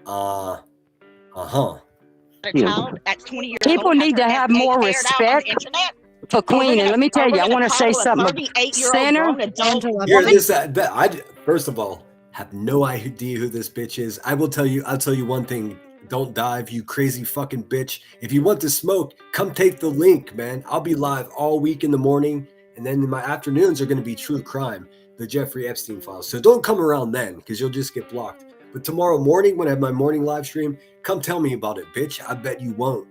A you. child that's 20 years People old need to has have her more aired out on the respect internet? for Queen. And let me tell you, I want to say something. 38-year-old Sinner, grown adult Here, woman? this first of all, have no idea who this bitch is. I'll tell you one thing. Don't dive, you crazy fucking bitch. If you want to smoke, come take the link, man. I'll be live all week in the morning, and then in my afternoons are going to be True Crime, the Jeffrey Epstein files. So don't come around then, because you'll just get blocked. But tomorrow morning, when I have my morning live stream, come tell me about it, bitch. I bet you won't.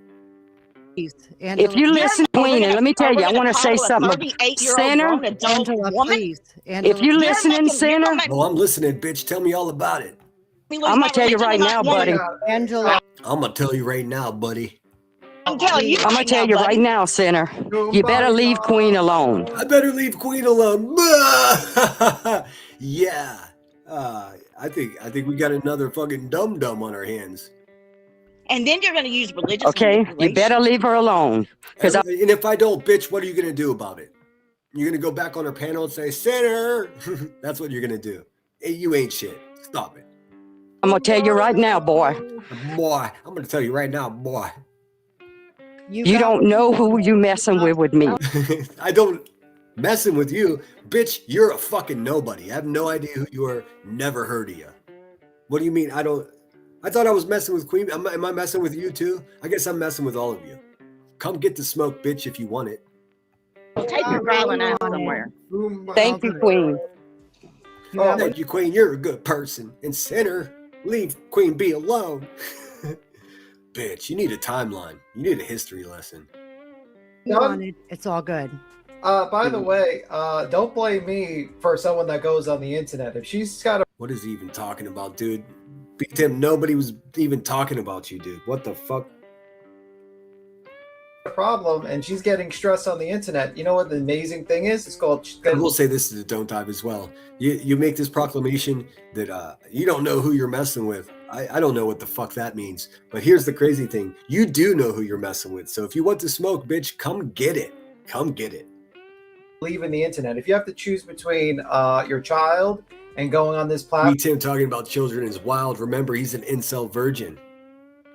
if you listen, Queen, and let me tell you, I want to say something. Sinner, if you listening, Sinner, well, I'm listening, bitch. Tell me all about it. I'm gonna tell you right now, buddy. Angela. I'm gonna tell you right now, buddy. I'm telling you. I'm gonna tell you right now, Sinner. You better leave Queen alone. I better leave Queen alone. Yeah. I think we got another fucking dum-dum on our hands. And then you're going to use religious Okay, you better leave her alone. And if I don't, bitch, what are you gonna do about it? You're gonna go back on her panel and say, "Sinner." That's what you're gonna do. Hey, you ain't shit. Stop it. I'm gonna tell you right now, boy. Boy, I'm gonna tell you right now, boy. You don't know who you messing with me. I don't messing with you, bitch. You're a fucking nobody. I have no idea who you are. Never heard of you. What do you mean? I thought I was messing with Queen. Am I messing with you too? I guess I'm messing with all of you. Come get the smoke, bitch, if you want it. Take your growling out somewhere. Thank you, Queen. Thank you, Queen. You're a good person. And Sinner, leave Queen B alone. Bitch, you need a timeline. You need a history lesson. It's all good. By the way, don't blame me for someone that goes on the internet. If she's got a... What is he even talking about, dude? Beat Tim, nobody was even talking about you, dude. What the fuck? Problem, and she's getting stressed on the internet. You know what the amazing thing is? It's called. I will say this to the Don't Dive as well. You make this proclamation that you don't know who you're messing with. I don't know what the fuck that means. But here's the crazy thing. You do know who you're messing with. So if you want to smoke, bitch, come get it. Come get it. Believe in the internet. If you have to choose between your child and going on this platform. Beat Tim talking about children is wild. Remember, he's an incel virgin.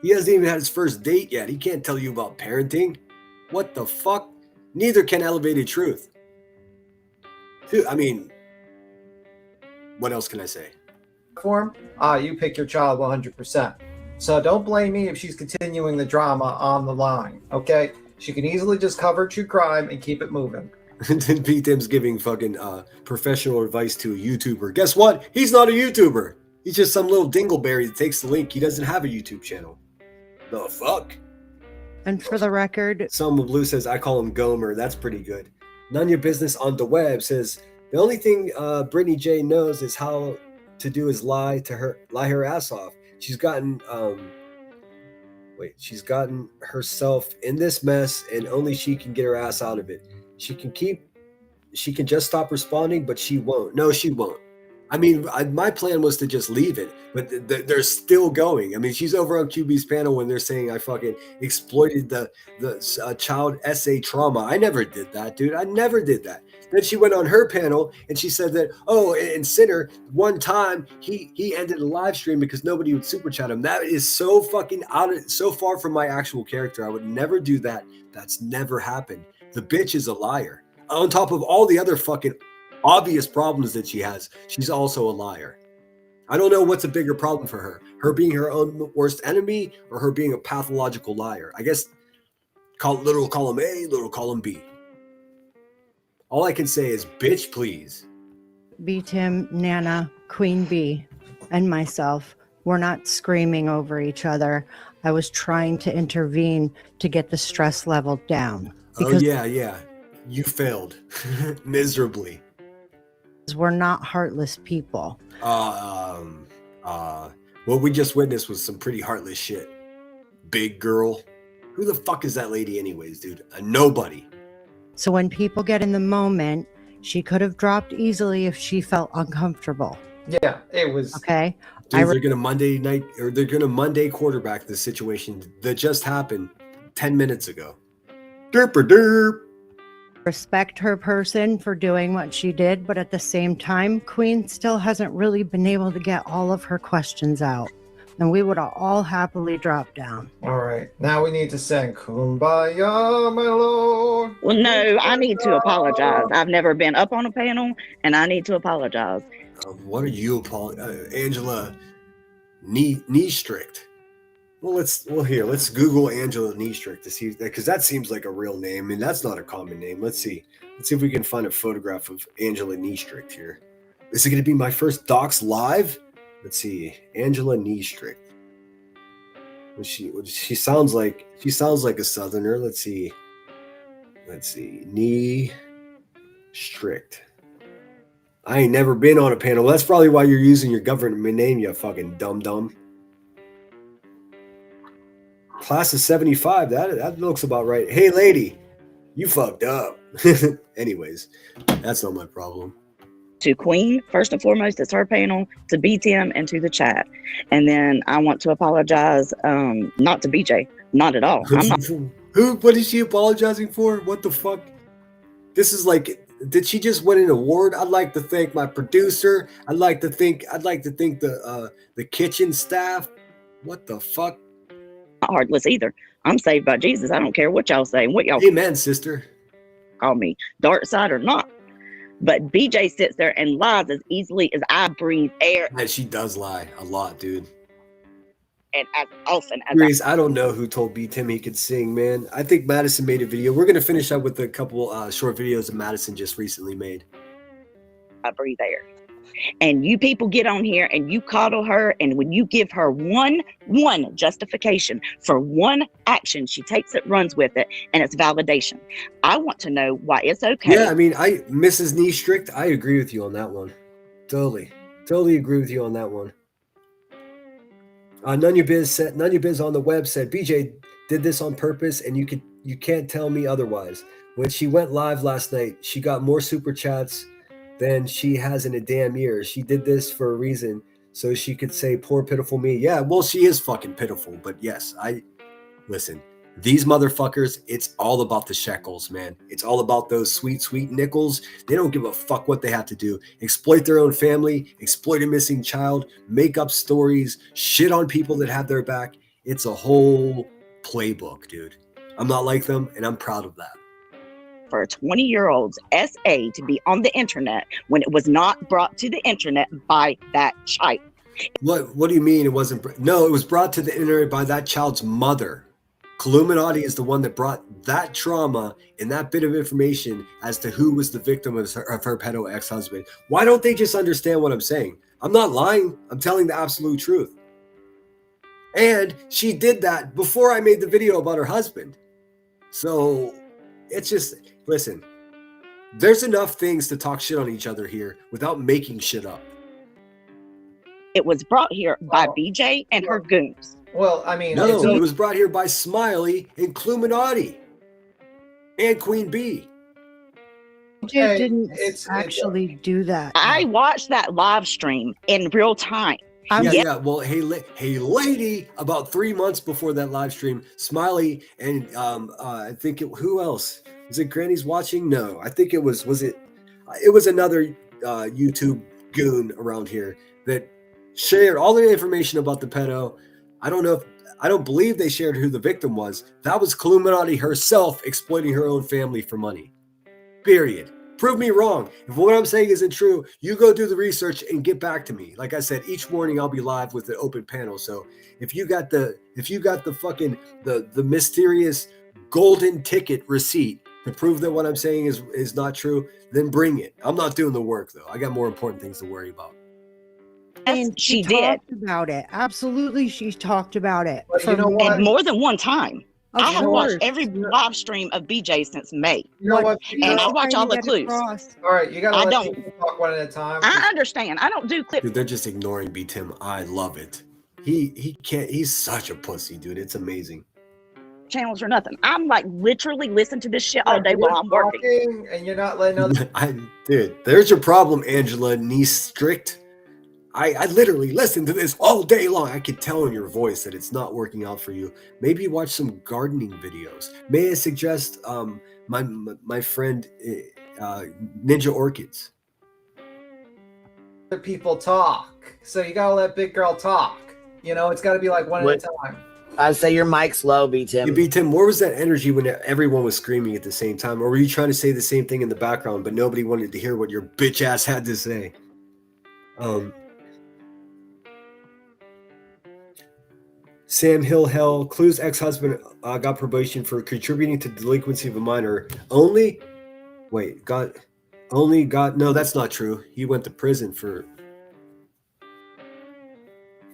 He hasn't even had his first date yet. He can't tell you about parenting. What the fuck? Neither can Elevated Truth. Dude, I mean, what else can I say? You pick your child 100%. So don't blame me if she's continuing the drama on the line, okay? She can easily just cover true crime and keep it moving. Then Pete Tim's giving fucking professional advice to a YouTuber. Guess what? He's not a YouTuber. He's just some little dingleberry that takes the link. He doesn't have a YouTube channel. The fuck? And for the record, Selma Blue says, I call him Gomer. That's pretty good. None of your business on the web says, the only thing Brittany J knows is how to do is lie her ass off. She's gotten herself in this mess, and only she can get her ass out of it. She can just stop responding, but she won't. No, she won't. I mean, my plan was to just leave it, but they're still going. I mean, she's over on QB's panel when they're saying I fucking exploited the child essay trauma. I never did that, dude. I never did that. Then she went on her panel and she said that, and Sinner, one time he ended a live stream because nobody would super chat him. That is so fucking so far from my actual character. I would never do that. That's never happened. The bitch is a liar. On top of all the other fucking obvious problems that she has, she's also a liar. I don't know what's a bigger problem for her being her own worst enemy or her being a pathological liar. I guess little column A, little column B. All I can say is, bitch, please. B. Tim, Nana, Queen B, and myself were not screaming over each other. I was trying to intervene to get the stress level down. Oh, yeah. You failed miserably. We're not heartless people. What we just witnessed was some pretty heartless shit. Big girl. Who the fuck is that lady anyways, dude? A nobody. So when people get in the moment, she could have dropped easily if she felt uncomfortable. Yeah, it was. Okay. Dude, they're gonna Monday quarterback this situation that just happened 10 minutes ago. Derp. Respect her person for doing what she did, but at the same time, Queen still hasn't really been able to get all of her questions out. And we would have all happily dropped down. All right, now we need to sing Kumbaya, my lord. Well, no, I need to apologize. I've never been up on a panel, and I need to apologize. What are you Angela knee strict? Well, let's Google Angela Niestrick to see, because that seems like a real name. I mean, that's not a common name. Let's see if we can find a photograph of Angela Niestrick here. Is it going to be my first Docs live? Let's see, Angela Niestrick. She sounds like a Southerner. Let's see, Niestrick. I ain't never been on a panel. That's probably why you're using your government name, you fucking dum-dum. Class of 75, that looks about right. Hey, lady, you fucked up. Anyways, that's not my problem. To Queen, first and foremost, it's her panel, to BTM, and to the chat. And then I want to apologize, not to BJ, not at all. I'm not. What is she apologizing for? What the fuck? This is like, did she just win an award? I'd like to thank my producer. I'd like to thank the kitchen staff. What the fuck? Not heartless either. I'm saved by Jesus. I don't care what y'all say. What y'all Amen, sister. Call me dark side or not. But BJ sits there and lies as easily as I breathe air. And she does lie a lot, dude. And as often as I don't know who told B Tim he could sing, man. I think Madison made a video. We're gonna finish up with a couple short videos that Madison just recently made. I breathe air. And you people get on here and you coddle her, and when you give her one justification for one action, she takes it, runs with it, and it's validation. I want to know why it's okay. Yeah, I mean, Mrs. Niestrick, I agree with you on that one. Totally agree with you on that one. None of your biz on the web said BJ did this on purpose, and you can't tell me otherwise. When she went live last night, she got more super chats than she has in a damn year. She did this for a reason, so she could say poor pitiful me. Yeah, well, she is fucking pitiful, but yes, listen. These motherfuckers, it's all about the shekels, man. It's all about those sweet, sweet nickels. They don't give a fuck what they have to do. Exploit their own family, exploit a missing child, make up stories, shit on people that have their back. It's a whole playbook, dude. I'm not like them, and I'm proud of that. For a 20-year-old's SA to be on the internet when it was not brought to the internet by that child. What do you mean it wasn't? No, it was brought to the internet by that child's mother. Illuminati is the one that brought that trauma and that bit of information as to who was the victim of her pedo ex-husband. Why don't they just understand what I'm saying? I'm not lying. I'm telling the absolute truth. And she did that before I made the video about her husband. So it's just, listen, there's enough things to talk shit on each other here without making shit up. It was brought here by BJ and her goons. Well, I mean, no, it was brought here by Smiley and Illuminati and Queen Bee. BJ didn't actually do that. I watched that live stream in real time. Yeah. Well, hey, lady, about 3 months before that live stream, Smiley and I think who else was it? Granny's watching? No, I think it was another YouTube goon around here that shared all the information about the pedo. I don't believe they shared who the victim was. That was Illuminati herself exploiting her own family for money. Period. Prove me wrong. If what I'm saying isn't true, you go do the research and get back to me. Like I said, each morning I'll be live with the open panel. So if you got the fucking the mysterious golden ticket receipt to prove that what I'm saying is not true, then bring it. I'm not doing the work though. I got more important things to worry about. And she talked about it. Absolutely, she talked about it. But you know what? And more than one time. Of I have course. watched every live stream of BJ since May. You know what? And I watch all the clues. All right, you gotta let people talk one at a time. I understand. I don't do clips. Dude, they're just ignoring B Tim. I love it. He can't. He's such a pussy, dude. It's amazing. Channels or nothing. I'm like literally listening to this shit all day while I'm working. And you're not letting other. Dude, there's your problem, Angela Niece Strict. I literally listen to this all day long. I can tell in your voice that it's not working out for you. Maybe watch some gardening videos. May I suggest my friend Ninja Orchids? Other people talk, so you gotta let big girl talk. You know, it's gotta be like one at a time. I'd say your mic's low, B Tim. You B Tim, where was that energy when everyone was screaming at the same time? Or were you trying to say the same thing in the background, but nobody wanted to hear what your bitch ass had to say? Sam Hill, Clue's ex-husband got probation for contributing to delinquency of a minor. No, that's not true. He went to prison for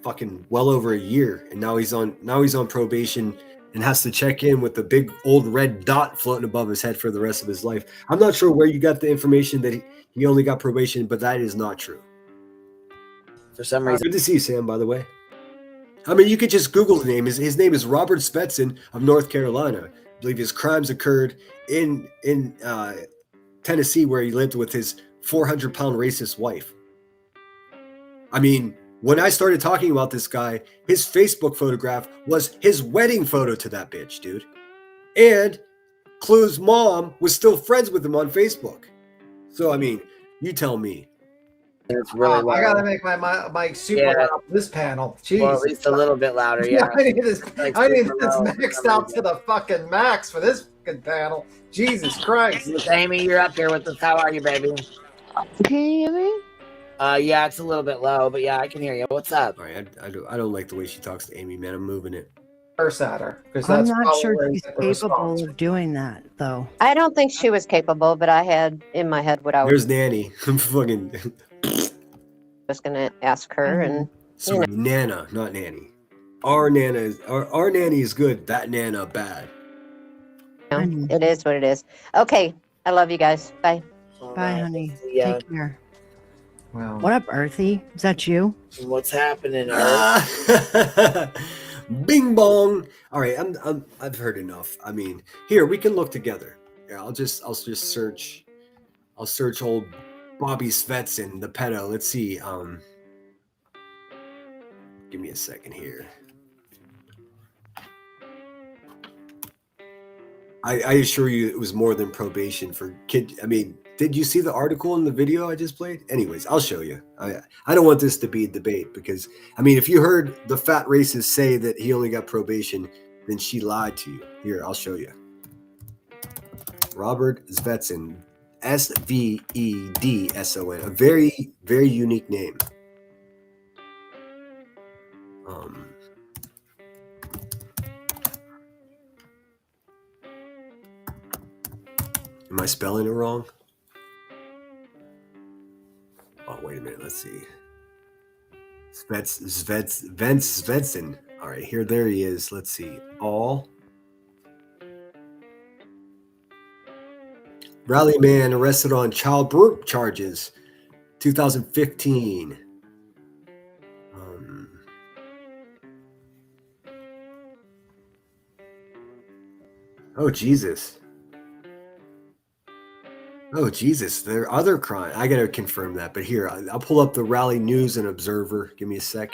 fucking well over a year, and now he's on probation and has to check in with the big old red dot floating above his head for the rest of his life. I'm not sure where you got the information that he only got probation, but that is not true. For some reason. Good to see you, Sam, by the way. I mean, you could just Google the name. His name is Robert Svetson of North Carolina. I believe his crimes occurred in Tennessee, where he lived with his 400-pound racist wife. I mean, when I started talking about this guy, his Facebook photograph was his wedding photo to that bitch, dude. And Clue's mom was still friends with him on Facebook. So, I mean, you tell me. It's really loud. I gotta make my mic super loud for this panel. Jeez. Well, at least a little bit louder, yeah. I need this maxed out to the fucking max for this fucking panel. Jesus Christ. Miss Amy, you're up here with us. How are you, baby? Can you hear me? Yeah, it's a little bit low, but yeah, I can hear you. What's up? All right, I don't like the way she talks to Amy, man. I'm moving it. Curse at her. I'm not sure she's capable of doing that, though. I don't think she was capable, but I had in my head what I There's Nanny. I'm fucking... was going to ask her, and Sorry, Nana, not Nanny. Our Nanny is good. That Nana bad. it is what it is. Okay, I love you guys. Bye. Bye, honey. Take care. Well, What up, Earthy? Is that you? What's happening, Earth? Bing bong. All right, I've heard enough. I mean, here we can look together. Yeah, I'll just search. I'll search old Bobby Svetsson, the pedo. Let's see. Give me a second here. I assure you, it was more than probation for kid. I mean, did you see the article in the video I just played? Anyways, I'll show you. I don't want this to be a debate because, I mean, if you heard the fat racist say that he only got probation, then she lied to you. Here, I'll show you. Robert Svetsson, Svedson, a very, very unique name. Am I spelling it wrong? Oh, wait a minute. Let's see. Svetsson. All right, there he is. Let's see. All. Rally man arrested on child birth charges, 2015. Oh, Jesus. Oh, Jesus. There are other crimes. I got to confirm that. But here, I'll pull up the Rally News and Observer. Give me a sec.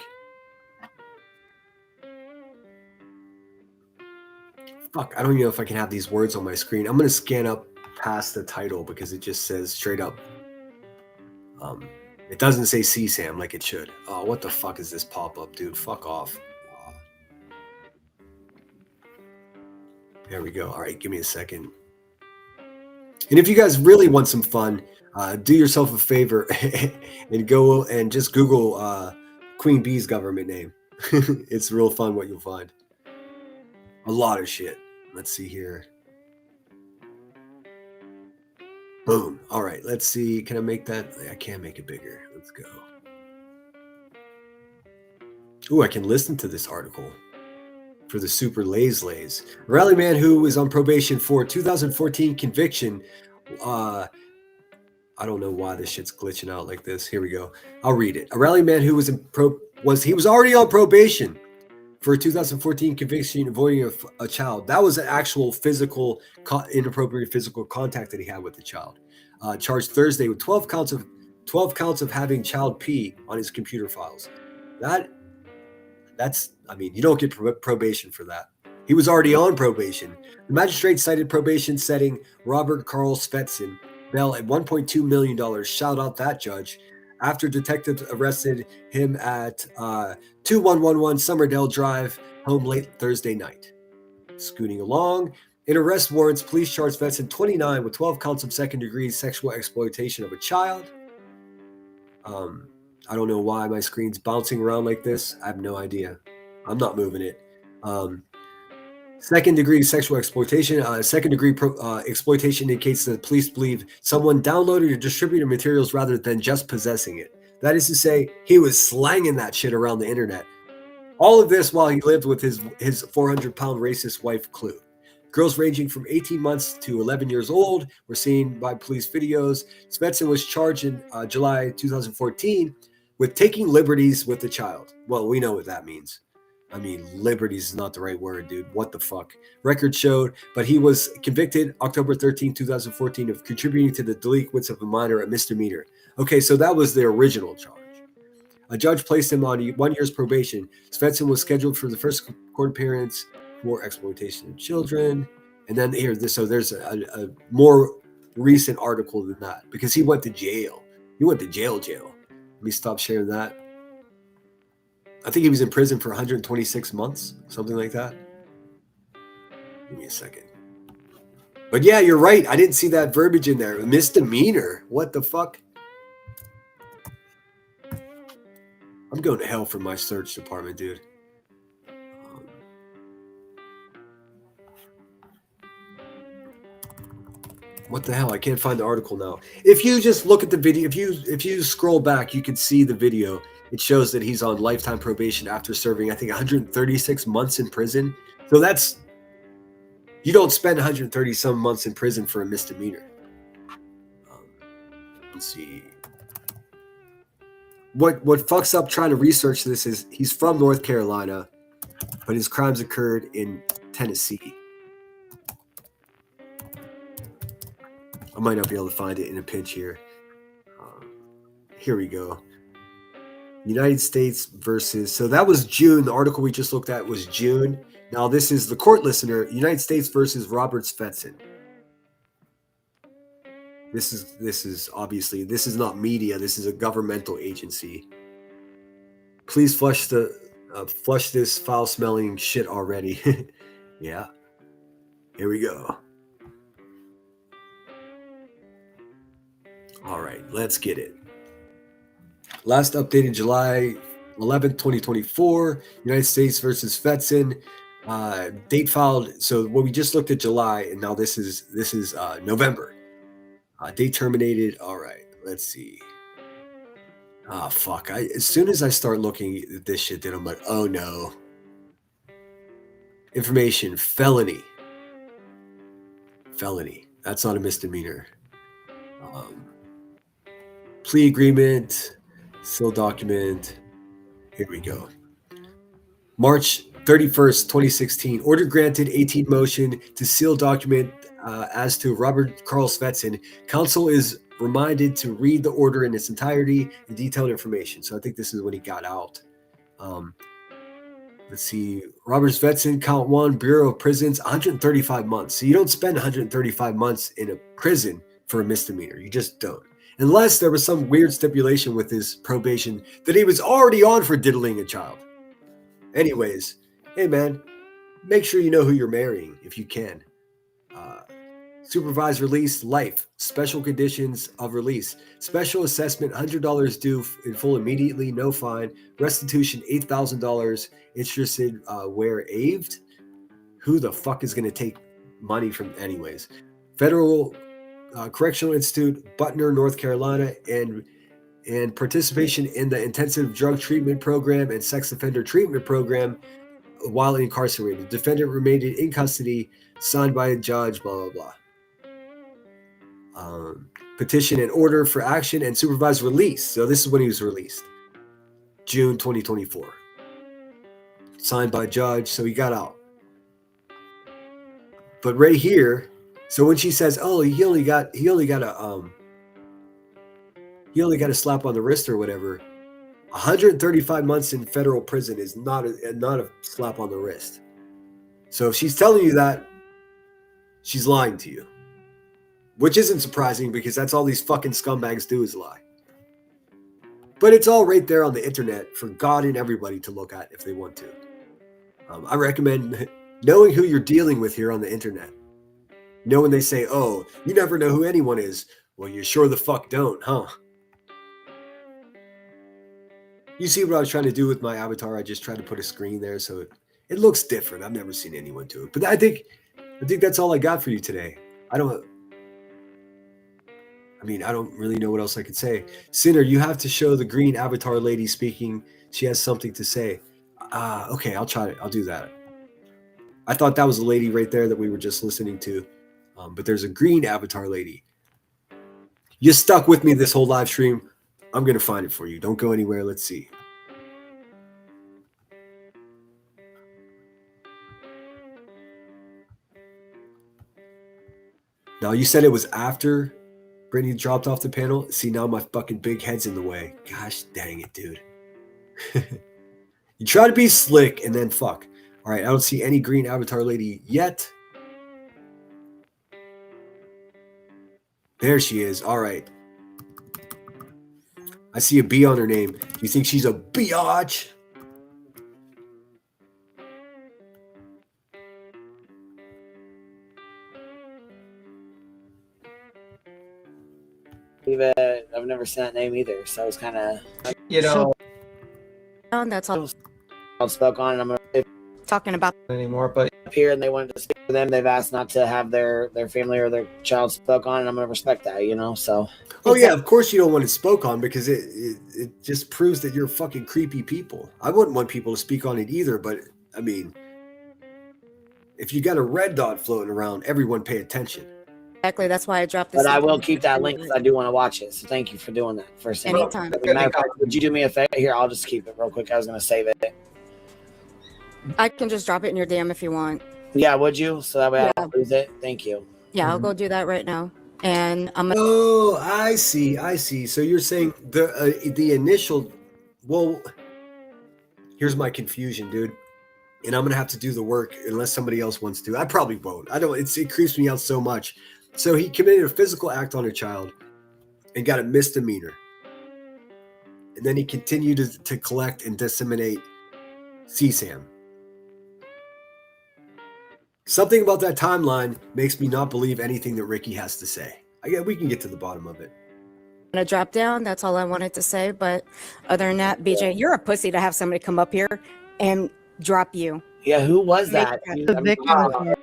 Fuck, I don't even know if I can have these words on my screen. I'm going to scan up past the title because it just says straight up. It doesn't say CSAM like it should. Oh, what the fuck is this pop-up, dude? Fuck off. There we go. All right, give me a second. And if you guys really want some fun, do yourself a favor and go and just Google Queen Bee's government name. It's real fun what you'll find. A lot of shit. Let's see here. Boom. All right, let's see. Can I make that? I can't make it bigger. Let's go. Ooh, I can listen to this article for the Super Lays. Rally man who is on probation for 2014 conviction. I don't know why this shit's glitching out like this. Here we go. I'll read it. A rally man who was was already on probation for a 2014 conviction avoiding a child. That was an actual inappropriate physical contact that he had with the child. Charged Thursday with 12 counts of having child pee on his computer files. That's, I mean, you don't get probation for that. He was already on probation. The magistrate cited probation setting Robert Carl Svetsson bail at $1.2 million. Shout out that judge. After detectives arrested him at 2111 Summerdale Drive, home late Thursday night. Scooting along. In arrest warrants, police charged Svetsson 29 with 12 counts of second-degree sexual exploitation of a child. I don't know why my screen's bouncing around like this. I have no idea. I'm not moving it. Second-degree sexual exploitation. Second-degree exploitation indicates that the police believe someone downloaded or distributed materials rather than just possessing it. That is to say, he was slanging that shit around the internet. All of this while he lived with his 400-pound racist wife, Clue. Girls ranging from 18 months to 11 years old were seen by police videos. Svetsson was charged in July 2014 with taking liberties with the child. Well, we know what that means. I mean, liberties is not the right word, dude. What the fuck? Record showed, but he was convicted October 13, 2014 of contributing to the delinquents of a minor, a misdemeanor. Okay, so that was the original charge. A judge placed him on 1 year's probation. Svetsson was scheduled for the first court appearance for exploitation of children. And then there's a more recent article than that because he went to jail. He went to jail. Let me stop sharing that. I think he was in prison for 126 months, something like that. Give me a second. But yeah, you're right. I didn't see that verbiage in there. A misdemeanor. What the fuck? I'm going to hell for my search department, dude. What the hell? I can't find the article now. If you just look at the video, if you scroll back, you can see the video. It shows that he's on lifetime probation after serving, I think, 136 months in prison. So that's, you don't spend 130 some months in prison for a misdemeanor. Let's see. what fucks up trying to research this is he's from North Carolina, but his crimes occurred in Tennessee. I might not be able to find it in a pinch here. Here we go. United States versus, so that was June. The article we just looked at was June. Now this is the court listener, United States versus Robert Svetson. This is obviously, this is not media. This is a governmental agency. Please flush this foul-smelling shit already. Yeah. Here we go. All right, let's get it. Last updated July 11th, 2024. United States versus Svetson. Date filed. So what we just looked at July, and now this is November. Date terminated. All right, let's see. Ah, fuck. As soon as I start looking at this shit, then I'm like, oh no. Information, felony. Felony. That's not a misdemeanor. Plea agreement, sealed document. Here we go. March 31st, 2016. Order granted, 18 motion to seal document as to Robert Carl Svetson. Counsel is reminded to read the order in its entirety and detailed information. So I think this is when he got out. Let's see. Robert Svetson, count 1, Bureau of Prisons, 135 months. So you don't spend 135 months in a prison for a misdemeanor. You just don't. Unless there was some weird stipulation with his probation that he was already on for diddling a child. Anyways, hey man, make sure you know who you're marrying if you can. Supervised release, life, special conditions of release, special assessment, $100 due in full immediately, no fine, restitution, $8,000, interested where aved. Who the fuck is going to take money from anyways? Federal Correctional Institute, Butner, North Carolina, and participation in the intensive drug treatment program and sex offender treatment program while incarcerated. Defendant remained in custody, signed by a judge, blah, blah, blah. Petition and order for action and supervised release. So this is when he was released. June 2024. Signed by judge, so he got out. But right here, so when she says, "Oh, he only got a slap on the wrist or whatever," 135 months in federal prison is not a slap on the wrist. So if she's telling you that, she's lying to you, which isn't surprising because that's all these fucking scumbags do is lie. But it's all right there on the internet for God and everybody to look at if they want to. I recommend knowing who you're dealing with here on the internet. Know when they say, "Oh, you never know who anyone is." Well, you sure the fuck don't, huh? You see what I was trying to do with my avatar? I just tried to put a screen there so it looks different. I've never seen anyone do it. But I think that's all I got for you today. I don't really know what else I could say. Sinner, you have to show the green avatar lady speaking. She has something to say. Okay, I'll try it. I'll do that. I thought that was the lady right there that we were just listening to. But there's a green avatar lady. You stuck with me this whole live stream. I'm going to find it for you. Don't go anywhere. Let's see. Now, you said it was after Brittany dropped off the panel. See, now my fucking big head's in the way. Gosh dang it, dude. You try to be slick and then fuck. All right, I don't see any green avatar lady yet. There she is. All right. I see a B on her name. Do you think she's a biatch? I've never seen that name either, so I was kind of, That's all spoke on, and I'm gonna talking about anymore. But up here, and they wanted to speak to them. They've asked not to have their family or their child spoke on, and I'm gonna respect that, So. Oh yeah, of course you don't want it spoke on because it just proves that you're fucking creepy people. I wouldn't want people to speak on it either, but I mean, if you got a red dot floating around, everyone pay attention. Exactly. That's why I dropped this. But I will keep that link because I do want to watch it. So thank you for doing that. For sending it. Anytime. As a matter of fact, would you do me a favor? Here, I'll just keep it real quick. I was going to save it. I can just drop it in your DM if you want. Yeah, would you? So that way I Yeah. don't lose it. Thank you. Yeah, I'll go do that right now. And I'm gonna. Oh, I see. So you're saying the initial. Well, here's my confusion, dude. And I'm gonna have to do the work unless somebody else wants to. I probably won't. I don't. It creeps me out so much. So he committed a physical act on a child and got a misdemeanor, and then he continued to collect and disseminate CSAM. Something about that timeline makes me not believe anything that Ricky has to say. We can get to the bottom of it. Gonna drop down. That's all I wanted to say. But other than that, BJ, you're a pussy to have somebody come up here and drop you. Yeah, who was that? The victim.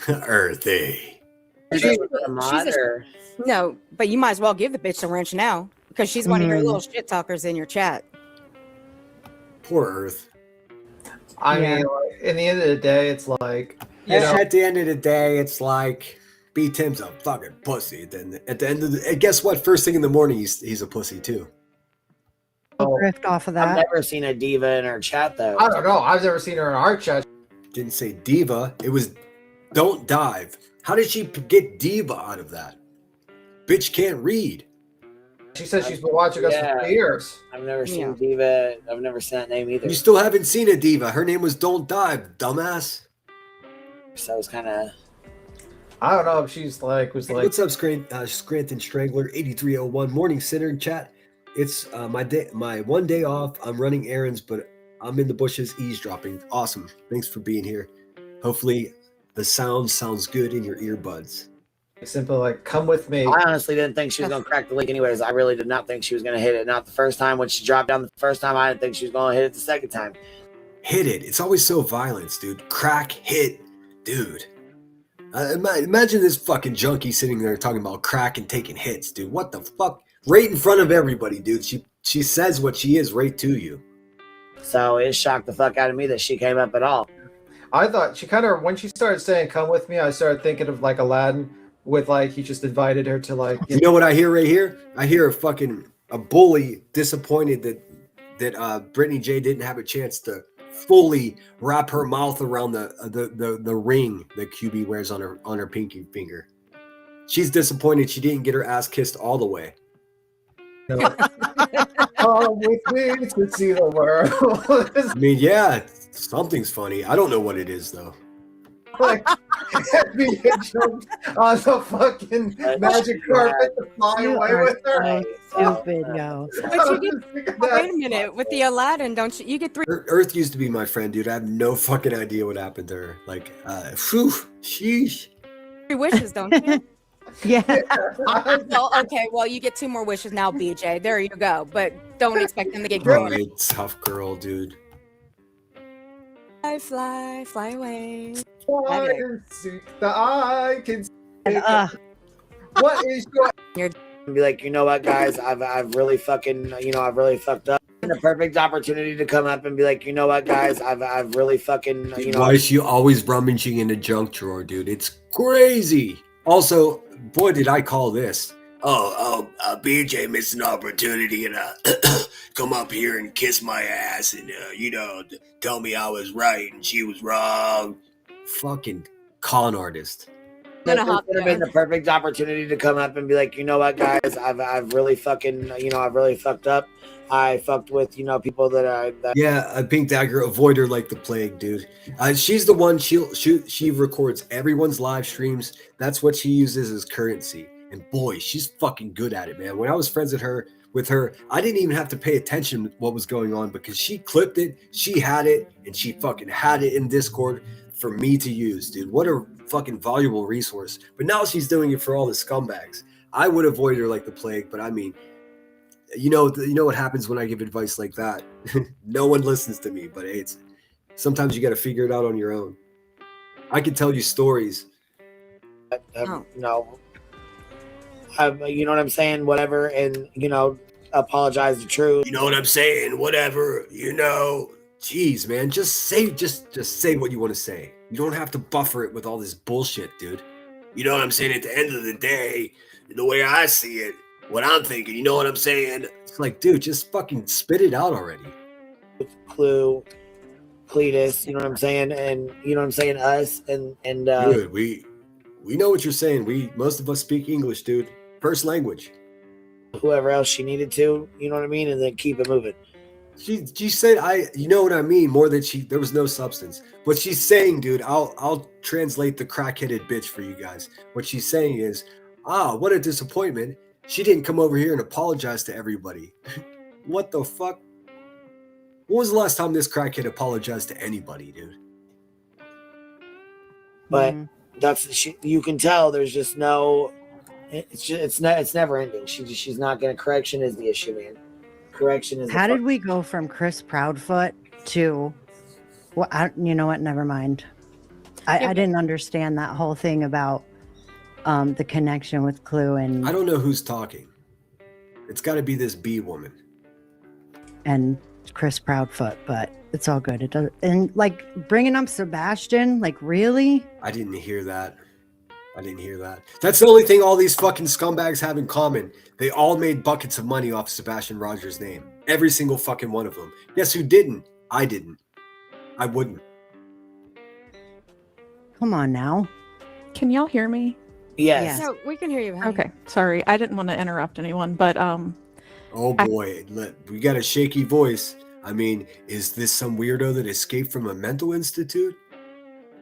Earthy. No, but you might as well give the bitch the wrench now because she's one of your little shit talkers in your chat. Poor Earth. I mean, like, in the end of the day, it's like, you know, At the end of the day, it's like B. Tim's a fucking pussy. Then at the end of the, guess what? First thing in the morning, he's a pussy too. Drift off of that. I've never seen a diva in her chat though. I don't know. I've never seen her in our chat. Didn't say diva. It was don't dive. How did she get diva out of that? Bitch can't read. She said she's been watching us for years. I've never seen diva. I've never seen that name either. You still haven't seen a diva. Her name was Don't Dive, dumbass. So I was kind of. I don't know if she's like was like. What's up, Scranton Strangler 8301 Morning Center in chat. It's my one day off. I'm running errands, but I'm in the bushes eavesdropping. Awesome. Thanks for being here. Hopefully the sound sounds good in your earbuds. Simple, like, come with me. I honestly didn't think she was going to crack the link anyways. I really did not think she was going to hit it. Not the first time when she dropped down the first time. I didn't think she was going to hit it the second time. Hit it. It's always so violent, dude. Crack, hit, dude. Imagine this fucking junkie sitting there talking about crack and taking hits, dude. What the fuck? Right in front of everybody, dude. She says what she is right to you. So it shocked the fuck out of me that she came up at all. I thought she kind of, when she started saying come with me, I started thinking of like Aladdin with like he just invited her to like. You know what I hear right here? I hear a bully disappointed that Brittany J didn't have a chance to fully wrap her mouth around the ring that QB wears on her pinky finger. She's disappointed she didn't get her ass kissed all the way. Come with me to see the world. I mean, yeah, something's funny. I don't know what it is though. Like be jumped on the fucking magic carpet to fly away with her. Stupid, yo. But you get, wait a minute, with the Aladdin, don't you? You get 3 Earth used to be my friend, dude. I have no fucking idea what happened to her. Like, phew, sheesh. wishes, don't you? Yeah. Well, okay. Well, you get 2 more wishes now, BJ. There you go. But don't expect them to get All greener. right, tough girl, dude. Fly away. Fly and seek the eye can see. What is your? Be like, you know what, guys? I've really fucking, I've really fucked up. And the perfect opportunity to come up and be like, you know what, guys? I've really fucking, Why is she always rummaging in the junk drawer, dude? It's crazy. Also, boy, did I call this. BJ missed an opportunity and come up here and kiss my ass and, tell me I was right and she was wrong. Fucking con artist. That would have been the perfect opportunity to come up and be like, you know what, guys? I've really fucking, I've really fucked up. I fucked with, people that are. Yeah, a Pink Dagger, avoid her like the plague, dude. She's the one. She records everyone's live streams. That's what she uses as currency. And boy, she's fucking good at it, man. When I was friends with her, I didn't even have to pay attention to what was going on because she clipped it, she had it, and she fucking had it in Discord for me to use, dude. What a fucking valuable resource. But now she's doing it for all the scumbags. I would avoid her like the plague, but I mean, you know what happens when I give advice like that? No one listens to me, but hey, sometimes you got to figure it out on your own. I can tell you stories. No. You know what I'm saying? Whatever, and apologize the truth. You know what I'm saying? Whatever. Jeez, man, just say what you want to say. You don't have to buffer it with all this bullshit, dude. You know what I'm saying? At the end of the day, the way I see it, what I'm thinking, you know what I'm saying? It's like, dude, just fucking spit it out already. Clue, Cletus, you know what I'm saying? And you know what I'm saying? Us and Dude, we know what you're saying. Most of us speak English, dude. First language. whoever else she needed to, you know what I mean? And then keep it moving. She said, you know what I mean, more than there was no substance. What she's saying, dude, I'll translate the crack-headed bitch for you guys. What she's saying is, what a disappointment. She didn't come over here and apologize to everybody. What the fuck? When was the last time this crackhead apologized to anybody, dude? But you can tell there's just no, it's never ending. She's not gonna. Correction is the issue, man. Correction is. How did we go from Chris Proudfoot to? Well, you know what? Never mind. I didn't understand that whole thing about the connection with Clue and. I don't know who's talking. It's got to be this bee woman. And Chris Proudfoot, but it's all good. It does, and like bringing up Sebastian, like really? I didn't hear that. That's the only thing all these fucking scumbags have in common. They all made buckets of money off Sebastian Rogers' name. Every single fucking one of them. Guess who didn't? I didn't. I wouldn't. Come on now. Can y'all hear me? Yes. No, we can hear you. Honey. Okay. Sorry. I didn't want to interrupt anyone, but oh boy, we got a shaky voice. I mean, is this some weirdo that escaped from a mental institute?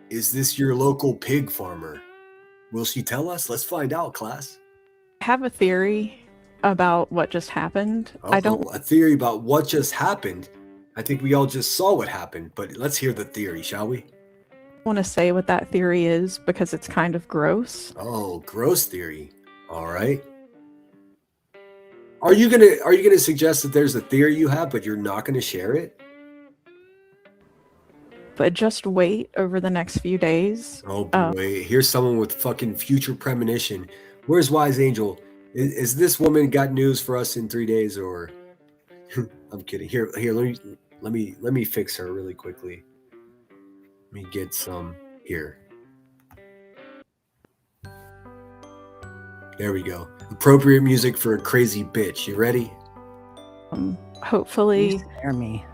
Is this your local pig farmer? Will she tell us? Let's find out, class. I have a theory about what just happened. I don't. A theory about what just happened. I think we all just saw what happened, but let's hear the theory, shall we? want to say what that theory is because it's kind of gross. Oh, gross theory. All right. Are you gonna suggest that there's a theory you have, but you're not gonna share it? But just wait over the next few days. Oh boy, here's someone with fucking future premonition. Where's Wise Angel? Is this woman got news for us in 3 days, or? I'm kidding. Here. Let me fix her really quickly. Let me get some here. There we go. Appropriate music for a crazy bitch. You ready? Hopefully. You scare me.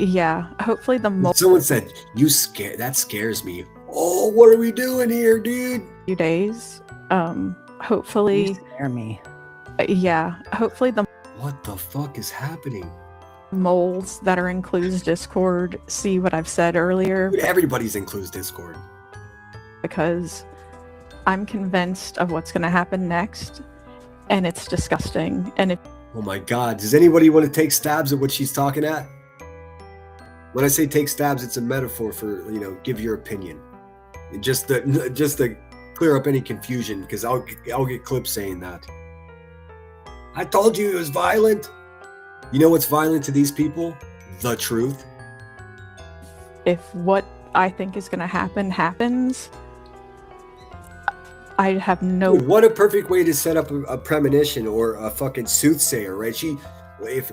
Yeah. Hopefully the Someone said you scare. That scares me. Oh, what are we doing here, dude? Few days. Hopefully. You scare me. Yeah. Hopefully the. What the fuck is happening? Moles that are in Clue's Discord see what I've said earlier. Dude, everybody's in Clue's Discord. Because I'm convinced of what's going to happen next, and it's disgusting. And Oh my God! Does anybody want to take stabs at what she's talking at? When I say take stabs, it's a metaphor for, give your opinion, just to clear up any confusion, because I'll get clips saying that. I told you it was violent. You know what's violent to these people? The truth. If what I think is going to happen happens, I have no. Dude, what a perfect way to set up a premonition or a fucking soothsayer, right? If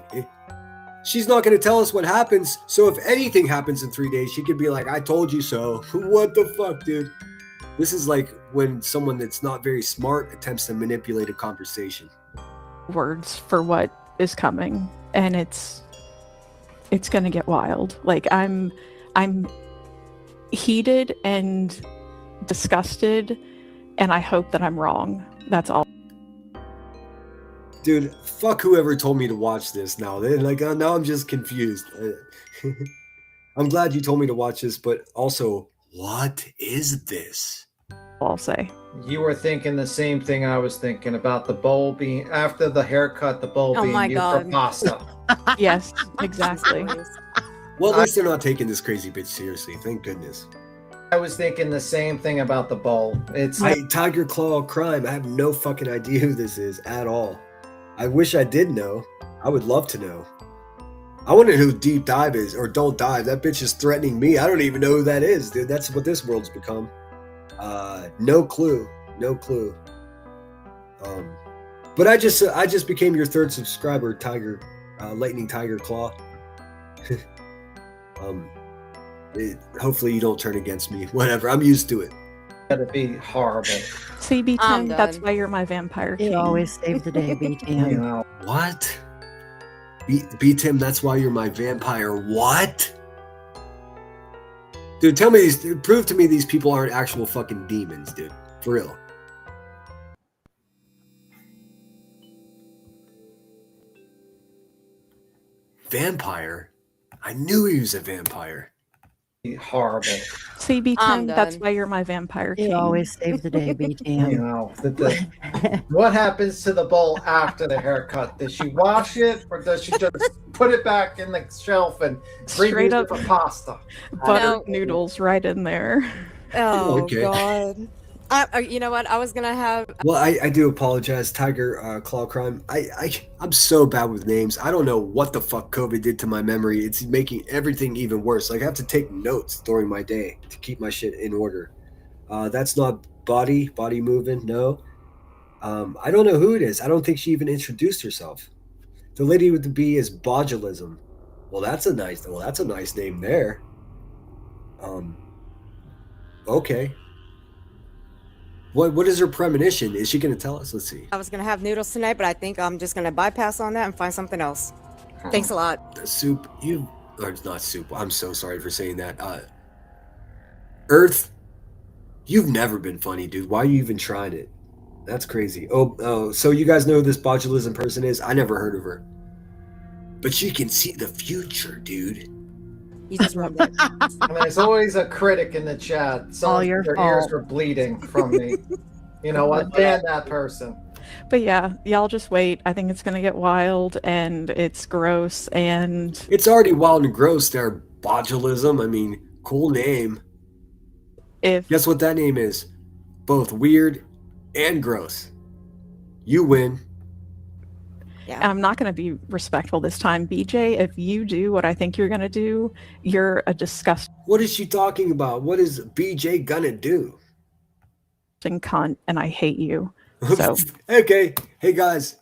she's not going to tell us what happens, so if anything happens in 3 days, she could be like, "I told you so." What the fuck, dude? This is like when someone that's not very smart attempts to manipulate a conversation. Words for what is coming, and it's going to get wild. Like I'm heated and disgusted, and I hope that I'm wrong. That's all. Dude, fuck whoever told me to watch this now. They're like, oh, now I'm just confused. I'm glad you told me to watch this, but also, what is this? I'll say. You were thinking the same thing I was thinking about the bowl being, after the haircut, the bowl Oh being my used God. for pasta. Yes, exactly. Well, at least they're not taking this crazy bitch seriously. Thank goodness. I was thinking the same thing about the bowl. It's Tiger Claw Crime. I have no fucking idea who this is at all. I wish I did know. I would love to know. I wonder who Deep Dive is, or Don't Dive. That bitch is threatening me. I don't even know who that is, dude. That's what this world's become. No clue. But I just became your third subscriber, Tiger, Lightning Tiger Claw. Hopefully you don't turn against me. Whatever. I'm used to it. That'd be horrible. See, B10, I'm that's done. why you're my vampire king. You always save the day, B10. You know, What? B-Tim, that's why you're my vampire. What? Dude, tell me these. Prove to me these people aren't actual fucking demons, dude. For real. Vampire? I knew he was a vampire. horrible. See, I'm B10, that's done. why you're my vampire king. You always save the day, You B10. know, what happens to the bowl after the haircut? Does she wash it, or does she just put it back in the shelf and Straight reuse up it for pasta? Buttered noodles right in there. Oh, Okay. God. You know what? I was going to have. Well, I do apologize, Tiger Claw Crime. I'm so bad with names. I don't know what the fuck COVID did to my memory. It's making everything even worse. Like, I have to take notes during my day to keep my shit in order. That's not body moving. No. I don't know who it is. I don't think she even introduced herself. The lady with the B is Botulism. Well, that's a nice name there. Okay. What is her premonition? Is she going to tell us? Let's see. I was going to have noodles tonight, but I think I'm just going to bypass on that and find something else. Thanks a lot. The soup, or it's not soup. I'm so sorry for saying that. Earth, you've never been funny, dude. Why are you even trying it? That's crazy. Oh, so you guys know who this botulism person is? I never heard of her. But she can see the future, dude. You just rubbed it. I mean, there's always a critic in the chat. All your Their fault. ears were bleeding from me. You know what? Ban that person. But yeah, y'all just wait. I think it's gonna get wild and it's gross and It's already wild and gross there, botulism. I mean, cool name. Guess what that name is? Both weird and gross. You win. I'm not gonna be respectful this time. BJ, if you do what I think you're gonna do, you're a disgusting What is she talking about? What is BJ gonna do? cunt and I hate you. So Okay. Hey guys.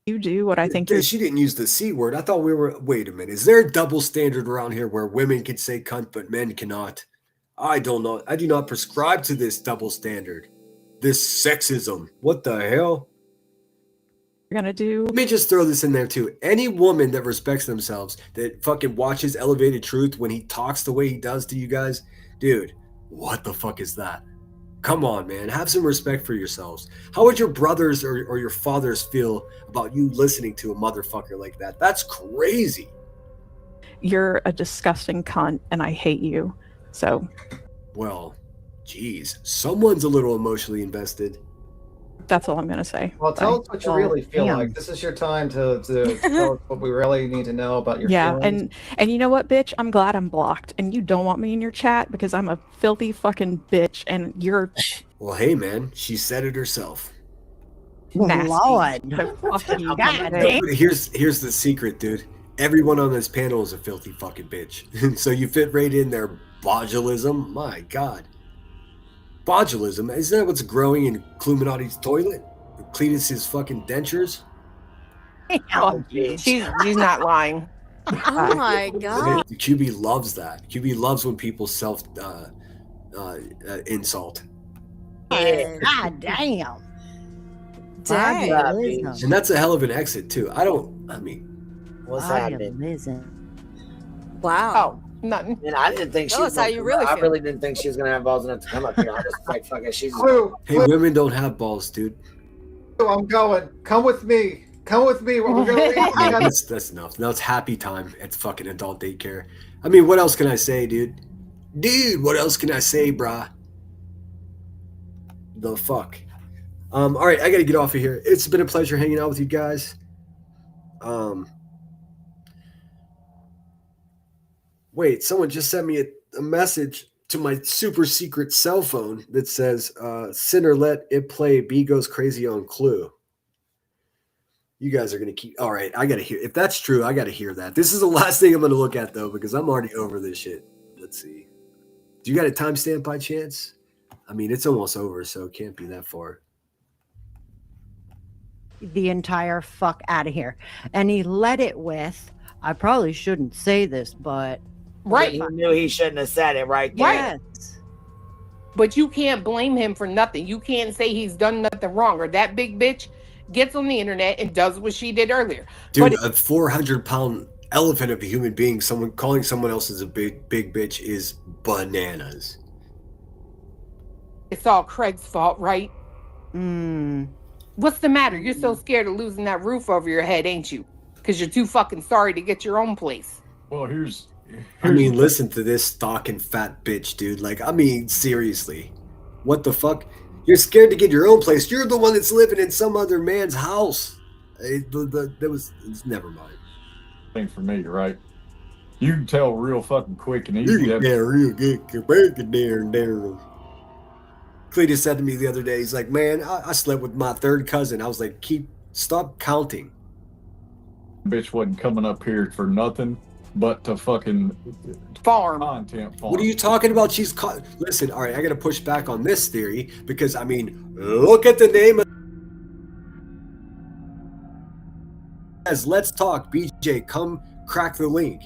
you do what I think you're She didn't use the C word. I thought we were. Wait a minute. Is there a double standard around here where women can say cunt but men cannot? I don't know. I do not prescribe to this double standard. This sexism. What the hell? gonna do. Let me just throw this in there too. Any woman that respects themselves, that fucking watches Elevated Truth when he talks the way he does to you guys, dude, what the fuck is that? Come on, man. Have some respect for yourselves. How would your brothers or your fathers feel about you listening to a motherfucker like that? That's crazy. You're a disgusting cunt and I hate you. So Well, geez. Someone's a little emotionally invested. that's all I'm gonna say. Well, tell us what you really feel damn. like. This is your time to tell us what we really need to know about your Yeah, feelings. and you know what, bitch? I'm glad I'm blocked and you don't want me in your chat because I'm a filthy fucking bitch and you're Well, hey, man. She said it herself. nasty. Lord. So fuck you. God Monday. Here's the secret, dude. Everyone on this panel is a filthy fucking bitch. So you fit right in there. Botulism. My God. Botulism. Isn't that what's growing in Cluminati's toilet? Cletus's fucking dentures? Oh, she's not lying. Oh my God. QB loves that. QB loves when people self insult. God damn. Dang. Botulism. And that's a hell of an exit, too. I mean, What's happening? Botulism. Wow. Oh, nothing. And I didn't think she Tell was us how gonna- you really I feel. really didn't think she was gonna have balls enough to come up here. I just like fuck it. She's hey, women don't have balls, dude. I'm going. Come with me. Come with me. We're gonna leave. Yeah, that's enough. Now it's happy time at fucking adult daycare. I mean, what else can I say, dude? Dude, what else can I say, brah? The fuck. All right, I gotta get off of here. It's been a pleasure hanging out with you guys. Wait, someone just sent me a message to my super secret cell phone that says, Sinner, let it play. B goes crazy on Clue. You guys are going to keep. All right, I got to hear. If that's true, I got to hear that. This is the last thing I'm going to look at, though, because I'm already over this shit. Let's see. Do you got a timestamp by chance? I mean, it's almost over, so it can't be that far. The entire fuck out of here. And he led it with, I probably shouldn't say this, but right. He knew he shouldn't have said it right there. yes. But you can't blame him for nothing. You can't say he's done nothing wrong, or that big bitch gets on the internet and does what she did earlier. Dude, a 400-pound elephant of a human being, someone calling someone else as a big bitch is bananas. It's all Craig's fault, right? What's the matter? You're so scared of losing that roof over your head, ain't you? Because you're too fucking sorry to get your own place. Well, here's I mean, listen to this stalking fat bitch, dude. Like, I mean, seriously. What the fuck? You're scared to get your own place. You're the one that's living in some other man's house. Never mind. thing for me, right? You can tell real fucking quick and easy. Yeah, real good. Cletus said to me the other day, he's like, man, I slept with my third cousin. I was like, stop counting. Bitch wasn't coming up here for nothing but to fucking farm content farm. What are you talking about? She's caught. Listen, all right, I got to push back on this theory because, I mean, look at the name of as Let's Talk, BJ, come crack the link.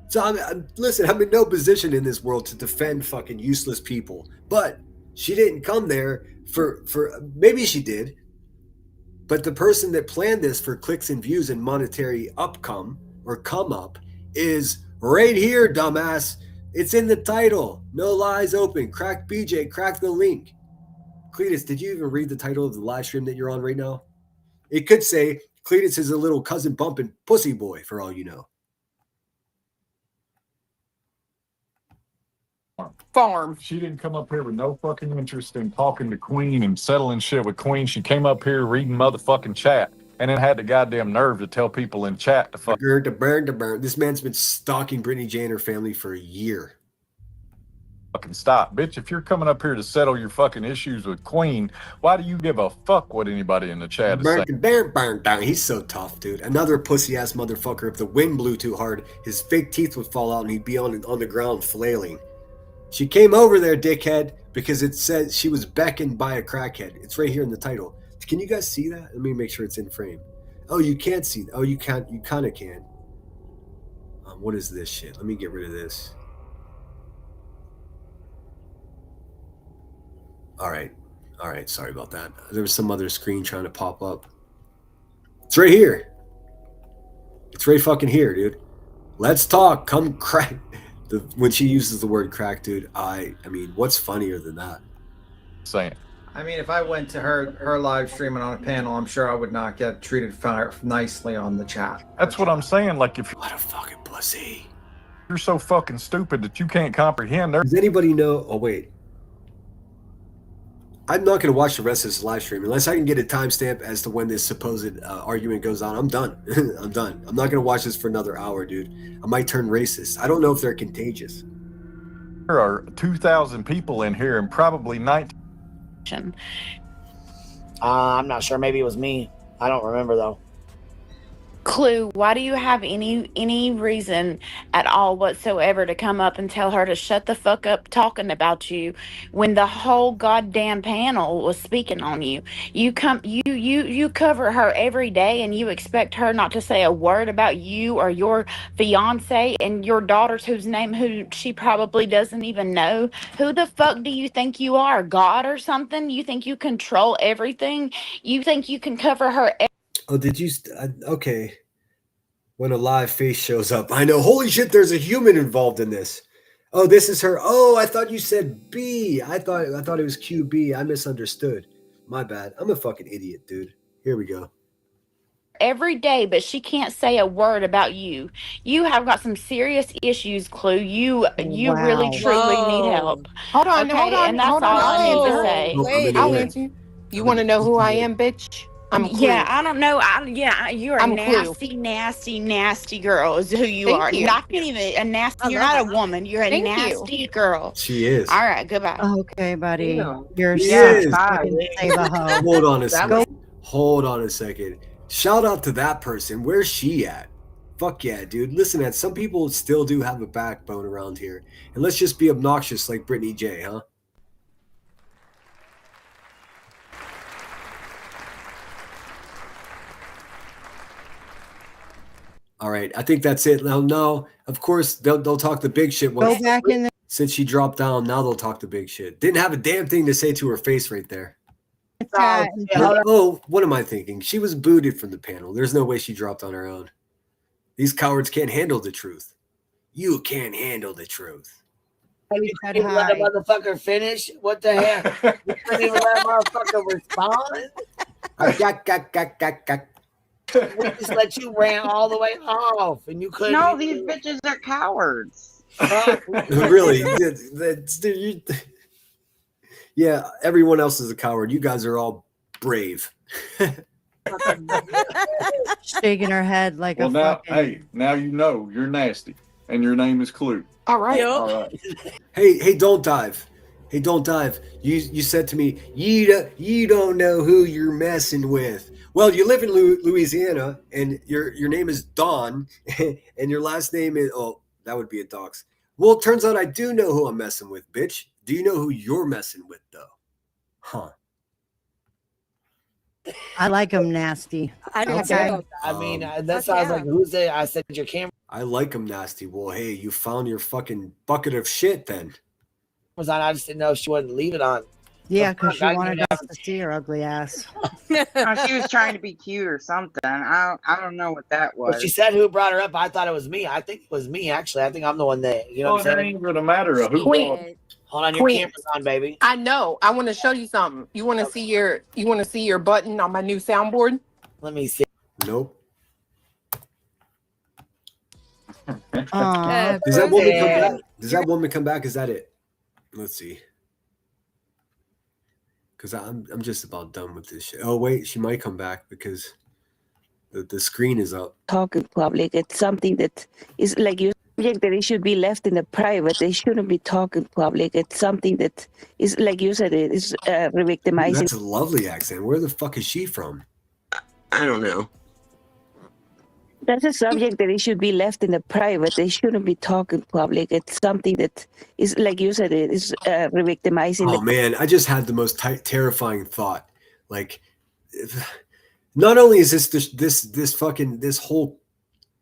So, listen, I'm in no position in this world to defend fucking useless people, but she didn't come there for maybe she did, but the person that planned this for clicks and views and monetary come up is right here, dumbass. It's in the title. No lies open. Crack BJ, crack the link. Cletus, did you even read the title of the live stream that you're on right now? It could say Cletus is a little cousin bumping pussy boy, for all you know. Farm. She didn't come up here with no fucking interest in talking to Queen and settling shit with Queen. She came up here reading motherfucking chat and then had the goddamn nerve to tell people in chat to fuck. Burn. This man's been stalking Brittany J and her family for a year. Fucking stop, bitch. If you're coming up here to settle your fucking issues with Queen, why do you give a fuck what anybody in the chat is saying? Burn. He's so tough, dude. Another pussy ass motherfucker. If the wind blew too hard, his fake teeth would fall out and he'd be on the ground flailing. She came over there, dickhead, because it said she was beckoned by a crackhead. It's right here in the title. Can you guys see that? Let me make sure it's in frame. Oh, you can't see. Oh, you can't. You kind of can. What is this shit? Let me get rid of this. All right. Sorry about that. There was some other screen trying to pop up. It's right here. It's right fucking here, dude. Let's talk. Come crack. When she uses the word crack, dude, I mean, what's funnier than that? Saying. I mean, if I went to her live streaming on a panel, I'm sure I would not get treated nicely on the chat. That's what I'm saying. Like, if what a fucking pussy. You're so fucking stupid that you can't comprehend. Does anybody know? Oh, wait. I'm not going to watch the rest of this live stream unless I can get a timestamp as to when this supposed argument goes on. I'm done. I'm done. I'm not going to watch this for another hour, dude. I might turn racist. I don't know if they're contagious. There are 2,000 people in here and probably 19. I'm not sure. Maybe it was me. I don't remember, though. Clue, why do you have any reason at all whatsoever to come up and tell her to shut the fuck up talking about you when the whole goddamn panel was speaking on you? You cover her every day and you expect her not to say a word about you or your fiance and your daughters who she probably doesn't even know. Who the fuck do you think you are, God or something? You think you control everything? You think you can cover her Oh, did you? Okay. When a live face shows up, I know. Holy shit, there's a human involved in this. Oh, this is her. Oh, I thought you said B. I thought it was QB. I misunderstood. My bad. I'm a fucking idiot, dude. Here we go. every day, but she can't say a word about you. You have got some serious issues, Clue. You really truly need help. Hold on, and that's all I need to say. I'll answer you. You want to know who I am, bitch? I'm Clue. Yeah, I don't know. You're a I'm nasty girl is who you Thank are. you. Not even a nasty. You're not a woman. You're a Thank nasty girl. She is. All right, goodbye. Okay, buddy. You're She such is. a fucking save-a-hoe. Hold on a second. Hold on a second. Shout out to that person. Where's she at? Fuck yeah, dude. Listen, man, some people still do have a backbone around here. And let's just be obnoxious like Brittany J, huh? All right, I think that's it. Now, no, of course, they'll talk the big shit. Go back in the Since she dropped down, now they'll talk the big shit. Didn't have a damn thing to say to her face right there. Oh, what am I thinking? She was booted from the panel. There's no way she dropped on her own. These cowards can't handle the truth. You can't handle the truth. You couldn't even let a motherfucker finish? What the heck? You couldn't even let a motherfucker respond? We just let you rant all the way off, and you couldn't. No, these bitches are cowards. Really? Yeah, everyone else is a coward. You guys are all brave. Shaking her head like Well, a now, fucking... hey, now you know you're nasty, and your name is Clue. All right. All right. Hey, don't dive. Hey, don't dive. You said to me, you don't know who you're messing with. Well, you live in Louisiana, and your name is Dawn, and your last name is, oh, that would be a dox. Well, it turns out I do know who I'm messing with, bitch. Do you know who you're messing with, though? Huh. I like him nasty. I mean, that sounds like who's it? I said your camera I like him nasty. Well, hey, you found your fucking bucket of shit then. was on. I just didn't know if she wouldn't leave it on. Yeah, because she wanted us to see her ugly ass. Oh, she was trying to be cute or something. I don't know what that was. But she said who brought her up. I thought it was me. I think it was me, actually. I think I'm the one that, you know what I'm It saying? ain't gonna matter who. Hold on, your Queen. camera's on, baby. I know. I want to show you something. You want to see your button on my new soundboard? Let me see. Nope. Aw. Does that woman come back? Does that woman come back? Is that it? Let's see. Because I'm just about done with this shit. Oh wait, she might come back because the screen is up. Talk in public. It's something that is like you subject that it should be left in the private. They shouldn't be talking public. It's something that is like you said. It is re-victimizing. That's a lovely accent. Where the fuck is she from? I don't know. That's a subject that it should be left in the private. They shouldn't be talking public. It's something that is like you said. It is re-victimizing. Oh man, I just had the most terrifying thought. Like, not only is this whole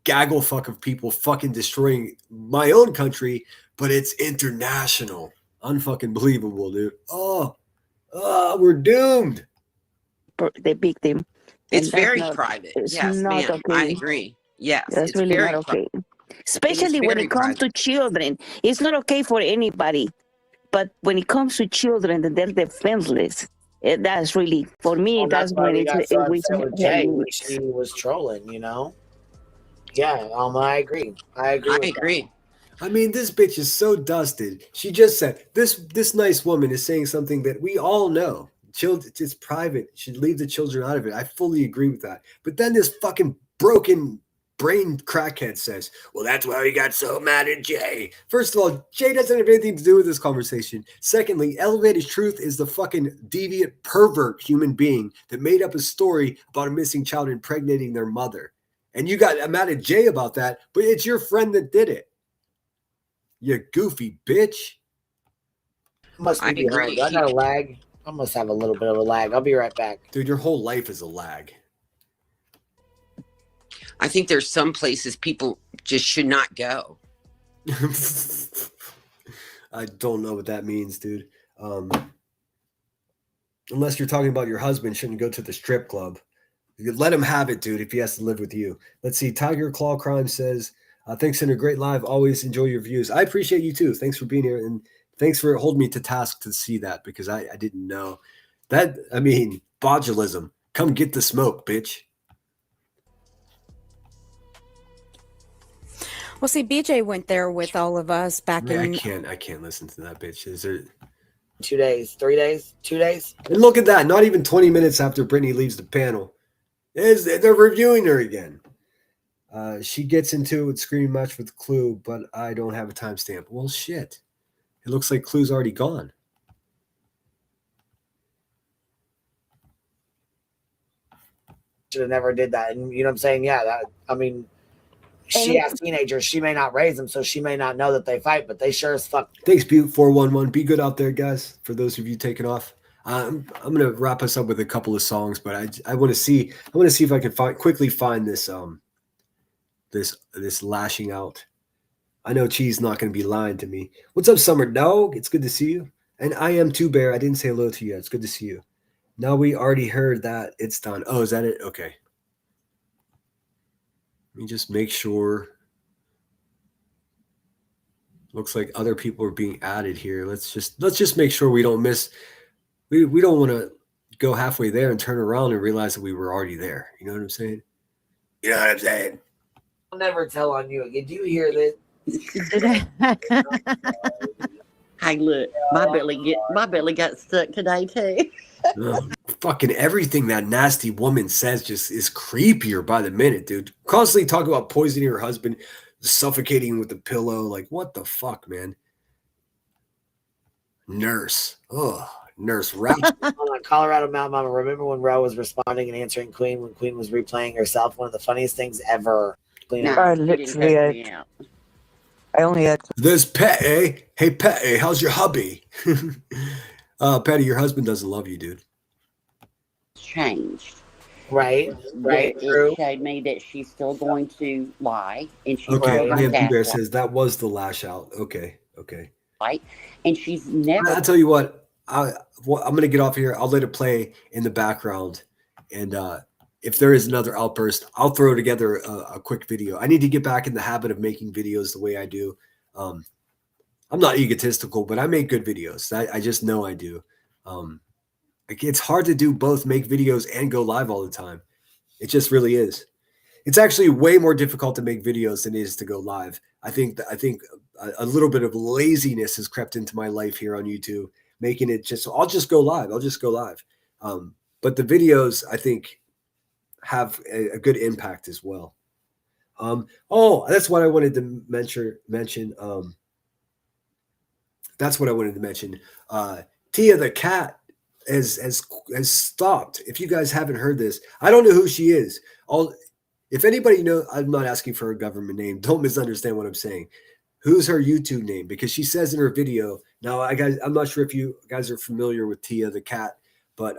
gaggle fuck of people fucking destroying my own country, but it's international. Unfucking believable, dude. Oh, we're doomed. The victim. It's And that's very not- private. it's Yes, not ma'am. okay. I agree. Yes, That's it's really very not okay. private. Especially when very it comes to children. It's not okay for anybody. But when it comes to children, then they're defenseless. That's really, for me, Well, that's why when we it's got so upset with Jay heavy. when she was trolling, you know? Yeah, I agree. I agree. with that. I mean, this bitch is so dusted. She just said this nice woman is saying something that we all know. It's private. Should leave the children out of it. I fully agree with that. But then this fucking broken brain crackhead says, well, that's why we got so mad at Jay. First of all, Jay doesn't have anything to do with this conversation. Secondly, Elevated Truth is the fucking deviant pervert human being that made up a story about a missing child impregnating their mother. And you got mad at Jay about that, but it's your friend that did it. You goofy bitch. Must be I behind. agree. I got a lag. I must have a little bit of a lag. I'll be right back. Dude, your whole life is a lag. I think there's some places people just should not go. I don't know what that means, dude. Unless you're talking about your husband shouldn't go to the strip club. You let him have it, dude, if he has to live with you. Let's see. Tiger Claw Crime says, thanks in a great live. Always enjoy your views. I appreciate you too. Thanks for being here. And thanks for holding me to task to see that because I didn't know. That, I mean, botulism. Come get the smoke, bitch. Well, see, BJ went there with all of us back Man, in. I can't listen to that bitch. Is there 2 days, 3 days, 2 days? And look at that. Not even 20 minutes after Brittany leaves the panel. They're reviewing her again. She gets into a screaming match with Clue, but I don't have a timestamp. Well, shit. It looks like Clue's already gone. Should have never did that. And you know what I'm saying? Yeah, that, I mean, she has teenagers. She may not raise them, so she may not know that they fight, but they sure as fuck. Thanks, Butte411. Be good out there, guys. For those of you taking off, I'm gonna wrap us up with a couple of songs, but I want to see if I can quickly find this this lashing out I know Cheese not going to be lying to me. What's up, Summer Dog? It's good to see you. And I am too, Bear. I didn't say hello to you yet. It's good to see you. Now we already heard that it's done. Oh, is that it? Okay. Let me just make sure. Looks like other people are being added here. Let's just make sure we don't miss. We don't want to go halfway there and turn around and realize that we were already there. You know what I'm saying? You know what I'm saying? I'll never tell on you again. Do you hear this? Hey, look, my belly got stuck today too. Fucking everything that nasty woman says just is creepier by the minute, dude. Constantly talking about poisoning her husband, suffocating with the pillow. Like, what the fuck, man? Nurse. Oh, nurse rap. Colorado Mountain Mama. Remember when Ro was responding and answering Queen when Queen was replaying herself? One of the funniest things ever. I literally had. I only had. There's Petty. Hey, Petty, how's your hubby? Petty, your husband doesn't love you, dude. Changed. Right. It showed me that she's still going to lie, and she's Okay, going to Bear gaslight. says that was the lash out. Okay. Right, and she's never. I'll tell you what. I'm going to get off here. I'll let it play in the background, and if there is another outburst, I'll throw together a quick video. I need to get back in the habit of making videos the way I do. I'm not egotistical, but I make good videos. I just know I do. It's hard to do both, make videos and go live all the time. It just really is. It's actually way more difficult to make videos than it is to go live. I think a little bit of laziness has crept into my life here on YouTube, making it just, I'll just go live. But the videos, I think, have a good impact as well. That's what I wanted to mention. That's what I wanted to mention. Tia the cat has stopped. If you guys haven't heard this, I don't know who she is. If anybody knows, I'm not asking for a government name. Don't misunderstand what I'm saying. Who's her YouTube name? Because she says in her video. Now, I'm not sure if you guys are familiar with Tia the cat, but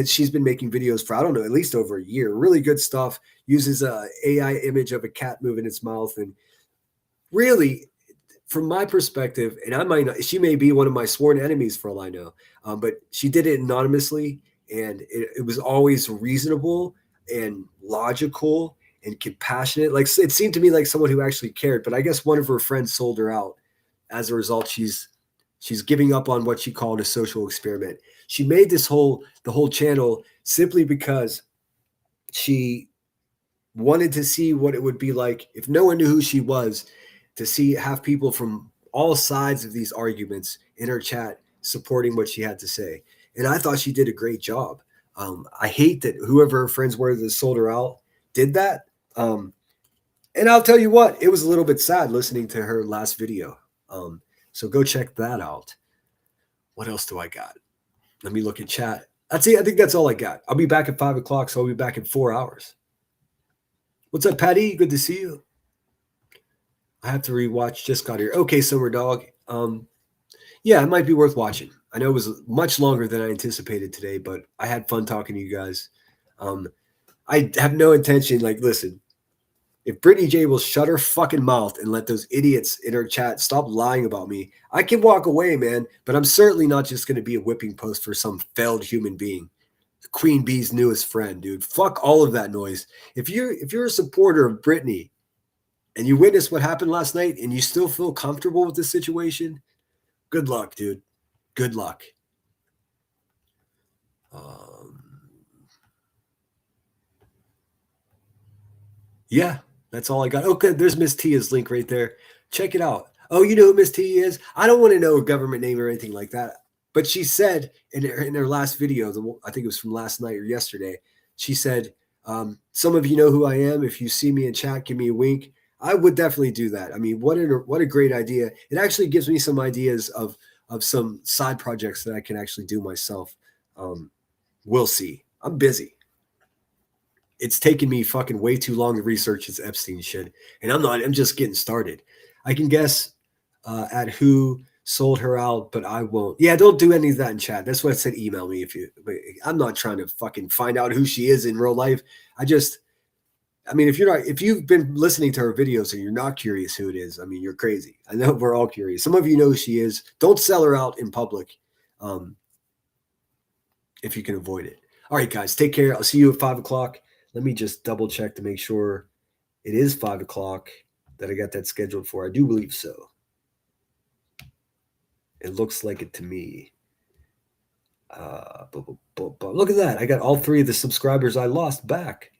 she's been making videos for, I don't know, at least over a year. Really good stuff. Uses a AI image of a cat moving its mouth, and really, from my perspective, and she may be one of my sworn enemies for all I know, but she did it anonymously, and it was always reasonable and logical and compassionate. Like, it seemed to me like someone who actually cared. But I guess one of her friends sold her out. As a result, she's giving up on what she called a social experiment. She made the whole channel simply because she wanted to see what it would be like if no one knew who she was, to have people from all sides of these arguments in her chat supporting what she had to say. And I thought she did a great job. I hate that whoever her friends were that sold her out did that. And I'll tell you what, it was a little bit sad listening to her last video. So go check that out. What else do I got? Let me look at chat. That's it. I think that's all I got. I'll be back at 5 o'clock, so I'll be back in 4 hours. What's up, Patty? Good to see you. I have to rewatch. Just got here. Okay, Summer Dog. Yeah, it might be worth watching. I know it was much longer than I anticipated today, but I had fun talking to you guys. I have no intention. Like, listen, if Brittany J will shut her fucking mouth and let those idiots in her chat stop lying about me, I can walk away, man. But I'm certainly not just going to be a whipping post for some failed human being. Queen Bee's newest friend, dude. Fuck all of that noise. If you're a supporter of Brittany and you witnessed what happened last night and you still feel comfortable with this situation, good luck, dude. Good luck. Yeah, that's all I got. Okay, there's Miss Tia's link right there. Check it out. Oh, you know who Miss Tia is? I don't want to know a government name or anything like that. But she said in her last video, I think it was from last night or yesterday, she said, some of you know who I am. If you see me in chat, give me a wink. I would definitely do that. I mean, what a great idea. It actually gives me some ideas of some side projects that I can actually do myself. We'll see. I'm busy. It's taken me fucking way too long to research this Epstein shit. And I'm just getting started. I can guess at who sold her out, but I won't. Yeah, don't do any of that in chat. That's what I said. Email me if you. I'm not trying to fucking find out who she is in real life. I mean, if you've been listening to her videos and you're not curious who it is, I mean, you're crazy. I know we're all curious. Some of you know who she is. Don't sell her out in public if you can avoid it. All right, guys, take care. I'll see you at 5 o'clock. Let me just double check to make sure it is 5 o'clock that I got that scheduled for. I do believe so. It looks like it to me. Look at that. I got all 3 of the subscribers I lost back.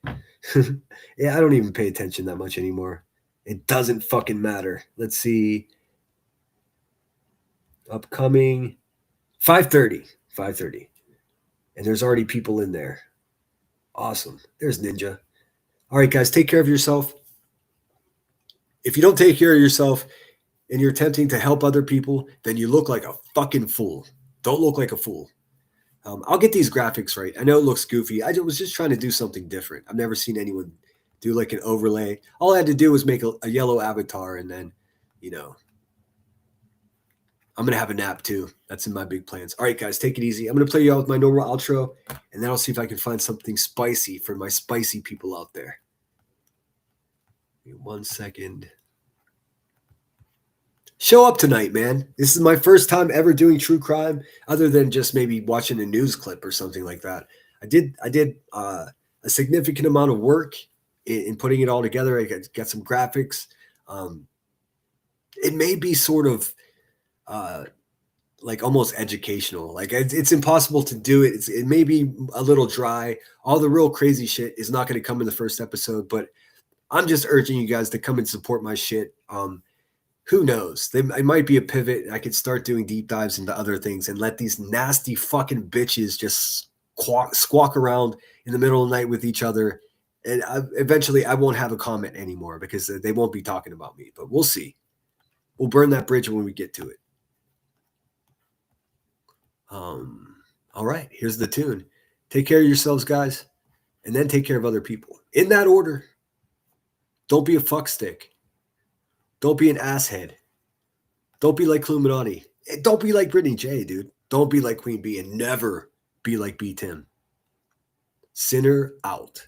Yeah, I don't even pay attention that much anymore. It doesn't fucking matter. Let's see. Upcoming 5:30. And there's already people in there. Awesome. There's Ninja. All right, guys, take care of yourself. If you don't take care of yourself and you're attempting to help other people, then you look like a fucking fool. Don't look like a fool. I'll get these graphics right. I know it looks goofy. I was just trying to do something different. I've never seen anyone do like an overlay. All I had to do was make a yellow avatar, and then, you know, I'm going to have a nap too. That's in my big plans. All right, guys, take it easy. I'm going to play you out with my normal outro, and then I'll see if I can find something spicy for my spicy people out there. Give me 1 second. Show up tonight, man. This is my first time ever doing true crime, other than just maybe watching a news clip or something like that. I did a significant amount of work in putting it all together. I got some graphics. It may be sort of like almost educational. Like it's impossible to do it. It may be a little dry. All the real crazy shit is not going to come in the first episode, but I'm just urging you guys to come and support my shit. Who knows? It might be a pivot. I could start doing deep dives into other things and let these nasty fucking bitches just squawk around in the middle of the night with each other. And eventually I won't have a comment anymore because they won't be talking about me. But we'll see. We'll burn that bridge when we get to it. All right, here's the tune. Take care of yourselves, guys, and then take care of other people. In that order. Don't be a fuckstick. Don't be an asshead. Don't be like Illuminati. Don't be like Brittany J, dude. Don't be like Queen B, and never be like B Tim. Sinner out.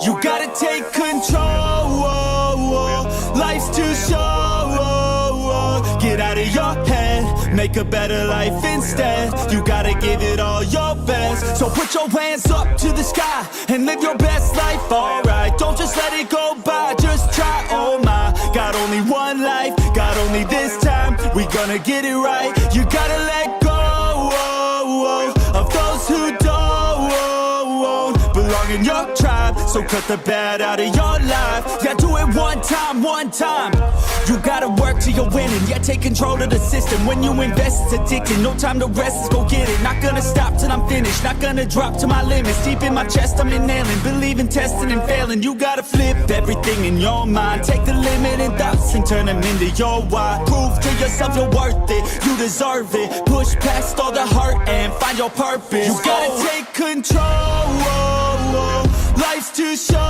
You gotta take control. Life's too short. Get out of your head, make a better life instead. You gotta give it all your best. So put your hands up to the sky and live your best life, alright. Don't just let it go by, just try, oh my. Got only one life, got only this time. We gonna get it right. You gotta let go of those who don't belong in your tribe. So cut the bad out of your life. Yeah, do it one time. You gotta work till you're winning. Yeah, take control of the system. When you invest, it's addicting. No time to rest, let's go get it. Not gonna stop till I'm finished. Not gonna drop to my limits. Deep in my chest, I'm inhaling. Believe in testing and failing. You gotta flip everything in your mind. Take the limiting thoughts and turn them into your why. Prove to yourself you're worth it. You deserve it. Push past all the hurt and find your purpose. You gotta take control. Life's too short.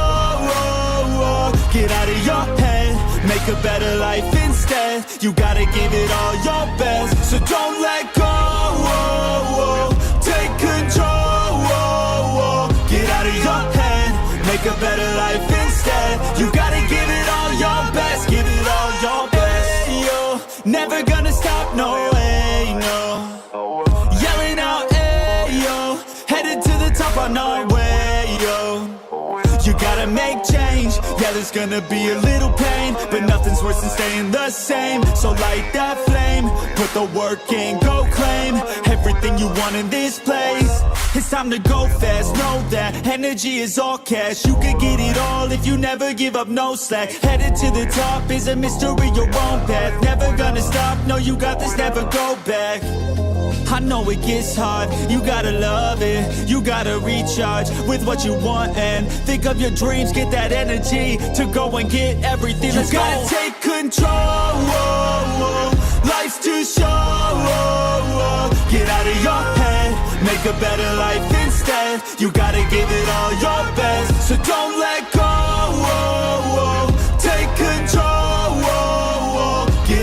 Get out of your head, make a better life instead. You gotta give it all your best, so don't let go. Take control. Get out of your head, make a better life instead. You gotta give it all your best, give it all your best. Yo, never gonna stop, no way, no. Yelling out, hey, yo, headed to the top on our way, yo. You gotta make change, yeah, there's gonna be a little pain, but nothing's worse than staying the same. So light that flame, put the work in, go claim everything you want in this place. It's time to go fast, know that energy is all cash. You could get it all if you never give up, no slack. Headed to the top is a mystery, your own path. Never gonna stop, no, you got this, never go back. I know it gets hard, you gotta love it. You gotta recharge with what you want and think of your dreams. Get that energy to go and get everything. Let's go. You gotta take control. Life's too short. Get out of your head, make a better life instead. You gotta give it all your best, so don't let go. Take control. Get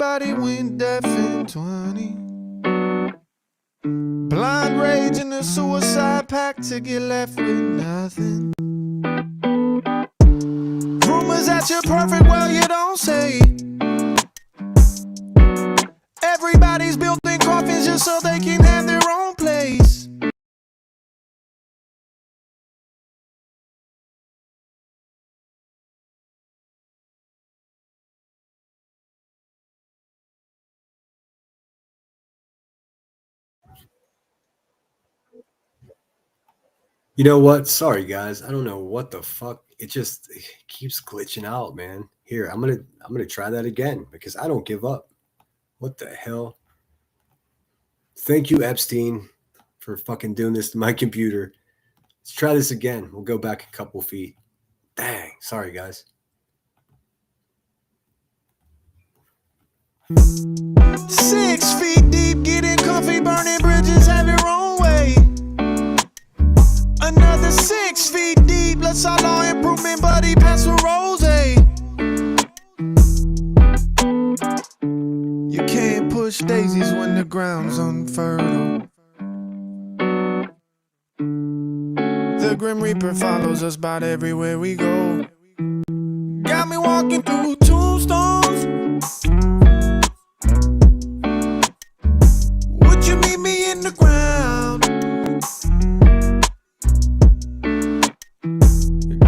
everybody went deaf in 20. Blind rage in the suicide pact to get left with nothing. Rumors that you're perfect, well, you don't say. Everybody's built in coffins just so they can have their own place. You know what? Sorry guys. I don't know what the fuck. It keeps glitching out, man. Here, I'm gonna try that again because I don't give up. What the hell? Thank you, Epstein, for fucking doing this to my computer. Let's try this again. We'll go back a couple feet. Dang. Sorry, guys. 6 feet deep, getting comfy, burning bridges, have your own way. Another 6 feet deep, let's all law improvement, buddy, pass a rose. You can't push daisies when the ground's unfertile. The Grim Reaper follows us about everywhere we go. Got me walking through tombstones. Would you meet me in the ground?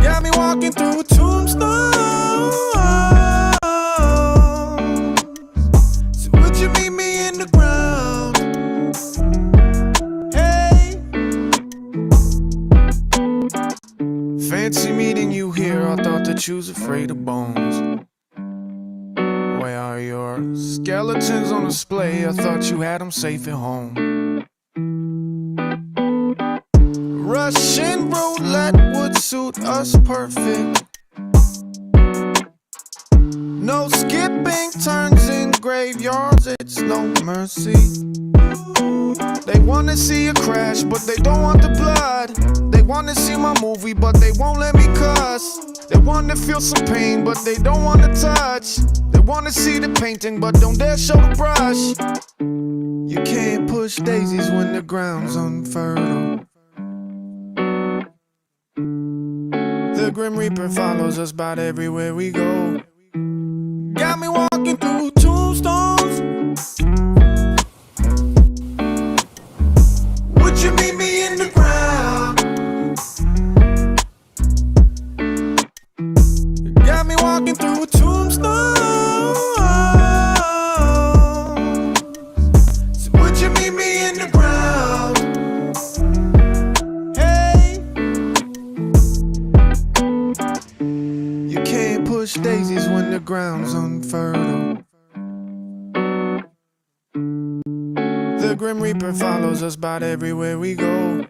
Got me walking through tombstones. So would you meet me in the ground? Hey. Fancy meeting you here. I thought that you was afraid of bones. Where are your skeletons on display? I thought you had them safe at home. Russian roulette would suit us perfect. No skipping turns in graveyards, it's no mercy. They wanna see a crash, but they don't want the blood. They wanna see my movie, but they won't let me cuss. They wanna feel some pain, but they don't wanna touch. They wanna see the painting, but don't dare show the brush. You can't push daisies when the ground's unfertile. The Grim Reaper follows us about everywhere we go. Got me walking through tombstones. Would you meet me in the ground? Got me walking through tombstones. So would you meet me in the ground? Hey. You can't push daisies when the ground's unfertile. The Grim Reaper follows us about everywhere we go.